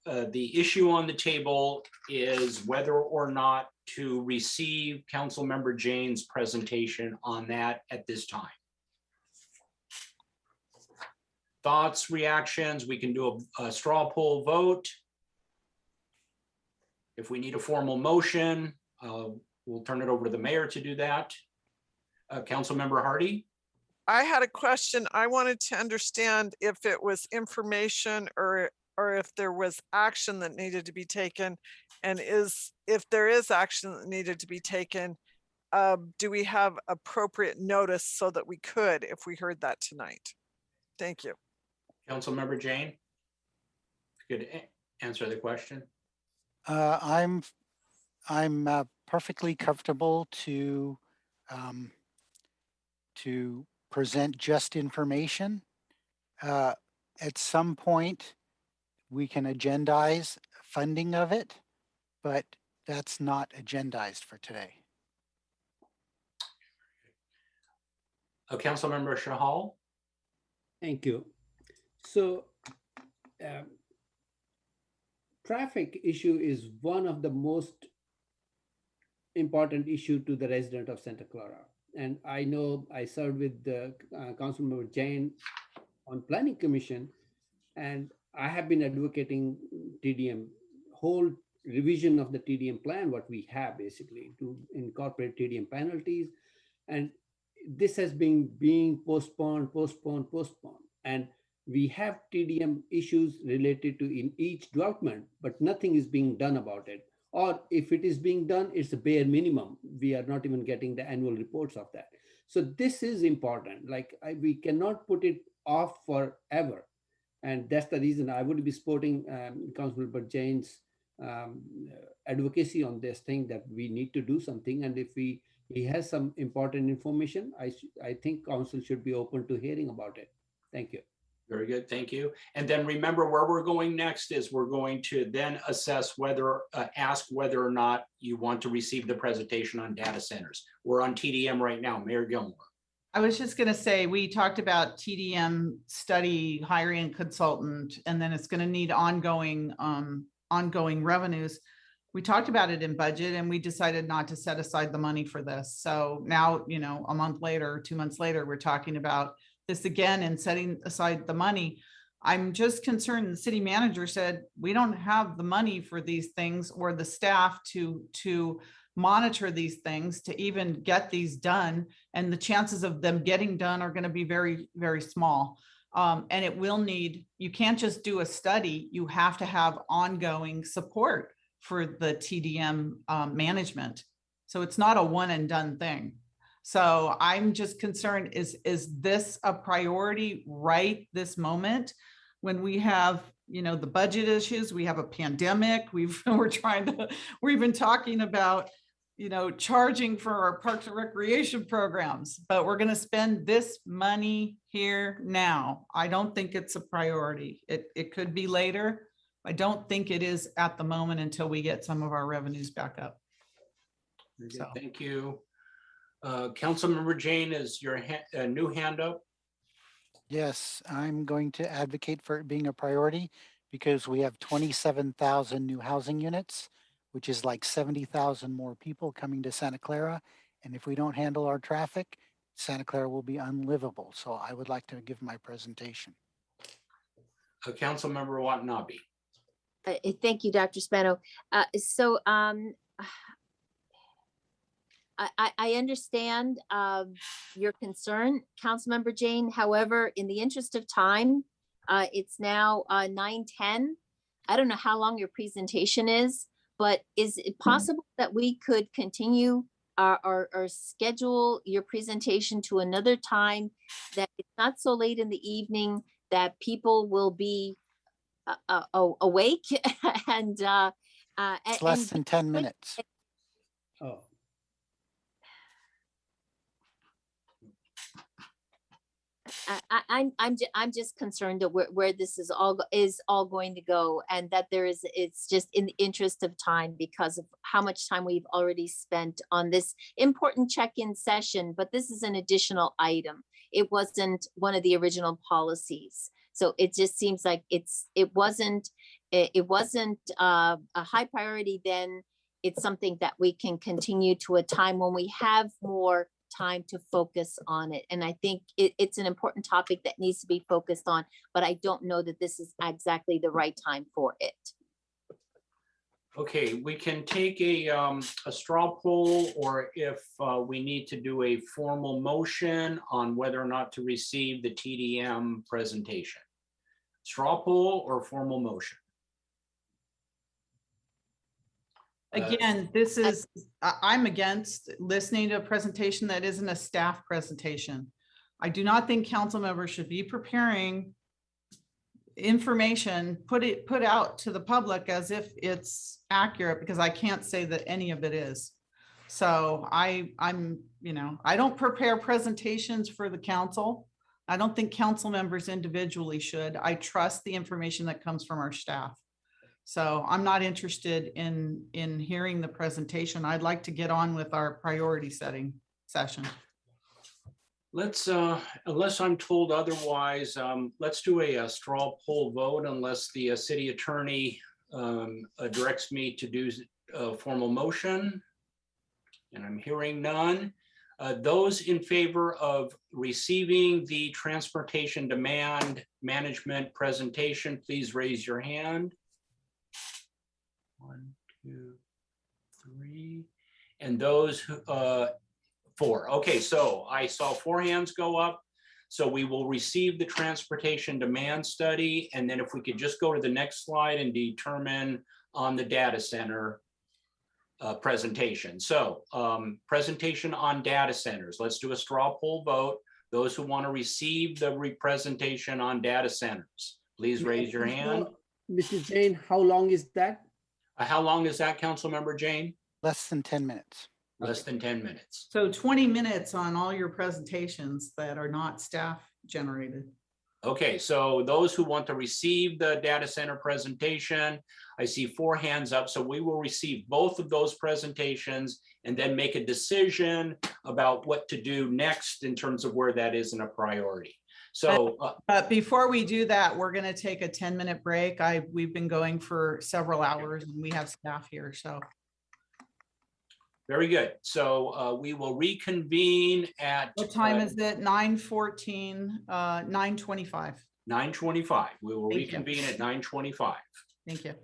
the issue on the table is whether or not to receive Councilmember Jane's presentation on that at this time. Thoughts, reactions? We can do a straw poll vote. If we need a formal motion, we'll turn it over to the mayor to do that. Councilmember Hardy? I had a question. I wanted to understand if it was information or if there was action that needed to be taken, and if there is action that needed to be taken, do we have appropriate notice so that we could, if we heard that tonight? Thank you. Councilmember Jane? Could answer the question. I'm perfectly comfortable to present just information. At some point, we can agendize funding of it, but that's not agendized for today. Councilmember Shahal? Thank you. So traffic issue is one of the most important issue to the resident of Santa Clara. And I know I served with the Councilmember Jane on Planning Commission, and I have been advocating TDM, whole revision of the TDM plan, what we have basically to incorporate TDM penalties. And this has been being postponed. And we have TDM issues related to in each development, but nothing is being done about it. Or if it is being done, it's a bare minimum. We are not even getting the annual reports of that. So this is important. Like we cannot put it off forever. And that's the reason I would be supporting Councilmember Jane's advocacy on this thing, that we need to do something. And if he has some important information, I think council should be open to hearing about it. Thank you. Very good, thank you. And then remember where we're going next is we're going to then assess ask whether or not you want to receive the presentation on data centers. We're on TDM right now, Mayor Gilmore. I was just going to say, we talked about TDM study, hiring a consultant, and then it's going to need ongoing revenues. We talked about it in budget, and we decided not to set aside the money for this. So now, a month later, 2 months later, we're talking about this again and setting aside the money. I'm just concerned. The city manager said, we don't have the money for these things or the staff to monitor these things, to even get these done. And the chances of them getting done are going to be very, very small. And it will need, you can't just do a study. You have to have ongoing support for the TDM management. So it's not a one and done thing. So I'm just concerned, is this a priority right this moment when we have, the budget issues, we have a pandemic, we're even talking about, charging for our parks and recreation programs, but we're going to spend this money here now. I don't think it's a priority. It could be later. I don't think it is at the moment until we get some of our revenues back up. So. Thank you. Councilmember Jane, is your new hand up? Yes, I'm going to advocate for it being a priority because we have 27,000 new housing units, which is like 70,000 more people coming to Santa Clara. And if we don't handle our traffic, Santa Clara will be unlivable. So I would like to give my presentation. Councilmember Watanabe. Thank you, Dr. Spano. I understand your concern, Councilmember Jane. However, in the interest of time, it's now 9:10. I don't know how long your presentation is, but is it possible that we could continue or schedule your presentation to another time that it's not so late in the evening that people will be awake and It's less than 10 minutes. Oh. I'm just concerned that where this is all going to go, and that it's just in the interest of time because of how much time we've already spent on this important check-in session. But this is an additional item. It wasn't one of the original policies, so it just seems like it wasn't a high priority. Then it's something that we can continue to a time when we have more time to focus on it. And I think it's an important topic that needs to be focused on, but I don't know that this is exactly the right time for it. Okay, we can take a straw poll, or if we need to do a formal motion on whether or not to receive the TDM presentation. Straw poll or formal motion? Again, I'm against listening to a presentation that isn't a staff presentation. I do not think council members should be preparing information, put out to the public as if it's accurate, because I can't say that any of it is. So I don't prepare presentations for the council. I don't think council members individually should. I trust the information that comes from our staff. So I'm not interested in hearing the presentation. I'd like to get on with our priority setting session. Let's, unless I'm told otherwise, let's do a straw poll vote unless the city attorney directs me to do a formal motion. And I'm hearing none. Those in favor of receiving the transportation demand management presentation, please raise your hand. 1, 2, 3, and those who 4. Okay, so I saw 4 hands go up. So we will receive the transportation demand study, and then if we could just go to the next slide and determine on the data center presentation. So presentation on data centers. Let's do a straw poll vote. Those who want to receive the presentation on data centers, please raise your hand. Mrs. Jane, how long is that? How long is that, Councilmember Jane? Less than 10 minutes. Less than 10 minutes. So 20 minutes on all your presentations that are not staff generated. Okay, so those who want to receive the data center presentation, I see 4 hands up. So we will receive both of those presentations and then make a decision about what to do next in terms of where that isn't a priority. So but before we do that, we're going to take a 10-minute break. We've been going for several hours and we have staff here. So very good. So we will reconvene at what time is it? 9:14, 9:25. 9:25. We will Thank you. reconvene at 9:25. Thank you.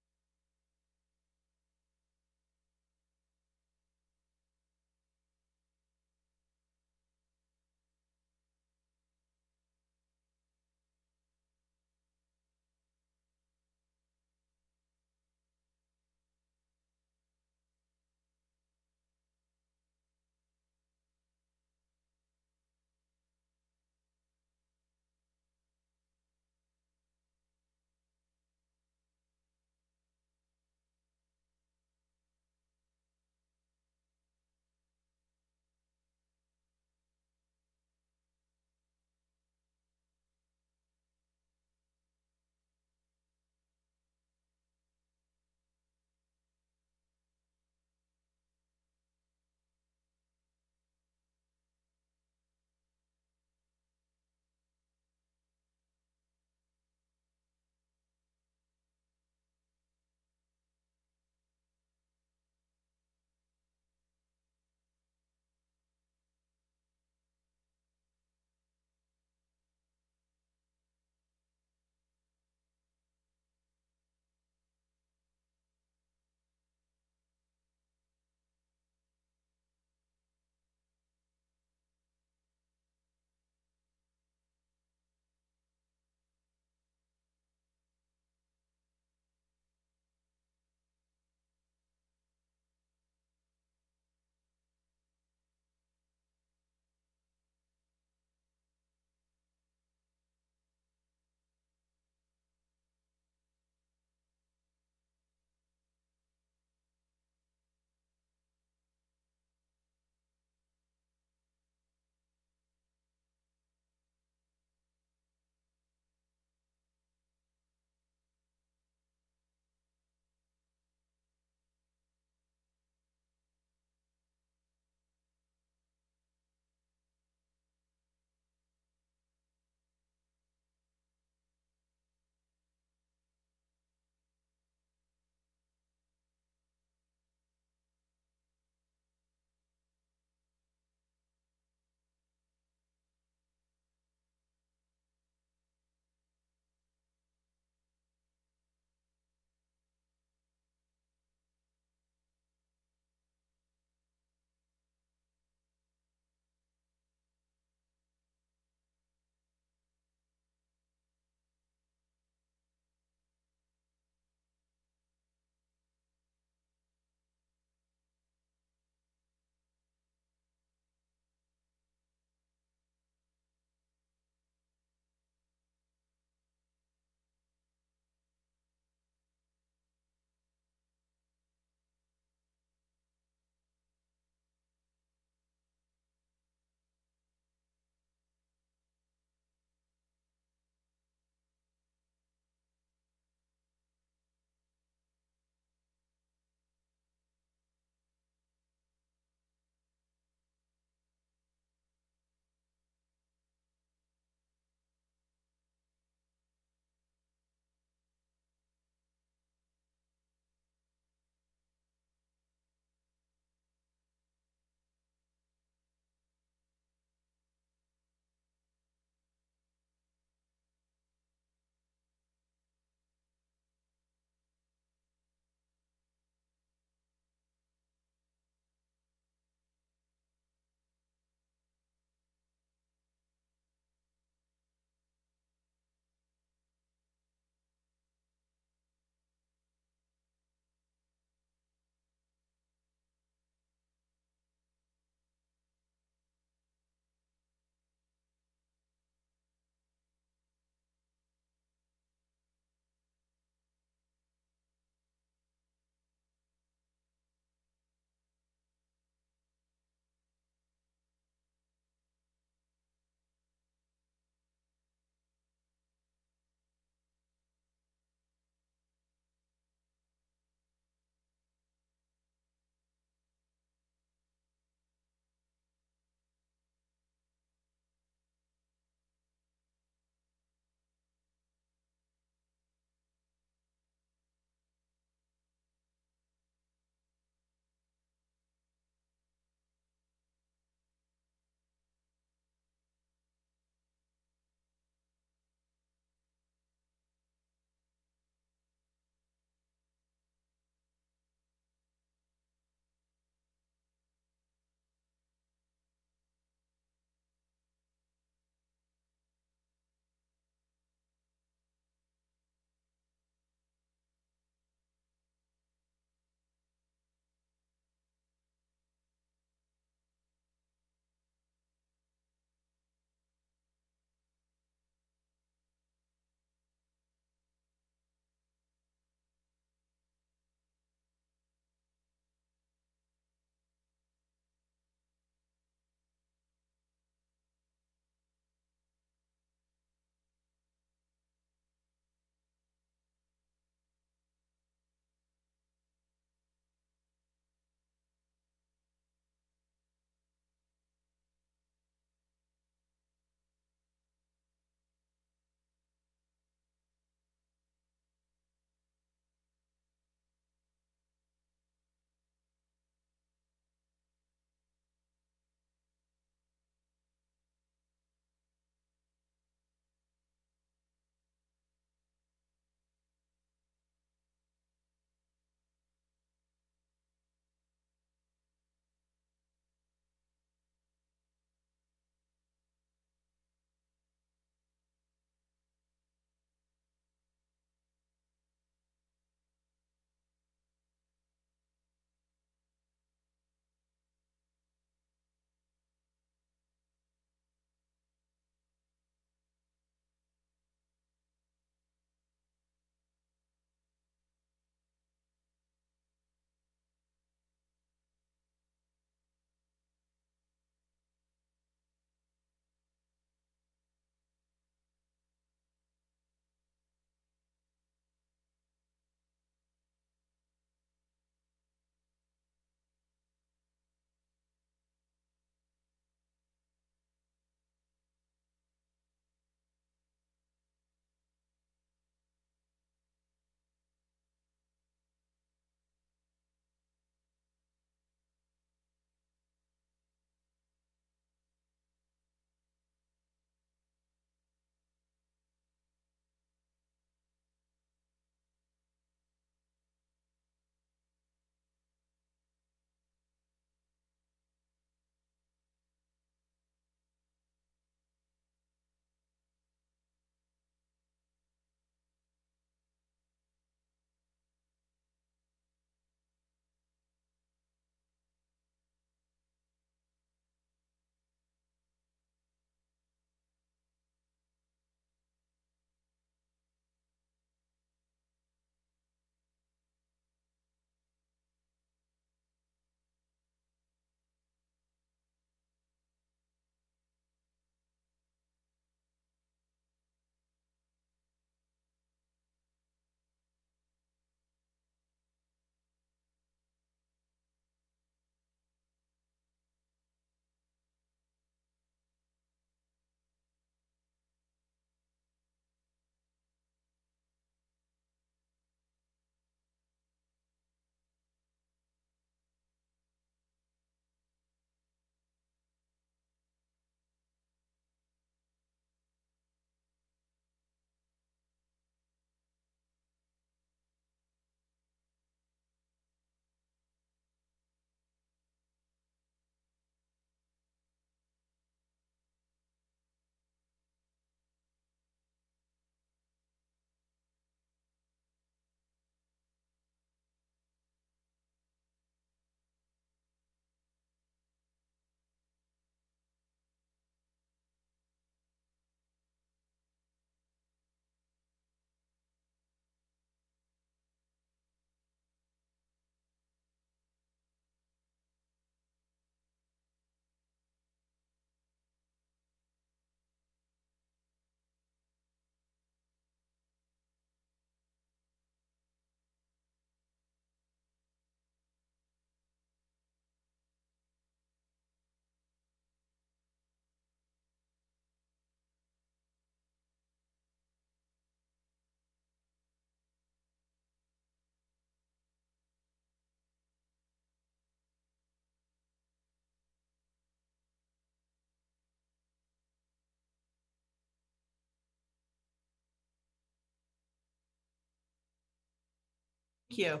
you.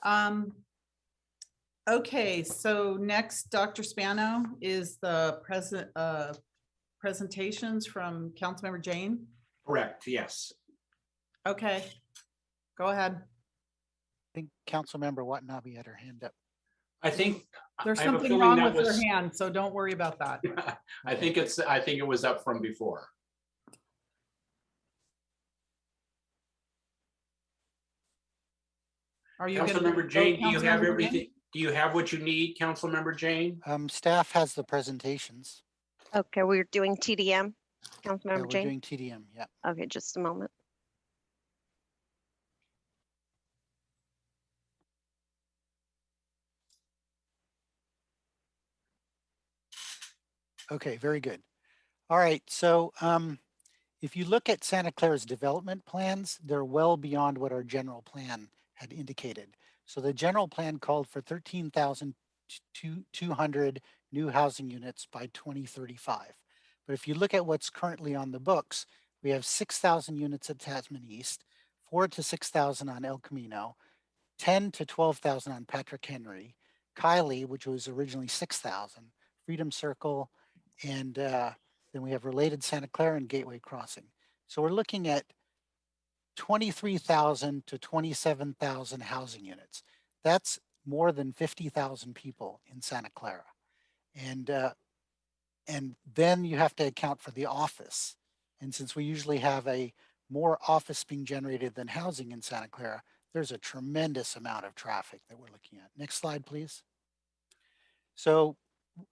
Um, okay, so next, Dr. Spano is the presentations from Councilmember Jane. Correct, yes. Okay, go ahead. I think Councilmember Watanabe had her hand up. I think There's I have a something feeling wrong that with her was- hand, so don't worry about that. I think it was up from before. Are you Councilmember gonna Jane, vote, do you have Councilmember everything? Jane? Do you have what you need, Councilmember Jane? Staff has the presentations. Okay, we're doing TDM. Yeah, Councilmember we're Jane. doing TDM, yeah. Okay, just a moment. Okay, very good. All right, so if you look at Santa Clara's development plans, they're well beyond what our general plan had indicated. So the general plan called for 13,200 new housing units by 2035. But if you look at what's currently on the books, we have 6,000 units at Tasman East, 4,000 to 6,000 on El Camino, 10,000 to 12,000 on Patrick Henry, Kylie, which was originally 6,000, Freedom Circle, and then we have related Santa Clara and Gateway Crossing. So we're looking at 23,000 to 27,000 housing units. That's more than 50,000 people in Santa Clara. And then you have to account for the office. And since we usually have more office being generated than housing in Santa Clara, there's a tremendous amount of traffic that we're looking at. Next slide, please. So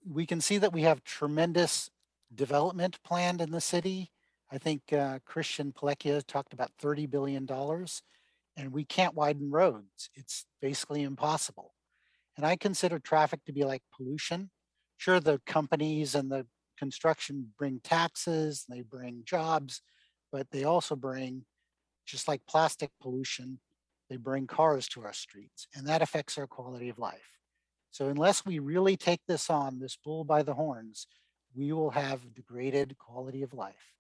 we can see that we have tremendous development planned in the city. I think Christian Palekia talked about $30 billion, and we can't widen roads. It's basically impossible. And I consider traffic to be like pollution. Sure, the companies and the construction bring taxes, they bring jobs, but they also bring, just like plastic pollution, they bring cars to our streets, and that affects our quality of life. So unless we really take this on, this bull by the horns, we will have degraded quality of life.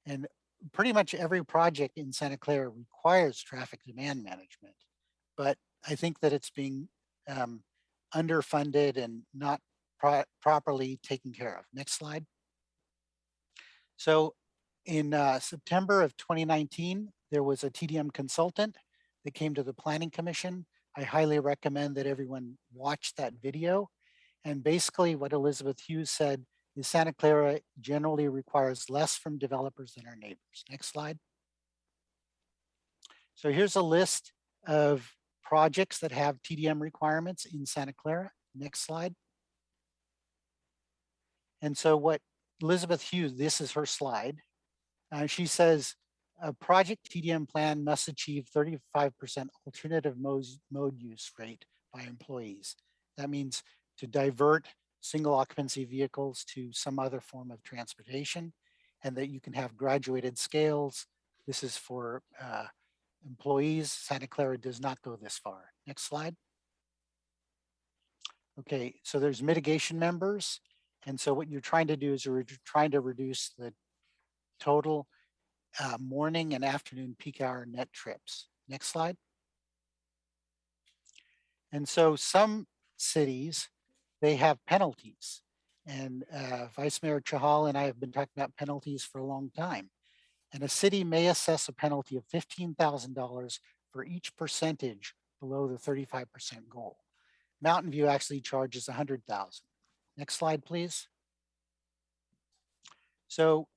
And pretty much every project in Santa Clara requires traffic demand management, but I think that it's being underfunded and not properly taken care of. Next slide. So in September of 2019, there was a TDM consultant that came to the Planning Commission. I highly recommend that everyone watch that video. And basically what Elizabeth Hughes said is Santa Clara generally requires less from developers than our neighbors. Next slide. So here's a list of projects that have TDM requirements in Santa Clara. Next slide. And so what Elizabeth Hughes, this is her slide. She says, a project TDM plan must achieve 35% alternative mode use rate by employees. That means to divert single occupancy vehicles to some other form of transportation, and that you can have graduated scales. This is for employees. Santa Clara does not go this far. Next slide. Okay, so there's mitigation members. And so what you're trying to do is you're trying to reduce the total morning and afternoon peak hour net trips. Next slide. And so some cities, they have penalties. And Vice Mayor Chahal and I have been talking about penalties for a long time. And a city may assess a penalty of $15,000 for each percentage below the 35% goal. Mountain View actually charges $100,000. Next slide, please. So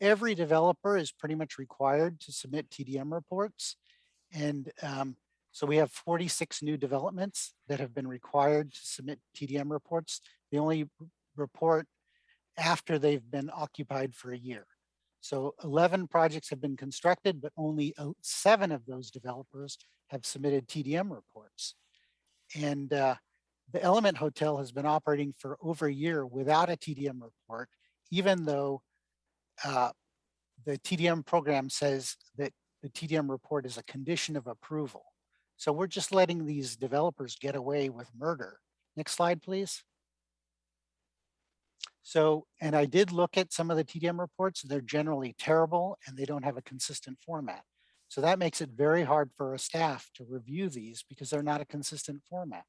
every developer is pretty much required to submit TDM reports. And so we have 46 new developments that have been required to submit TDM reports. They only report after they've been occupied for a year. So 11 projects have been constructed, but only 7 of those developers have submitted TDM reports. And the Element Hotel has been operating for over a year without a TDM report, even though the TDM program says that the TDM report is a condition of approval. So we're just letting these developers get away with murder. Next slide, please. So, and I did look at some of the TDM reports. They're generally terrible and they don't have a consistent format. So that makes it very hard for our staff to review these because they're not a consistent format.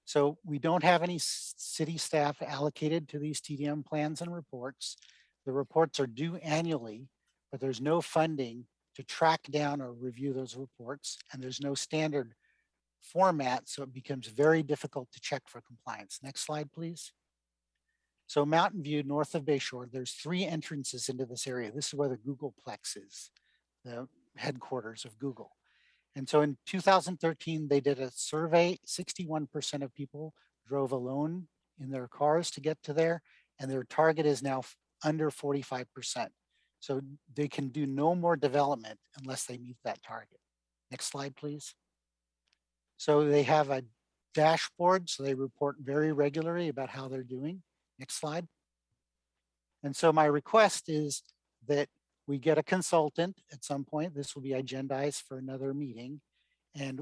So we don't have any city staff allocated to these TDM plans and reports. The reports are due annually, but there's no funding to track down or review those reports, and there's no standard format, so it becomes very difficult to check for compliance. Next slide, please. So Mountain View, north of Bayshore, there's 3 entrances into this area. This is where the Googleplex is, the headquarters of Google. And so in 2013, they did a survey. 61% of people drove alone in their cars to get to there, and their target is now under 45%. So they can do no more development unless they meet that target. Next slide, please. So they have a dashboard, so they report very regularly about how they're doing. Next slide. And so my request is that we get a consultant at some point. This will be agendized for another meeting. And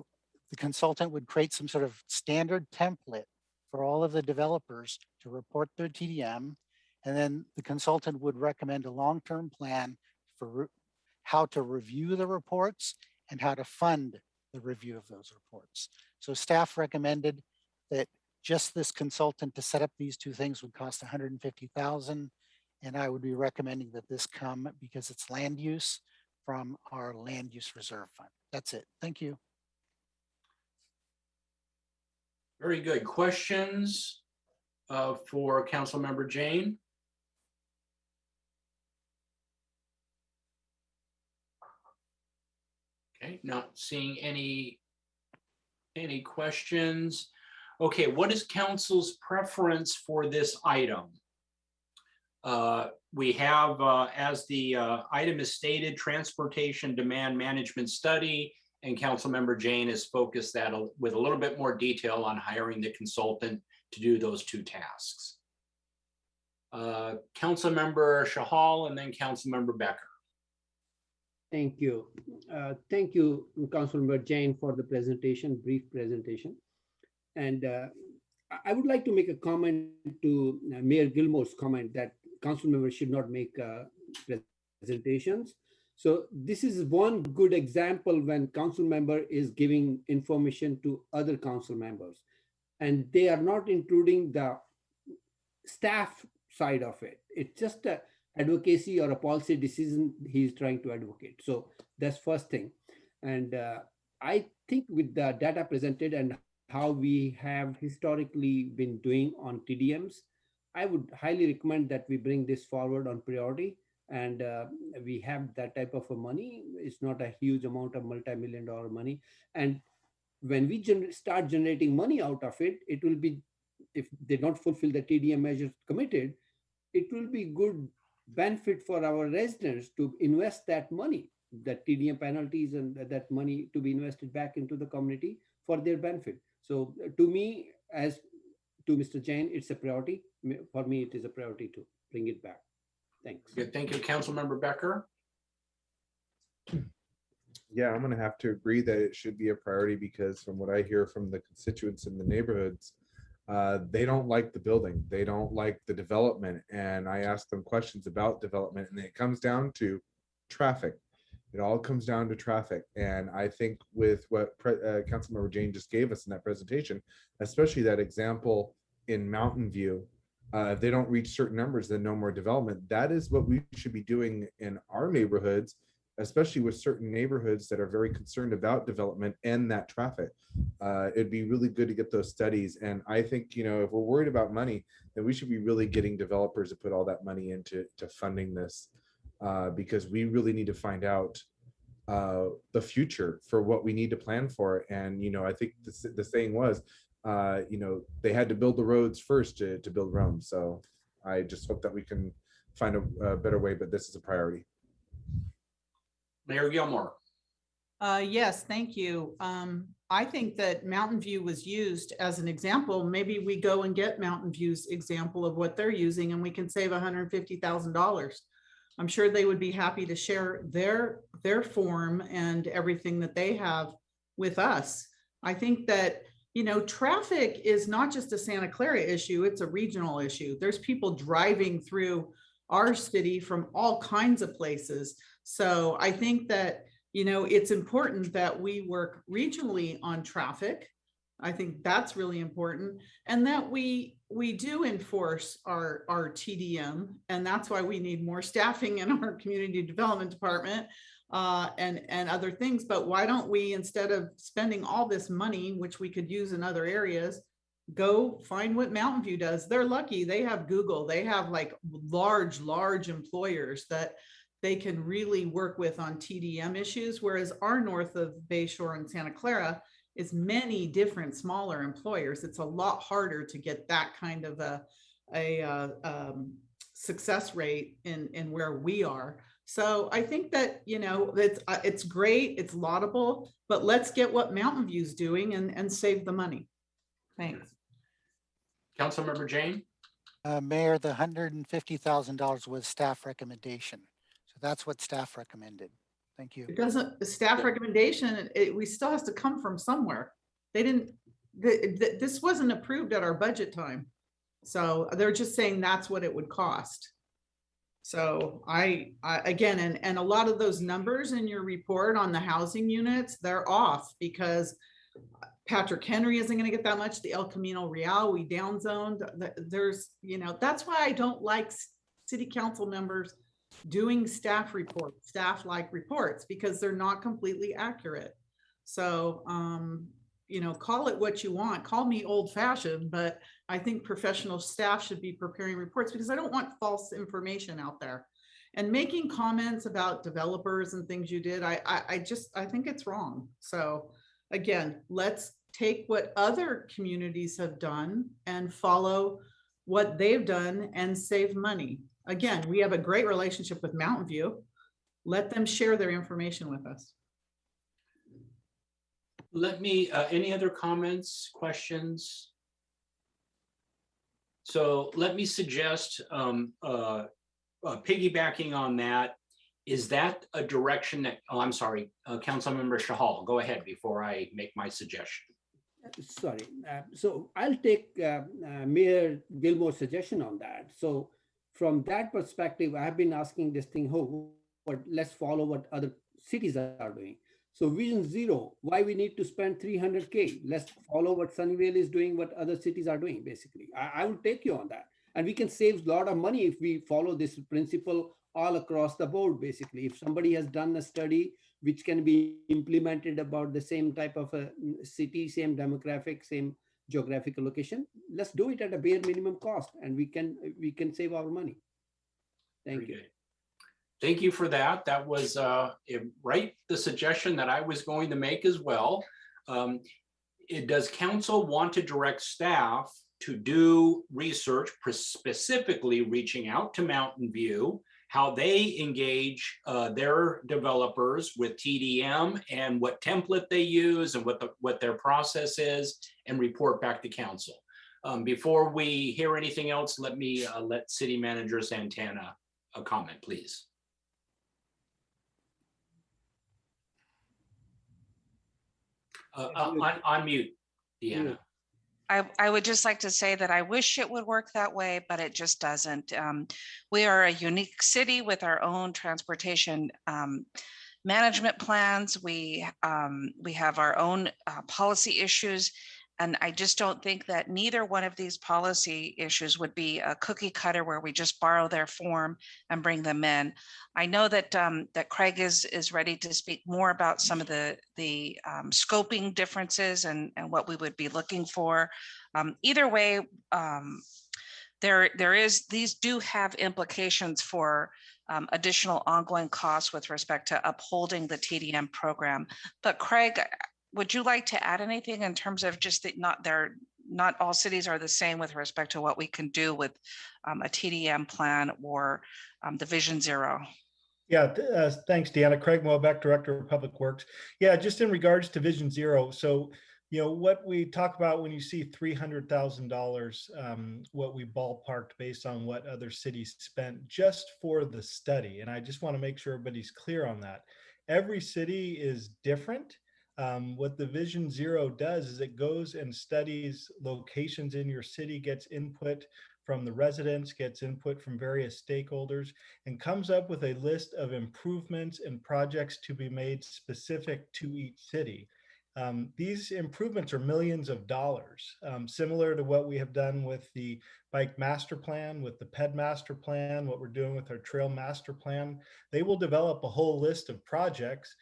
the consultant would create some sort of standard template for all of the developers to report their TDM. And then the consultant would recommend a long-term plan for how to review the reports and how to fund the review of those reports. So staff recommended that just this consultant to set up these 2 things would cost $150,000. And I would be recommending that this come, because it's land use, from our land use reserve fund. That's it. Thank you. Very good. Questions for Councilmember Jane? Okay, not seeing any questions. Okay, what is council's preference for this item? We have, as the item is stated, transportation demand management study, and Councilmember Jane has focused that with a little bit more detail on hiring the consultant to do those 2 tasks. Councilmember Shahal and then Councilmember Becker. Thank you. Thank you, Councilmember Jain, for the presentation, brief presentation. And I would like to make a comment to Mayor Gilmore's comment that council members should not make presentations. So this is one good example when council member is giving information to other council members, and they are not including the staff side of it. It's just a advocacy or a policy decision he's trying to advocate. So that's first thing. And I think with the data presented and how we have historically been doing on TDMs, I would highly recommend that we bring this forward on priority, and we have that type of a money. It's not a huge amount of multi-million-dollar money. And when we start generating money out of it, it will be, if they don't fulfill the TDM measures committed, it will be good benefit for our residents to invest that money, that TDM penalties and that money to be invested back into the community for their benefit. So to me, as to Mr. Jain, it's a priority. For me, it is a priority to bring it back. Thanks. Good. Thank you, Councilmember Becker. Yeah, I'm going to have to agree that it should be a priority, because from what I hear from the constituents in the neighborhoods, they don't like the building. They don't like the development. And I ask them questions about development, and it comes down to traffic. It all comes down to traffic. And I think with what Councilmember Jain just gave us in that presentation, especially that example in Mountain View, if they don't reach certain numbers, then no more development. That is what we should be doing in our neighborhoods, especially with certain neighborhoods that are very concerned about development and that traffic. It'd be really good to get those studies. And I think, you know, if we're worried about money, then we should be really getting developers to put all that money into funding this, because we really need to find out the future for what we need to plan for. And, you know, I think the saying was, you know, they had to build the roads first to build Rome. So I just hope that we can find a better way, but this is a priority. Mayor Gilmore. Yes, thank you. I think that Mountain View was used as an example. Maybe we go and get Mountain View's example of what they're using, and we can save $150,000. I'm sure they would be happy to share their form and everything that they have with us. I think that, you know, traffic is not just a Santa Clara issue, it's a regional issue. There's people driving through our city from all kinds of places. So I think that you know, it's important that we work regionally on traffic. I think that's really important, and that we do enforce our TDM, and that's why we need more staffing in our community development department and other things. But why don't we, instead of spending all this money, which we could use in other areas, go find what Mountain View does? They're lucky. They have Google. They have like large employers that they can really work with on TDM issues. Whereas our north of Bayshore and Santa Clara is many different smaller employers. It's a lot harder to get that kind of a success rate in where we are. So I think that, you know, it's great, it's laudable, but let's get what Mountain View's doing and save the money. Thanks. Councilmember Jane? Mayor, the $150,000 was staff recommendation. So that's what staff recommended. Thank you. It doesn't, the staff recommendation, we still has to come from somewhere. They didn't, this wasn't approved at our budget time. So they're just saying that's what it would cost. So I again, and a lot of those numbers in your report on the housing units, they're off because Patrick Henry isn't going to get that much. The El Camino Real, we downzoned. There's, you know, that's why I don't like city council members doing staff reports, staff-like reports, because they're not completely accurate. So, you know, call it what you want. Call me old-fashioned, but I think professional staff should be preparing reports because I don't want false information out there. And making comments about developers and things you did, I think it's wrong. So again, let's take what other communities have done and follow what they've done and save money. Again, we have a great relationship with Mountain View. Let them share their information with us. Let me, any other comments, questions? So let me suggest, piggybacking on that, is that a direction that, oh, I'm sorry, Councilmember Shahal, go ahead before I make my suggestion. Sorry, so I'll take Mayor Gilmore's suggestion on that. So from that perspective, I've been asking this thing, but let's follow what other cities are doing. So Vision Zero, why we need to spend 300K? Let's follow what Sunnyvale is doing, what other cities are doing, basically. I will take you on that. And we can save a lot of money if we follow this principle all across the board, basically. If somebody has done a study which can be implemented about the same type of a city, same demographic, same geographical location, let's do it at a bare minimum cost, and we can save our money. Thank you. Thank you for that. That was right, the suggestion that I was going to make as well. Does council want to direct staff to do research, specifically reaching out to Mountain View, how they engage their developers with TDM and what template they use and what their process is, and report back to council? Before we hear anything else, let me let City Manager Santana comment, please. On mute, Deanna. I would just like to say that I wish it would work that way, but it just doesn't. We are a unique city with our own transportation management plans. We have our own policy issues. And I just don't think that neither one of these policy issues would be a cookie cutter where we just borrow their form and bring them in. I know that that Craig is ready to speak more about some of the scoping differences and what we would be looking for. Either way, these do have implications for additional ongoing costs with respect to upholding the TDM program. But Craig, would you like to add anything in terms of just that not all cities are the same with respect to what we can do with a TDM plan or the Vision Zero? Yeah, thanks, Deanna. Craig Mobeck, Director of Public Works. Yeah, just in regards to Vision Zero. So, you know, what we talk about when you see $300,000, what we ballparked based on what other cities spent just for the study. And I just want to make sure everybody's clear on that. Every city is different. What the Vision Zero does is it goes and studies locations in your city, gets input from the residents, gets input from various stakeholders, and comes up with a list of improvements and projects to be made specific to each city. These improvements are millions of dollars, similar to what we have done with the bike master plan, with the ped master plan, what we're doing with our trail master plan. They will develop a whole list of projects.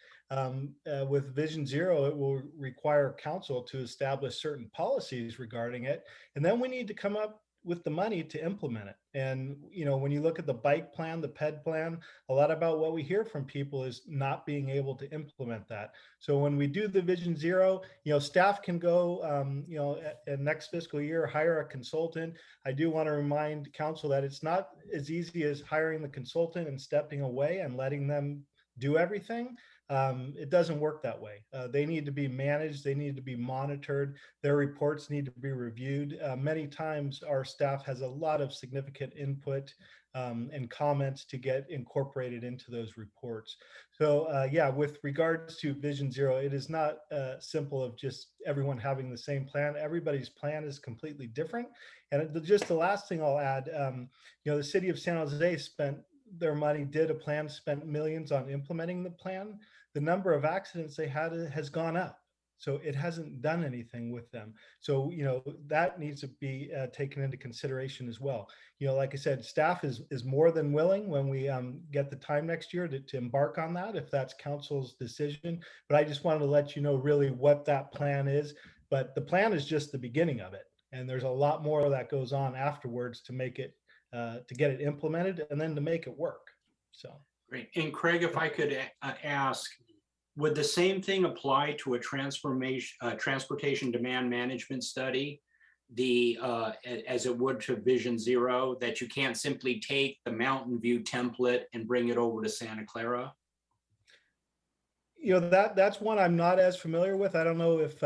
With Vision Zero, it will require council to establish certain policies regarding it. And then we need to come up with the money to implement it. And, you know, when you look at the bike plan, the ped plan, a lot about what we hear from people is not being able to implement that. So when we do the Vision Zero, you know, staff can go, you know, at next fiscal year, hire a consultant. I do want to remind council that it's not as easy as hiring the consultant and stepping away and letting them do everything. It doesn't work that way. They need to be managed. They need to be monitored. Their reports need to be reviewed. Many times our staff has a lot of significant input and comments to get incorporated into those reports. So yeah, with regards to Vision Zero, it is not simple of just everyone having the same plan. Everybody's plan is completely different. And just the last thing I'll add, you know, the city of San Jose spent their money, did a plan, spent millions on implementing the plan. The number of accidents they had has gone up. So it hasn't done anything with them. So, you know, that needs to be taken into consideration as well. You know, like I said, staff is more than willing when we get the time next year to embark on that, if that's council's decision. But I just wanted to let you know really what that plan is. But the plan is just the beginning of it. And there's a lot more that goes on afterwards to make it, to get it implemented and then to make it work. So. Great. And Craig, if I could ask, would the same thing apply to a transportation demand management study, as it would to Vision Zero, that you can't simply take the Mountain View template and bring it over to Santa Clara? You know, that's one I'm not as familiar with. I don't know if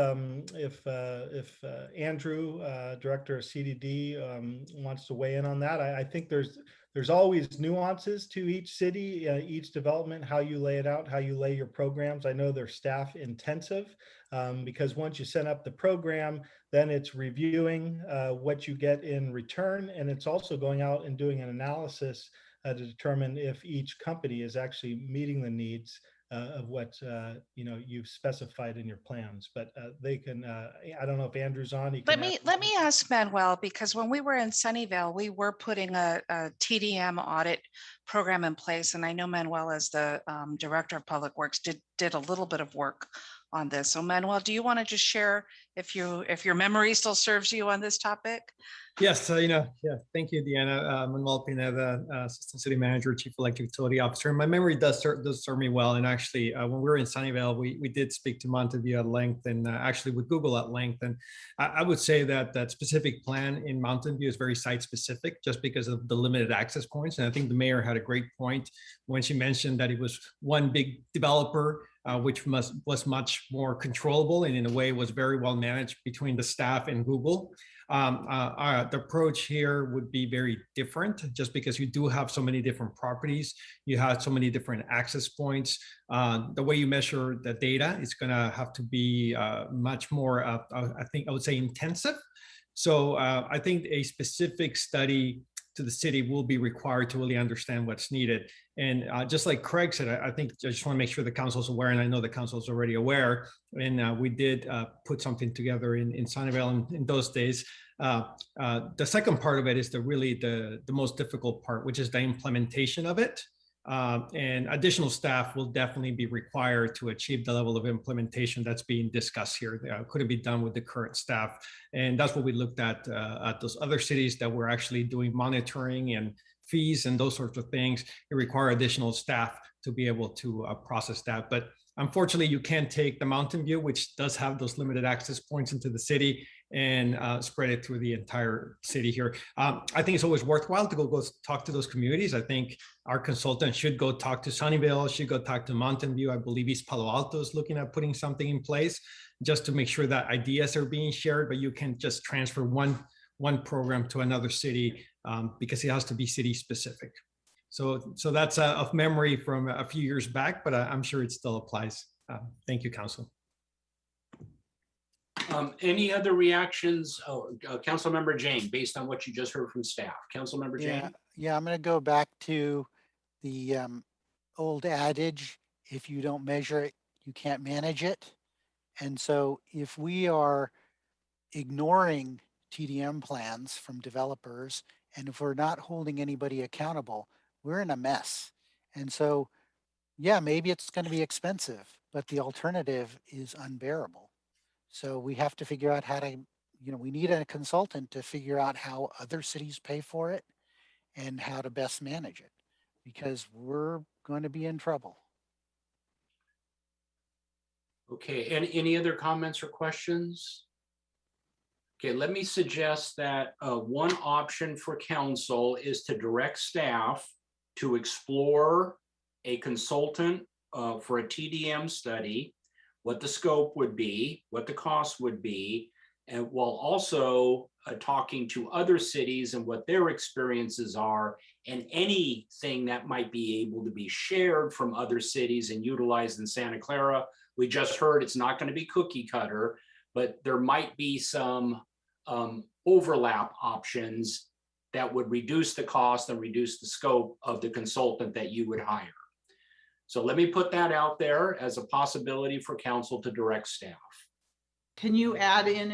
Andrew, director of CDD, wants to weigh in on that. I think there's always nuances to each city, each development, how you lay it out, how you lay your programs. I know they're staff intensive because once you set up the program, then it's reviewing what you get in return, and it's also going out and doing an analysis to determine if each company is actually meeting the needs of what you know, you've specified in your plans. But they can, I don't know if Andrew's on. Let me ask Manuel, because when we were in Sunnyvale, we were putting a TDM audit program in place, and I know Manuel, as the director of public works, did a little bit of work on this. So Manuel, do you want to just share if your memory still serves you on this topic? Yes, yeah, thank you, Deanna. Manuel Pineda, Assistant City Manager, Chief Electric Utility Officer. My memory does serve me well. And actually, when we were in Sunnyvale, we did speak to Mountain View at length, and actually with Google at length. And I would say that specific plan in Mountain View is very site specific, just because of the limited access points. And I think the mayor had a great point when she mentioned that it was one big developer, which was much more controllable, and in a way was very well managed between the staff and Google. The approach here would be very different, just because you do have so many different properties, you have so many different access points. The way you measure the data is going to have to be much more, I think I would say, intensive. So I think a specific study to the city will be required to really understand what's needed. And just like Craig said, I think I just want to make sure the council's aware, and I know the council's already aware, and we did put something together in Sunnyvale in those days. The second part of it is really the most difficult part, which is the implementation of it. And additional staff will definitely be required to achieve the level of implementation that's being discussed here. Couldn't be done with the current staff. And that's what we looked at those other cities that were actually doing monitoring and fees and those sorts of things. It require additional staff to be able to process that. But unfortunately, you can't take the Mountain View, which does have those limited access points into the city, and spread it through the entire city here. I think it's always worthwhile to go talk to those communities. I think our consultant should go talk to Sunnyvale, should go talk to Mountain View. I believe East Palo Alto is looking at putting something in place just to make sure that ideas are being shared, but you can just transfer one program to another city because it has to be city specific. So that's of memory from a few years back, but I'm sure it still applies. Thank you, Council. Any other reactions? Oh, Councilmember Jane, based on what you just heard from staff. Councilmember Jane? Yeah, I'm going to go back to the old adage, if you don't measure it, you can't manage it. And so if we are ignoring TDM plans from developers, and if we're not holding anybody accountable, we're in a mess. And so, yeah, maybe it's going to be expensive, but the alternative is unbearable. So we have to figure out how to, we need a consultant to figure out how other cities pay for it and how to best manage it, because we're going to be in trouble. Okay, any other comments or questions? Okay, let me suggest that one option for council is to direct staff to explore a consultant for a TDM study, what the scope would be, what the cost would be, and while also talking to other cities and what their experiences are, and anything that might be able to be shared from other cities and utilized in Santa Clara. We just heard it's not going to be cookie cutter, but there might be some overlap options that would reduce the cost and reduce the scope of the consultant that you would hire. So let me put that out there as a possibility for council to direct staff. Can you add in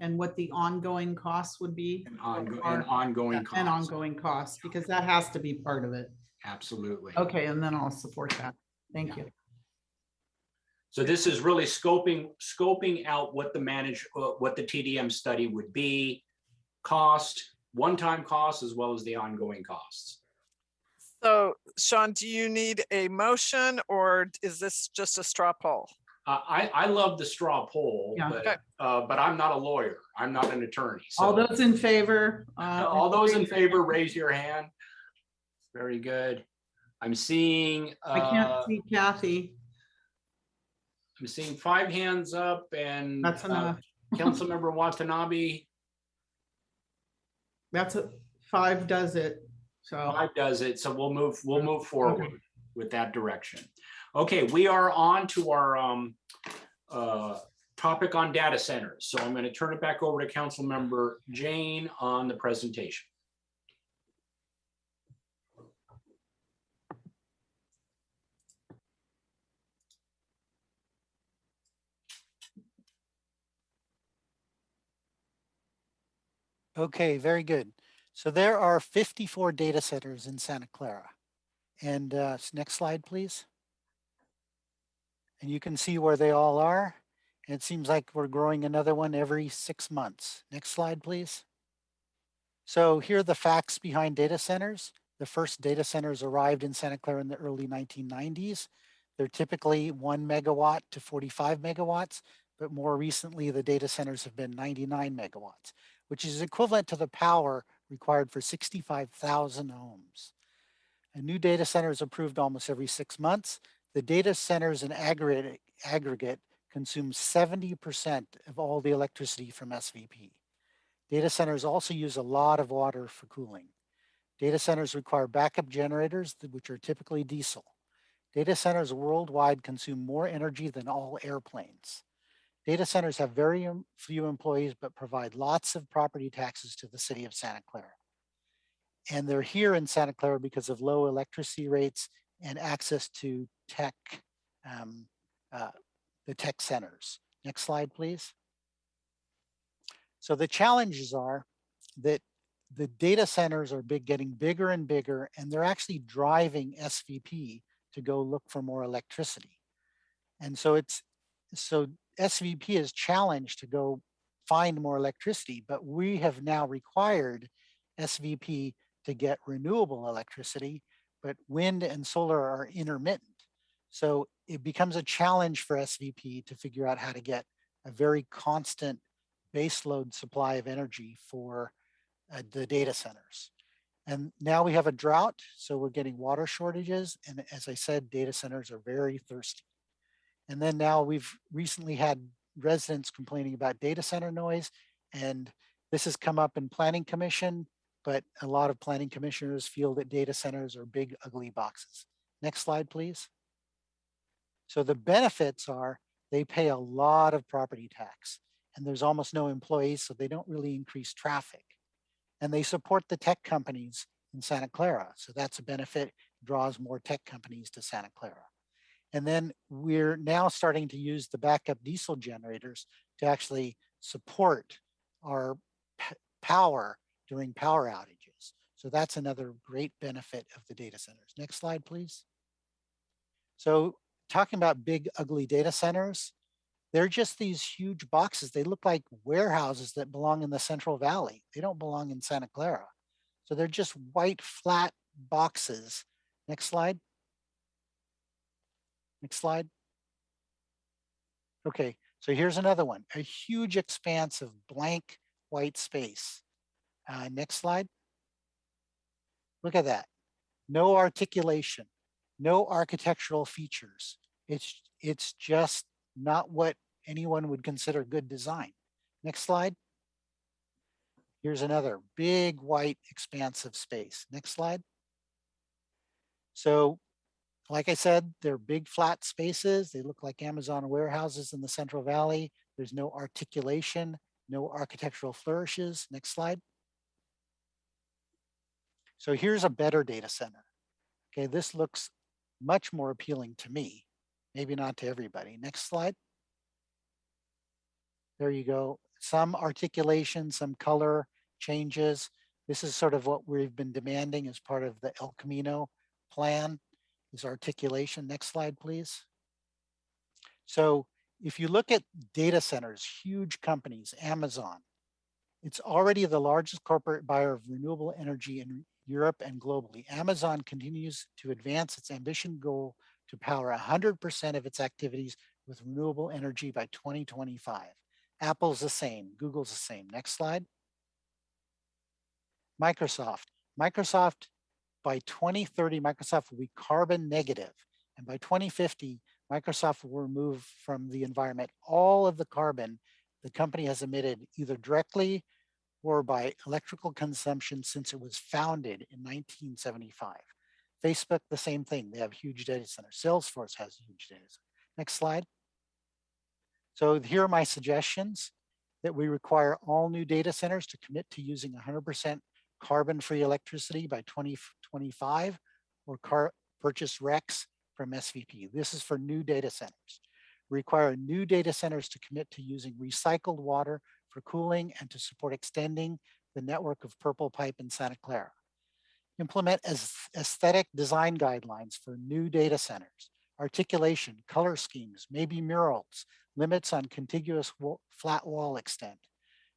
and what the ongoing costs would be? Ongoing costs, because that has to be part of it. Absolutely. Okay, and then I'll support that. Thank you. So this is really scoping out what the TDM study would be, cost, one-time costs, as well as the ongoing costs. So Sean, do you need a motion or is this just a straw poll? I love the straw poll, yeah. But I'm not a lawyer. I'm not an attorney. So all those in favor? All those in favor, raise your hand. Very good. I'm seeing. I can't see Kathy. I'm seeing 5 hands up, and that's enough. Councilmember Watanabe. That's 5 does it. So 5 does it. So we'll move forward with that direction. Okay, we are on to our topic on data centers. So I'm going to turn it back over to Councilmember Jane on the presentation. Okay, very good. So there are 54 data centers in Santa Clara. And next slide, please. And you can see where they all are. And it seems like we're growing another one every 6 months. Next slide, please. So here are the facts behind data centers. The first data centers arrived in Santa Clara in the early 1990s. They're typically 1 megawatt to 45 megawatts, but more recently the data centers have been 99 megawatts, which is equivalent to the power required for 65,000 homes. A new data center is approved almost every 6 months. The data centers in aggregate consume 70% of all the electricity from SVP. Data centers also use a lot of water for cooling. Data centers require backup generators, which are typically diesel. Data centers worldwide consume more energy than all airplanes. Data centers have very few employees, but provide lots of property taxes to the city of Santa Clara. And they're here in Santa Clara because of low electricity rates and access to tech, the tech centers. Next slide, please. So the challenges are that the data centers are getting bigger and bigger, and they're actually driving SVP to go look for more electricity. And so SVP is challenged to go find more electricity, but we have now required SVP to get renewable electricity, but wind and solar are intermittent. So it becomes a challenge for SVP to figure out how to get a very constant baseload supply of energy for the data centers. And now we have a drought, so we're getting water shortages. And as I said, data centers are very thirsty. And then now we've recently had residents complaining about data center noise. And this has come up in Planning Commission, but a lot of planning commissioners feel that data centers are big, ugly boxes. Next slide, please. So the benefits are they pay a lot of property tax, and there's almost no employees, so they don't really increase traffic. And they support the tech companies in Santa Clara, so that's a benefit, draws more tech companies to Santa Clara. And then we're now starting to use the backup diesel generators to actually support our power during power outages. So that's another great benefit of the data centers. Next slide, please. So talking about big, ugly data centers, they're just these huge boxes. They look like warehouses that belong in the Central Valley. They don't belong in Santa Clara. So they're just white, flat boxes. Next slide. Next slide. Okay, so here's another one, a huge expanse of blank white space. Next slide. Look at that. No articulation, no architectural features. It's just not what anyone would consider good design. Next slide. Here's another big white expanse of space. Next slide. So like I said, they're big flat spaces. They look like Amazon warehouses in the Central Valley. There's no articulation, no architectural flourishes. Next slide. So here's a better data center. Okay, this looks much more appealing to me, maybe not to everybody. Next slide. There you go. Some articulation, some color changes. This is sort of what we've been demanding as part of the El Camino plan, is articulation. Next slide, please. So if you look at data centers, huge companies, Amazon, it's already the largest corporate buyer of renewable energy in Europe and globally. Amazon continues to advance its ambition goal to power 100% of its activities with renewable energy by 2025. Apple's the same, Google's the same. Next slide. Microsoft. Microsoft, by 2030, Microsoft will be carbon negative. And by 2050, Microsoft will remove from the environment all of the carbon the company has emitted either directly or by electrical consumption since it was founded in 1975. Facebook, the same thing. They have huge data centers. Salesforce has huge data centers. Next slide. So here are my suggestions: that we require all new data centers to commit to using 100% carbon-free electricity by 2025 or purchase RECs from SVP. This is for new data centers. Require new data centers to commit to using recycled water for cooling and to support extending the network of Purple Pipe in Santa Clara. Implement aesthetic design guidelines for new data centers. Articulation, color schemes, maybe murals, limits on contiguous flat wall extent,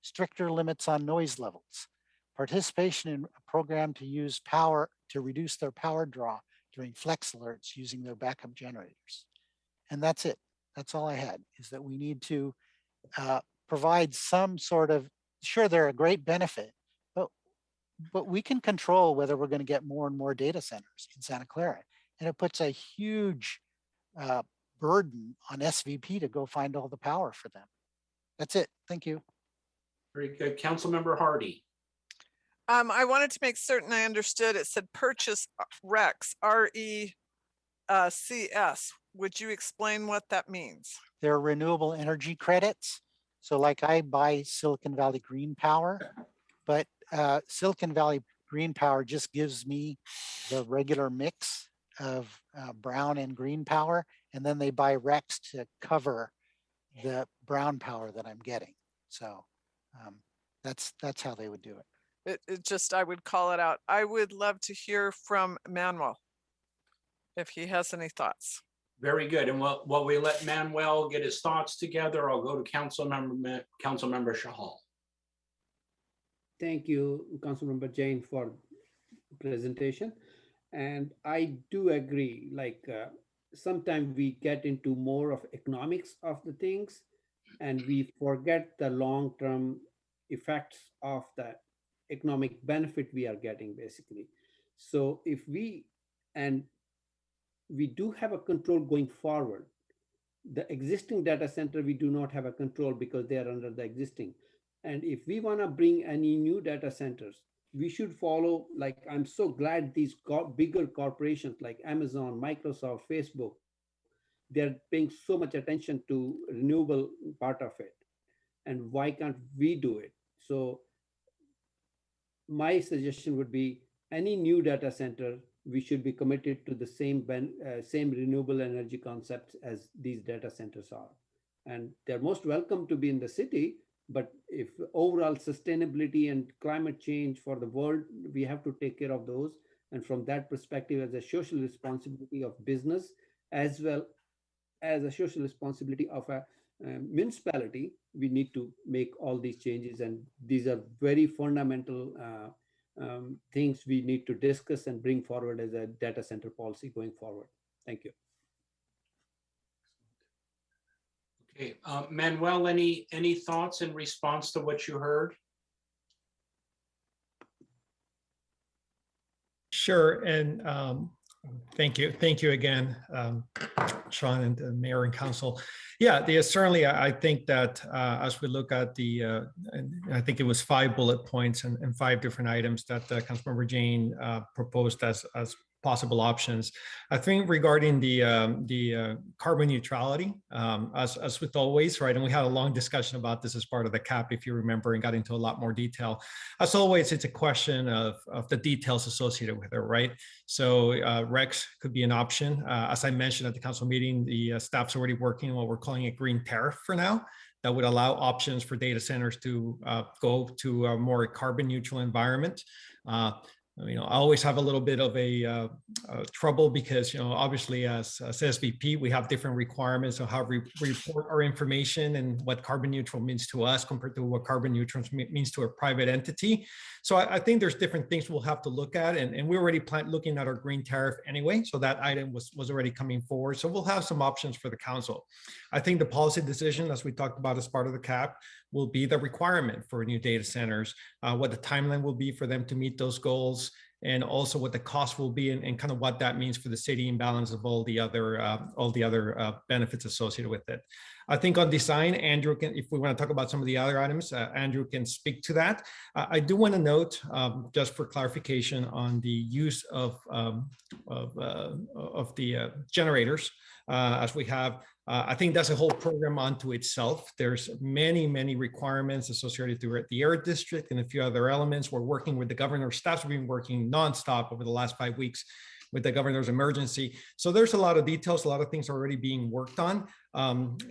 stricter limits on noise levels, participation in a program to use power to reduce their power draw during flex alerts using their backup generators. And that's it. That's all I had, is that we need to provide some sort of, sure, they're a great benefit, but we can control whether we're going to get more and more data centers in Santa Clara. And it puts a huge burden on SVP to go find all the power for them. That's it. Thank you. Very good. Councilmember Hardy. I wanted to make certain I understood. It said purchase RECs, R-E-C-S. Would you explain what that means? They're renewable energy credits. So like I buy Silicon Valley Green Power, but Silicon Valley Green Power just gives me the regular mix of brown and green power, and then they buy RECs to cover the brown power that I'm getting. So that's how they would do it. It just, I would call it out. I would love to hear from Manuel if he has any thoughts. Very good. And while we let Manuel get his thoughts together, I'll go to Councilmember Shahal. Thank you, Councilmember Jain, for presentation. And I do agree, like sometimes we get into more of economics of the things and we forget the long-term effects of that economic benefit we are getting, basically. So if we do have a control going forward, the existing data center, we do not have a control because they are under the existing. And if we want to bring any new data centers, we should follow, like, I'm so glad these bigger corporations like Amazon, Microsoft, Facebook, they're paying so much attention to renewable part of it. And why can't we do it? So my suggestion would be any new data center, we should be committed to the same renewable energy concepts as these data centers are. And they're most welcome to be in the city, but if overall sustainability and climate change for the world, we have to take care of those. And from that perspective, as a social responsibility of business, as well as a social responsibility of a municipality, we need to make all these changes. And these are very fundamental things we need to discuss and bring forward as a data center policy going forward. Thank you. Okay, Manuel, any thoughts in response to what you heard? Sure, and thank you again, Sean and the mayor and council. Yeah, certainly I think that as we look at and I think it was 5 bullet points and 5 different items that Councilmember Jane proposed as possible options. I think regarding the carbon neutrality, as with always, right? And we had a long discussion about this as part of the CAP, if you remember, and got into a lot more detail. As always, it's a question of the details associated with it, right? So REX could be an option. As I mentioned at the council meeting, the staff's already working on what we're calling a green tariff for now. That would allow options for data centers to go to a more carbon neutral environment. I always have a little bit of a trouble because, obviously as SVP, we have different requirements of how we report our information and what carbon neutral means to us compared to what carbon neutral means to a private entity. So I think there's different things we'll have to look at, and we already looking at our green tariff anyway. So that item was already coming forward. So we'll have some options for the council. I think the policy decision, as we talked about as part of the CAP, will be the requirement for new data centers, what the timeline will be for them to meet those goals, and also what the cost will be and kind of what that means for the city in balance of all the other benefits associated with it. I think on design, Andrew can, if we want to talk about some of the other items, Andrew can speak to that. I do want to note, just for clarification on the use of the generators, as we have. I think that's a whole program unto itself. There's many requirements associated to the air district and a few other elements. We're working with the governor. Staff's been working nonstop over the last 5 weeks with the governor's emergency. So there's a lot of details, a lot of things already being worked on.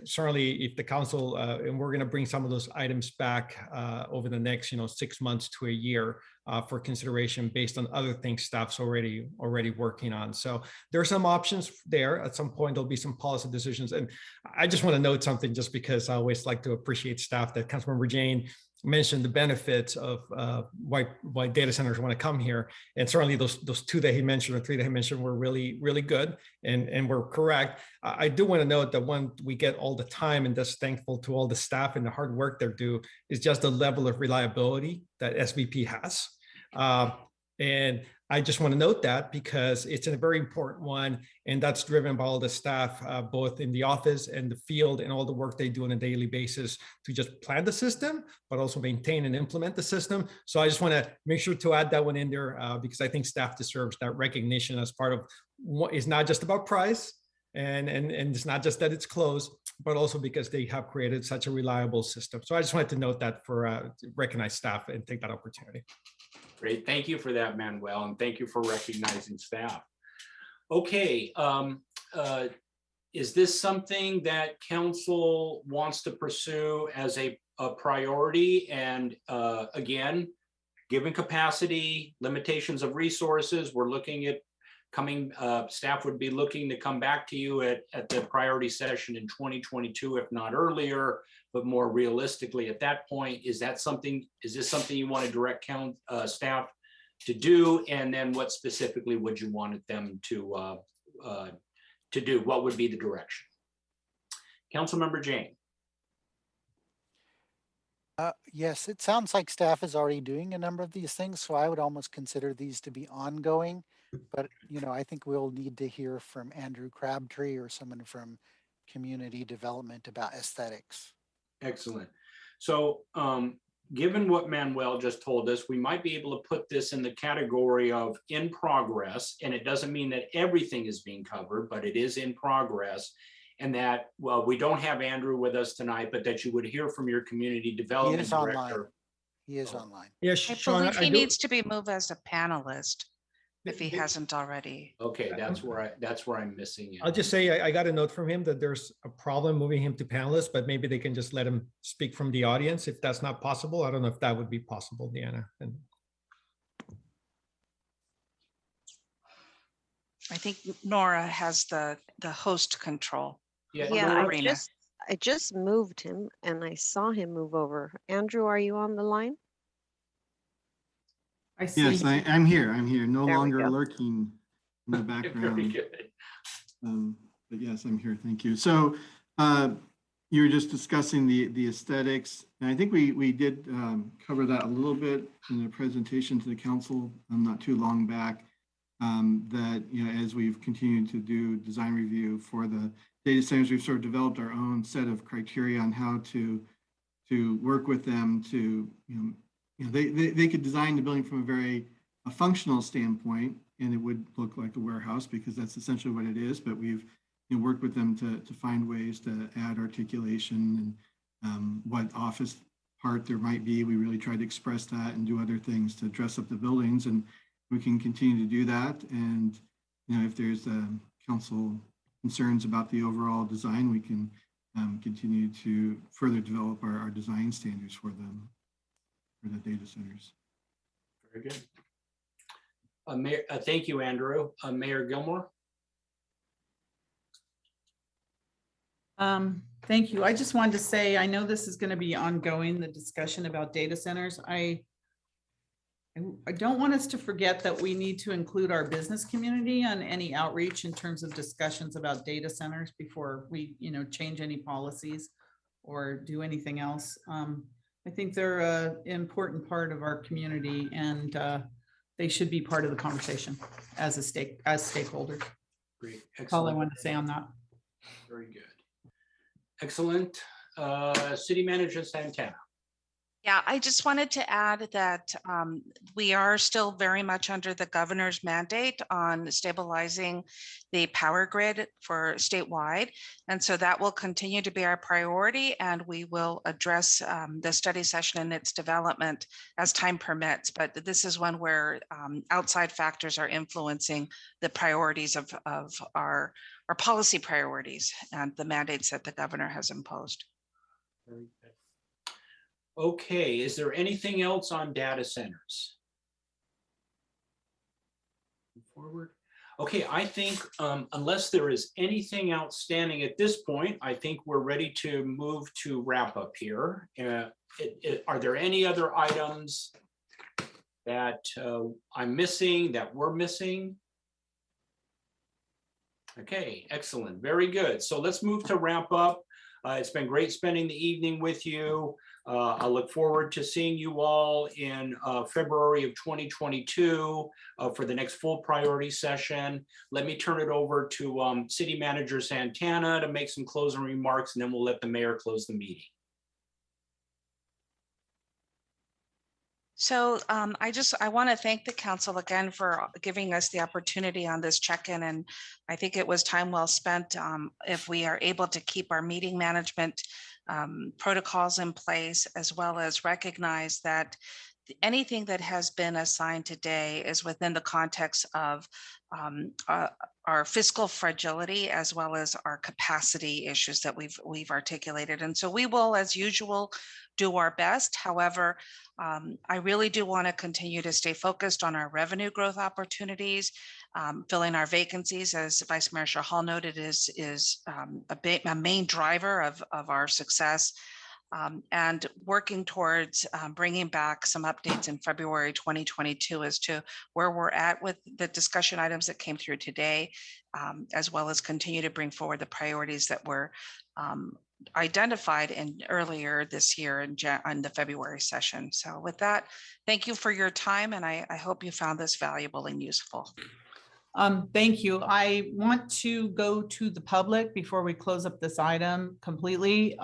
Certainly if the council, and we're gonna bring some of those items back over the next 6 months to a year for consideration based on other things staff's already working on. So there are some options there. At some point, there'll be some policy decisions. And I just wanna note something just because I always like to appreciate staff that Councilmember Jane mentioned the benefits of why data centers want to come here, and certainly those 2 that he mentioned or 3 that he mentioned were really good and were correct. I do want to note that one we get all the time, and just thankful to all the staff and the hard work they do, is just the level of reliability that SVP has. And I just want to note that because it's a very important one, and that's driven by all the staff, both in the office and the field, and all the work they do on a daily basis to just plan the system, but also maintain and implement the system. So I just want to make sure to add that one in there because I think staff deserves that recognition as part of what is not just about price, and it's not just that it's closed, but also because they have created such a reliable system. So I just wanted to note that to recognize staff and take that opportunity. Great, thank you for that, Manuel, and thank you for recognizing staff. Okay, is this something that council wants to pursue as a priority? And again, given capacity, limitations of resources, we're looking at staff would be looking to come back to you at the priority session in 2022, if not earlier, but more realistically at that point. Is this something you want to direct staff to do? And then what specifically would you want them to do? What would be the direction? Councilmember Jane. Yes, it sounds like staff is already doing a number of these things, so I would almost consider these to be ongoing. But, I think we'll need to hear from Andrew Crabtree or someone from community development about aesthetics. Excellent. So given what Manuel just told us, we might be able to put this in the category of in progress, and it doesn't mean that everything is being covered, but it is in progress. and that, well, we don't have Andrew with us tonight, but that you would hear from your community He development is online. director. He is online. Yeah, I Sean, believe I he do. needs to be moved as a panelist if he hasn't already. Okay, that's where I'm missing it. I'll just say I got a note from him that there's a problem moving him to panelist, but maybe they can just let him speak from the audience if that's not possible. I don't know if that would be possible, Deanna. And I think Nora has the host control. Yeah, Yeah, Nora, I just moved him and I saw him move over. Andrew, are you on the line? I see. Yes, I'm here. I'm here. No There we longer go. lurking in the very background. good. But yes, I'm here. Thank you. So you were just discussing the aesthetics. And I think we did cover that a little bit in the presentation to the council not too long back. That, you know, as we've continued to do design review for the data centers, we've sort of developed our own set of criteria on how to work with them to, they could design the building from a functional standpoint, and it would look like a warehouse because that's essentially what it is. But we've worked with them to find ways to add articulation and what office part there might be. We really try to express that and do other things to dress up the buildings, and we can continue to do that. And if there's council concerns about the overall design, we can continue to further develop our design standards for them, for the data centers. Very good. Mayor, thank you, Andrew. Mayor Gilmore. Thank you. I just wanted to say, I know this is going to be ongoing, the discussion about data centers. I don't want us to forget that we need to include our business community on any outreach in terms of discussions about data centers before we, change any policies or do anything else. I think they're an important part of our community, and they should be part of the conversation as stakeholders. Great. That's all I Excellent. want to say on that. Very good. Excellent. City Manager Santana. Yeah, I just wanted to add that we are still very much under the governor's mandate on stabilizing the power grid for statewide. And so that will continue to be our priority, and we will address the study session and its development as time permits. But this is one where outside factors are influencing the priorities of our policy priorities and the mandates that the governor has imposed. Very good. Okay, is there anything else on data centers? Forward. Okay, I think unless there is anything outstanding at this point, I think we're ready to move to wrap up here. Are there any other items that I'm missing, that we're missing? Okay, excellent, very good. So let's move to wrap up. It's been great spending the evening with you. I look forward to seeing you all in February of 2022 for the next full priority session. Let me turn it over to City Manager Santana to make some closing remarks, and then we'll let the mayor close the meeting. So I want to thank the council again for giving us the opportunity on this check-in, and I think it was time well spent if we are able to keep our meeting management protocols in place, as well as recognize that anything that has been assigned today is within the context of our fiscal fragility, as well as our capacity issues that we've articulated. And so we will, as usual, do our best. However, I really do want to continue to stay focused on our revenue growth opportunities, filling our vacancies, as Vice Mayor Shahal noted, is a main driver of our success. And working towards bringing back some updates in February 2022 as to where we're at with the discussion items that came through today, as well as continue to bring forward the priorities that were identified in earlier this year on the February session. So with that, thank you for your time, and I hope you found this valuable and useful. Thank you. I want to go to the public before we close up this item completely.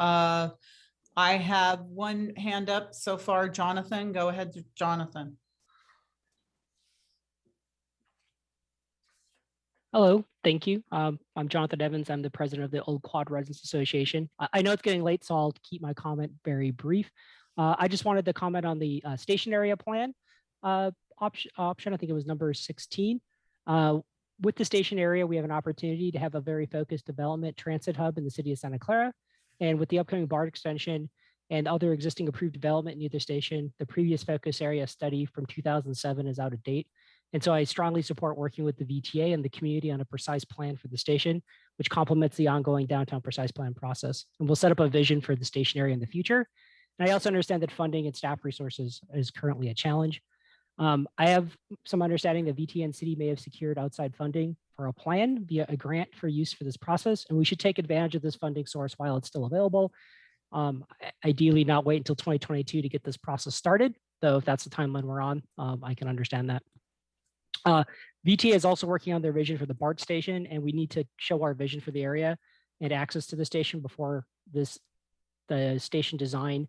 I have one hand up so far. Jonathan, go ahead, Jonathan. Hello, thank you. I'm Jonathan Evans. I'm the president of the Old Quad Residents Association. I know it's getting late, so I'll keep my comment very brief. I just wanted to comment on the station area plan option. I think it was number 16. With the station area, we have an opportunity to have a very focused development transit hub in the city of Santa Clara. And with the upcoming BART extension and other existing approved development near the station, the previous focus area study from 2007 is out of date. And so I strongly support working with the VTA and the community on a precise plan for the station, which complements the ongoing downtown precise plan process. And we'll set up a vision for the station area in the future. And I also understand that funding and staff resources is currently a challenge. I have some understanding that VTA and city may have secured outside funding for a plan via a grant for use for this process. And we should take advantage of this funding source while it's still available. Ideally not wait until 2022 to get this process started, though if that's the timeline we're on, I can understand that. VTA is also working on their vision for the BART station, and we need to show our vision for the area and access to the station before the station design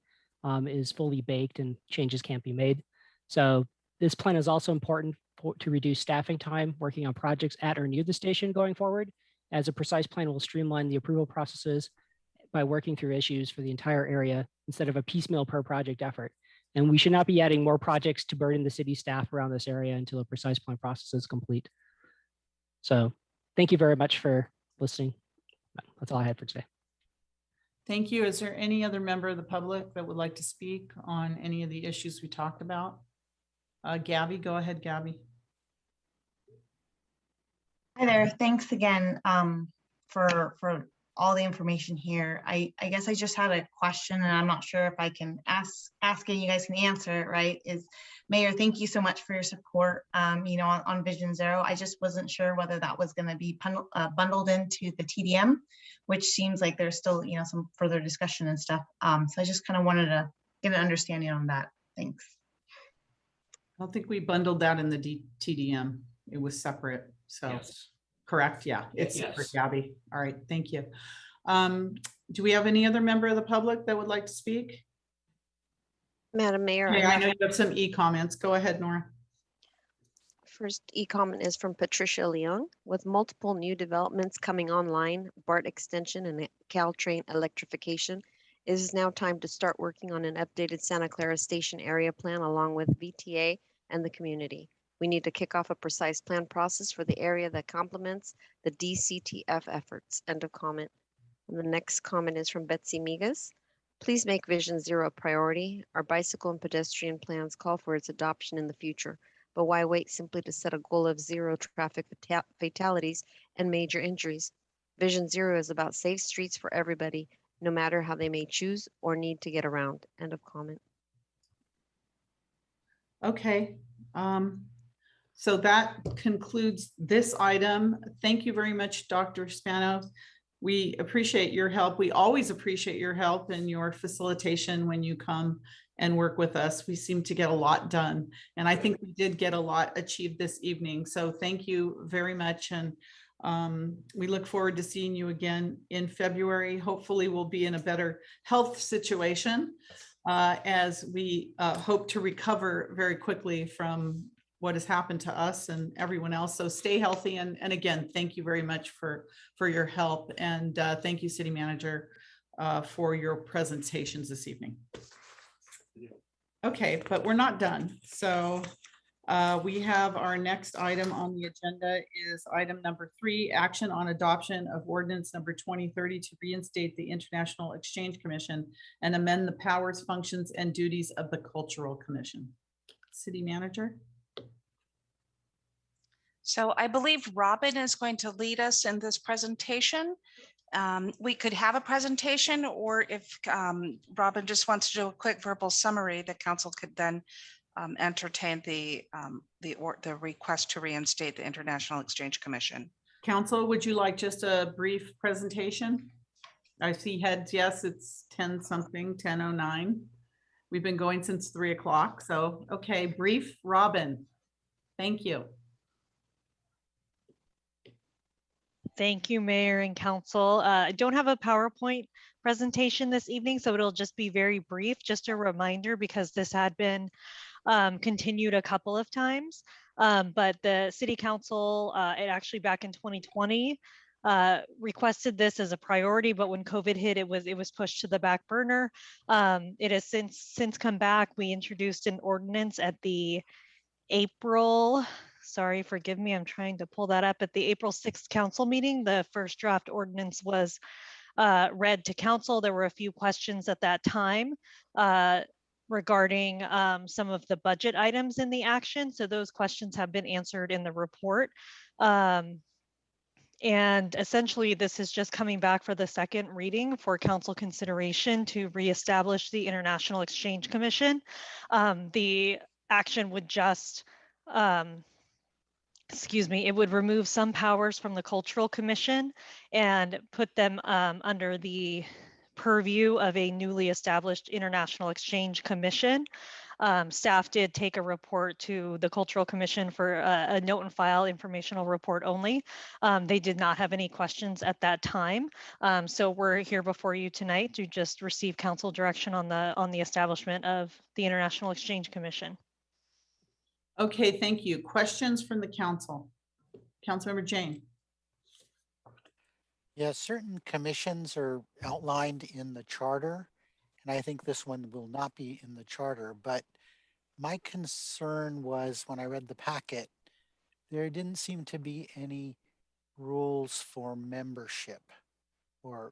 is fully baked and changes can't be made. So this plan is also important to reduce staffing time working on projects at or near the station going forward, as a precise plan will streamline the approval processes by working through issues for the entire area instead of a piecemeal per project effort. And we should not be adding more projects to burden the city staff around this area until a precise plan process is complete. So thank you very much for listening. That's all I had for today. Thank you. Is there any other member of the public that would like to speak on any of the issues we talked about? Gabby, go ahead, Gabby. Hi there. Thanks again for all the information here. I guess I just had a question, and I'm not sure if I can ask and you guys can answer it, right? Is Mayor, thank you so much for your support, on Vision Zero. I just wasn't sure whether that was going to be bundled into the TDM, which seems like there's still, some further discussion and stuff. So I just kind of wanted to get an understanding on that. Thanks. I don't think we bundled that in the TDM. It was separate. So. Yes. Correct. Yeah, it's separate, Gabby. All right. Thank you. Do we have any other member of the public that would like to speak? Madam Mayor. Okay, I know you have some e-comments. Go ahead, Nora. First e-comment is from Patricia Leung. With multiple new developments coming online, BART extension and Caltrain electrification, it is now time to start working on an updated Santa Clara station area plan along with VTA and the community. We need to kick off a precise plan process for the area that complements the DCTF efforts. End of comment. And the next comment is from Betsy Migas. Please make Vision Zero a priority. Our bicycle and pedestrian plans call for its adoption in the future, but why wait simply to set a goal of zero traffic fatalities and major injuries? Vision Zero is about safe streets for everybody, no matter how they may choose or need to get around. End of comment. Okay. So that concludes this item. Thank you very much, Dr. Spanos. We appreciate your help. We always appreciate your help and your facilitation when you come and work with us. We seem to get a lot done. And I think we did get a lot achieved this evening. So thank you very much. And we look forward to seeing you again in February. Hopefully we'll be in a better health situation as we hope to recover very quickly from what has happened to us and everyone else. So stay healthy. And again, thank you very much for your help. And thank you, City Manager, for your presentations this evening. Okay, but we're not done. So we have our next item on the agenda is item number 3, action on adoption of ordinance number 2030 to reinstate the International Exchange Commission and amend the powers, functions, and duties of the Cultural Commission. City Manager. So I believe Robin is going to lead us in this presentation. We could have a presentation, or if Robin just wants to do a quick verbal summary, the council could then entertain the request to reinstate the International Exchange Commission. Council, would you like just a brief presentation? I see heads. Yes, it's 10 something, 10:09. We've been going since 3 o'clock. So, okay, brief. Robin, thank you. Thank you, Mayor and Council. I don't have a PowerPoint presentation this evening, so it'll just be very brief. Just a reminder, because this had been continued a couple of times. But the city council, it actually back in 2020, requested this as a priority, but when COVID hit, it was pushed to the back burner. It has since come back. We introduced an ordinance at the April, sorry, forgive me, I'm trying to pull that up. At the April 6th council meeting, the first draft ordinance was read to council. There were a few questions at that time regarding some of the budget items in the action. So those questions have been answered in the report. And essentially, this is just coming back for the second reading for council consideration to reestablish the International Exchange Commission. The action would just, excuse me, it would remove some powers from the Cultural Commission and put them under the purview of a newly established International Exchange Commission. Staff did take a report to the Cultural Commission for a note and file informational report only. They did not have any questions at that time. So we're here before you tonight to just receive council direction on the establishment of the International Exchange Commission. Okay, thank you. Questions from the council? Councilmember Jane. Yeah, certain commissions are outlined in the charter, and I think this one will not be in the charter, but my concern was when I read the packet, there didn't seem to be any rules for membership, or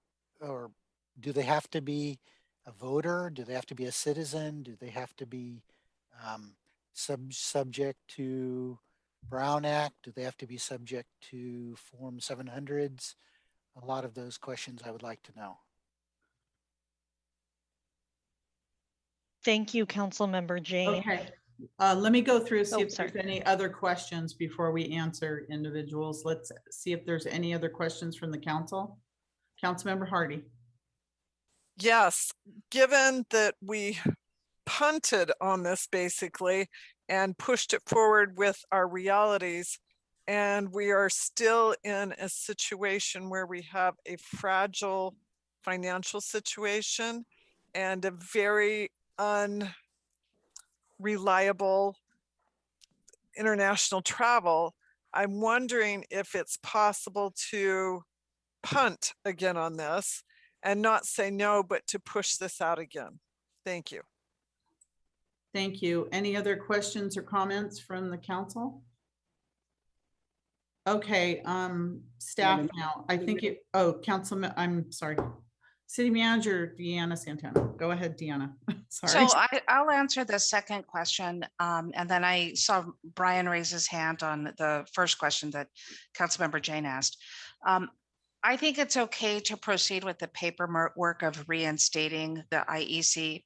do they have to be a voter? Do they have to be a citizen? Do they have to be subject to Brown Act? Do they have to be subject to Form 700s? A lot of those questions I would like to know. Thank you, Councilmember Jane. Okay, let me go through, see Oh, if there's any other questions before we answer individuals. Let's see if there's any other questions from the council. Councilmember Hardy. Yes, given that we punted on this basically and pushed it forward with our realities, and we are still in a situation where we have a fragile financial situation and a very unreliable international travel. I'm wondering if it's possible to punt again on this and not say no, but to push this out again. Thank you. Thank you. Any other questions or comments from the council? Okay, staff now. I think it, oh, Councilman, I'm sorry. City Manager Deanna Santana. Go ahead, Deanna. Sorry. So I'll answer the second question. And then I saw Brian raise his hand on the first question that Councilmember Jane asked. I think it's okay to proceed with the paperwork of reinstating the IEC.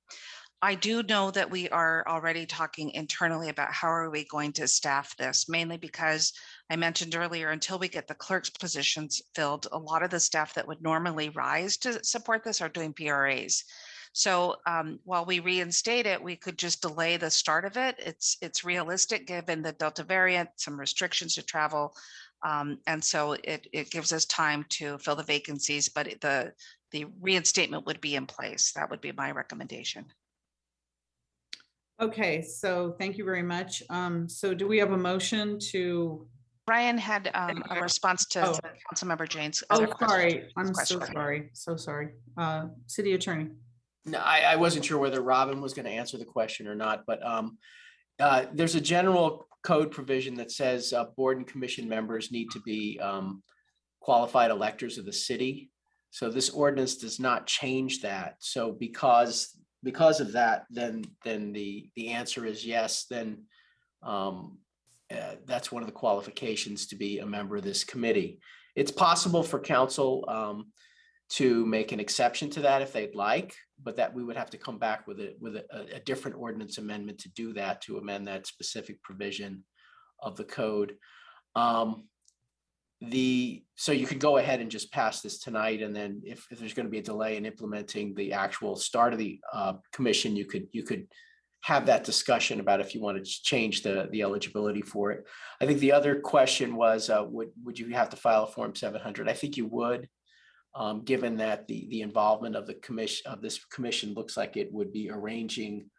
I do know that we are already talking internally about how are we going to staff this, mainly because I mentioned earlier, until we get the clerk's positions filled, a lot of the staff that would normally rise to support this are doing PRAs. So while we reinstate it, we could just delay the start of it. It's realistic given the Delta variant, some restrictions to travel. And so it gives us time to fill the vacancies, but the reinstatement would be in place. That would be my recommendation. Okay, so thank you very much. So do we have a motion to? Brian had a response to Councilmember Jane's. Oh, sorry. I'm so sorry. So sorry. City Attorney. No, I wasn't sure whether Robin was going to answer the question or not, but there's a general code provision that says board and commission members need to be qualified electors of the city. So this ordinance does not change that. So because of that, then the answer is yes. Then that's one of the qualifications to be a member of this committee. It's possible for council to make an exception to that if they'd like, but that we would have to come back with a different ordinance amendment to do that, to amend that specific provision of the code. So you could go ahead and just pass this tonight, and then if there's going to be a delay in implementing the actual start of the commission, you could have that discussion about if you want to change the eligibility for it. I think the other question was, would you have to file a Form 700? I think you would, given that the involvement of the commission, of this commission, looks like it would be arranging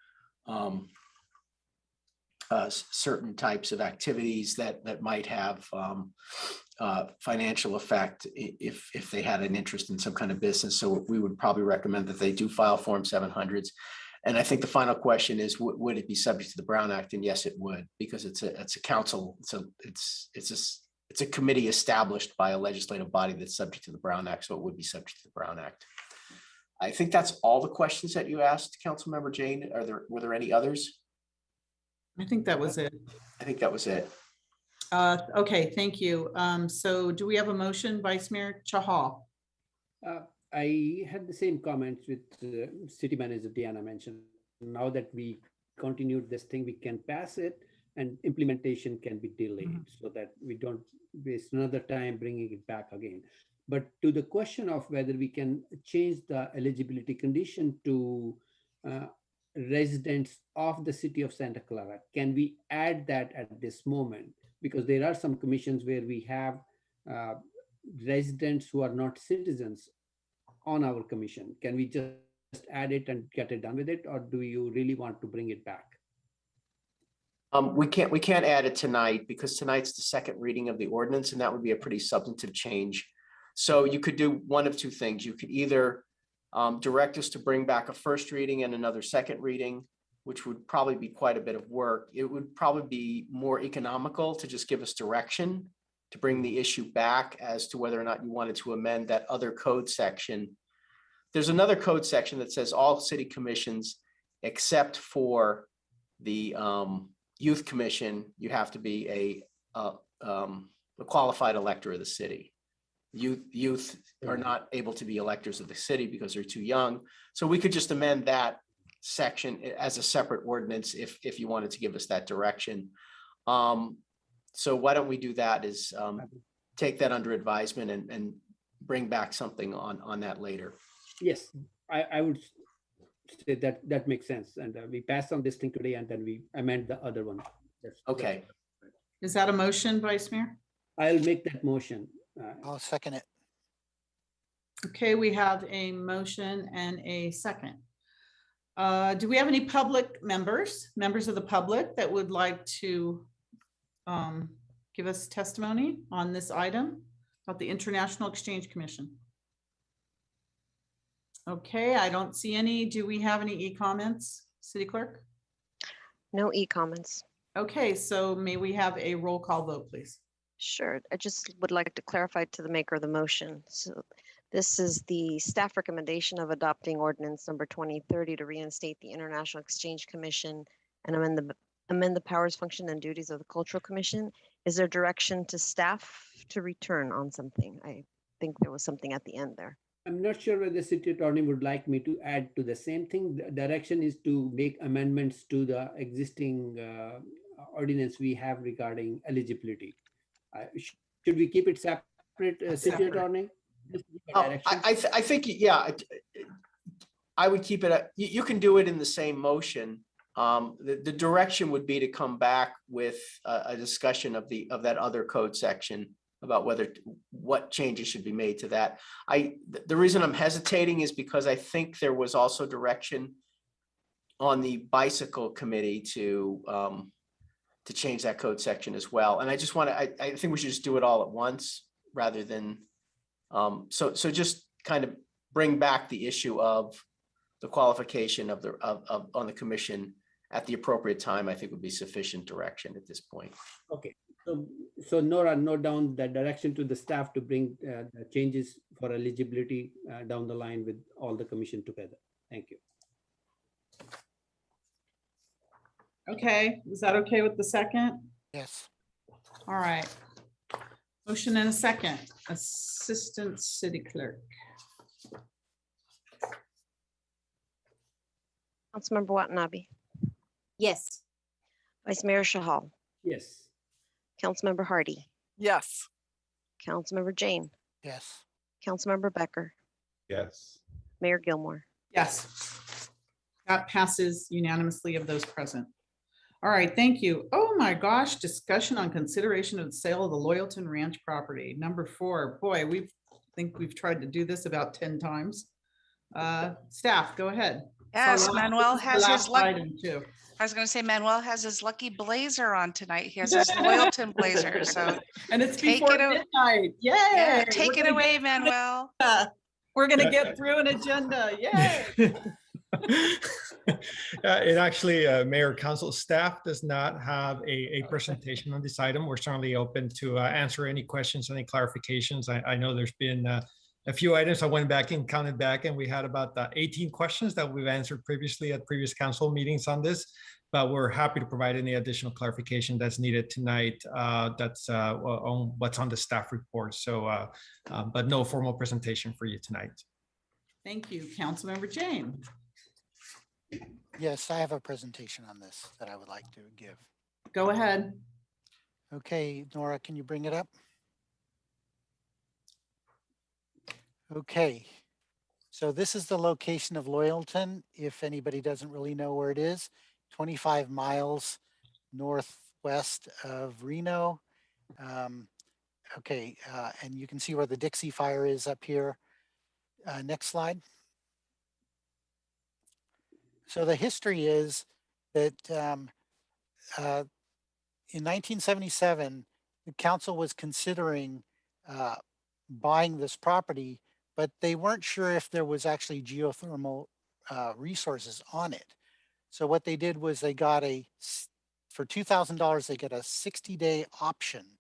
certain types of activities that might have financial effect if they had an interest in some kind of business. So we would probably recommend that they do file Form 700s. And I think the final question is, would it be subject to the Brown Act? And yes, it would, because it's a council. So it's a committee established by a legislative body that's subject to the Brown Act. So it would be subject to the Brown Act. I think that's all the questions that you asked, Councilmember Jane. Were there any others? I think that was it. I think that was it. Okay, thank you. So do we have a motion, Vice Mayor Chahal? I had the same comments with City Manager Deanna mentioned. Now that we continued this thing, we can pass it and implementation can be delayed so that we don't waste another time bringing it back again. But to the question of whether we can change the eligibility condition to residents of the city of Santa Clara, can we add that at this moment? Because there are some commissions where we have residents who are not citizens on our commission. Can we just add it and get it done with it, or do you really want to bring it back? We can't add it tonight because tonight's the second reading of the ordinance, and that would be a pretty substantive change. So you could do one of two things. You could either direct us to bring back a first reading and another second reading, which would probably be quite a bit of work. It would probably be more economical to just give us direction to bring the issue back as to whether or not you wanted to amend that other code section. There's another code section that says all city commissions, except for the youth commission, you have to be a qualified elector of the city. Youth are not able to be electors of the city because they're too young. So we could just amend that section as a separate ordinance if you wanted to give us that direction. So why don't we do that is take that under advisement and bring back something on that later. Yes, I would say that makes sense. And we pass on this thing today and then we amend the other one. Okay. Is that a motion, Vice Mayor? I'll make that motion. I'll second it. Okay, we have a motion and a second. Do we have any public members of the public that would like to give us testimony on this item about the International Exchange Commission? Okay, I don't see any. Do we have any e-comments, City Clerk? No e-comments. Okay, so may we have a roll call vote, please? Sure. I just would like to clarify to the maker of the motion. So this is the staff recommendation of adopting ordinance number 2030 to reinstate the International Exchange Commission and amend the powers, function, and duties of the Cultural Commission. Is there direction to staff to return on something? I think there was something at the end there. I'm not sure whether the city attorney would like me to add to the same thing. The direction is to make amendments to the existing ordinance we have regarding eligibility. Should we keep it separate, city attorney? I think, yeah, I would keep it. You can do it in the same motion. The direction would be to come back with a discussion of that other code section about what changes should be made to that. The reason I'm hesitating is because I think there was also direction on the bicycle committee to change that code section as well. And I just want to, I think we should just do it all at once rather than, so just kind of bring back the issue of the qualification on the commission at the appropriate time. I think would be sufficient direction at this point. Okay. So Nora, note down the direction to the staff to bring the changes for eligibility down the line with all the commission together. Thank you. Okay, is that okay with the second? Yes. All right. Motion and a second. Assistant City Clerk. Councilmember Watanabe. Yes. Vice Mayor Chahal. Yes. Councilmember Hardy. Yes. Councilmember Jane. Yes. Councilmember Becker. Yes. Mayor Gilmore. Yes. That passes unanimously of those present. All right, thank you. Oh my gosh, discussion on consideration of the sale of the Loyalton Ranch property. Number 4. Boy, I think we've tried to do this about 10 times. Staff, go ahead. Yes, Manuel has his lucky. item too. I was going to say Manuel has his lucky blazer on tonight. He has his Loyalton blazer. So And it's take before it midnight. Yay! yeah, We're take it gonna away, get through Manuel. We're gonna get through an agenda. Yay! It actually, Mayor, Council staff does not have a presentation on this item. We're certainly open to answer any questions, any clarifications. I know there's been a few items. I went back and counted back, and we had about 18 questions that we've answered previously at previous council meetings on this. But we're happy to provide any additional clarification that's needed tonight. That's on what's on the staff report. So, but no formal presentation for you tonight. Thank you, Councilmember Jane. Yes, I have a presentation on this that I would like to give. Go ahead. Okay, Nora, can you bring it up? Okay, so this is the location of Loyalton. If anybody doesn't really know where it is, 25 miles northwest of Reno. Okay, and you can see where the Dixie Fire is up here. Next slide. So the history is that in 1977, the council was considering buying this property, but they weren't sure if there was actually geothermal resources on it. So what they did was they got for $2,000, they got a 60-day option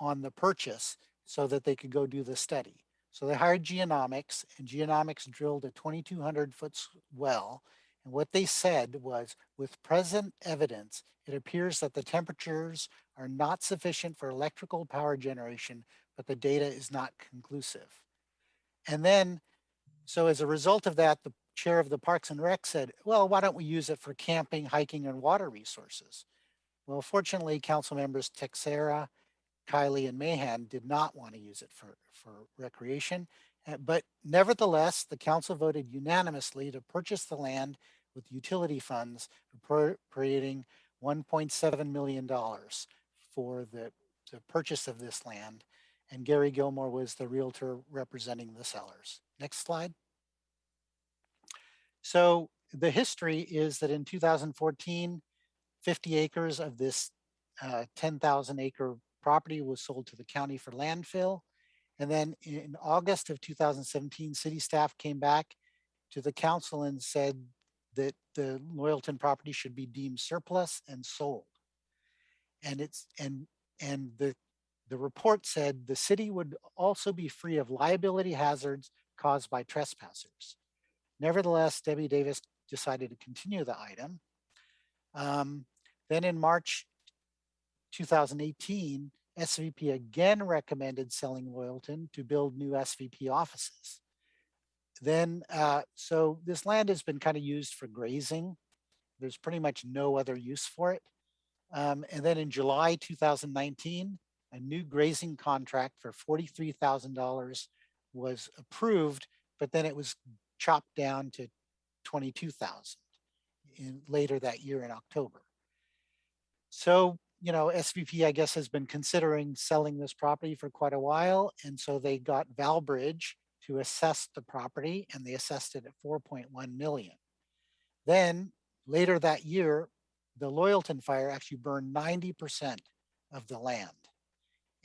on the purchase so that they could go do the study. So they hired geonomics, and geonomics drilled a 2,200-foot well. And what they said was, with present evidence, it appears that the temperatures are not sufficient for electrical power generation, but the data is not conclusive. And then, so as a result of that, the chair of the Parks and Rec said, well, why don't we use it for camping, hiking, and water resources? Well, fortunately, council members Texera, Kylie, and Mahan did not want to use it for recreation. But nevertheless, the council voted unanimously to purchase the land with utility funds, appropriating $1.7 million for the purchase of this land. And Gary Gilmore was the realtor representing the sellers. Next slide. So the history is that in 2014, 50 acres of this 10,000 acre property was sold to the county for landfill. And then in August of 2017, city staff came back to the council and said that the Loyalton property should be deemed surplus and sold. And the report said the city would also be free of liability hazards caused by trespassers. Nevertheless, Debbie Davis decided to continue the item. Then in March 2018, SVP again recommended selling Loyalton to build new SVP offices. Then, so this land has been kind of used for grazing. There's pretty much no other use for it. And then in July 2019, a new grazing contract for $43,000 was approved, but then it was chopped down to $22,000 later that year in October. So, you know, SVP, I guess, has been considering selling this property for quite a while. And so they got Valbridge to assess the property, and they assessed it at 4.1 million. Then later that year, the Loyalton fire actually burned 90% of the land.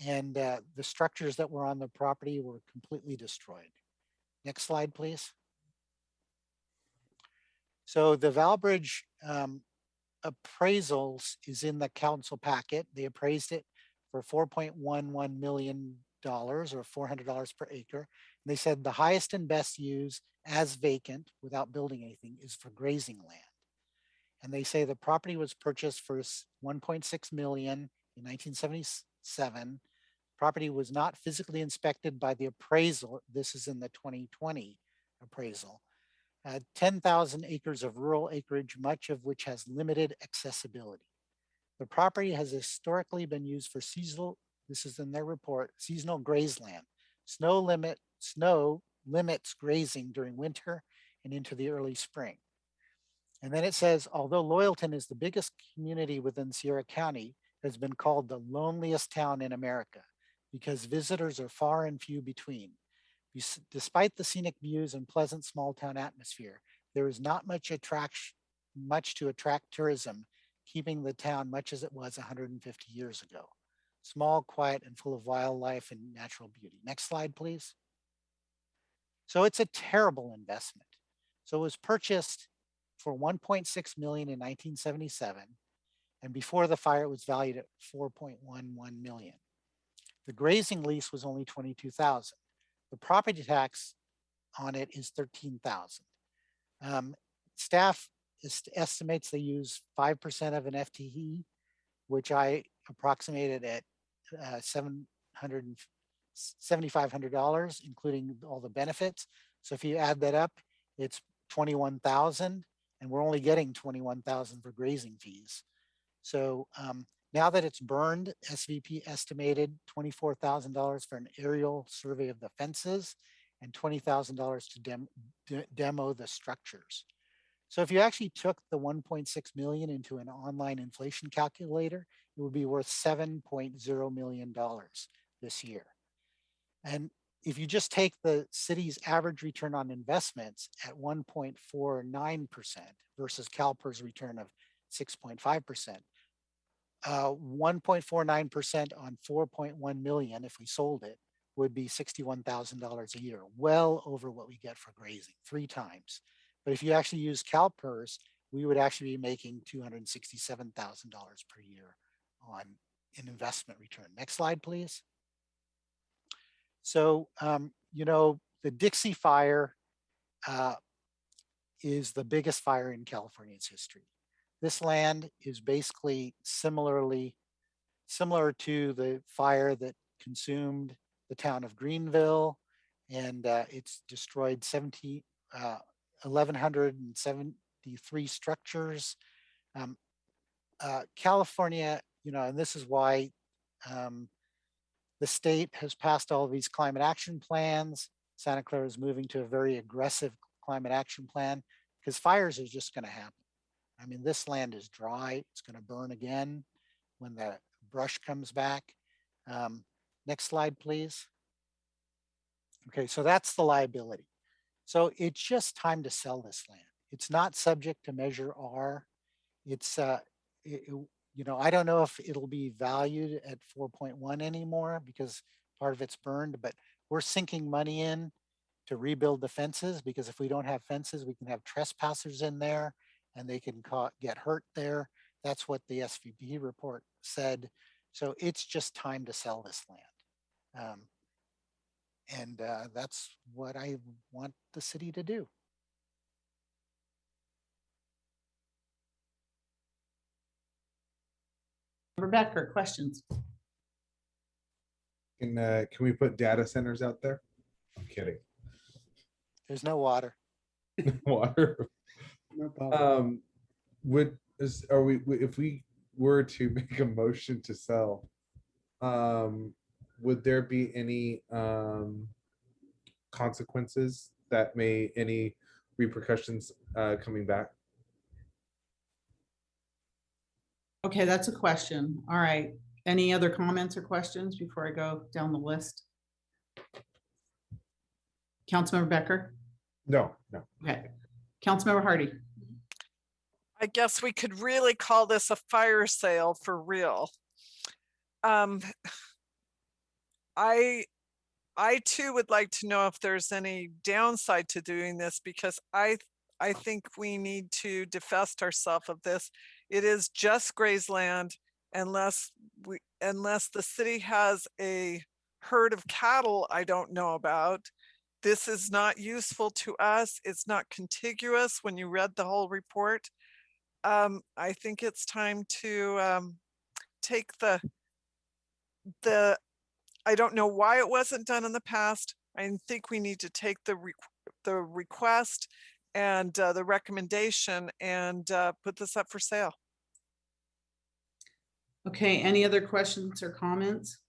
And the structures that were on the property were completely destroyed. Next slide, please. So the Valbridge appraisals is in the council packet. They appraised it for $4.11 million or $400 per acre. And they said the highest and best use as vacant without building anything is for grazing land. And they say the property was purchased for $1.6 million in 1977. Property was not physically inspected by the appraisal. This is in the 2020 appraisal. 10,000 acres of rural acreage, much of which has limited accessibility. The property has historically been used for seasonal, this is in their report, seasonal grazeland. Snow limits grazing during winter and into the early spring. And then it says, although Loyalton is the biggest community within Sierra County, it has been called the loneliest town in America because visitors are far and few between. Despite the scenic views and pleasant small town atmosphere, There is not much to attract tourism, keeping the town much as it was 150 years ago. Small, quiet, and full of wildlife and natural beauty. Next slide, please. So it's a terrible investment. So it was purchased for 1.6 million in 1977. And before the fire, it was valued at 4.11 million. The grazing lease was only 22,000. The property tax on it is 13,000. Staff estimates they use 5% of an FTE, which I approximated at $7,500, including all the benefits. So if you add that up, it's 21,000, and we're only getting 21,000 for grazing fees. So now that it's burned, SVP estimated $24,000 for an aerial survey of the fences and $20,000 to demo the structures. So if you actually took the 1.6 million into an online inflation calculator, it would be worth $7.0 million this year. And if you just take the city's average return on investments at 1.49% versus CalPERS return of 6.5%, 1.49% on 4.1 million, if we sold it, would be $61,000 a year, well over what we get for grazing, 3 times. But if you actually use CalPERS, we would actually be making $267,000 per year on an investment return. Next slide, please. So, you know, the Dixie Fire is the biggest fire in California's history. This land is basically similar to the fire that consumed the town of Greenville, and it's destroyed 1,173 structures. California, you know, and this is why the state has passed all of these climate action plans. Santa Clara is moving to a very aggressive climate action plan because fires are just going to happen. I mean, this land is dry. It's going to burn again when the brush comes back. Next slide, please. Okay, so that's the liability. So it's just time to sell this land. It's not subject to Measure R. It's, you know, I don't know if it'll be valued at 4.1 anymore because part of it's burned, but we're sinking money in to rebuild the fences, because if we don't have fences, we can have trespassers in there and they can get hurt there. That's what the SVP report said. So it's just time to sell this land. That's what I want the city to do. Rebecca, questions? Can we put data centers out there? I'm kidding. There's no water. Water. No problem. If we were to make a motion to sell, would there be any consequences that any repercussions coming back? Okay, that's a question. All right. Any other comments or questions before I go down the list? Councilmember Becker? No. Okay. Councilmember Hardy? I guess we could really call this a fire sale for real. I too would like to know if there's any downside to doing this, because I think we need to divest ourselves of this. It is just grazeland unless the city has a herd of cattle I don't know about. This is not useful to us. It's not contiguous when you read the whole report. I think it's time to take the I don't know why it wasn't done in the past. I think we need to take the request and the recommendation and put this up for sale. Okay, any other questions or comments?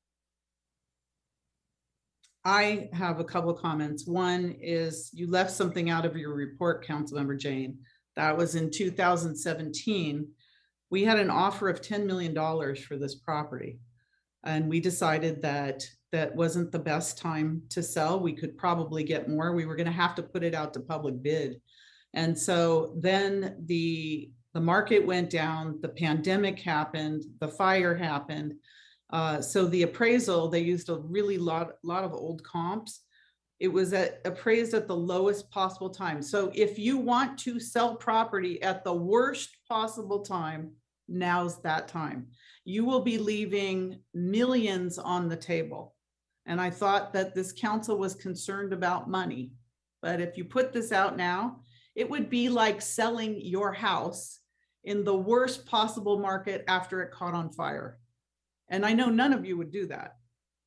I have a couple of comments. One is you left something out of your report, Councilmember Jane. That was in 2017. We had an offer of $10 million for this property. And we decided that that wasn't the best time to sell. We could probably get more. We were going to have to put it out to public bid And so then the market went down, the pandemic happened, the fire happened. So the appraisal, they used a really lot of old comps. It was appraised at the lowest possible time. So if you want to sell property at the worst possible time, now's that time. You will be leaving millions on the table. And I thought that this council was concerned about money. But if you put this out now, it would be like selling your house in the worst possible market after it caught on fire. And I know none of you would do that.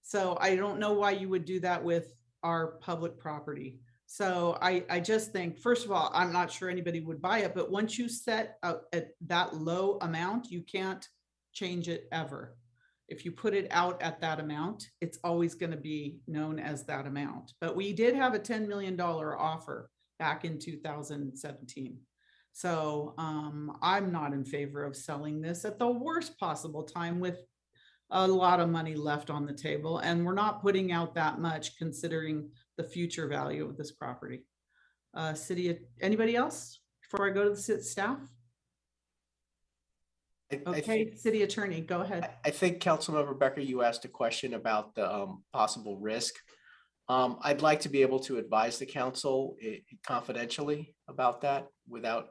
So I don't know why you would do that with our public property. So I just think, first of all, I'm not sure anybody would buy it, but once you set out at that low amount, you can't change it ever. If you put it out at that amount, it's always going to be known as that amount. But we did have a $10 million offer back in 2017. So I'm not in favor of selling this at the worst possible time with a lot of money left on the table. And we're not putting out that much considering the future value of this property. Anybody else before I go to the staff? Okay, city attorney, go ahead. I think Councilmember Becker, you asked a question about the possible risk. I'd like to be able to advise the council confidentially about that without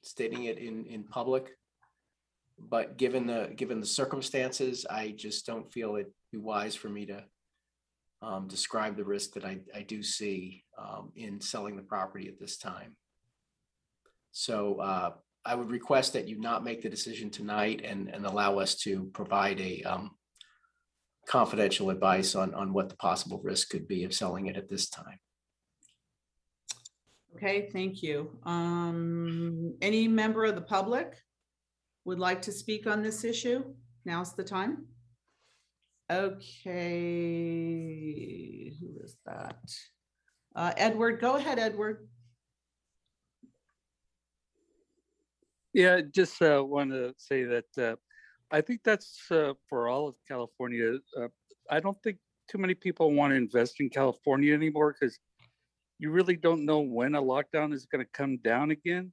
stating it in public. But given the circumstances, I just don't feel it'd be wise for me to describe the risk that I do see in selling the property at this time. So I would request that you not make the decision tonight and allow us to provide a confidential advice on what the possible risk could be of selling it at this time. Okay, thank you. Any member of the public would like to speak on this issue? Now's the time. Okay, who is that? Edward, go ahead, Edward. Yeah, just want to say that I think that's for all of California. I don't think too many people want to invest in California anymore because you really don't know when a lockdown is going to come down again.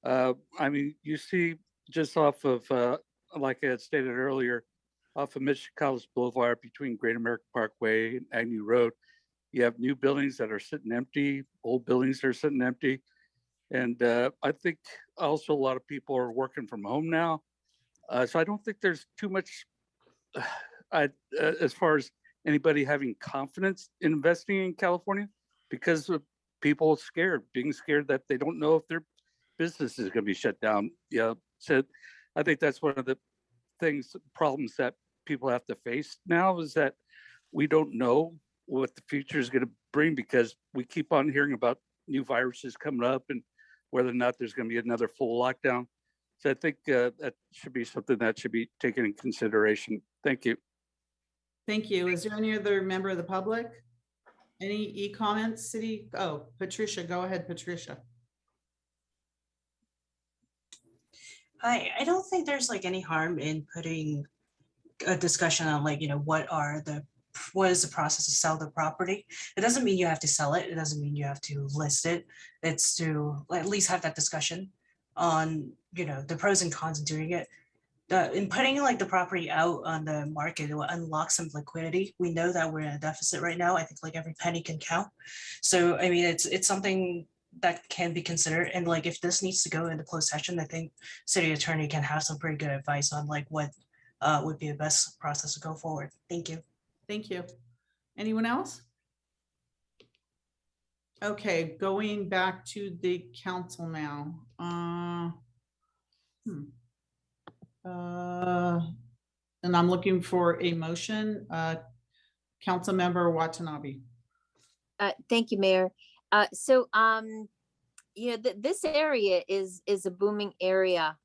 I mean, you see just off of, like I had stated earlier, off of Mission College Boulevard between Great American Parkway and Agnew Road, you have new buildings that are sitting empty, old buildings that are sitting empty. And I think also a lot of people are working from home now. So I don't think there's too much as far as anybody having confidence in investing in California because of people being scared that they don't know if their business is going to be shut down. Yeah. So I think that's one of the problems that people have to face now is that we don't know what the future is going to bring because we keep on hearing about new viruses coming up and whether or not there's going to be another full lockdown. So I think that should be something that should be taken in consideration. Thank you. Thank you. Is there any other member of the public? Any e-comments, city? Oh, Patricia, go ahead, Patricia. Hi, I don't think there's like any harm in putting a discussion on like, what is the process to sell the property. It doesn't mean you have to sell it. It doesn't mean you have to list it. It's to at least have that discussion on, the pros and cons of doing it. In putting like the property out on the market, it will unlock some liquidity. We know that we're in a deficit right now. I think like every penny can count. So, I mean, it's something that can be considered. And like, if this needs to go into closed session, I think city attorney can have some pretty good advice on like what would be the best process to go forward. Thank you. Thank you. Anyone else? Okay, going back to the council now. And I'm looking for a motion. Councilmember Watanabe. Thank you, Mayor. This area is a booming area.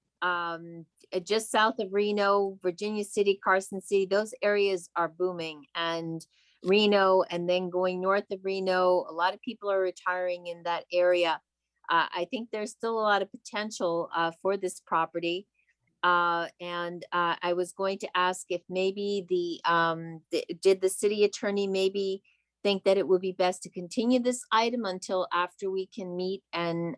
Just south of Reno, Virginia City, Carson City, those areas are booming, and Reno, and then going north of Reno, a lot of people are retiring in that area. I think there's still a lot of potential for this property. And I was going to ask if maybe did the city attorney maybe think that it would be best to continue this item until after we can meet and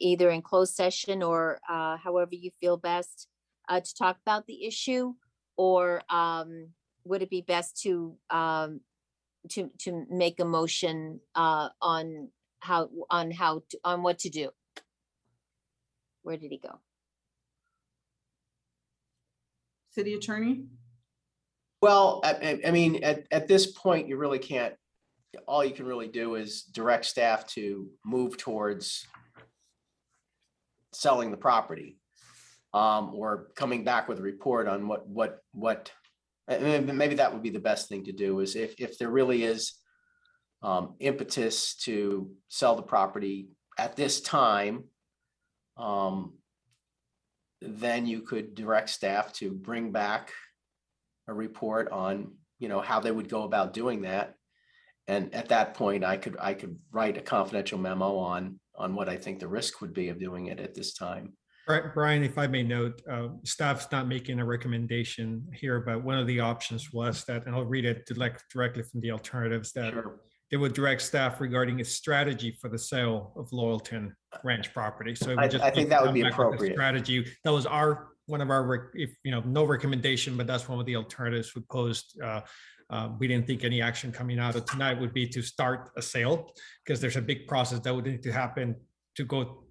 either in closed session or however you feel best to talk about the issue? Or would it be best to make a motion on what to do? Where did he go? City Attorney? Well, I mean, at this point, you really can't, all you can really do is direct staff to move towards selling the property. Or coming back with a report on what maybe that would be the best thing to do, is if there really is impetus to sell the property at this time, then you could direct staff to bring back a report on, how they would go about doing that. And at that point, I could write a confidential memo on what I think the risk would be of doing it at this time. Brian, if I may note, staff's not making a recommendation here, but one of the options was that, and I'll read it directly from the alternatives, that they would direct staff regarding its strategy for the sale of Loyalton Ranch property. So I think that would be appropriate. Strategy. That was one of our, no recommendation, but that's one of the alternatives we posed. We didn't think any action coming out of tonight would be to start a sale, because there's a big process that would need to happen to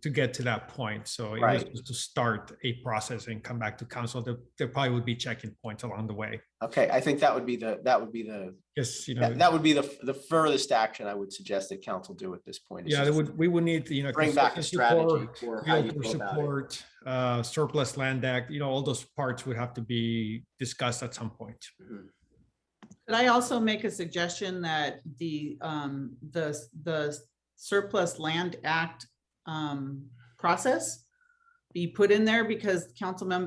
get to that point. So it was just to start a process and come back to council. There probably would be checking points along the way. Okay, I think that would be the yes, that would be the furthest action I would suggest that council do at this point. Yeah, we would need to bring back a strategy for how you go support, surplus land act. All those parts would have to be discussed at some point. Mm-hmm. Could I also make a suggestion that the Surplus Land Act process be put in there, because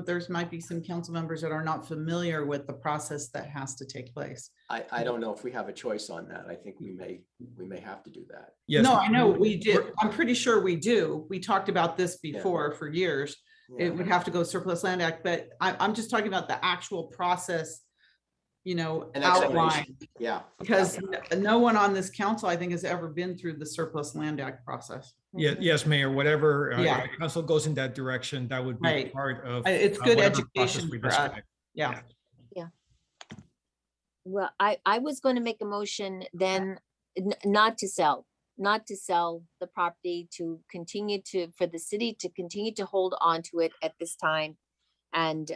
there's might be some council members that are not familiar with the process that has to take place. I don't know if we have a choice on that. I think we may have to do that. Yes. No, I know we did. I'm pretty sure we do. We talked about this before for years. Yeah. It would have to go Surplus Land Act, but I'm just talking about the actual process, An outline. explanation. Yeah. Because no one on this council, I think, has ever been through the Surplus Land Act process. Yeah, yes, Mayor, whatever Yeah. council goes in that direction, that would be Right. part of. It's good whatever process education we for us. describe. Yeah. Well, I was going to make a motion then not to sell the property, to continue for the city to continue to hold on to it at this time, and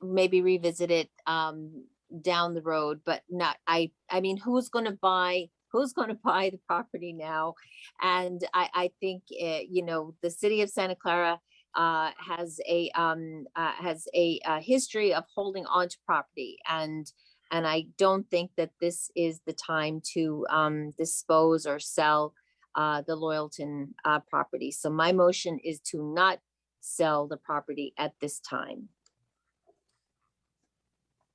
maybe revisit it down the road, but not, I mean, who's going to buy the property now? And I think, the city of Santa Clara has a history of holding on to property, and I don't think that this is the time to dispose or sell the Loyalton property. So my motion is to not sell the property at this time.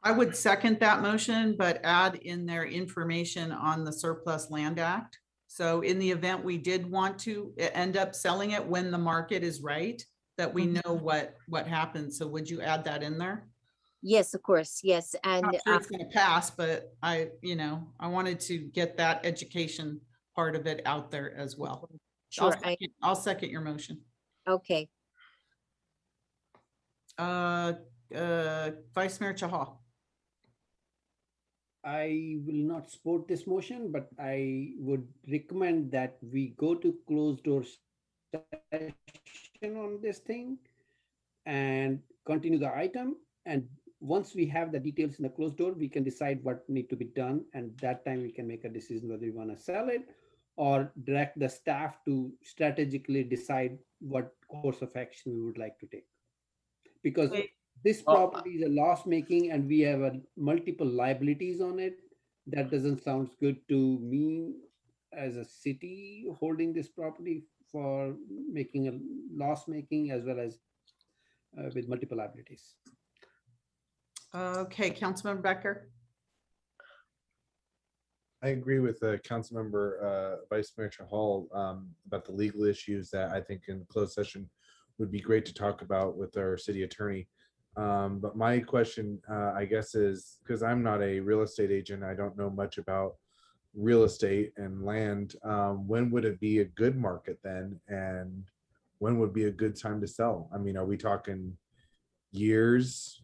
I would second that motion, but add in their information on the Surplus Land Act. So in the event we did want to end up selling it when the market is right, that we know what happens. So would you add that in there? Yes, of course. Yes. And I'm not sure it's going to pass, but I wanted to get that education part of it out there as well. Sure. I'll second your motion. Okay. Vice Mayor Chahal. I will not support this motion, but I would recommend that we go to closed door session on this thing and continue the item. And once we have the details in the closed door, we can decide what need to be done. And that time we can make a decision whether we want to sell it or direct the staff to strategically decide what course of action we would like to take. Because this property is a loss making and we have multiple liabilities on it. That doesn't sound good to me as a city holding this property for making a loss making as well as with multiple liabilities. Okay, Councilmember Becker. I agree with Councilmember Vice Mayor Chahal about the legal issues that I think in closed session would be great to talk about with our city attorney. But my question, I guess, is because I'm not a real estate agent, I don't know much about real estate and land. When would it be a good market then? And when would be a good time to sell? I mean, are we talking years,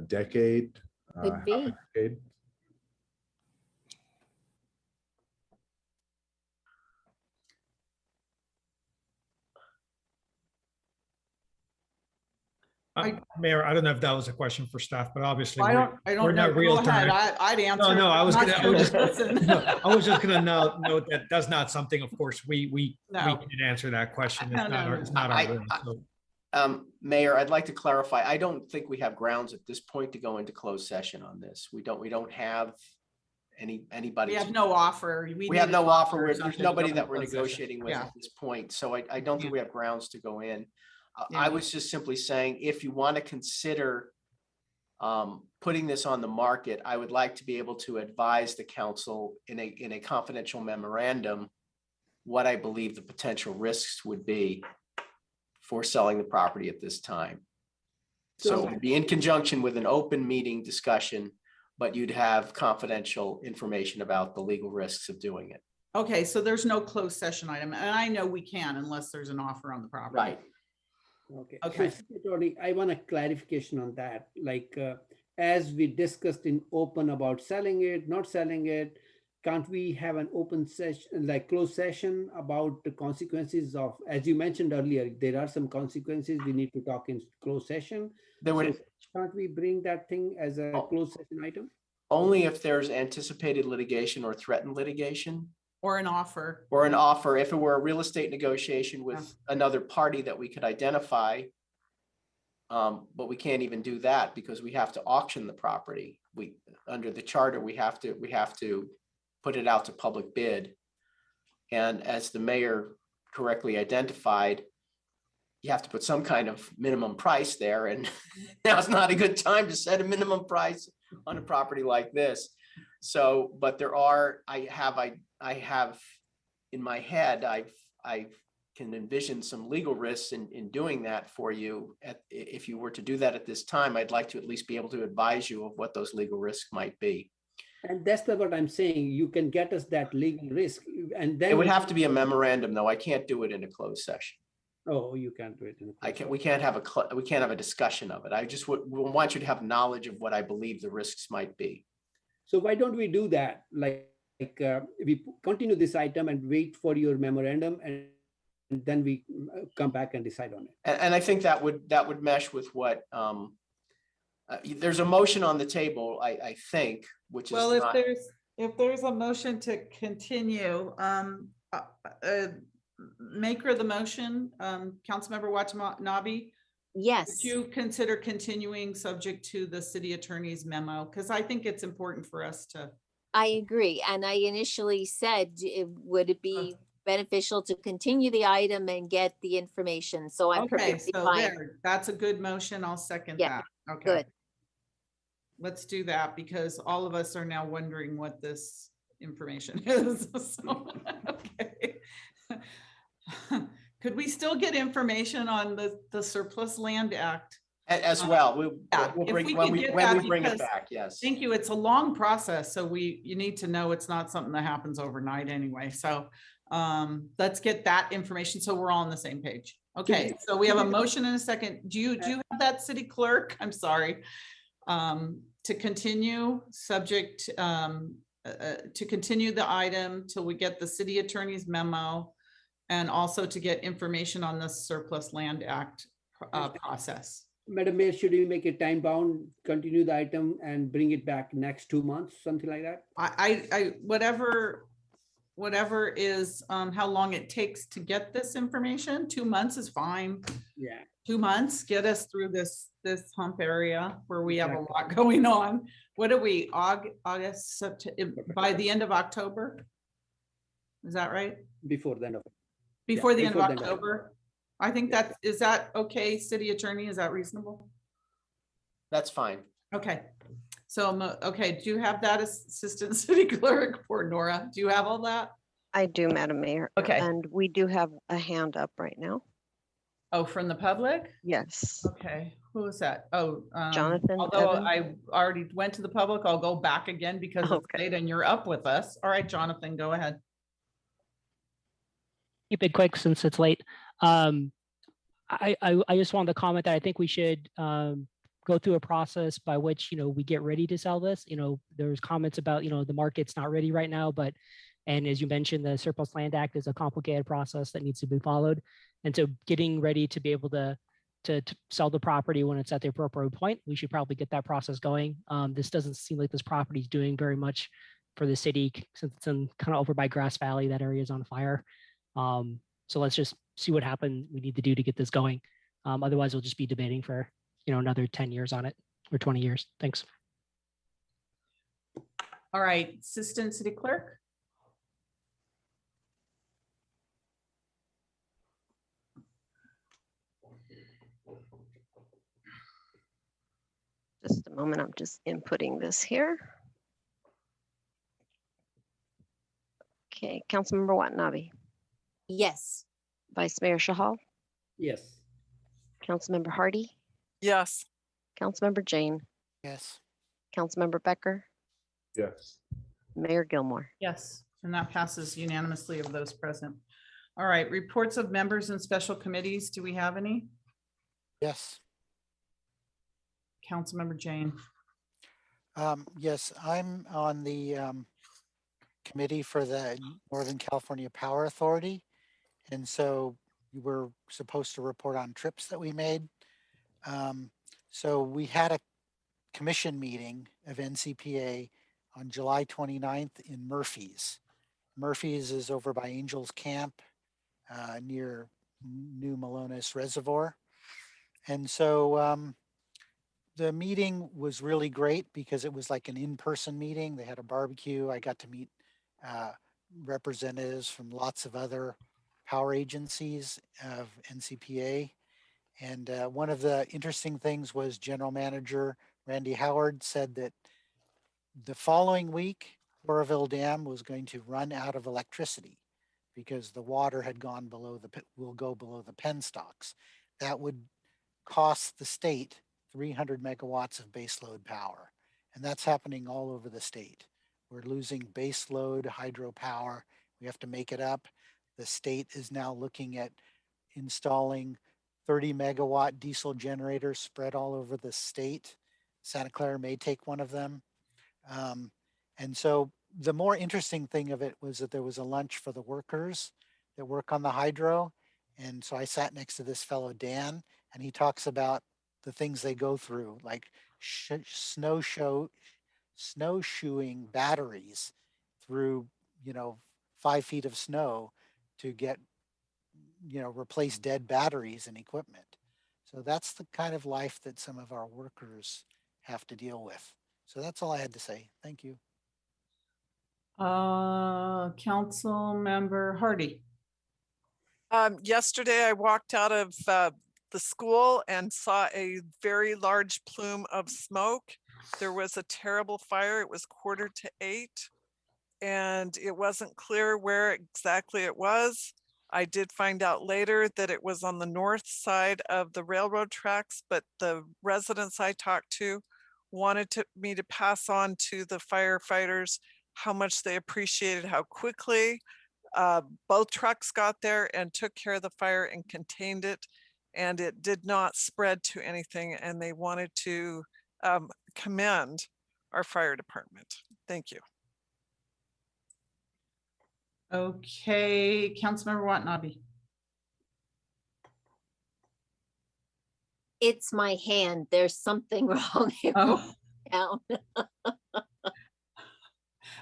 decade? Could half be. a decade? Mayor, I don't know if that was a question for staff, but obviously I we're don't know. not real Go ahead. time. I'd answer. No, no, but I I'm was not gonna, I sure was this just, person. no, I was just gonna note that that's not something, of course, we No. can answer that question. It's No, not no, our, no. it's not our room. So. Mayor, I'd like to clarify, I don't think we have grounds at this point to go into closed session on this. We don't have anybody. We have no offer. We have no offer. or There's something to nobody go that into we're closed session. negotiating with Yeah. at this point. So I don't think we have grounds to go in. Yeah. I was just simply saying, if you want to consider putting this on the market, I would like to be able to advise the council in a confidential memorandum what I believe the potential risks would be for selling the property at this time. So it'd be in conjunction with an open meeting discussion, but you'd have confidential information about the legal risks of doing it. Okay, so there's no closed session item, and I know we can unless there's an offer on the property. Right. Okay. Okay. So, Secretary, I want a clarification on that. Like, as we discussed in open about selling it, not selling it, can't we have an open session, like closed session about the consequences of, as you mentioned earlier, there are some consequences we need to talk in closed session. There would, So can't we bring that thing as a closed session item? only if there's anticipated litigation or threatened litigation. Or an offer. Or an offer, if it were a real estate negotiation with another party that we could identify. But we can't even do that because we have to auction the property. We, under the charter, we have to put it out to public bid. And as the mayor correctly identified, you have to put some kind of minimum price there, and now's not a good time to set a minimum price on a property like this. So, but there are, I have in my head, I can envision some legal risks in doing that for you. If you were to do that at this time, I'd like to at least be able to advise you of what those legal risks might be. And that's what I'm saying. You can get us that legal risk, and then It would have to be a memorandum, though. I can't do it in a closed session. Oh, you can't do it. We can't have a discussion of it. I just want you to have knowledge of what I believe the risks might be. So why don't we do that? Like we continue this item and wait for your memorandum, and then we come back and decide on it. And I think that would mesh with what there's a motion on the table, I think, which is Well, not, if there's a motion to continue, maker of the motion, Councilmember Watanabe. Yes. Would you consider continuing subject to the city attorney's memo? Because I think it's important for us to. I agree. And I initially said, would it be beneficial to continue the item and get the information? So I'm Okay, perfectly so fine. there, that's a good motion. I'll second Yeah, that. Okay. good. Let's do that because all of us are now wondering what this information is. So, okay. Could we still get information on the Surplus Land Act? as well. We'll If bring, we when could we get when that, we bring it because back, yes. Thank you. It's a long process. So you need to know it's not something that happens overnight anyway. So let's get that information. So we're all on the same page. Okay, so we have a motion and a second. Do you have that, city clerk? I'm sorry. To continue subject, to continue the item till we get the city attorney's memo, and also to get information on the Surplus Land Act process. Madam Mayor, should we make it time bound, continue the item and bring it back next 2 months, something like that? I whatever is how long it takes to get this information. 2 months is fine. Yeah. 2 months, get us through this hump area where we have a lot going on. What are we, August, September, by the end of October? Is that right? Before the end of Before the end of October? I think is that okay, city attorney? Is that reasonable? That's fine. Okay. So, okay, do you have that, assistant city clerk for Nora? Do you have all that? I do, Madam Mayor. Okay. And we do have a hand up right now. Oh, from the public? Yes. Okay, who is that? Oh, Jonathan, although Evan? I already went to the public, I'll go back again because it's Okay. late and you're up with us. All right, Jonathan, go ahead. Keep it quick since it's late. I just wanted to comment that I think we should go through a process by which, we get ready to sell this. There's comments about, the market's not ready right now, and as you mentioned, the Surplus Land Act is a complicated process that needs to be followed. And so getting ready to be able to sell the property when it's at the appropriate point, we should probably get that process going. This doesn't seem like this property is doing very much for the city since it's in kind of over by Grass Valley, that area is on fire. So let's just see what happens we need to do to get this going. Otherwise, we'll just be debating for, another 10 years on it or 20 years. Thanks. All right, Assistant City Clerk. Just a moment, I'm just inputting this here. Okay, Councilmember Watanabe. Yes. Vice Mayor Shahal. Yes. Councilmember Hardy. Yes. Councilmember Jane. Yes. Councilmember Becker. Yes. Mayor Gilmore. Yes, and that passes unanimously of those present. All right, reports of members and special committees. Do we have any? Yes. Councilmember Jane. Yes, I'm on the committee for the Northern California Power Authority. And so we were supposed to report on trips that we made. So we had a commission meeting of NCPA on July 29th in Murphy's. Murphy's is over by Angels Camp near New Melones Reservoir. And so the meeting was really great because it was like an in-person meeting. They had a barbecue. I got to meet representatives from lots of other power agencies of NCPA. And one of the interesting things was General Manager Randy Howard said that the following week, Oroville Dam was going to run out of electricity because the water had gone below will go below the penstocks. That would cost the state 300 megawatts of baseload power. And that's happening all over the state. We're losing baseload hydropower. We have to make it up. The state is now looking at installing 30 megawatt diesel generators spread all over the state. Santa Clara may take one of them. And so the more interesting thing of it was that there was a lunch for the workers that work on the hydro. And so I sat next to this fellow, Dan, and he talks about the things they go through, like snowshoeing batteries through, 5 feet of snow to get, replace dead batteries and equipment. So that's the kind of life that some of our workers have to deal with. So that's all I had to say. Thank you. Council Member Hardy. Yesterday, I walked out of the school and saw a very large plume of smoke. There was a terrible fire. It was 7:45, and it wasn't clear where exactly it was. I did find out later that it was on the north side of the railroad tracks, but the residents I talked to wanted me to pass on to the firefighters how much they appreciated how quickly both trucks got there and took care of the fire and contained it, and it did not spread to anything, and they wanted to commend our fire department. Thank you. Okay, Councilmember Watanabe. It's my hand. There's something wrong. Down.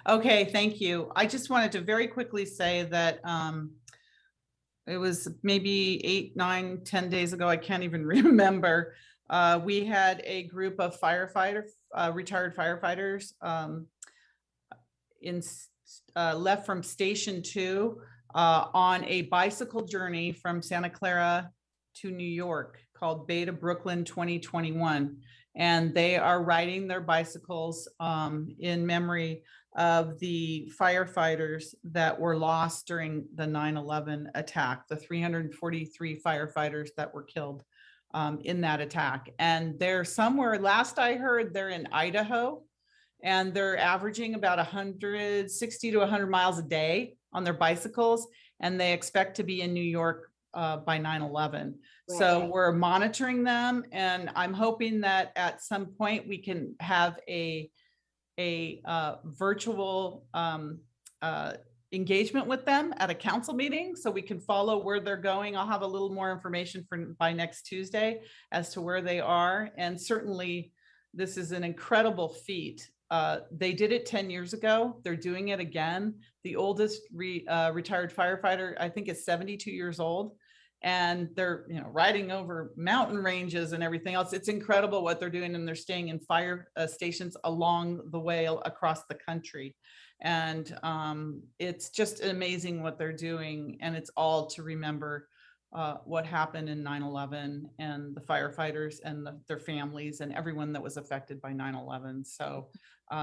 Okay, thank you. I just wanted to very quickly say that it was maybe 8, 9, 10 days ago. I can't even remember. We had a group of retired firefighters left from Station 2 on a bicycle journey from Santa Clara to New York called Beta Brooklyn 2021. And they are riding their bicycles in memory of the firefighters that were lost during the 9/11 attack, the 343 firefighters that were killed in that attack. And they're somewhere, last I heard, they're in Idaho, and they're averaging about 160 to 100 miles a day on their bicycles, and they expect to be in New York by 9/11. So we're monitoring them, and I'm hoping that at some point we can have a virtual engagement with them at a council meeting so we can follow where they're going. I'll have a little more information by next Tuesday as to where they are. And certainly this is an incredible feat. They did it 10 years ago. They're doing it again. The oldest retired firefighter, I think, is 72 years old. And they're, riding over mountain ranges and everything else. It's incredible what they're doing, and they're staying in fire stations along the way across the country. And it's just amazing what they're doing. And it's all to remember what happened in 9/11 and the firefighters and their families and everyone that was affected by 9/11. So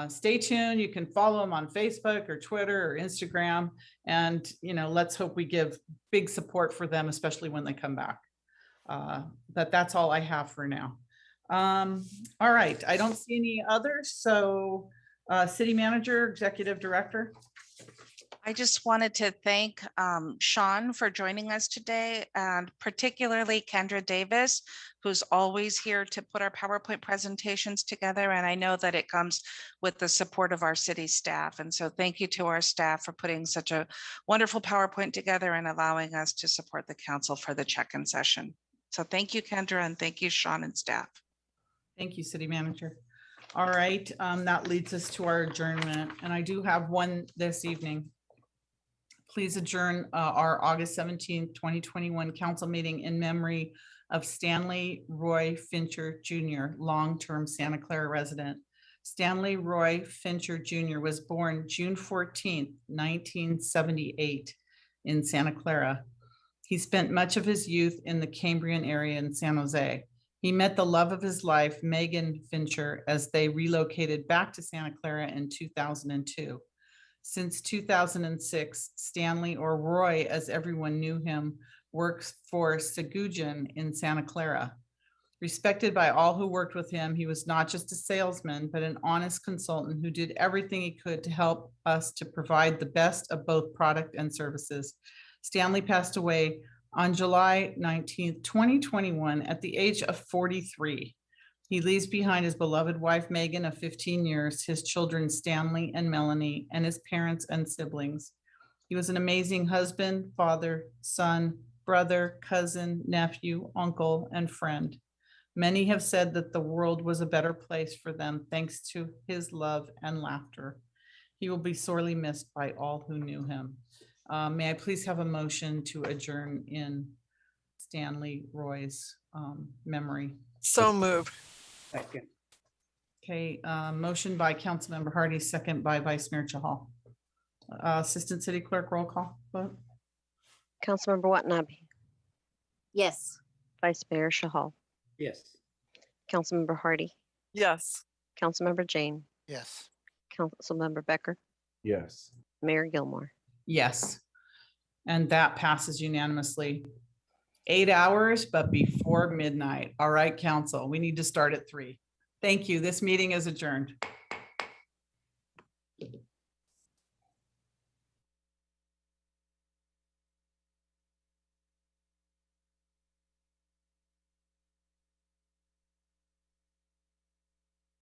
stay tuned. You can follow them on Facebook or Twitter or Instagram. And, let's hope we give big support for them, especially when they come back. That's all I have for now. All right. I don't see any others. So city manager, executive director. I just wanted to thank Sean for joining us today, and particularly Kendra Davis, who's always here to put our PowerPoint presentations together. And I know that it comes with the support of our city staff. And so thank you to our staff for putting such a wonderful PowerPoint together and allowing us to support the council for the check-in session. So thank you, Kendra, and thank you, Sean and staff. Thank you, city manager. All right, that leads us to our adjournment. And I do have one this evening. Please adjourn our August 17th, 2021 council meeting in memory of Stanley Roy Fincher Jr., long-term Santa Clara resident. Stanley Roy Fincher Jr. was born June 14th, 1978 in Santa Clara. He spent much of his youth in the Cambrian area in San Jose. He met the love of his life, Megan Fincher, as they relocated back to Santa Clara in 2002. Since 2006, Stanley, or Roy as everyone knew him, works for Segugen in Santa Clara. Respected by all who worked with him, he was not just a salesman, but an honest consultant who did everything he could to help us to provide the best of both product and services. Stanley passed away on July 19th, 2021 at the age of 43. He leaves behind his beloved wife, Megan, of 15 years, his children, Stanley and Melanie, and his parents and siblings. He was an amazing husband, father, son, brother, cousin, nephew, uncle, and friend. Many have said that the world was a better place for them thanks to his love and laughter. He will be sorely missed by all who knew him. May I please have a motion to adjourn in Stanley Roy's memory? So moved. Second. Okay, motion by Councilmember Hardy, second by Vice Mayor Chahal. Assistant City Clerk, roll call vote. Councilmember Watanabe, Yes. Vice Mayor Shahal, Yes. Councilmember Hardy, Yes. Councilmember Jane, Yes. Councilmember Becker, Yes. Mayor Gilmore. Yes. And that passes unanimously. 8 hours, but before midnight. All right, council, we need to start at 3. Thank you. This meeting is adjourned.